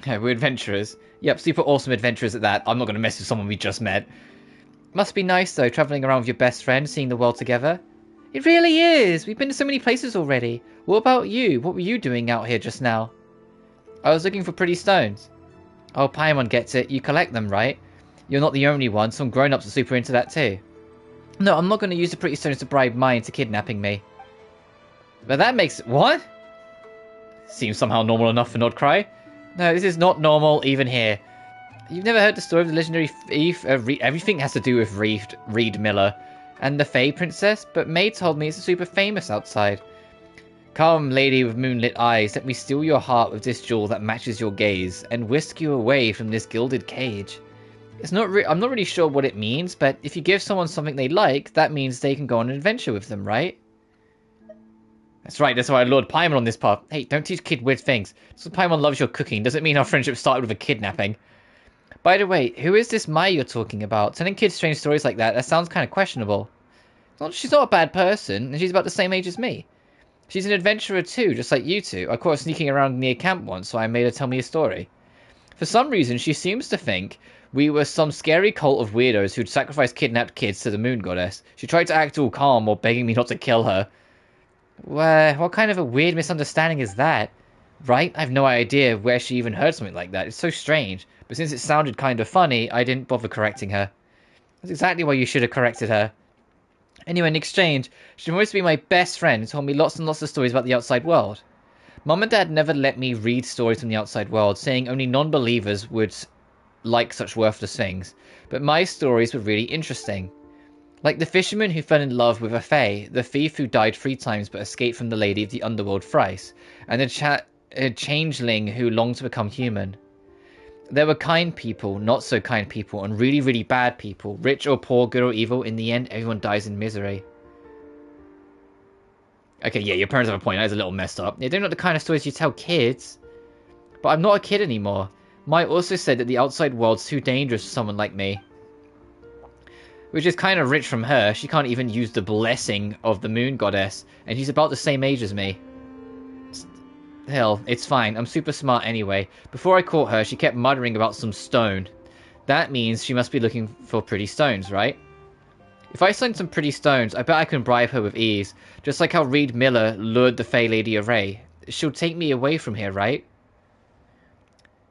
Yeah, we're adventurers. Yep, super awesome adventurers at that. I'm not going to mess with someone we just met. Must be nice, though, travelling around with your best friend, seeing the world together. It really is! We've been to so many places already. What about you? What were you doing out here just now? I was looking for pretty stones. Oh, Paimon gets it. You collect them, right? You're not the only one. Some grown-ups are super into that, too. No, I'm not going to use the pretty stones to bribe Mai into kidnapping me. But that makes... What? Seems somehow normal enough for Nod-Krai. No, this is not normal, even here. You've never heard the story of the legendary thief? Everything has to do with Reed Miller and the Fae Princess, but May told me it's super famous outside. Come, lady with moonlit eyes, let me steal your heart with this jewel that matches your gaze, and whisk you away from this gilded cage. It's not. I'm not really sure what it means, but if you give someone something they like, that means they can go on an adventure with them, right? That's right, that's why I lured Paimon on this path. Hey, don't teach kid weird things. Just because Paimon loves your cooking doesn't mean our friendship started with a kidnapping. By the way, who is this Mai you're talking about? Telling kids strange stories like that sounds kind of questionable. She's not a bad person, and she's about the same age as me. She's an adventurer too, just like you two. I caught her sneaking around near camp once, so I made her tell me a story. For some reason, she seems to think we were some scary cult of weirdos who'd sacrifice kidnapped kids to the moon goddess. She tried to act all calm while begging me not to kill her. What kind of a weird misunderstanding is that? Right? I have no idea where she even heard something like that. It's so strange. But since it sounded kind of funny, I didn't bother correcting her. That's exactly why you should have corrected her. Anyway, in exchange, she wanted to be my best friend and told me lots and lots of stories about the outside world. Mum and Dad never let me read stories from the outside world, saying only non-believers would like such worthless things. But my stories were really interesting. Like the fisherman who fell in love with a fae, the thief who died 3 times but escaped from the lady of the underworld thrice, and a changeling who longed to become human. There were kind people, not so kind people, and really, really bad people. Rich or poor, good or evil, in the end, everyone dies in misery. Okay, yeah, your parents have a point. That is a little messed up. They're not the kind of stories you tell kids. But I'm not a kid anymore. Mai also said that the outside world's too dangerous for someone like me. Which is kind of rich from her. She can't even use the blessing of the moon goddess, and she's about the same age as me. Hell, it's fine. I'm super smart anyway. Before I caught her, she kept muttering about some stone. That means she must be looking for pretty stones, right? If I find some pretty stones, I bet I can bribe her with ease. Just like how Reed Miller lured the Fae Lady away. She'll take me away from here, right?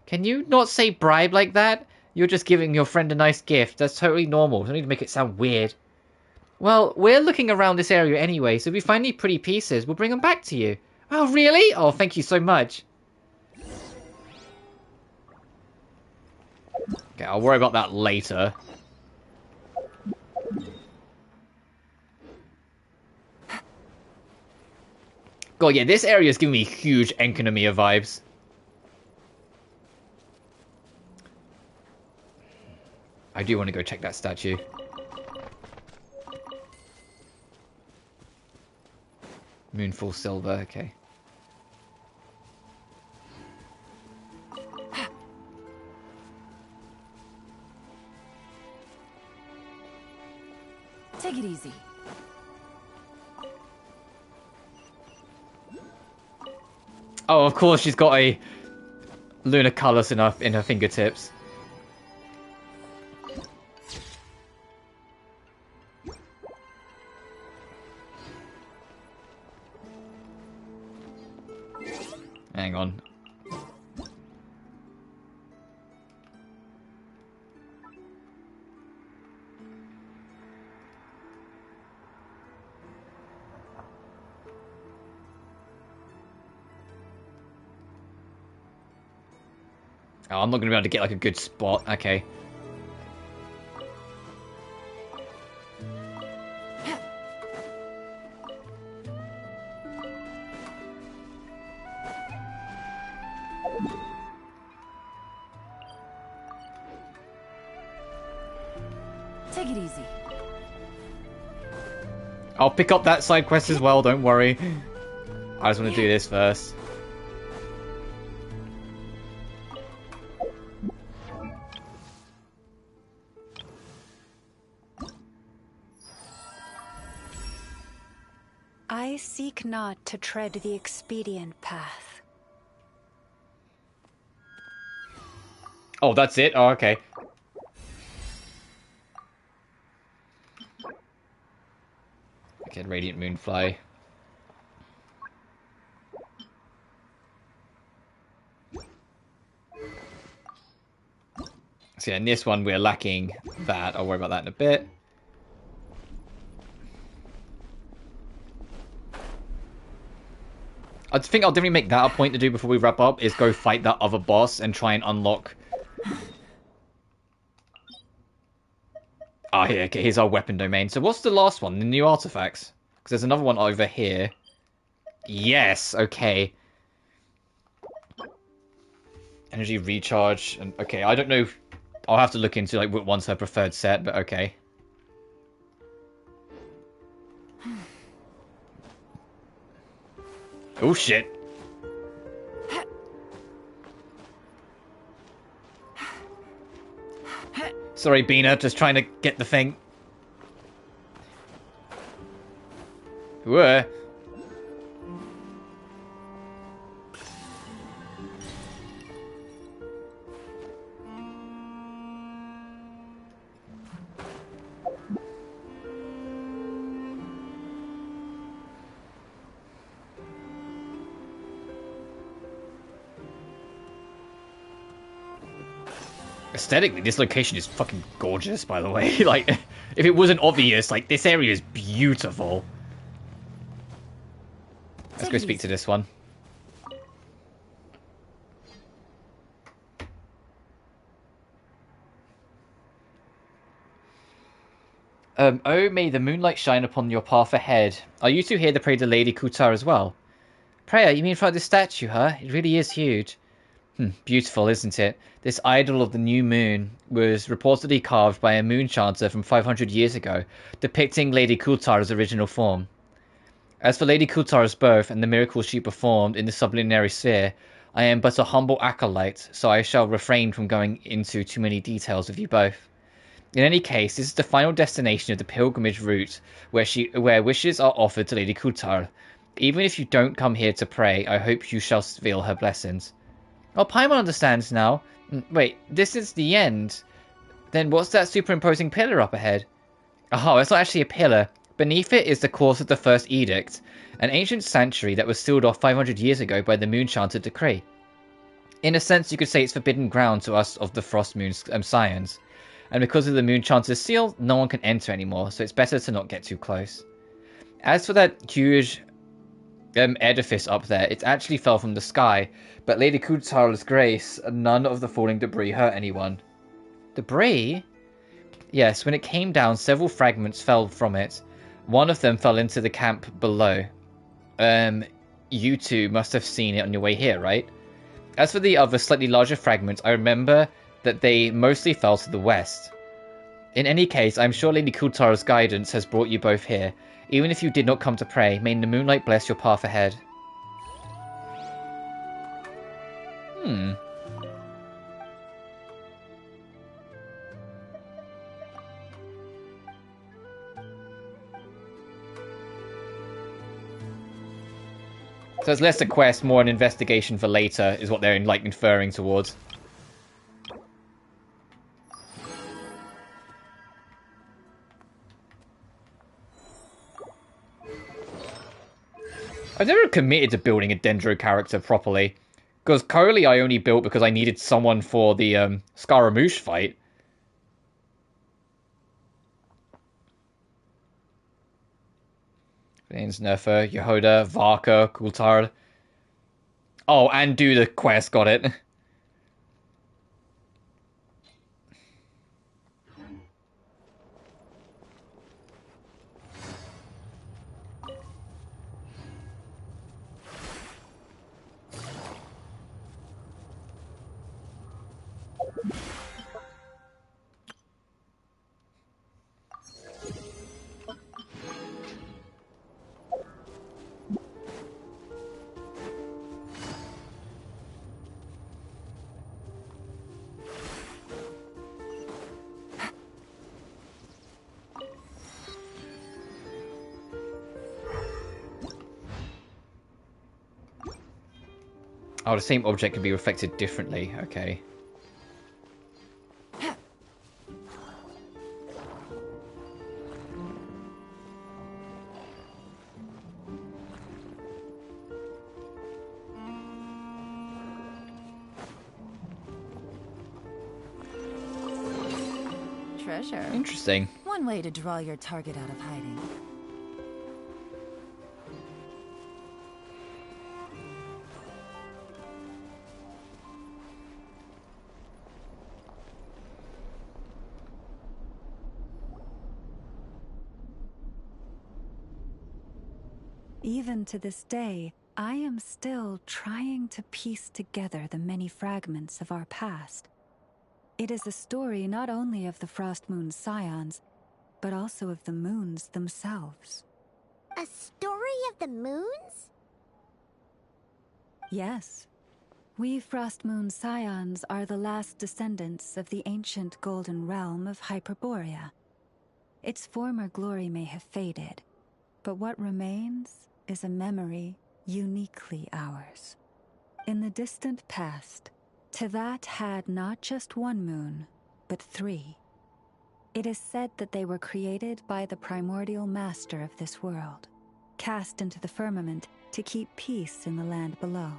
Can you not say bribe like that? You're just giving your friend a nice gift. That's totally normal. Don't need to make it sound weird. Well, we're looking around this area anyway, so if we find any pretty pieces, we'll bring them back to you. Oh, really? Oh, thank you so much. Okay, I'll worry about that later. God, yeah, this area is giving me huge Enkanomiya vibes. I do want to go check that statue. Moonfall Silver, okay. Take it easy. Oh, of course she's got a lunar callus in her fingertips. Hang on. Oh, I'm not going to be able to get like a good spot. Okay. Take it easy. I'll pick up that side quest as well, don't worry. I just want to do this first. I seek not to tread the expedient path. Oh, that's it? Oh, okay. Okay, Radiant Moonfly. So yeah, in this one we're lacking that. I'll worry about that in a bit. I think I'll definitely make that a point to do before we wrap up, is go fight that other boss and try and unlock... Ah, here, okay, here's our weapon domain. So what's the last one? The new artifacts? Because there's another one over here. Yes, okay. Energy recharge. And okay, I don't know if... I'll have to look into like what one's her preferred set, but okay. Oh shit. Sorry, Bina, just trying to get the thing. Whoa. Aesthetically, this location is fucking gorgeous, by the way. Like, if it wasn't obvious, like, this area is beautiful. Let's go speak to this one. Oh, may the moonlight shine upon your path ahead. Are you two here to pray to Lady Kutar as well? Prayer, you mean for the statue, huh? It really is huge. Beautiful, isn't it? This idol of the new moon was reportedly carved by a moon chanter from 500 years ago, depicting Lady Kutar's original form. As for Lady Kutar's birth and the miracles she performed in the sublunary sphere, I am but a humble acolyte, so I shall refrain from going into too many details with you both. In any case, this is the final destination of the pilgrimage route, where wishes are offered to Lady Kutar. Even if you don't come here to pray, I hope you shall feel her blessings. Oh, Paimon understands now. Wait, this is the end. Then what's that superimposing pillar up ahead? Oh, it's not actually a pillar. Beneath it is the course of the First Edict, an ancient sanctuary that was sealed off 500 years ago by the Moonchanted decree. In a sense, you could say it's forbidden ground to us of the Frost Moon's scions. And because of the Moonchanter's seal, no one can enter anymore, so it's better to not get too close. As for that huge edifice up there, it actually fell from the sky, but Lady Kutar's grace, none of the falling debris hurt anyone. Debris? Yes, when it came down, several fragments fell from it. One of them fell into the camp below. You two must have seen it on your way here, right? As for the other slightly larger fragments, I remember that they mostly fell to the west. In any case, I'm sure Lady Kutar's guidance has brought you both here. Even if you did not come to pray, may the moonlight bless your path ahead. So it's less a quest, more an investigation for later, is what they're like inferring towards. I've never committed to building a Dendro character properly. Because Coley I only built because I needed someone for the Scaramouche fight. Vane's Nerfer, Yehoda, Varka, Kultard. Oh, and do the quest, got it. Oh, the same object can be reflected differently. Okay. Treasure. Interesting. One way to draw your target out of hiding. Even to this day, I am still trying to piece together the many fragments of our past. It is a story not only of the Frost Moon Scions, but also of the moons themselves. A story of the moons? Yes. We Frost Moon Scions are the last descendants of the ancient golden realm of Hyperborea. Its former glory may have faded, but what remains is a memory uniquely ours. In the distant past, Teyvat had not just one moon, but 3. It is said that they were created by the primordial master of this world, cast into the firmament to keep peace in the land below.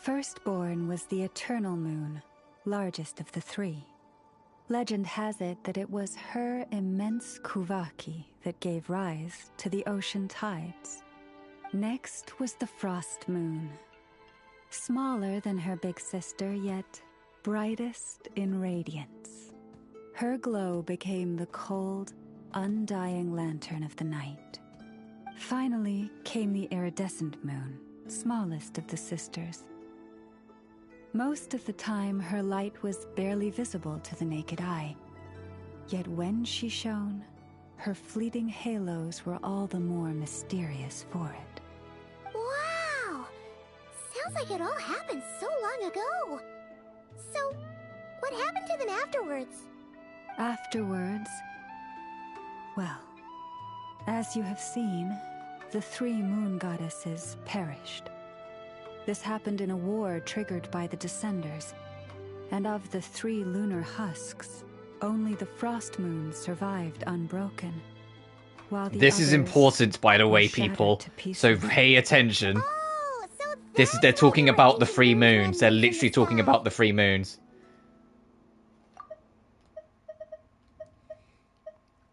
Firstborn was the eternal moon, largest of the 3. Legend has it that it was her immense Kuvaki that gave rise to the ocean tides. Next was the Frost Moon. Smaller than her big sister, yet brightest in radiance. Her glow became the cold, undying lantern of the night. Finally came the iridescent moon, smallest of the sisters. Most of the time, her light was barely visible to the naked eye. Yet when she shone, her fleeting halos were all the more mysterious for it. Wow! Sounds like it all happened so long ago. So, what happened to them afterwards? Afterwards, well, as you have seen, the 3 moon goddesses perished. This happened in a war triggered by the Descenders, and of the 3 lunar husks, only the Frost Moon survived unbroken. While the This is others important, by the way, were shattered people. to pieces. So pay attention. They're talking about the 3 moons. They're literally talking about the 3 moons.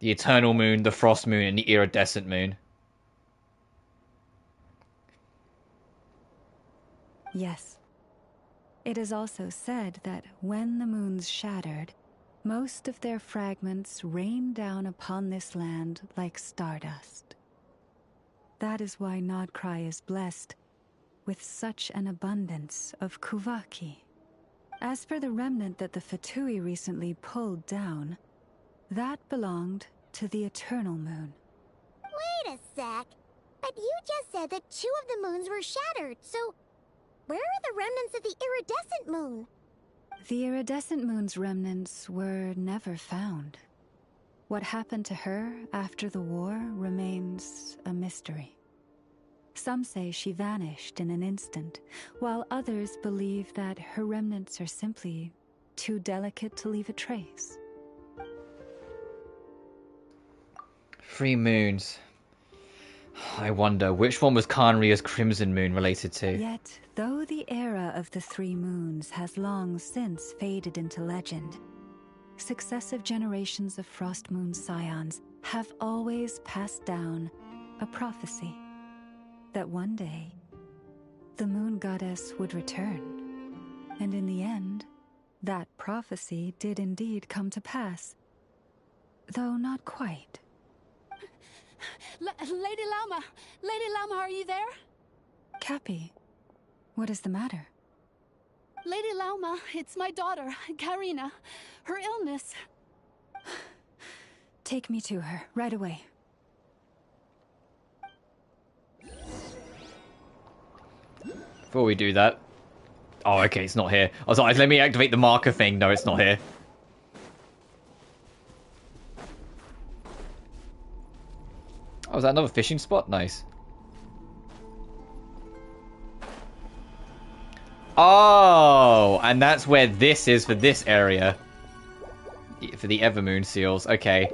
The Eternal Moon, the Frost Moon, and the Iridescent Moon. Yes. It is also said that when the moons shattered, most of their fragments rained down upon this land like stardust. That is why Nod-Krai is blessed with such an abundance of Kuvaki. As for the remnant that the Fatui recently pulled down, that belonged to the Eternal Moon. Wait a sec. But you just said that 2 of the moons were shattered, so where are the remnants of the iridescent moon? The iridescent moon's remnants were never found. What happened to her after the war remains a mystery. Some say she vanished in an instant, while others believe that her remnants are simply too delicate to leave a trace. 3 moons. I wonder, which one was Khanria's Crimson Moon related to? Yet, though the era of the 3 moons has long since faded into legend, successive generations of Frost Moon scions have always passed down a prophecy that one day the moon goddess would return. And in the end, that prophecy did indeed come to pass. Though not quite. Lady Lauma! Lady Lauma, are you there? Cappy, what is the matter? Lady Lauma, it's my daughter, Karina. Her illness. Take me to her, right away. Before we do that... Oh, okay, it's not here. I was like, let me activate the marker thing. No, it's not here. Oh, is that another fishing spot? Nice. Oh, and that's where this is for this area. For the Evermoon seals. Okay.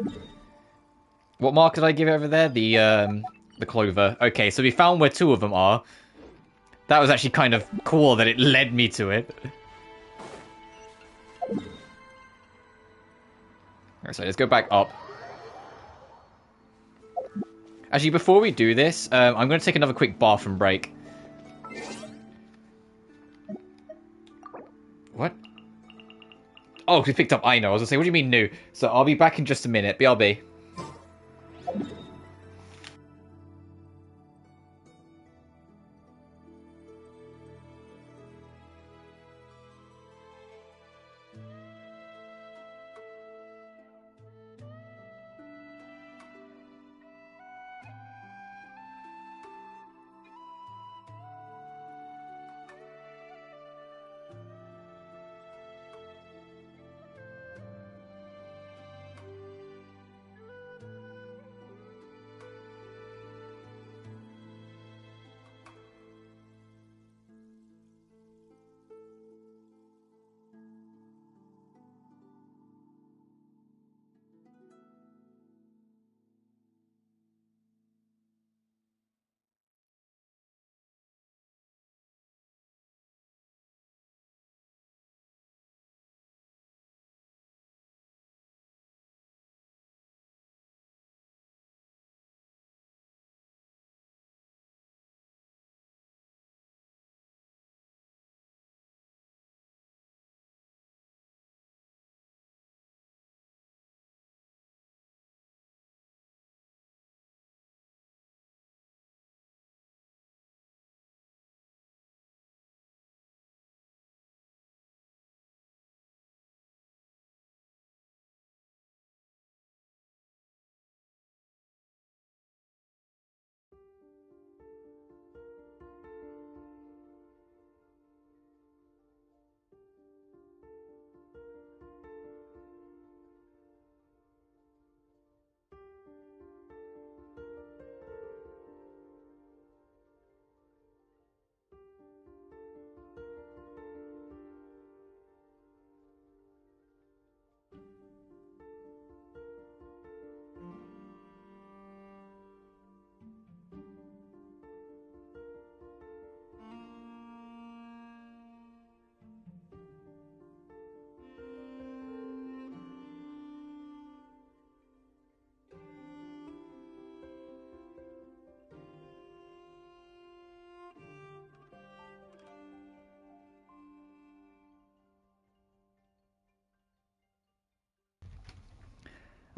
What mark did I give over there? The clover. Okay, so we found where 2 of them are. That was actually kind of cool that it led me to it. Alright, so let's go back up. Actually, before we do this, I'm going to take another quick bathroom break. What? Oh, we picked up Aino. I was going to say, what do you mean new? So I'll be back in just a minute. BRB.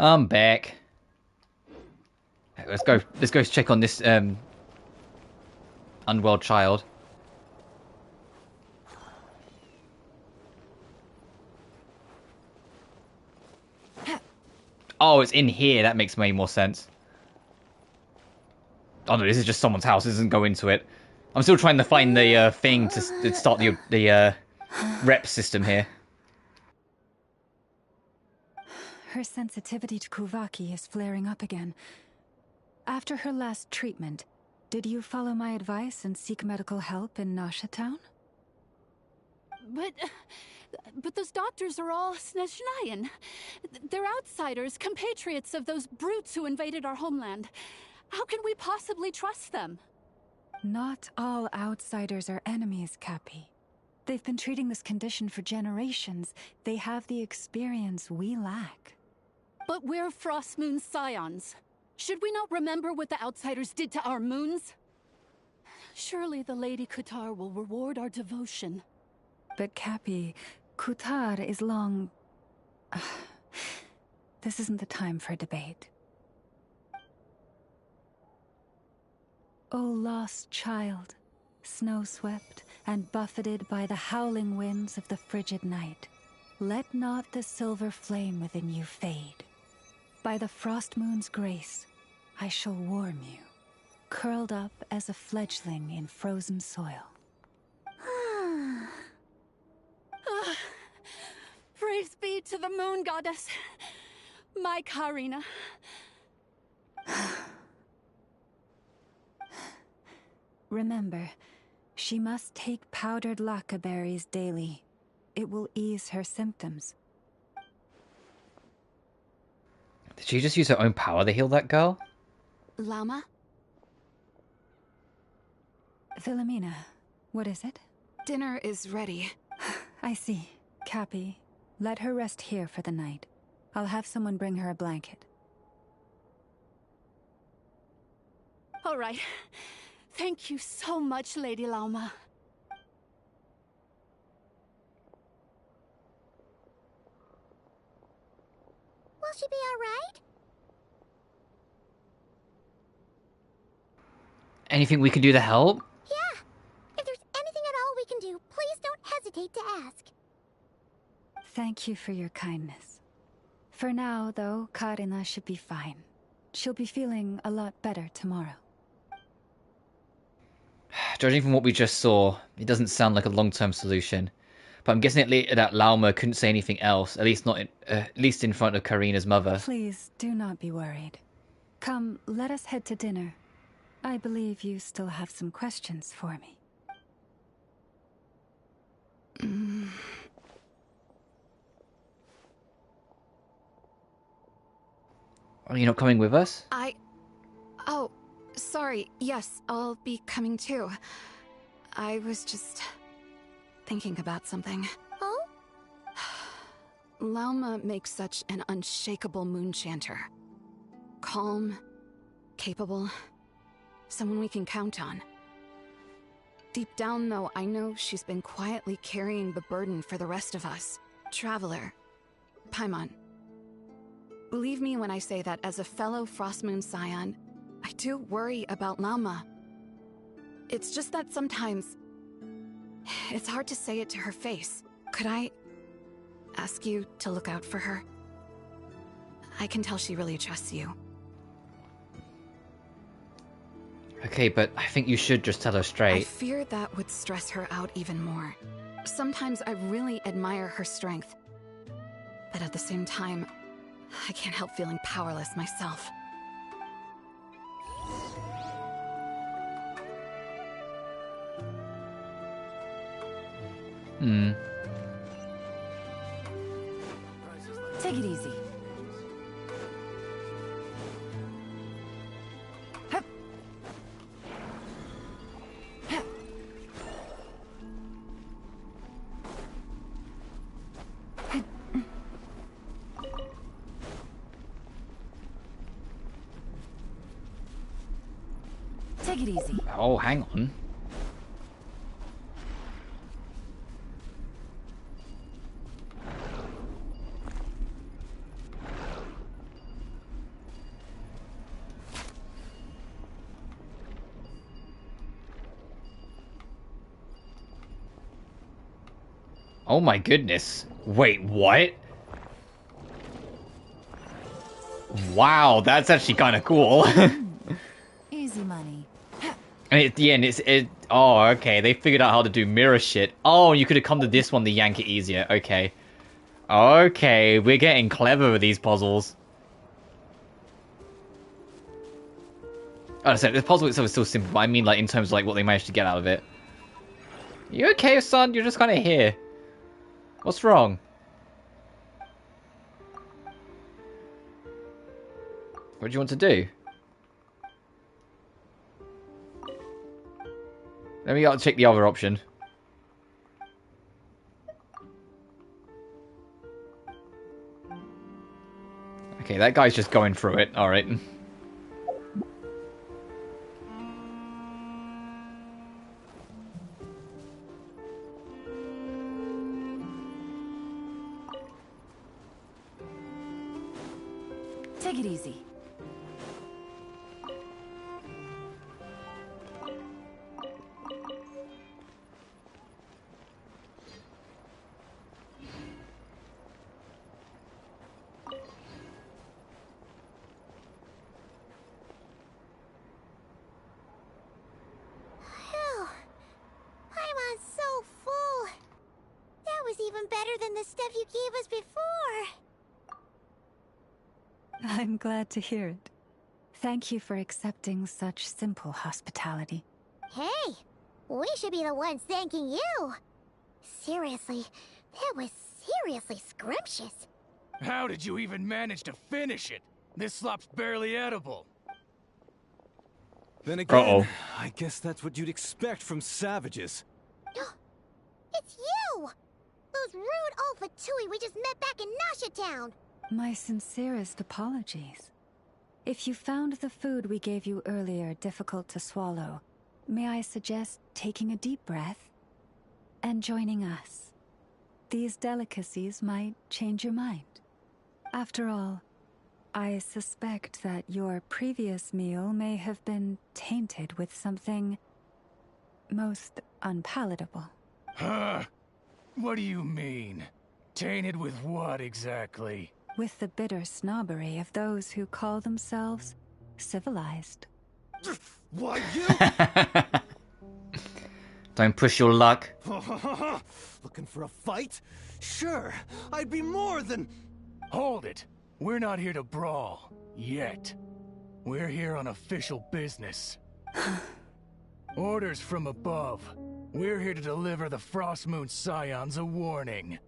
I'm back. Let's go. Let's go check on this unwell child. Oh, it's in here. That makes way more sense. Oh no, this is just someone's house. This doesn't go into it. I'm still trying to find the thing to start the rep system here. Her sensitivity to Kuvaki is flaring up again. After her last treatment, Did you follow my advice and seek medical help in Nasha Town? But those doctors are all Snezhnayan. They're outsiders, compatriots of those brutes who invaded our homeland. How can we possibly trust them? Not all outsiders are enemies, Cappy. They've been treating this condition for generations. They have the experience we lack. But we're Frost Moon Scions. Should we not remember what the outsiders did to our moons? Surely the Lady Kutar will reward our devotion. But Cappy, Kutar is long... This isn't the time for debate. O lost child, snow-swept and buffeted by the howling winds of the frigid night, let not the silver flame within you fade. By the frost moon's grace, I shall warm you, curled up as a fledgling in frozen soil. Praise be to the moon goddess, my Karina. Remember, she must take powdered lacca berries daily. It will ease her symptoms. Did she just use her own power to heal that girl? Llama? Philomena, what is it? Dinner is ready. I see. Cappy, let her rest here for the night. I'll have someone bring her a blanket. All right. Thank you so much, Lady Llama. Will she be all right? Anything we can do to help? Yeah. If there's anything at all we can do, please don't hesitate to ask. Thank you for your kindness. For now, though, Karina should be fine. She'll be feeling a lot better tomorrow. Judging from what we just saw, it doesn't sound like a long-term solution. But I'm guessing that Lauma couldn't say anything else, at least not at least in front of Karina's mother. Please, do not be worried. Come, let us head to dinner. I believe you still have some questions for me. Are you not coming with us? Oh, sorry. Yes, I'll be coming too. I was just thinking about something. Oh? Lauma makes such an unshakable moon chanter. Calm, capable, someone we can count on. Deep down, though, I know she's been quietly carrying the burden for the rest of us. Traveler, Paimon. Believe me when I say that as a fellow Frostmoon Scion, I do worry about Lauma. It's just that sometimes it's hard to say it to her face. Could I ask you to look out for her? I can tell she really trusts you. Okay, but I think you should just tell her I straight. fear that would stress her out even more. Sometimes I really admire her strength, but at the same time, I can't help feeling powerless myself. Take it easy. Hup. Hup. Take it easy. Oh, hang on. Oh my goodness. Wait, what? Wow, that's actually kind of cool. Easy money. And at the end, oh, okay, they figured out how to do mirror shit. Oh, you could have come to this one to yank it easier. Okay. Okay, we're getting clever with these puzzles. I said the puzzle itself is still simple, but I mean like in terms of like what they managed to get out of it. You okay, son? You're just kind of here. What's wrong? What do you want to do? Let me check the other option. Okay, that guy's just going through it. All right. Take it easy. Even better than the stuff you gave us before. I'm glad to hear it. Thank you for accepting such simple hospitality. Hey, we should be the ones thanking you. Seriously, that was seriously scrumptious. How did you even manage to finish it? This slop's barely edible. Then again, I guess that's what you'd expect from savages. It's you! Those rude old Fatui we just met back in Nasha Town! My sincerest apologies. If you found the food we gave you earlier difficult to swallow, may I suggest taking a deep breath and joining us? These delicacies might change your mind. After all, I suspect that your previous meal may have been tainted with something most unpalatable. Huh? What do you mean? Tainted with what exactly? With the bitter snobbery of those who call themselves civilized. Why you? Don't push your luck. Looking for a fight? Sure, I'd be more than... Hold it. We're not here to brawl. Yet. We're here on official business. Orders from above. We're here to deliver the Frostmoon Scions a warning.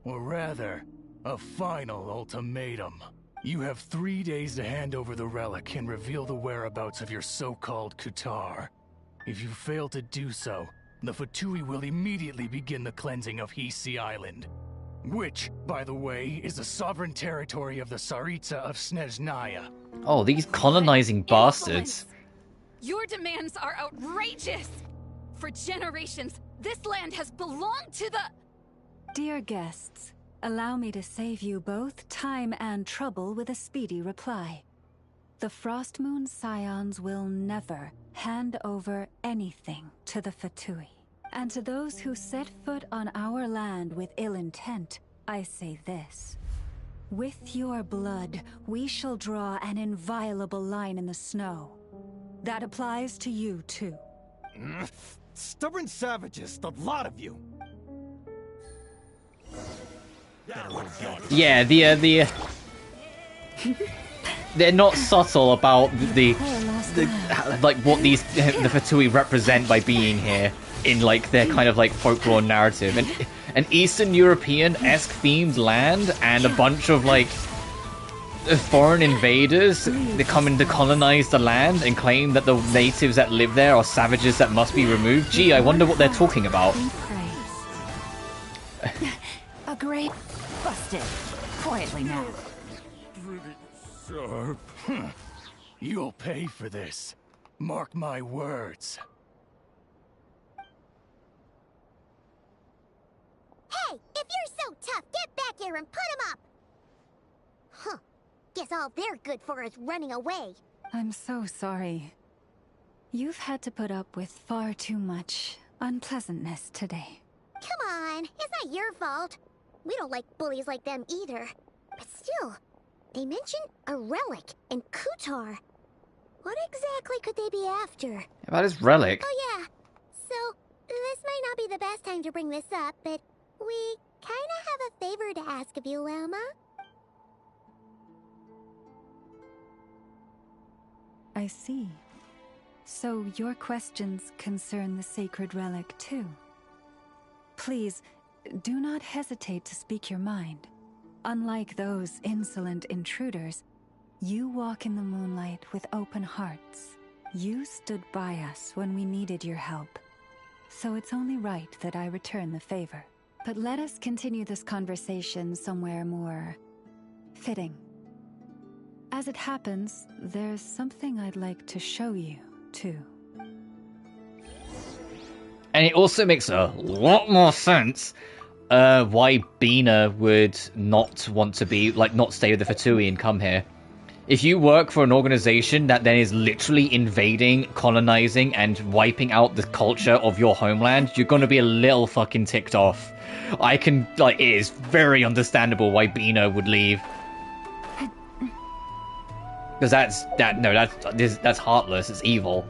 Or rather, a final ultimatum. You have 3 days to hand over the relic and reveal the whereabouts of your so-called Kutar. If you fail to do so, the Fatui will immediately begin the cleansing of Hisi Island. Which, by the way, is the sovereign territory of the Tsaritsa of Snezhnaya. Oh, these colonizing bastards. Your demands are outrageous! For generations, this land has belonged to the... Dear guests, allow me to save you both time and trouble with a speedy reply. The Frostmoon Scions will never hand over anything to the Fatui. And to those who set foot on our land with ill intent, I say this. With your blood, we shall draw an inviolable line in the snow. That applies to you, too. Stubborn savages, the lot of you. Yeah, they're not subtle about the like what these the Fatui represent by being here in like their kind of like folklore narrative. And an Eastern European-esque themed land and a bunch of like foreign invaders that come in to colonize the land and claim that the natives that live there are savages that must be removed. Gee, I wonder what they're talking about. A great... Busted. Quietly now. Pretty sharp. You'll pay for this. Mark my words. Hey, if you're so tough, get back here and put him up! Huh. Guess all they're good for is running away. I'm so sorry. You've had to put up with far too much unpleasantness today. Come on, it's not your fault. We don't like bullies like them either. But still, they mentioned a relic and Kutar. What exactly could they be after? About his relic? Oh yeah, so this might not be the best time to bring this up, but we kinda have a favor to ask of you, Lama. I see. So your questions concern the sacred relic too? Please, do not hesitate to speak your mind. Unlike those insolent intruders, you walk in the moonlight with open hearts. You stood by us when we needed your help. So it's only right that I return the favor. But let us continue this conversation somewhere more fitting. As it happens, there's something I'd like to show you, too. And it also makes a lot more sense why Bina would not want to be, like, not stay with the Fatui and come here. If you work for an organization that then is literally invading, colonizing, and wiping out the culture of your homeland, you're gonna be a little fucking ticked off. I can, like, it is very understandable why Bina would leave. Because that's heartless, it's evil.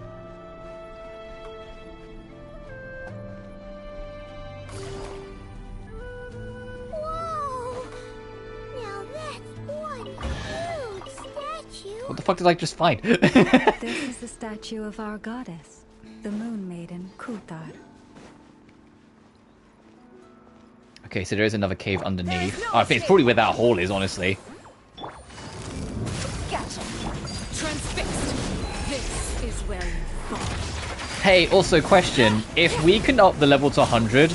What the fuck did I just find? This is the statue of our goddess, the Moon Maiden Kuthar. Okay, so there is another cave underneath. Oh, it's probably where that hole is, honestly. Gotcha. Transfixed. This is where you fall. Hey, also question. If we can up the level to 100,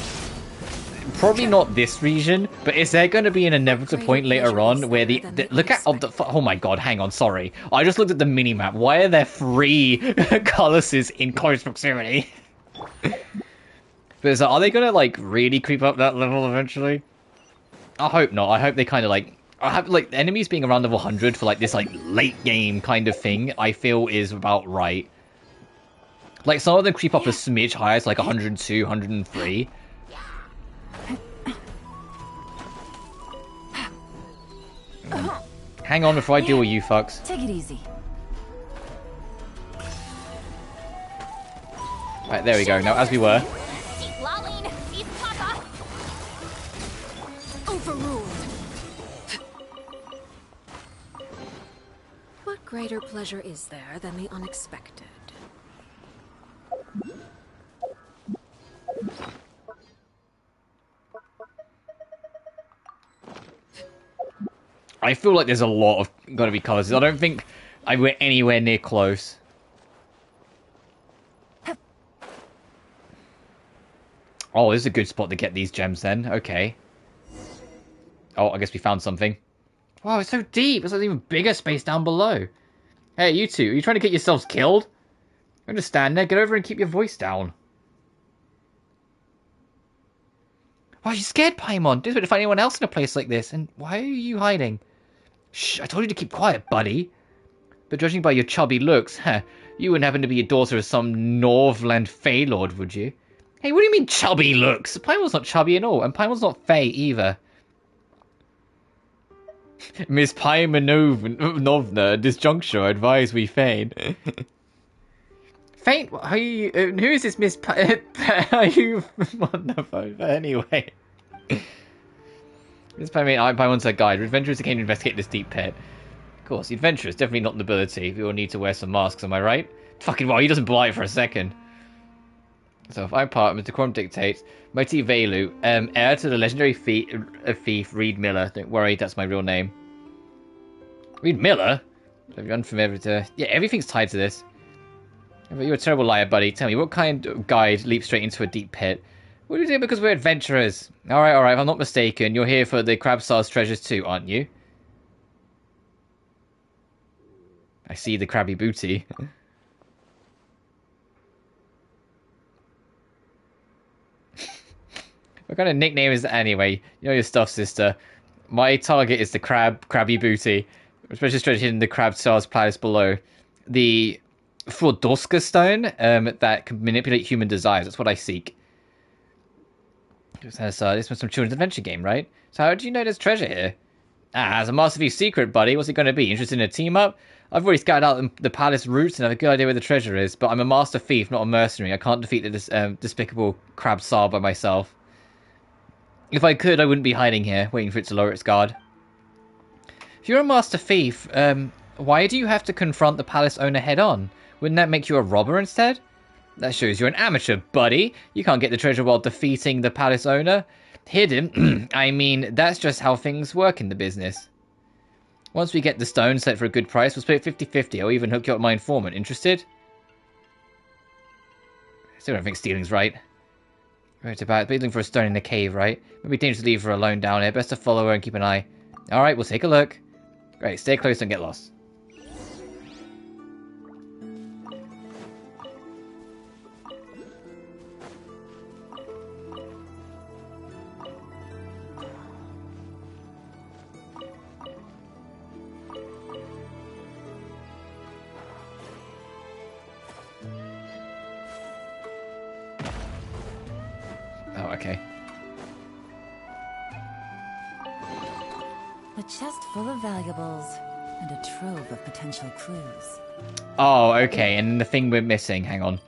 probably not this region, but is there going to be an inevitable point later on where the look at oh my god, hang on, sorry. I just looked at the minimap. Why are there 3 colossus in close proximity? But so are they going to like really creep up that level eventually? I hope not. I hope they kind of like I have like enemies being around level 100 for like this like late game kind of thing. I feel is about right. Like some of them creep up a smidge higher, it's like 102, 103. Hang on before I deal with you fucks. Take it easy. Right, there we go. Now, as we were. Overruled. What greater pleasure is there than the unexpected? I feel like there's a lot of gotta be colors. I don't think I went anywhere near close. Oh, this is a good spot to get these gems then. Okay. Oh, I guess we found something. Wow, it's so deep. There's an even bigger space down below. Hey, you two, are you trying to get yourselves killed? Don't just stand there. Get over and keep your voice down. Why are you scared, Paimon? Didn't to find anyone else in a place like this. And why are you hiding? Shh, I told you to keep quiet, buddy. But judging by your chubby looks, you wouldn't happen to be a daughter of some Northland Fey Lord, would you? Hey, what do you mean chubby looks? Paimon's not chubby at all, and Paimon's not Fey either. Miss Paimanovna, at this juncture, I advise we feign. Feign? Who is this Miss are you on the phone? Anyway. Miss Paimon's her guide. Adventurers came to investigate this deep pit. Of course, the adventurers, definitely not nobility. We will need to wear some masks, am I right? Fucking well, he doesn't blight for a second. So if I'm part of Mr. Quorum dictates, Mighty Velu, heir to the legendary thief Reed Miller. Don't worry, that's my real name. Reed Miller? I've run from everything. Yeah, everything's tied to this. You're a terrible liar, buddy. Tell me, what kind of guide leaps straight into a deep pit? What do you do because we're adventurers? Alright, if I'm not mistaken, you're here for the Crabstar's treasures too, aren't you? I see the crabby booty. What kind of nickname is that anyway? You know your stuff, sister. My target is the crabby booty. Especially treasure hidden in the Crabstar's palace below. The Frodorska stone that can manipulate human desires. That's what I seek. This was some children's adventure game, right? So how do you know there's treasure here? Ah, it's a Master Thief's secret, buddy. What's it going to be? Interested in a team up? I've already scouted out the palace routes and have a good idea where the treasure is, but I'm a Master Thief, not a mercenary. I can't defeat the despicable Crabstar by myself. If I could, I wouldn't be hiding here, waiting for it to lower its guard. If you're a Master Thief, why do you have to confront the palace owner head-on? Wouldn't that make you a robber instead? That shows you're an amateur, buddy. You can't get the treasure while defeating the palace owner. Hidden? I mean, that's just how things work in the business. Once we get the stone set for a good price, we'll split 50-50. I'll even hook you up with my informant. Interested? Still don't think stealing's right. Right about looking for a stone in the cave, right? Maybe dangerous to leave her alone down here. Best to follow her and keep an eye. Alright, we'll take a look. Great, stay close and get lost. Oh, okay. A chest full of valuables and a trove of potential clues. Oh, okay, and the thing we're missing, hang on.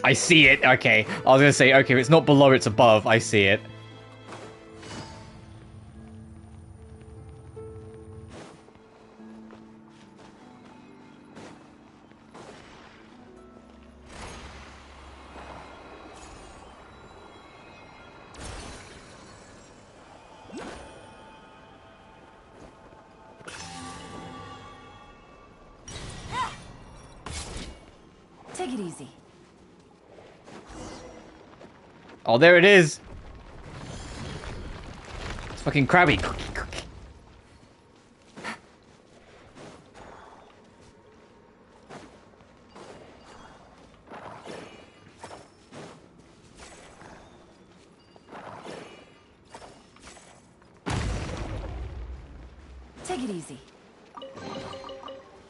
I see it, okay. I was gonna say, okay, if it's not below, it's above. I see it. Take it easy. Oh, there it is. It's fucking crabby. Take it easy.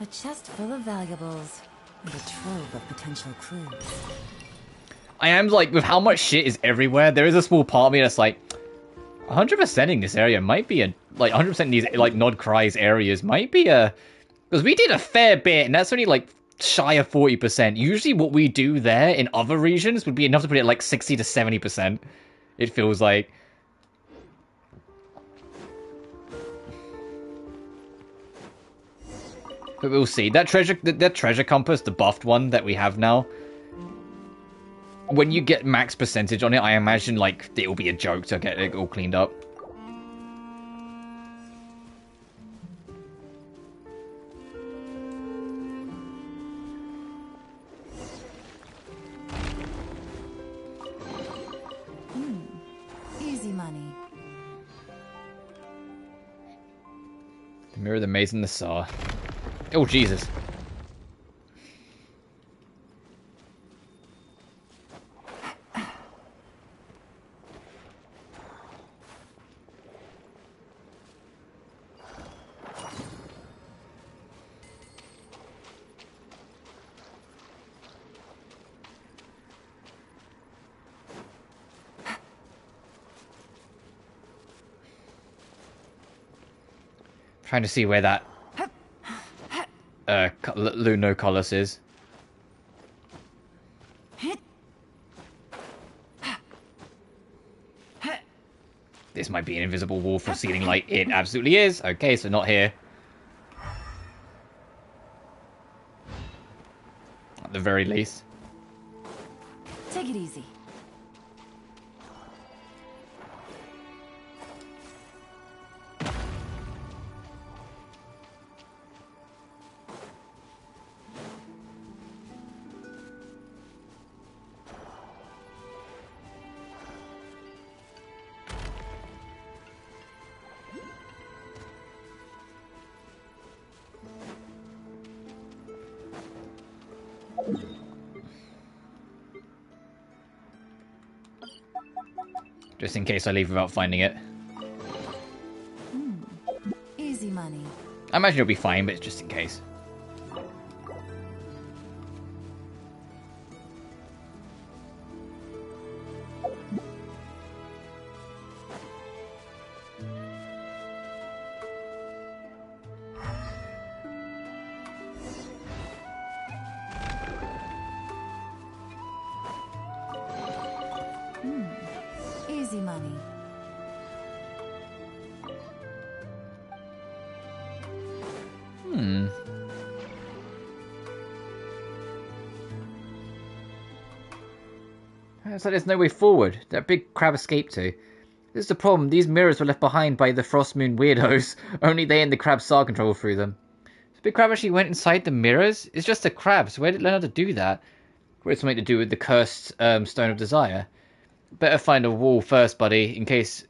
A chest full of valuables and a trove of potential clues. I am like, with how much shit is everywhere, there is a small part of me that's like, 100%ing this area might be a, like, 100% these, like, Nod-Krai's areas might be a, because we did a fair bit, and that's only, like, shy of 40%. Usually what we do there in other regions would be enough to put it at, like, 60 to 70%, it feels like. But we'll see. That treasure compass, the buffed one that we have now, when you get max percentage on it, I imagine, like, it'll be a joke to get it all cleaned up. Easy money. The mirror, the maze, and the saw. Oh, Jesus. Trying to see where that Luno Colossus is. This might be an invisible wall for ceiling light. It absolutely is. Okay, so not here. At the very least. Take it easy. Just in case I leave without finding it. Easy money. I imagine it'll be fine, but just in case. Easy money. It's like there's no way forward. That big crab escaped to. This is the problem. These mirrors were left behind by the Frost Moon weirdos. Only they and the crab saw control through them. The big crab actually went inside the mirrors? It's just a crab, so where did it learn how to do that? Probably something to do with the cursed Stone of Desire. Better find a wall first, buddy, in case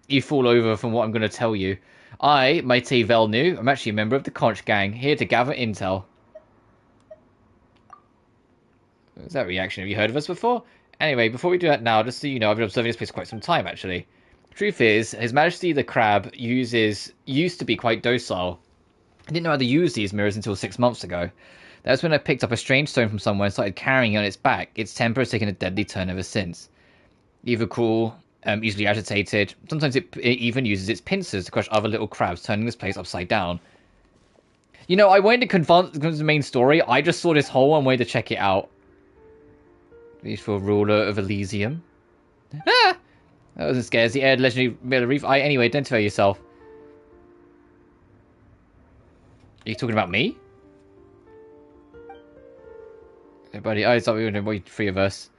you fall over from what I'm going to tell you. I, Mighty Velnu, I'm actually a member of the Conch Gang, here to gather intel. Is that a reaction? Have you heard of us before? Anyway, before we do that now, just so you know, I've been observing this place for quite some time, actually. Truth is, His Majesty the Crab used to be quite docile. I didn't know how to use these mirrors until 6 months ago. That's when I picked up a strange stone from somewhere and started carrying it on its back. Its temper has taken a deadly turn ever since. Either cruel, easily agitated. Sometimes it even uses its pincers to crush other little crabs, turning this place upside down. You know, I wanted to confront the main story. I just saw this hole and wanted to check it out. Beautiful ruler of Elysium. Ah! That wasn't scary. As the heir of the legendary Miller Reef. Anyway, identify yourself. Are you talking about me? Hey, buddy. I thought we were going to be 3 of us.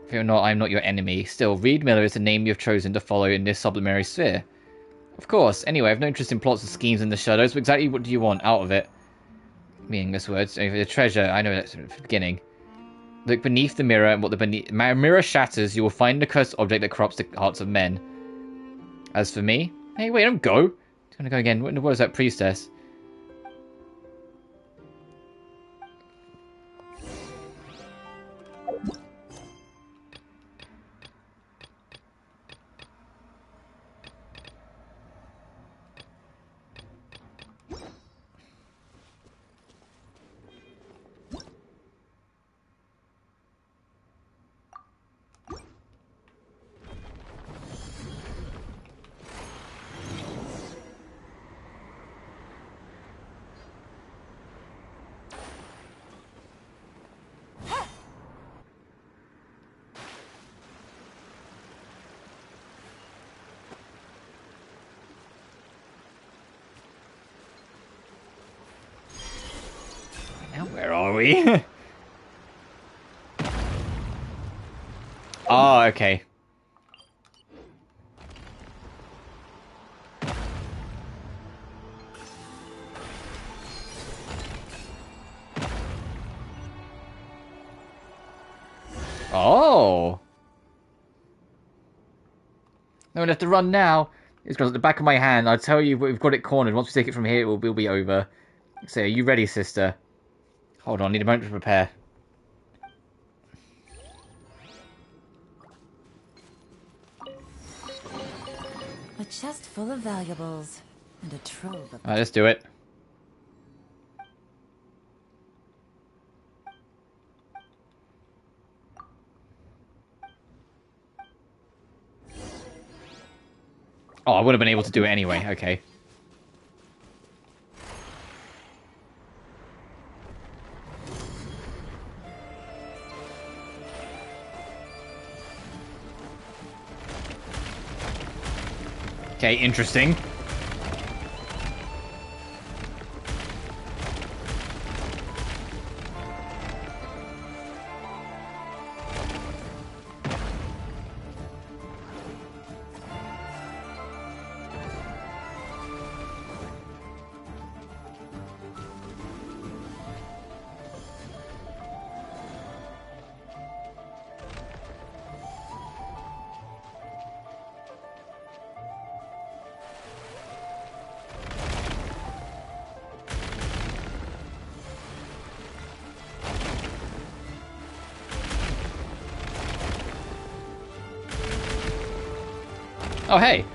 Fear not, I am not your enemy. Still, Reed Miller is the name you have chosen to follow in this sublunary sphere. Of course. Anyway, I have no interest in plots and schemes in the shadows, but exactly what do you want out of it? Meaningless words. Over the treasure. I know that's from the beginning. Look beneath the mirror, and what the mirror shatters, you will find the cursed object that corrupts the hearts of men. As for me... Hey, wait, don't go! I'm gonna go again. What is that priestess? Where are we? Oh, okay. Oh. No one left to run now. It's got at the back of my hand. I'll tell you, we've got it cornered. Once we take it from here, it will be over. So, are you ready, sister? Hold on, need a moment to prepare. A chest full of valuables and a trove of... Alright, let's do it. Oh, I would have been able to do it anyway. Okay. Okay, interesting. Oh, hey.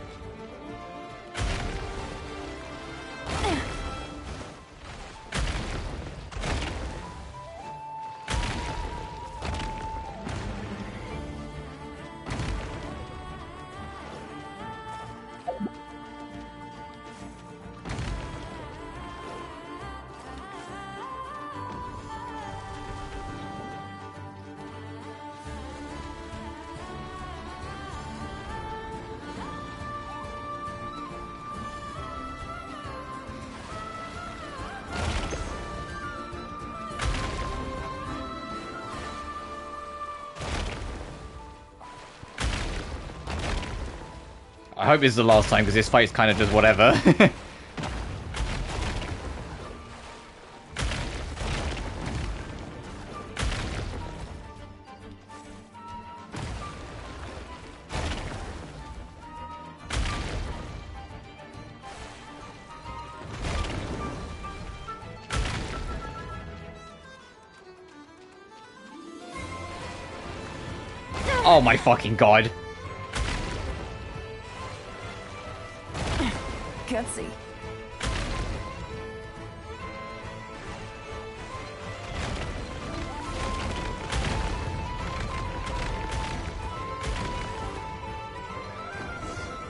I hope this is the last time, because this fight's kind of just whatever. Oh my fucking god. Gutsy.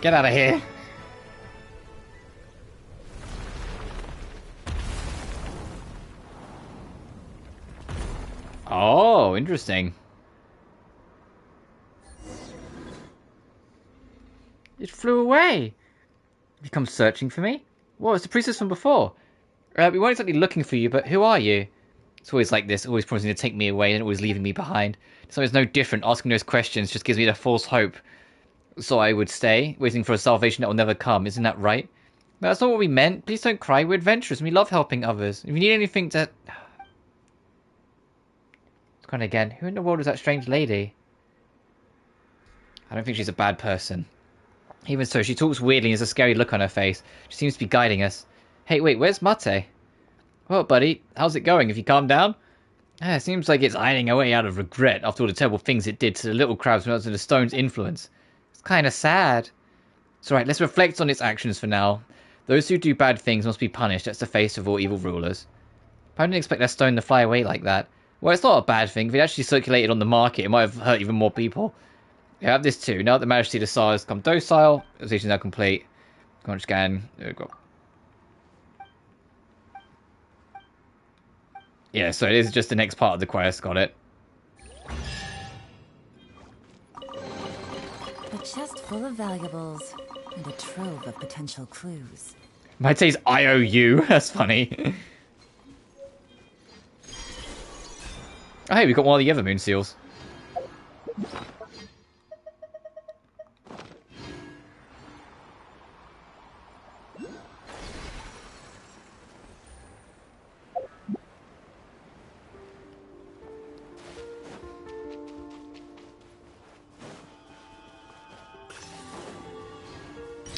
Get out of here. Oh, interesting. It flew away. You come searching for me? What, it's the priestess from before. We weren't exactly looking for you, but who are you? It's always like this, always promising to take me away and always leaving me behind. So it's no different. Asking those questions just gives me the false hope. So I would stay, waiting for a salvation that will never come. Isn't that right? But that's not what we meant. Please don't cry. We're adventurous and we love helping others. If you need anything to... It's gone again. Who in the world is that strange lady? I don't think she's a bad person. Even so, she talks weirdly and has a scary look on her face. She seems to be guiding us. Hey, wait, where's Mate? Well, buddy, how's it going? Have you calmed down? It seems like it's ironing away out of regret after all the terrible things it did to the little crabs when it was under the stone's influence. It's kind of sad. It's alright, let's reflect on its actions for now. Those who do bad things must be punished. That's the face of all evil rulers. I didn't expect that stone to fly away like that. Well, it's not a bad thing. If it actually circulated on the market, it might have hurt even more people. Yeah, I have this too. Now that the Majesty of the Tsar has come docile, the station is now complete. Come on, scan. There we go. Yeah, so it is just the next part of the quest. Got it. A chest full of valuables and a trove of potential clues. Might say it's IOU. That's funny. Oh, hey, we got one of the other moon seals.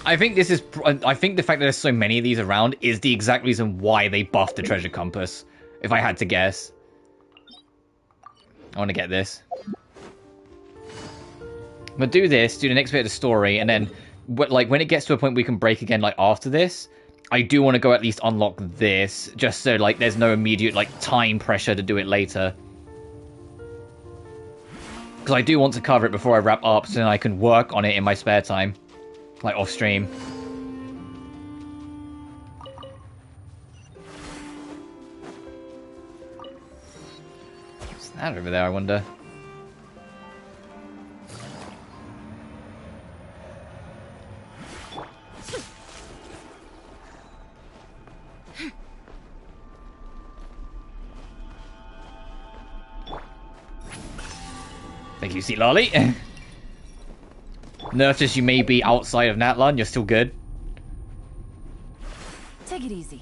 I think this is. I think the fact that there's so many of these around is the exact reason why they buffed the treasure compass. If I had to guess, I want to get this. I'm gonna do this, do the next bit of the story, and then, like, when it gets to a point we can break again, like after this, I do want to go at least unlock this, just so like there's no immediate like time pressure to do it later. Because I do want to cover it before I wrap up, so then I can work on it in my spare time. Like, off stream. What's that over there, I wonder? Thank you, Sea Lolly. Nerfed as you may be outside of Natlan, you're still good. Take it easy.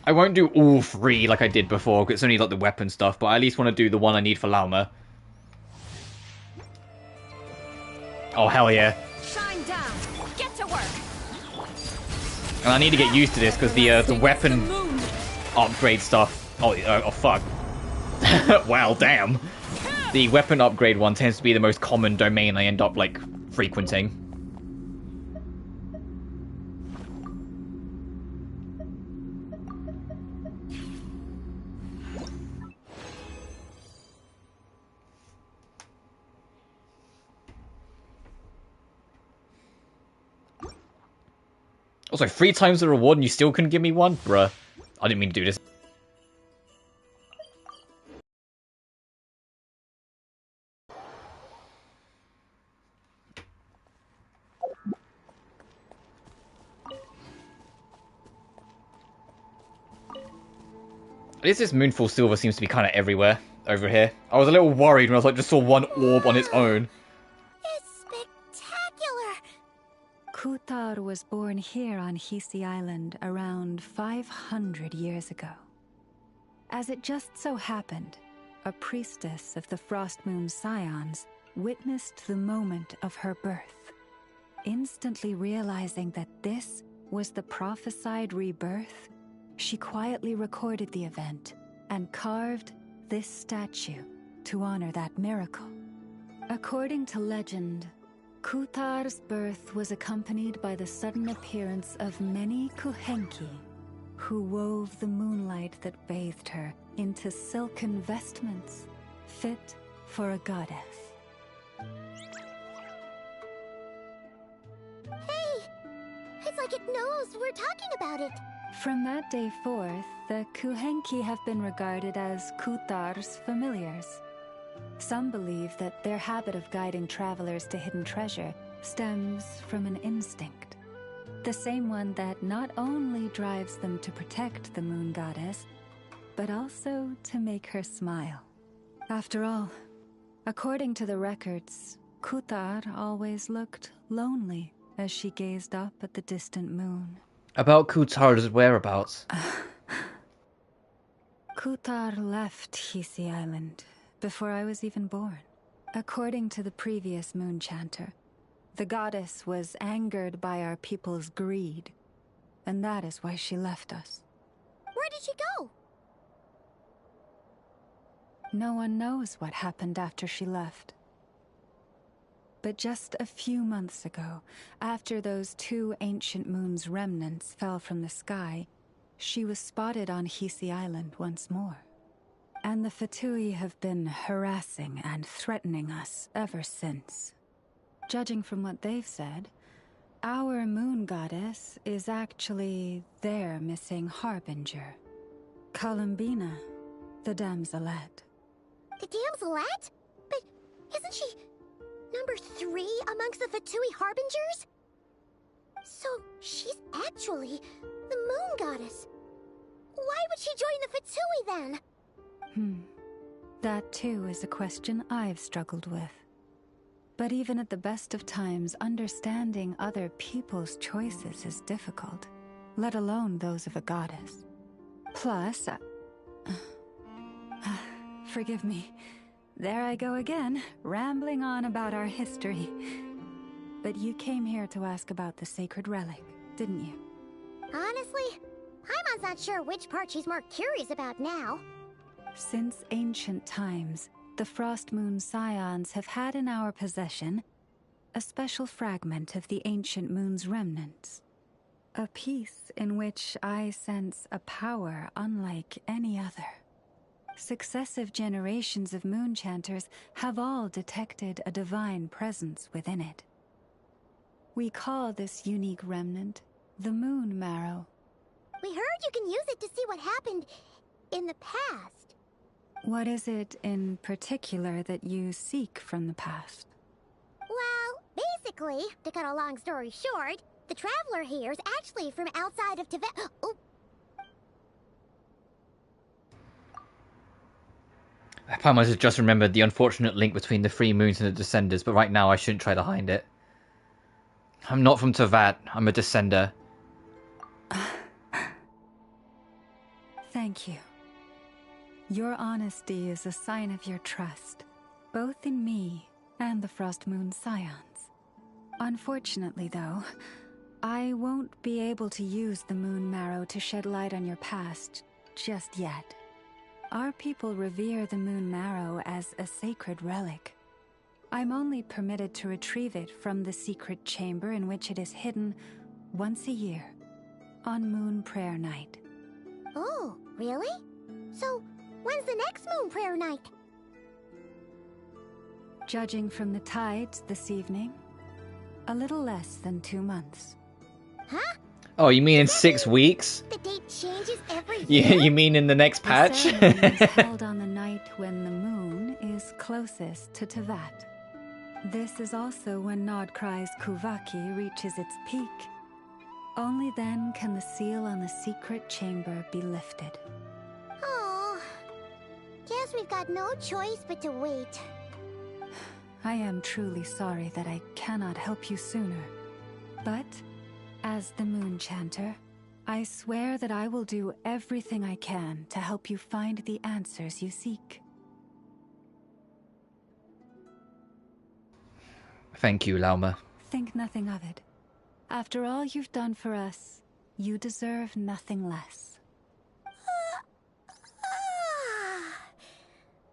I won't do all three like I did before, because it's only like the weapon stuff, but I at least want to do the one I need for Lauma. Oh, hell yeah. Shine down. Get to work. And I need to get used to this, because the weapon upgrade stuff... Oh, fuck. Wow, damn. The weapon upgrade one tends to be the most common domain I end up, like, frequenting. Also, 3 times the reward and you still couldn't give me one? Bruh. I didn't mean to do this. At least this Moonfall Silver seems to be kind of everywhere over here. I was a little worried when I was like, just saw one orb on its own. It's spectacular! Kutar was born here on Hisi Island around 500 years ago. As it just so happened, a priestess of the Frost Moon Scions witnessed the moment of her birth. Instantly realizing that this was the prophesied rebirth, she quietly recorded the event and carved this statue to honor that miracle. According to legend, Kutar's birth was accompanied by the sudden appearance of many Kuhenki, who wove the moonlight that bathed her into silken vestments fit for a goddess. Hey! It's like it knows we're talking about it. From that day forth, the Kuhenki have been regarded as Kutar's familiars. Some believe that their habit of guiding travelers to hidden treasure stems from an instinct. The same one that not only drives them to protect the moon goddess, but also to make her smile. After all, according to the records, Kutar always looked lonely as she gazed up at the distant moon. About Kutar's whereabouts? Kutar left Hisi Island before I was even born. According to the previous moon chanter, the goddess was angered by our people's greed, and that is why she left us. Where did she go? No one knows what happened after she left. But just a few months ago, after those 2 ancient moon's remnants fell from the sky, she was spotted on Hisi Island once more. And the Fatui have been harassing and threatening us ever since. Judging from what they've said, our moon goddess is actually their missing harbinger, Columbina, the damselette. The damselette? But isn't she number 3 amongst the Fatui harbingers? So she's actually the moon goddess. Why would she join the Fatui then? That too is a question I've struggled with. But even at the best of times, understanding other people's choices is difficult, let alone those of a goddess. Plus, forgive me, there I go again, rambling on about our history. But you came here to ask about the sacred relic, didn't you? Honestly, Paimon's not sure which part she's more curious about now. Since ancient times, the Frost Moon Scions have had in our possession a special fragment of the ancient moon's remnants. A piece in which I sense a power unlike any other. Successive generations of moon chanters have all detected a divine presence within it. We call this unique remnant the Moon Marrow. We heard you can use it to see what happened in the past. What is it in particular that you seek from the past? Well, basically, to cut a long story short, the traveler here is actually from outside of Tibet. Oh. I must have just remembered the unfortunate link between the 3 moons and the Descenders, but right now I shouldn't try to hide it. I'm not from Teyvat, I'm a Descender. Thank you. Your honesty is a sign of your trust, both in me and the Frost Moon Scions. Unfortunately, though, I won't be able to use the Moon Marrow to shed light on your past just yet. Our people revere the Moon Marrow as a sacred relic. I'm only permitted to retrieve it from the secret chamber in which it is hidden once a year, on Moon Prayer Night. Oh, really? So, when's the next Moon Prayer Night? Judging from the tides this evening, a little less than 2 months. Huh? Oh, you mean in 6 weeks? The date changes every Yeah, year? you mean in the next patch? The ceremony is held on the night when the moon is closest to Teyvat. This is also when Nod-Krai's Kuvaki reaches its peak. Only then can the seal on the secret chamber be lifted. Aww. guess we've got no choice but to wait. I am truly sorry that I cannot help you sooner. But, as the Moon Chanter, I swear that I will do everything I can to help you find the answers you seek. Thank you, Lauma. Think nothing of it. After all you've done for us, you deserve nothing less.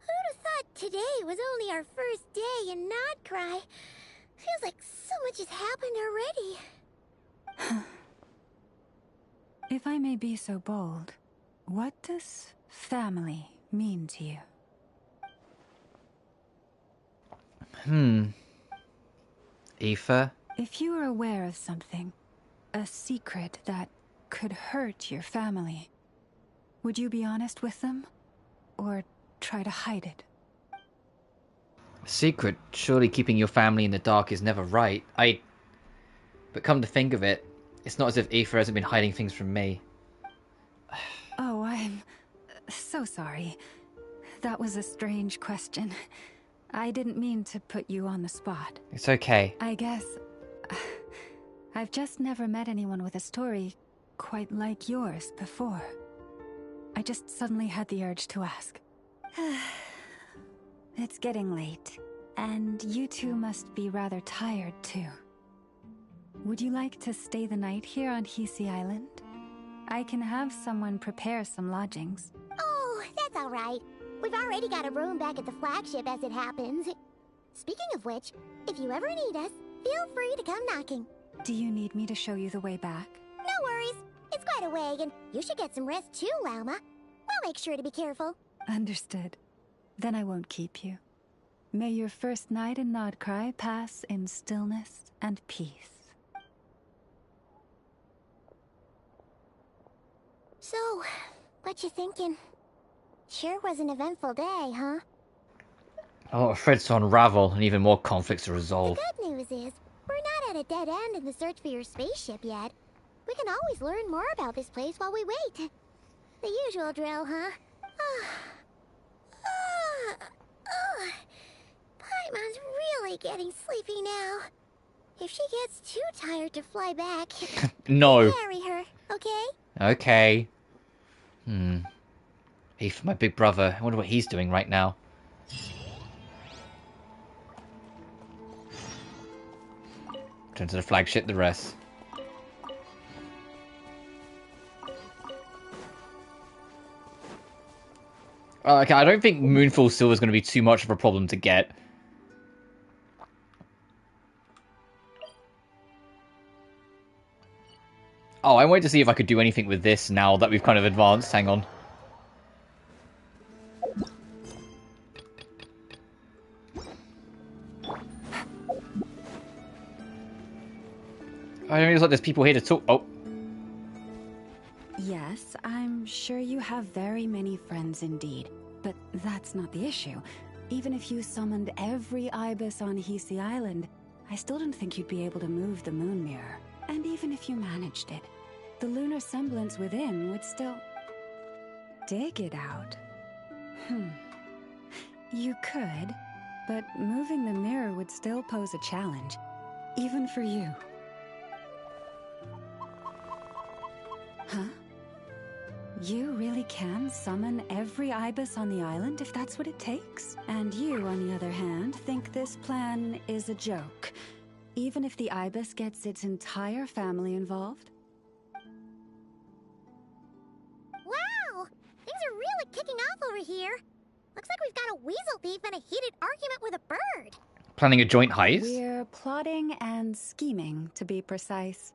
Who'd have thought today was only our first day in Nod-Krai? Feels like so much has happened already. If I may be so bold, what does family mean to you? Aoife? If you are aware of something, a secret that could hurt your family, would you be honest with them? Or try to hide it? Secret, surely keeping your family in the dark is never right. But come to think of it, it's not as if Aoife hasn't been hiding things from me. Oh, I'm so sorry. That was a strange question. I didn't mean to put you on the spot. It's okay. I guess I've just never met anyone with a story quite like yours before. I just suddenly had the urge to ask. It's getting late, and you two must be rather tired too. Would you like to stay the night here on Hisi Island? I can have someone prepare some lodgings. Oh, that's all right. We've already got a room back at the flagship as it happens. Speaking of which, if you ever need us, feel free to come knocking. Do you need me to show you the way back? No worries. It's quite a way, and you should get some rest too, Lauma. We'll make sure to be careful. Understood. Then I won't keep you. May your first night in Nod-Krai pass in stillness and peace. So, what you thinking? Sure was an eventful day, huh? A lot of threads to unravel and even more conflicts to resolve. The good news is, we're not at a dead end in the search for your spaceship yet. We can always learn more about this place while we wait. The usual drill, huh? Paimon's really getting sleepy now. If she gets too tired to fly back, No. carry her, okay? Okay. Aoife, my big brother. I wonder what he's doing right now. Turn to the flagship, the rest. Okay, I don't think Moonfall Silver is going to be too much of a problem to get. Oh, I wanted to see if I could do anything with this now that we've kind of advanced. Hang on. I don't know, like there's people here to talk. Oh. Yes, I'm sure you have very many friends indeed. But that's not the issue. Even if you summoned every ibis on Hisi Island, I still don't think you'd be able to move the moon mirror. And even if you managed it, the lunar semblance within would still... dig it out. You could, but moving the mirror would still pose a challenge, even for you. Huh? You really can summon every ibis on the island if that's what it takes? And you, on the other hand, think this plan is a joke, even if the ibis gets its entire family involved? Wow! Things are really kicking off over here. Looks like we've got a weasel thief and a heated argument with a bird. Planning a joint heist? We're plotting and scheming, to be precise.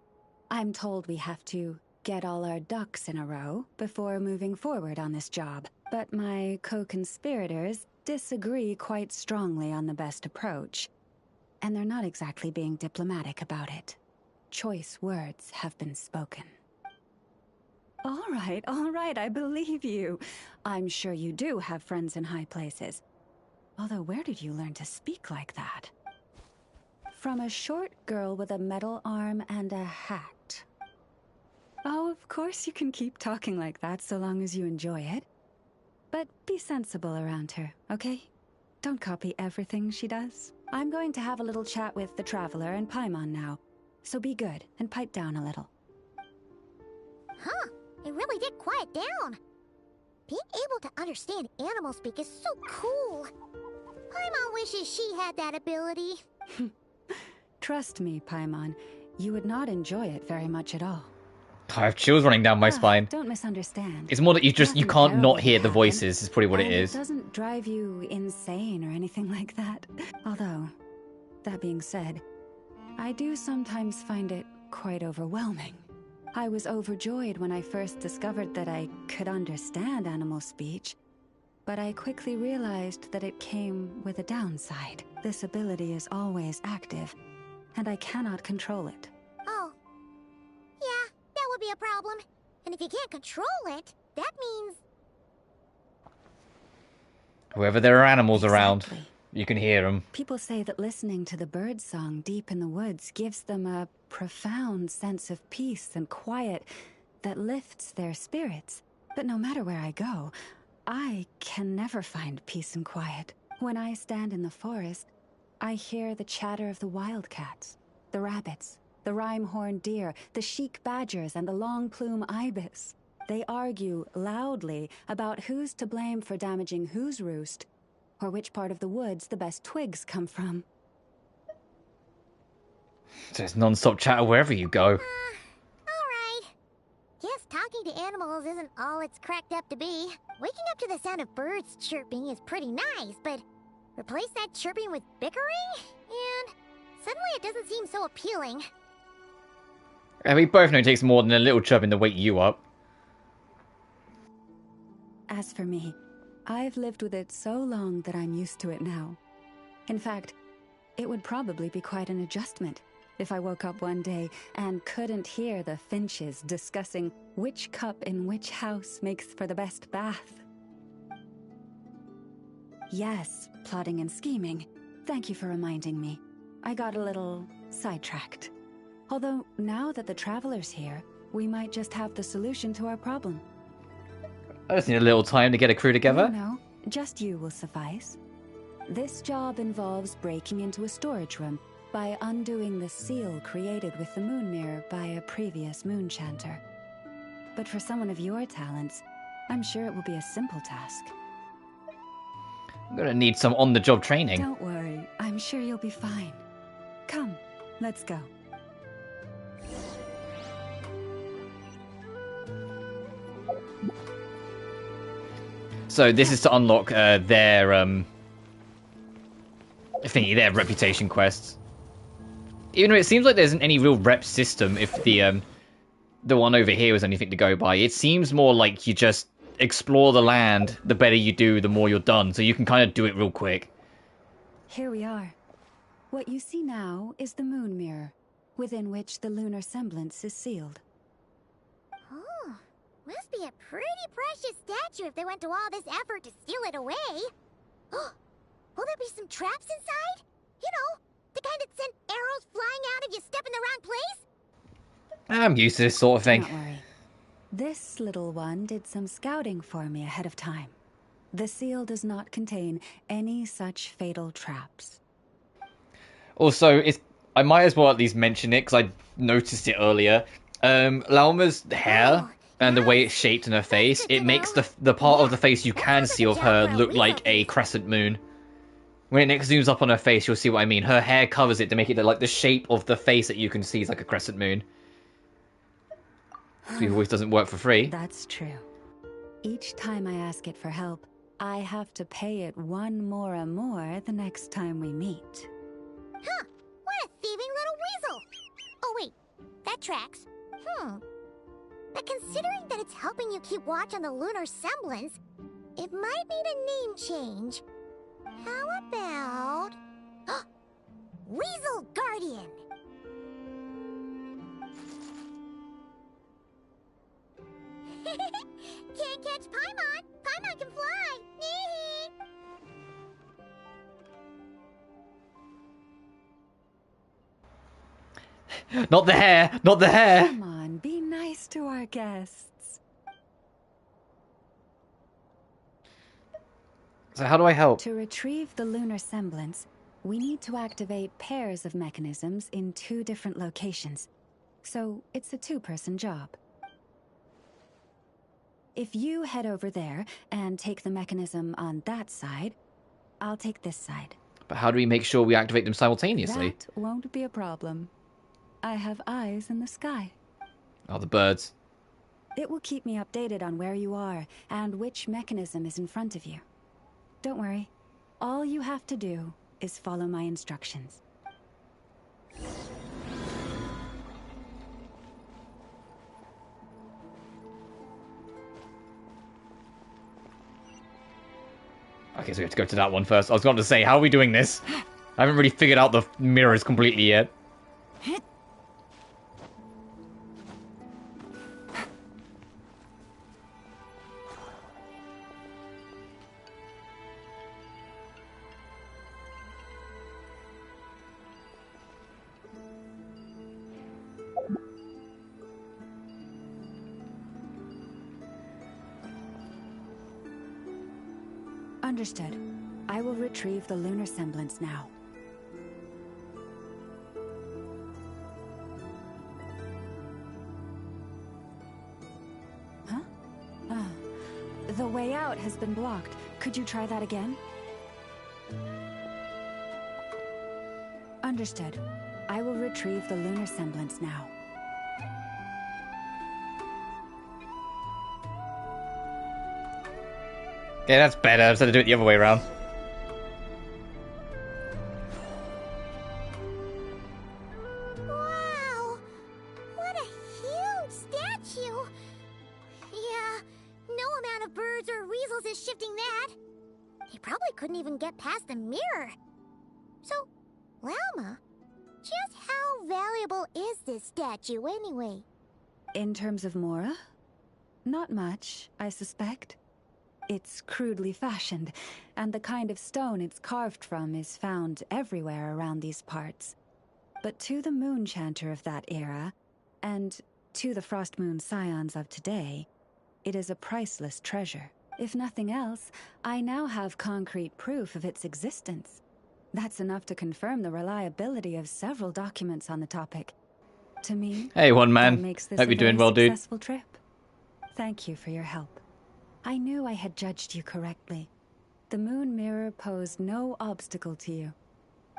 I'm told we have to get all our ducks in a row before moving forward on this job. But my co-conspirators disagree quite strongly on the best approach. And they're not exactly being diplomatic about it. Choice words have been spoken. All right, I believe you. I'm sure you do have friends in high places. Although where did you learn to speak like that? From a short girl with a metal arm and a hat. Oh, of course you can keep talking like that so long as you enjoy it. But be sensible around her, okay? Don't copy everything she does. I'm going to have a little chat with the Traveler and Paimon now, so be good and pipe down a little. Huh, it really did quiet down. Being able to understand animal speak is so cool. Paimon wishes she had that ability. Trust me, Paimon, you would not enjoy it very much at all. I have chills running down my spine. Don't misunderstand. It's more that you can't Nothing not hear terrible the voices, is probably what it and is. It doesn't drive you insane or anything like that. Although, that being said, I do sometimes find it quite overwhelming. I was overjoyed when I first discovered that I could understand animal speech, but I quickly realized that it came with a downside. This ability is always active, and I cannot control it. Oh. Yeah, that would be a problem. And if you can't control it, that means... Wherever there are animals around, you can hear them. People say that listening to the bird song deep in the woods gives them a profound sense of peace and quiet that lifts their spirits. But no matter where I go, I can never find peace and quiet. When I stand in the forest, I hear the chatter of the wildcats, the rabbits, the rhyme-horned deer, the chic badgers, and the long-plume ibis. They argue loudly about who's to blame for damaging whose roost, or which part of the woods the best twigs come from. There's non-stop chatter wherever you go. Alright. Guess talking to animals isn't all it's cracked up to be. Waking up to the sound of birds chirping is pretty nice, but replace that chirping with bickering? And suddenly it doesn't seem so appealing. And we both know it takes more than a little chirping to wake you up. As for me, I've lived with it so long that I'm used to it now. In fact, it would probably be quite an adjustment if I woke up one day and couldn't hear the finches discussing which cup in which house makes for the best bath. Yes, plotting and scheming. Thank you for reminding me. I got a little sidetracked. Although, now that the Traveler's here, we might just have the solution to our problem. I just need a little time to get a crew together. No, just you will suffice. This job involves breaking into a storage room by undoing the seal created with the moon mirror by a previous moon chanter. But for someone of your talents, I'm sure it will be a simple task. I'm gonna need some on-the-job training. Don't worry, I'm sure you'll be fine. Come, let's go. So this is to unlock their their reputation quests. Even though it seems like there isn't any real rep system, if the one over here was anything to go by, it seems more like you just explore the land. The better you do, the more you're done. So you can kind of do it real quick. Here we are. What you see now is the moon mirror, within which the lunar semblance is sealed. Oh, must be a pretty precious statue if they went to all this effort to steal it away. Will there be some traps inside? You know, the kind that send arrows flying out if you step in the wrong place? I'm used to this sort of thing. Don't worry. This little one did some scouting for me ahead of time. The seal does not contain any such fatal traps. Also, I might as well at least mention it, because I noticed it earlier. Lauma's hair and the way it's shaped in her face, it makes the part of the face you can see of her look like a crescent moon. When it next zooms up on her face, you'll see what I mean. Her hair covers it to make it look like the shape of the face that you can see is like a crescent moon. So your voice doesn't work for free. That's true. Each time I ask it for help, I have to pay it one more the next time we meet. Huh, what a thieving little weasel! Oh wait, that tracks. But considering that it's helping you keep watch on the lunar semblance, it might need a name change. How about... Weasel Guardian! Can't catch Paimon! Paimon can fly! Not the hair! Not the hair! Come on, be nice to our guests. So how do I help? To retrieve the lunar semblance, we need to activate pairs of mechanisms in 2 different locations. So it's a 2-person job. If you head over there and take the mechanism on that side, I'll take this side. But how do we make sure we activate them simultaneously? That won't be a problem. I have eyes in the sky. Oh, the birds. It will keep me updated on where you are and which mechanism is in front of you. Don't worry. All you have to do is follow my instructions. Okay, so we have to go to that one first. I was going to say, how are we doing this? I haven't really figured out the mirrors completely yet. Understood. I will retrieve the lunar semblance now. Huh? The way out has been blocked. Could you try that again? Understood. I will retrieve the lunar semblance now. Yeah, that's better. I just had to do it the other way around. Wow! What a huge statue! Yeah, no amount of birds or weasels is shifting that. They probably couldn't even get past the mirror. So, Lauma, just how valuable is this statue anyway? In terms of Mora? Not much, I suspect. It's crudely fashioned, and the kind of stone it's carved from is found everywhere around these parts. But to the moon chanter of that era, and to the frost moon scions of today, it is a priceless treasure. If nothing else, I now have concrete proof of its existence. That's enough to confirm the reliability of several documents on the topic. To me, hey, one man. that makes this Hope you're doing well, dude. Successful trip. Thank you for your help. I knew I had judged you correctly. The moon mirror posed no obstacle to you.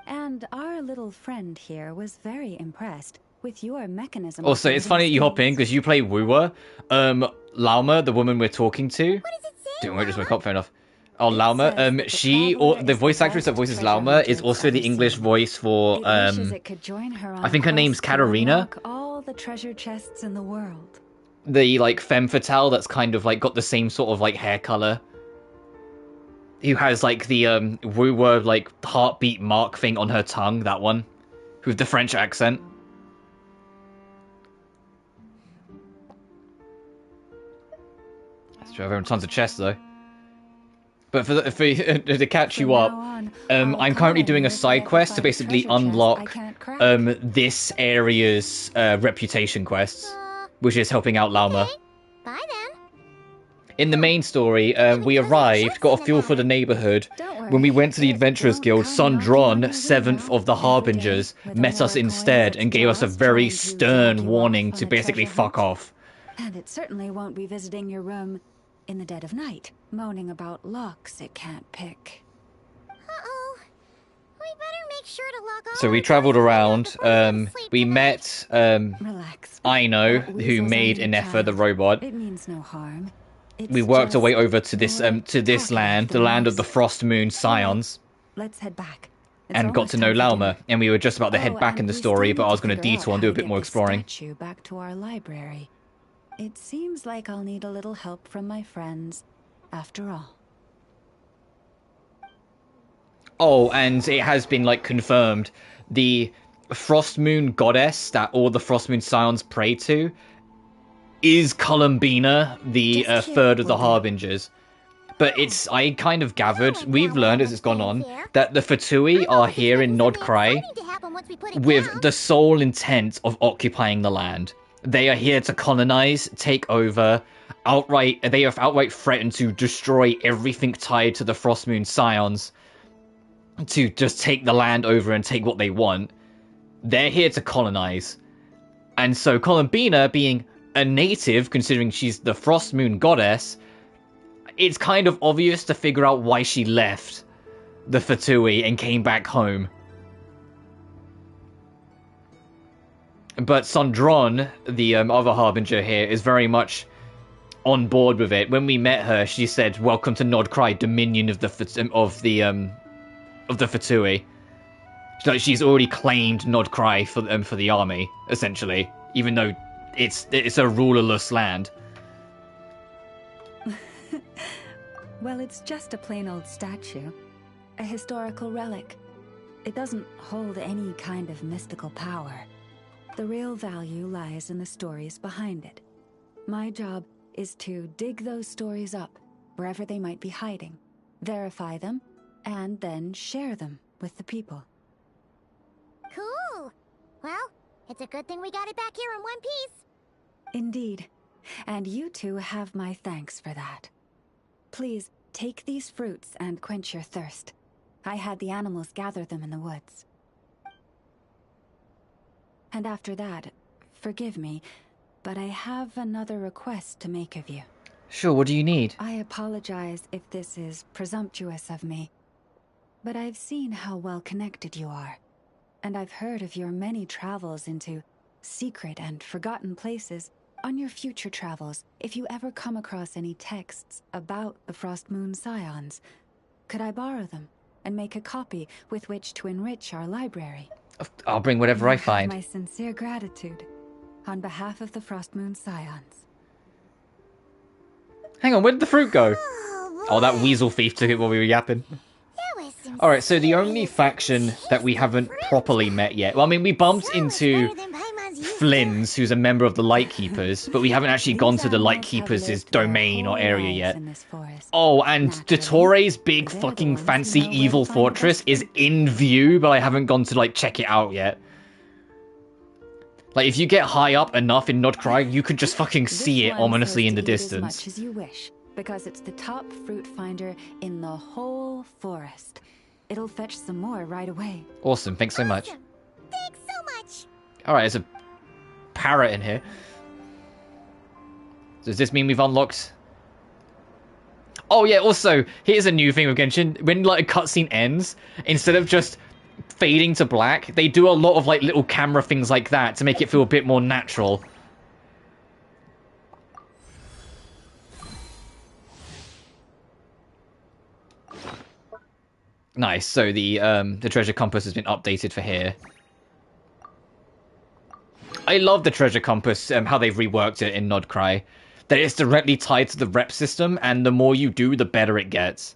And our little friend here was very impressed with your mechanism. Also, it's funny that you hop in because you play Wooer. Lauma, the woman we're talking to. What does it say? Don't worry, just my cop phone off. Oh, Lauma. The voice actress that voices Lauma is also the English voice for I think her name's Katarina. All the treasure chests in the world. The like femme fatale that's kind of like got the same sort of like hair color. Who has like the Wooer like heartbeat mark thing on her tongue, that one. With the French accent. That's true, I've tons of chests though. But to catch you up, I'm currently doing a side quest to basically unlock this area's reputation quests. Which is helping out Lauma. Bye then. In the main story, we arrived, got a feel for the neighborhood. When we went to the Adventurers Guild, Sundron, 7th of the Harbingers, met us instead and gave us a very stern warning to basically fuck off. And it certainly won't be visiting your room in the dead of night, moaning about locks it can't pick. Uh-oh. We better make sure to lock all. So we travelled around, we met, Aino, who made Inefa the robot. It means no harm. We worked our way over to this land, the land of the Frost Moon Scions. Let's head back. And got to know Lauma, and we were just about to head back in the story, but I was going to detour and do a bit more exploring. Back to our library. It seems like I'll need a little help from my friends, after all. Oh, and it has been, like, confirmed. The Frost Moon goddess that all the Frost Moon Scions pray to is Columbina, the third of the Harbingers. But I kind of gathered, we've learned as it's gone on, that the Fatui are here in Nod-Krai with the sole intent of occupying the land. They are here to colonize, take over, they have outright threatened to destroy everything tied to the Frostmoon Scions to just take the land over and take what they want. They're here to colonize. And so Columbina, being a native, considering she's the Frostmoon goddess, it's kind of obvious to figure out why she left the Fatui and came back home. But Sondron, the other Harbinger here, is very much on board with it. When we met her, she said, "Welcome to Nod-Krai, Dominion of the Fatui." So she's already claimed Nod-Krai for the army, essentially, even though it's a rulerless land. Well, it's just a plain old statue. A historical relic. It doesn't hold any kind of mystical power. The real value lies in the stories behind it. My job is to dig those stories up, wherever they might be hiding, verify them, and then share them with the people. Cool! Well, it's a good thing we got it back here in one piece. Indeed. And you two have my thanks for that. Please, take these fruits and quench your thirst. I had the animals gather them in the woods. And after that, forgive me, but I have another request to make of you. Sure, what do you need? I apologize if this is presumptuous of me, but I've seen how well connected you are, and I've heard of your many travels into secret and forgotten places. On your future travels, if you ever come across any texts about the Frostmoon Scions, could I borrow them and make a copy with which to enrich our library? I'll bring whatever I find. My sincere gratitude on behalf of the Frostmoon Scions. Hang on, where did the fruit go? Oh, that weasel thief took it while we were yapping. Alright, so the only faction that we haven't properly met yet... Well, I mean, we bumped into Flynn's, who's a member of the Lightkeepers, but we haven't actually gone to the Lightkeepers' domain or area yet. Oh, and Dotore's big fucking fancy evil fortress is in view, but I haven't gone to, like, check it out yet. Like, if you get high up enough in Nod-Krai, you could just fucking see it ominously in the distance. As much as you wish, because it's the top fruit finder in the whole forest. It'll fetch some more right away. Awesome, thanks so much. Thanks so much. Alright, there's a parrot in here. Does this mean we've unlocked... Oh yeah, also, here's a new thing with Genshin. When, like, a cutscene ends, instead of just fading to black, they do a lot of, like, little camera things like that to make it feel a bit more natural. Nice, so the treasure compass has been updated for here. I love the treasure compass, how they've reworked it in Nod-Krai. That it's directly tied to the rep system, and the more you do, the better it gets.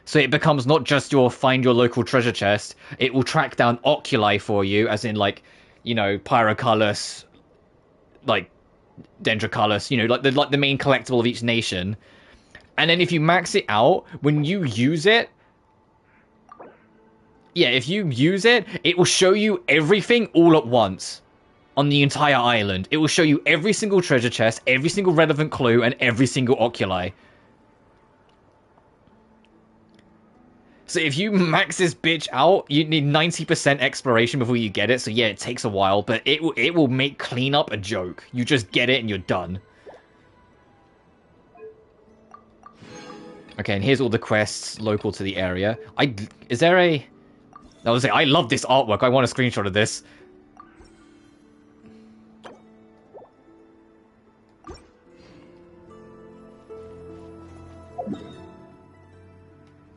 So it becomes not just your find your local treasure chest, it will track down oculi for you, as in, like, you know, Pyroculus, like, Dendroculus, you know, like the main collectible of each nation. And then if you max it out, when you use it, yeah, if you use it, it will show you everything all at once on the entire island. It will show you every single treasure chest, every single relevant clue, and every single oculi. So if you max this bitch out, you need 90% exploration before you get it. So yeah, it takes a while, but it will make cleanup a joke. You just get it and you're done. Okay, and here's all the quests local to the area. Is there a... I was saying, I love this artwork. I want a screenshot of this.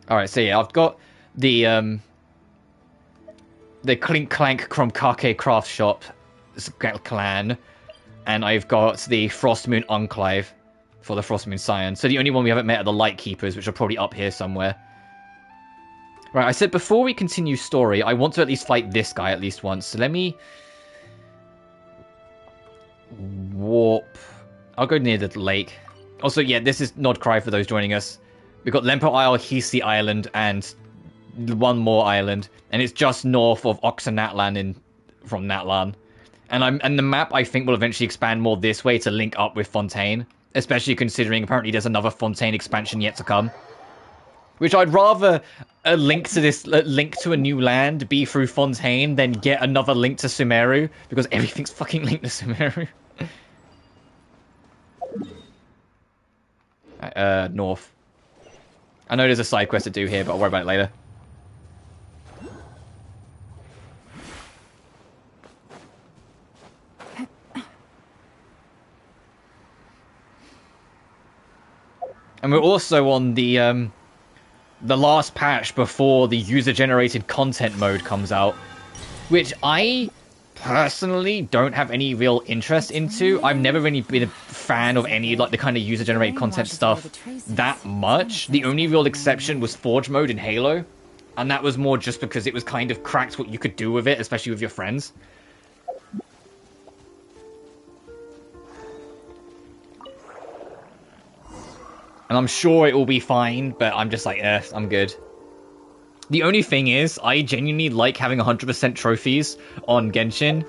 Alright, so yeah, I've got the Clink Clank Kromkake Craft Shop clan, and I've got the Frostmoon Enclave for the Frostmoon Scions. So the only one we haven't met are the Lightkeepers, which are probably up here somewhere. Right, I said before we continue story, I want to at least fight this guy at least once. So let me warp. I'll go near the lake. Also, yeah, this is Nod-Krai for those joining us. We've got Lempo Isle, Hisi Island, and one more island. And it's just north of Oxanatlan from Natlan. And the map, I think, will eventually expand more this way to link up with Fontaine. Especially considering apparently there's another Fontaine expansion yet to come. Which I'd rather a link to this link to a new land be through Fontaine than get another link to Sumeru, because everything's fucking linked to Sumeru. North. I know there's a side quest to do here, but I'll worry about it later. And we're also on the last patch before the user-generated content mode comes out, which I personally don't have any real interest into. I've never really been a fan of any like the kind of user-generated content stuff that much. The only real exception was Forge mode in Halo, and that was more just because it was kind of cracked what you could do with it, especially with your friends. And I'm sure it will be fine, but I'm just like, I'm good. The only thing is, I genuinely like having 100% trophies on Genshin.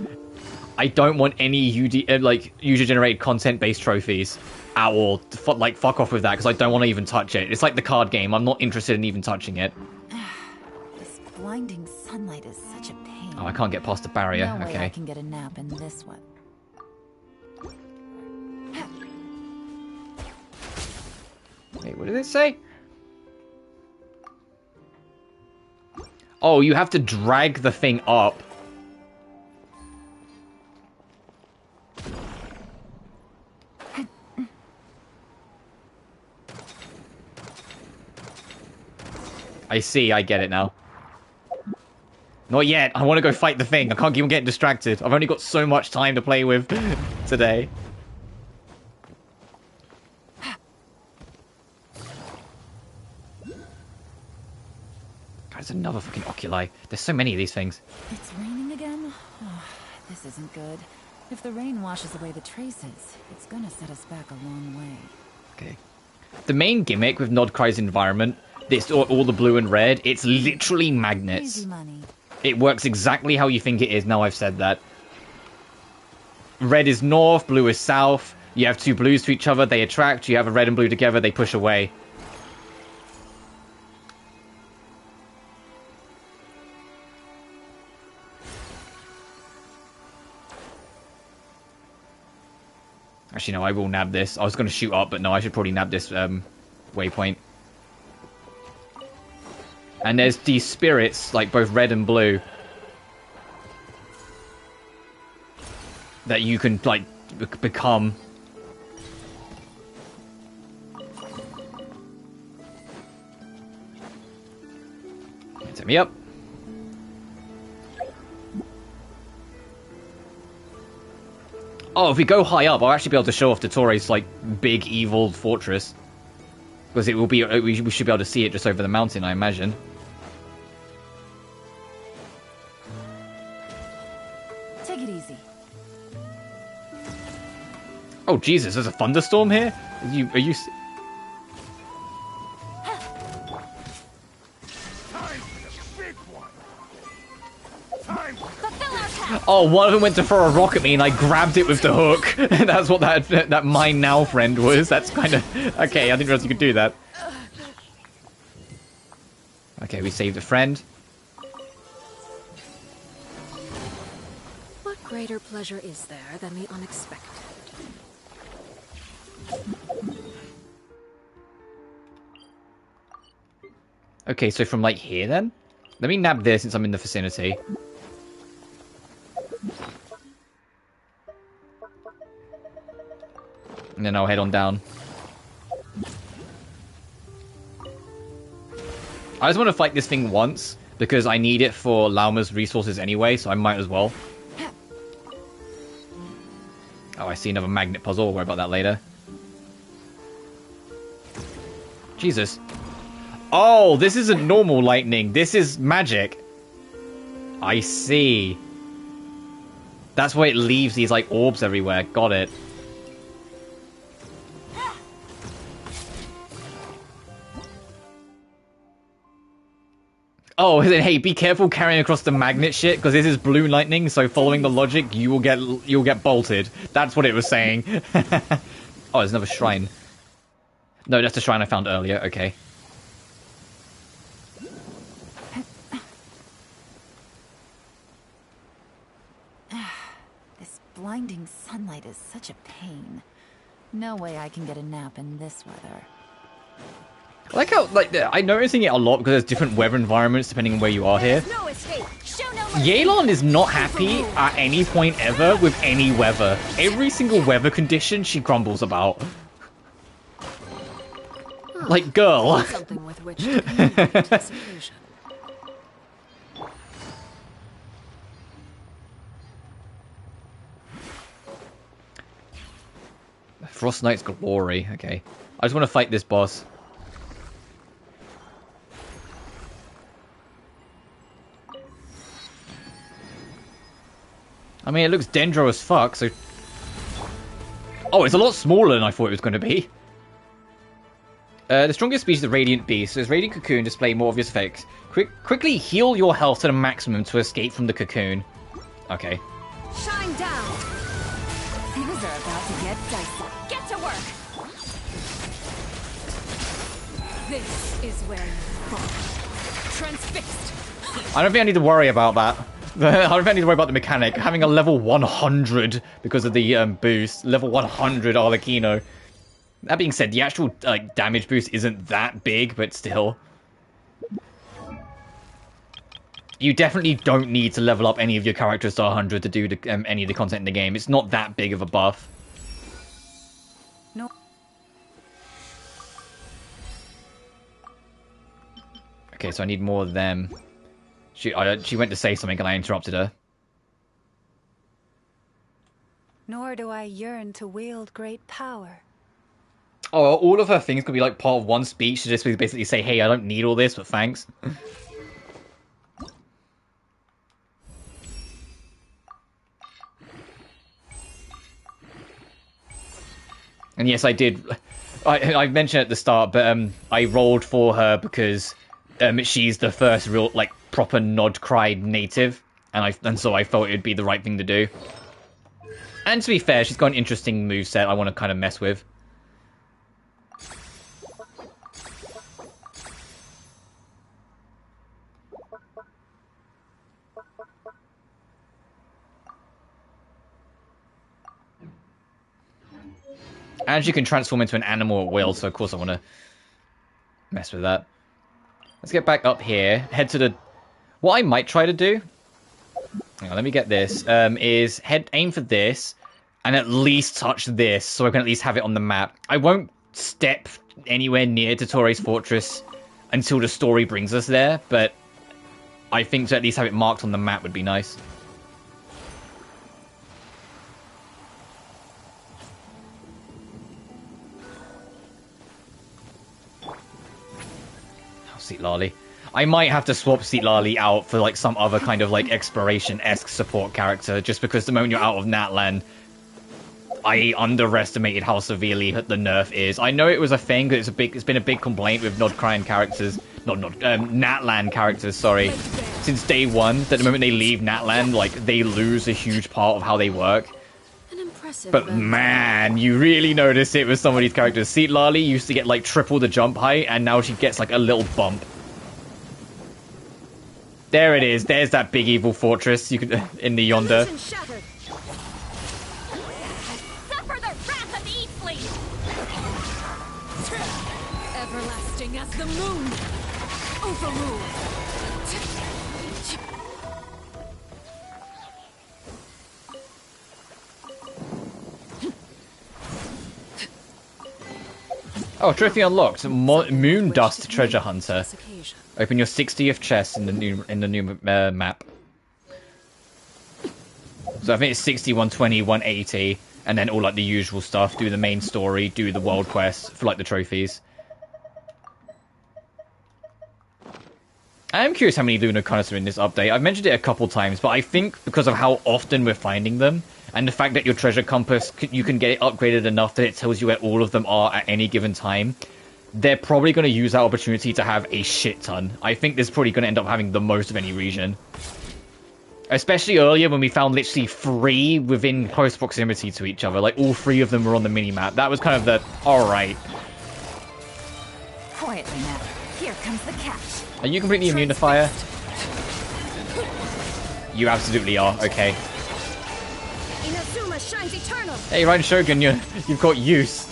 I don't want any user-generated content-based trophies at all. Like, fuck off with that, because I don't want to even touch it. It's like the card game. I'm not interested in even touching it. This blinding sunlight is such a pain. Oh, I can't get past the barrier. No way okay. I can get a nap in this one. Wait, what did it say? Oh, you have to drag the thing up. I see, I get it now. Not yet, I want to go fight the thing. I can't keep on getting distracted. I've only got so much time to play with today. There's another fucking oculi. There's so many of these things. It's raining again? Oh, this isn't good. If the rain washes away the traces, it's gonna set us back a long way. Okay. The main gimmick with Nod-Krai's environment, this all the blue and red, it's literally magnets. Easy money. It works exactly how you think it is, now I've said that. Red is north, blue is south. You have two blues to each other, they attract. You have a red and blue together, they push away. Actually, no, I will nab this. I was going to shoot up, but no, I should probably nab this waypoint. And there's these spirits, like both red and blue, that you can, like, become. Set me up. Oh, if we go high up, I'll actually be able to show off Dottoro's, like, big evil fortress. Because it will be, we should be able to see it just over the mountain, I imagine. Take it easy. Oh, Jesus, there's a thunderstorm here? Are you... Oh, one of them went to throw a rock at me and I grabbed it with the hook. That's what that mine now friend was. That's kind of... Okay, I didn't realize you could do that. Okay, we saved a friend. What greater pleasure is there than the unexpected? Okay, so from like here then? Let me nab this since I'm in the vicinity. And then I'll head on down. I just want to fight this thing once, because I need it for Lauma's resources anyway, so I might as well. Oh, I see another magnet puzzle. We'll worry about that later. Jesus. Oh, this isn't normal lightning. This is magic. I see. That's why it leaves these, like, orbs everywhere. Got it. Oh, hey, be careful carrying across the magnet shit, because this is blue lightning, so following the logic, you'll get bolted. That's what it was saying. Oh, there's another shrine. No, that's the shrine I found earlier. Okay. This blinding sunlight is such a pain. No way I can get a nap in this weather. I like how, like, I'm noticing it a lot because there's different weather environments depending on where you are here. Yelan is not happy at any point ever with any weather. Every single weather condition she grumbles about. Like, girl. Something with which to communicate disillusion. Frost Knight's glory. Okay. I just want to fight this boss. I mean, it looks dendro as fuck, so... Oh, it's a lot smaller than I thought it was going to be. The strongest species of Radiant Beast. As Radiant Cocoon display more obvious effects. Quickly heal your health to the maximum to escape from the cocoon. Okay. Shine down! Things are about to get dicey. Get to work! This is where you fall. Transfixed! I don't think I need to worry about that. I don't think I need to worry about the mechanic. Having a level 100 because of the boost. Level 100 Arlecchino. That being said, the actual damage boost isn't that big, but still. You definitely don't need to level up any of your characters to 100 to do any of the content in the game. It's not that big of a buff. No. Okay, so I need more of them. She went to say something and I interrupted her. Nor do I yearn to wield great power. Oh, all of her things could be like part of one speech to just basically say, hey, I don't need all this, but thanks. And yes, I did. I mentioned at the start, but I rolled for her because she's the first real, like, proper Nod-Krai native, and so I felt it would be the right thing to do. And to be fair, she's got an interesting moveset I want to kind of mess with. And she can transform into an animal at will, so of course I want to mess with that. Let's get back up here. Head to the... What I might try to do... Hang on, let me get this. Is aim for this, and at least touch this, so I can at least have it on the map. I won't step anywhere near Totore's fortress until the story brings us there, but I think to at least have it marked on the map would be nice. Seat Lali. I might have to swap Seat Lali out for like some other kind of like exploration-esque support character, just because the moment you're out of Natlan, I underestimated how severely the nerf is. I know it was a thing, but it's been a big complaint with Nod-Krai characters, Natlan characters, sorry, since day one, that the moment they leave Natlan, like they lose a huge part of how they work. But man, you really notice it with some of these characters. Seat Lali used to get like triple the jump height, and now she gets like a little bump. There it is. There's that big evil fortress you could in the yonder. Suffer the wrath of the Eastling! Everlasting as the moon! Overruled! Oh, trophy unlocked. Moon Dust Treasure Hunter. Open your 60th chest in the new map. So I think it's 60, 120, 180, and then all like the usual stuff. Do the main story, do the world quests for like the trophies. I am curious how many Lunar Conists are in this update. I've mentioned it a couple times, but I think because of how often we're finding them, and the fact that your treasure compass, you can get it upgraded enough that it tells you where all of them are at any given time, they're probably going to use that opportunity to have a shit ton. I think this is probably going to end up having the most of any region. Especially earlier when we found literally 3 within close proximity to each other. Like, all 3 of them were on the minimap. That was kind of the, alright. Quietly now. Here comes the catch. Are you completely immune to fire? You absolutely are, okay. Inazuma shines eternal. Hey, Ryan Shogun, you've got use.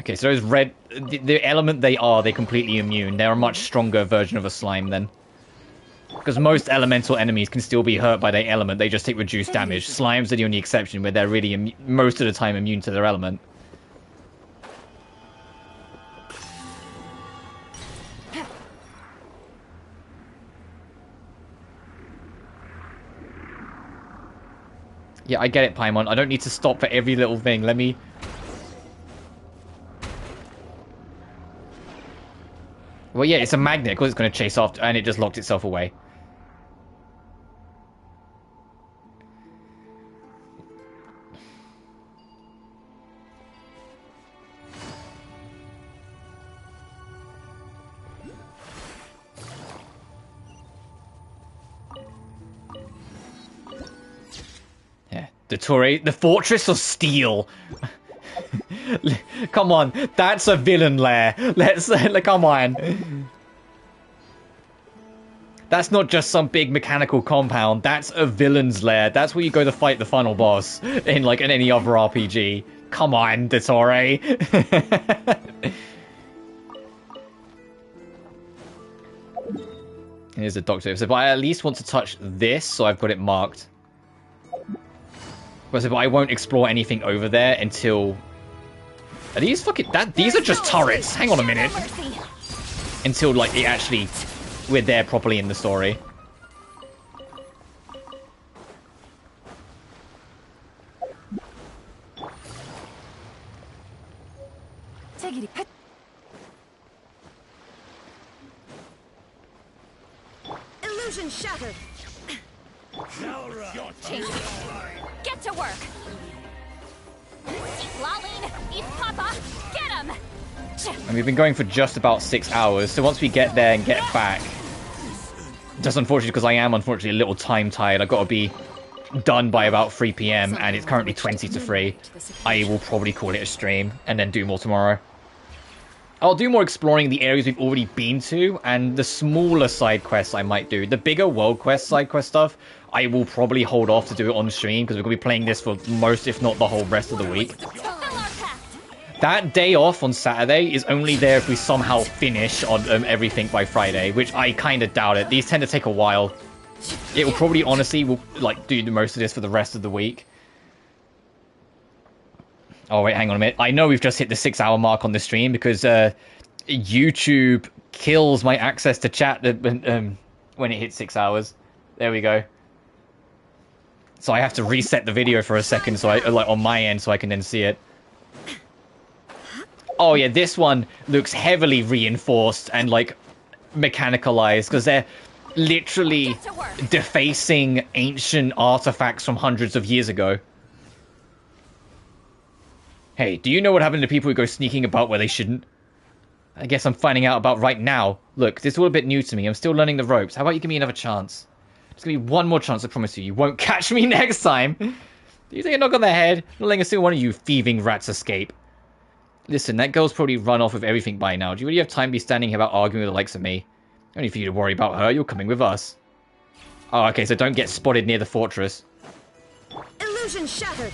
Okay, so those red... The element they're completely immune. They're a much stronger version of a slime, then. Because most elemental enemies can still be hurt by their element. They just take reduced damage. Slimes are the only exception, where they're really, most of the time, immune to their element. Yeah, I get it, Paimon. I don't need to stop for every little thing. Let me... Well, yeah, it's a magnet, because it's going to chase off, and it just locked itself away. Yeah, the fortress of steel. Come on, that's a villain lair. Let's come on. That's not just some big mechanical compound. That's a villain's lair. That's where you go to fight the final boss in like in any other RPG. Come on, Dottore. Here's a doctor. So, but I at least want to touch this, so I've got it marked. But I won't explore anything over there until... Are these fucking... These are just turrets. Hang on a minute. Until, like, it actually... We're there properly in the story. Illusion shattered. Get to work. Lolline, eat Papa, get him! And we've been going for just about 6 hours, so once we get there and get back... Just unfortunately, because I am unfortunately a little time tired, I've got to be done by about 3 PM, and it's currently 20 to 3. I will probably call it a stream, and then do more tomorrow. I'll do more exploring the areas we've already been to, and the smaller side quests I might do. The bigger world quest side quest stuff, I will probably hold off to do it on stream, because we're going to be playing this for most, if not the whole rest of the week. That day off on Saturday is only there if we somehow finish on everything by Friday, which I kind of doubt it. These tend to take a while. It will probably, honestly, will like do the most of this for the rest of the week. Oh, wait, hang on a minute. I know we've just hit the 6-hour mark on the stream because YouTube kills my access to chat when it hits 6 hours. There we go. So I have to reset the video for a second, so like on my end, so I can then see it. Oh yeah, this one looks heavily reinforced and like mechanicalized because they're literally defacing ancient artifacts from hundreds of years ago. Hey, do you know what happened to people who go sneaking about where they shouldn't? I guess I'm finding out about right now. Look, this is all a bit new to me. I'm still learning the ropes. How about you give me another chance? Just give me one more chance, I promise you. You won't catch me next time. Do you take a knock on the head? I'm not letting a single one of you thieving rats escape. Listen, that girl's probably run off with everything by now. Do you really have time to be standing here about arguing with the likes of me? Only for you to worry about her. You're coming with us. Oh, okay, so don't get spotted near the fortress. Illusion shattered.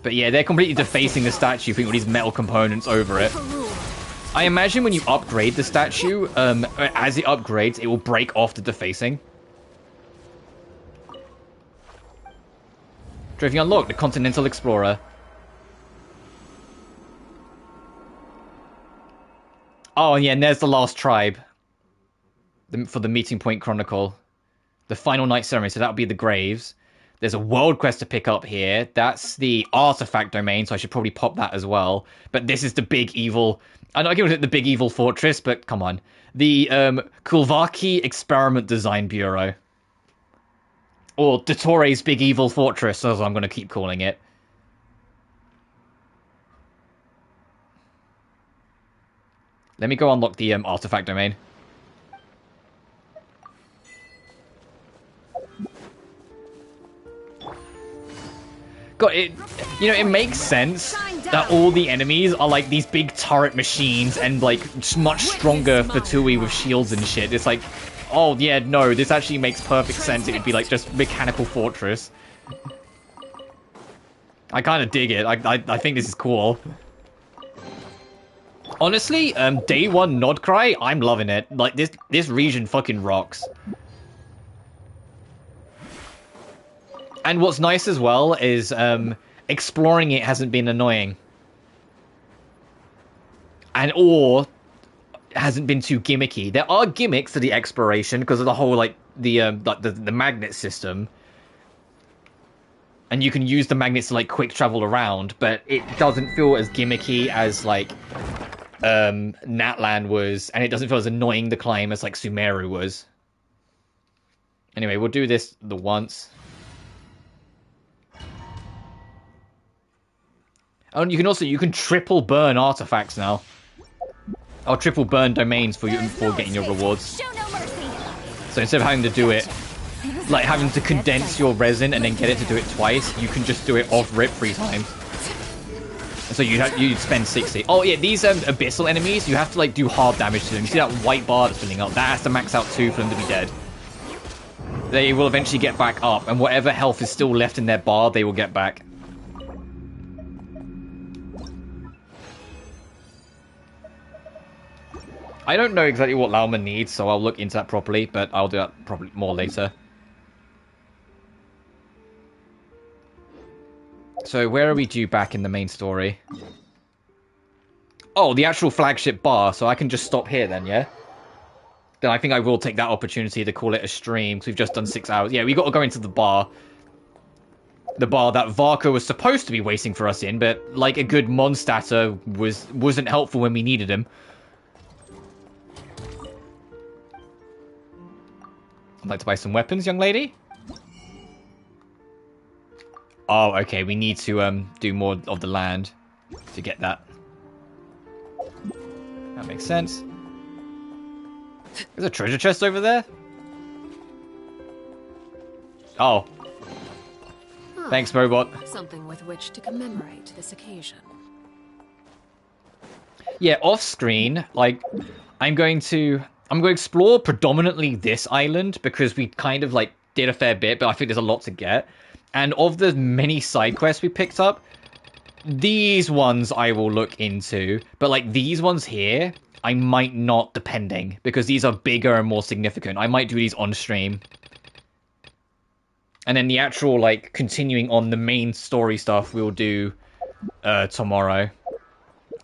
But yeah, they're completely defacing the statue, putting all these metal components over it. I imagine when you upgrade the statue, as it upgrades, it will break off the defacing. Trophy unlocked, the Continental Explorer. Oh, yeah, and there's the last tribe. For the Meeting Point Chronicle. The final night ceremony, so that'll be the graves. There's a world quest to pick up here. That's the artifact domain, so I should probably pop that as well. But this is the big evil... I'm not giving it the big evil fortress, but come on. The Kulvaki Experiment Design Bureau. Or Dottore's Big Evil Fortress, as I'm going to keep calling it. Let me go unlock the artifact domain. God, it makes sense that all the enemies are like these big turret machines and like much stronger Fatui with shields and shit. It's like, oh yeah, no, this actually makes perfect sense. It would be like just mechanical fortress. I kind of dig it. I think this is cool. Honestly, day one Nod-Krai, I'm loving it. Like this region fucking rocks. And what's nice as well is exploring it hasn't been annoying. Or hasn't been too gimmicky. There are gimmicks to the exploration because of the whole like the magnet system. And you can use the magnets to like quick travel around, but it doesn't feel as gimmicky as like Natlan was, and it doesn't feel as annoying to climb as like Sumeru was. Anyway, we'll do this the once. Oh, and you can triple burn artifacts now. Or triple burn domains for getting your rewards. So instead of having to do it, like having to condense your resin and then get it to do it twice, you can just do it off rip 3 times. And so you'd spend 60. Oh yeah, these abyssal enemies, you have to like do hard damage to them. You see that white bar that's filling up? That has to max out 2 for them to be dead. They will eventually get back up, and whatever health is still left in their bar, they will get back. I don't know exactly what Lauma needs, so I'll look into that properly, but I'll do that probably more later. So where are we due back in the main story? Oh, the actual flagship bar, so I can just stop here then, yeah? Then I think I will take that opportunity to call it a stream, because we've just done 6 hours. Yeah, we got to go into the bar. The bar that Varka was supposed to be waiting for us in, but like a good Mondstatter wasn't helpful when we needed him. I'd like to buy some weapons, young lady. Oh, okay, we need to do more of the land to get that. That makes sense. There's a treasure chest over there? Oh. Thanks, robot. Something with which to commemorate this occasion. Yeah, off screen, like, I'm going to explore predominantly this island because we kind of like did a fair bit, but I think there's a lot to get. And of the many side quests we picked up, these ones I will look into, but like these ones here, I might not, depending, because these are bigger and more significant. I might do these on stream. And then the actual like continuing on the main story stuff we'll do tomorrow.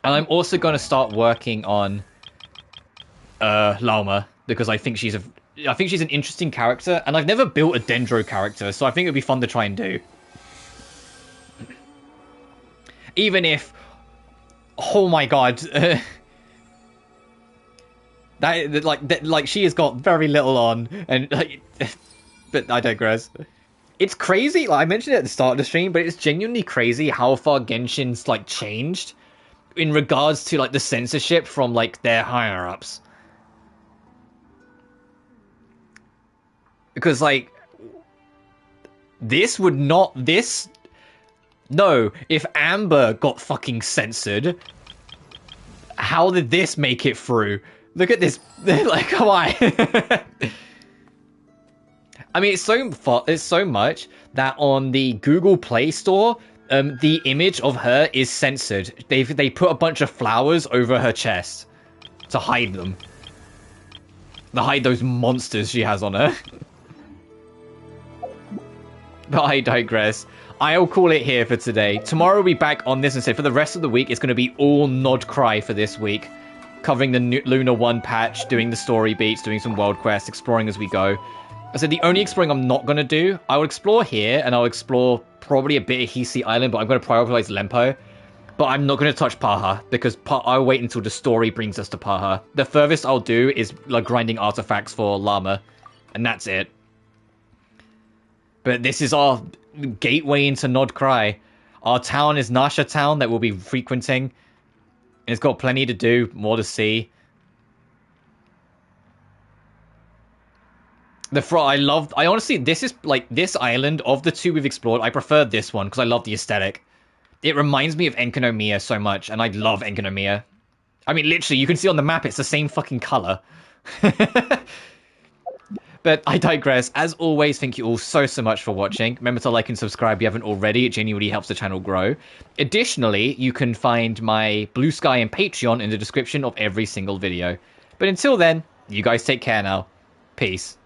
And I'm also going to start working on Lauma, because I think she's an interesting character, and I've never built a Dendro character, so I think it'd be fun to try and do. Even if, oh my god, that she has got very little on, and like, but I digress. It's crazy. Like I mentioned it at the start of the stream, but it's genuinely crazy how far Genshin's like changed in regards to like the censorship from like their higher ups. Because, like, no, if Amber got fucking censored, how did this make it through? Look at this, like, come on. I mean, it's so much that on the Google Play Store, the image of her is censored. They put a bunch of flowers over her chest to hide them. To hide those monsters she has on her. But I digress. I'll call it here for today. Tomorrow we'll be back on this instead. For the rest of the week, it's going to be all Nod-Krai for this week. Covering the Luna 1 patch, doing the story beats, doing some world quests, exploring as we go. I said the only exploring I'm not going to do, I'll explore here, and I'll explore probably a bit of Hisi Island, but I'm going to prioritize Lempo. But I'm not going to touch Paha, because I'll wait until the story brings us to Paha. The furthest I'll do is like grinding artifacts for Llama, and that's it. But this is our gateway into Nod-Krai. Our town is Nasha Town that we'll be frequenting. It's got plenty to do, more to see. I honestly, this is like, this island of the two we've explored, I prefer this one because I love the aesthetic. It reminds me of Enkanomiya so much, and I love Enkanomiya. I mean, literally, you can see on the map, it's the same fucking color. But I digress. As always, thank you all so much for watching. Remember to like and subscribe if you haven't already. It genuinely helps the channel grow. Additionally, you can find my BlueSky and Patreon in the description of every single video. But until then, you guys take care now. Peace.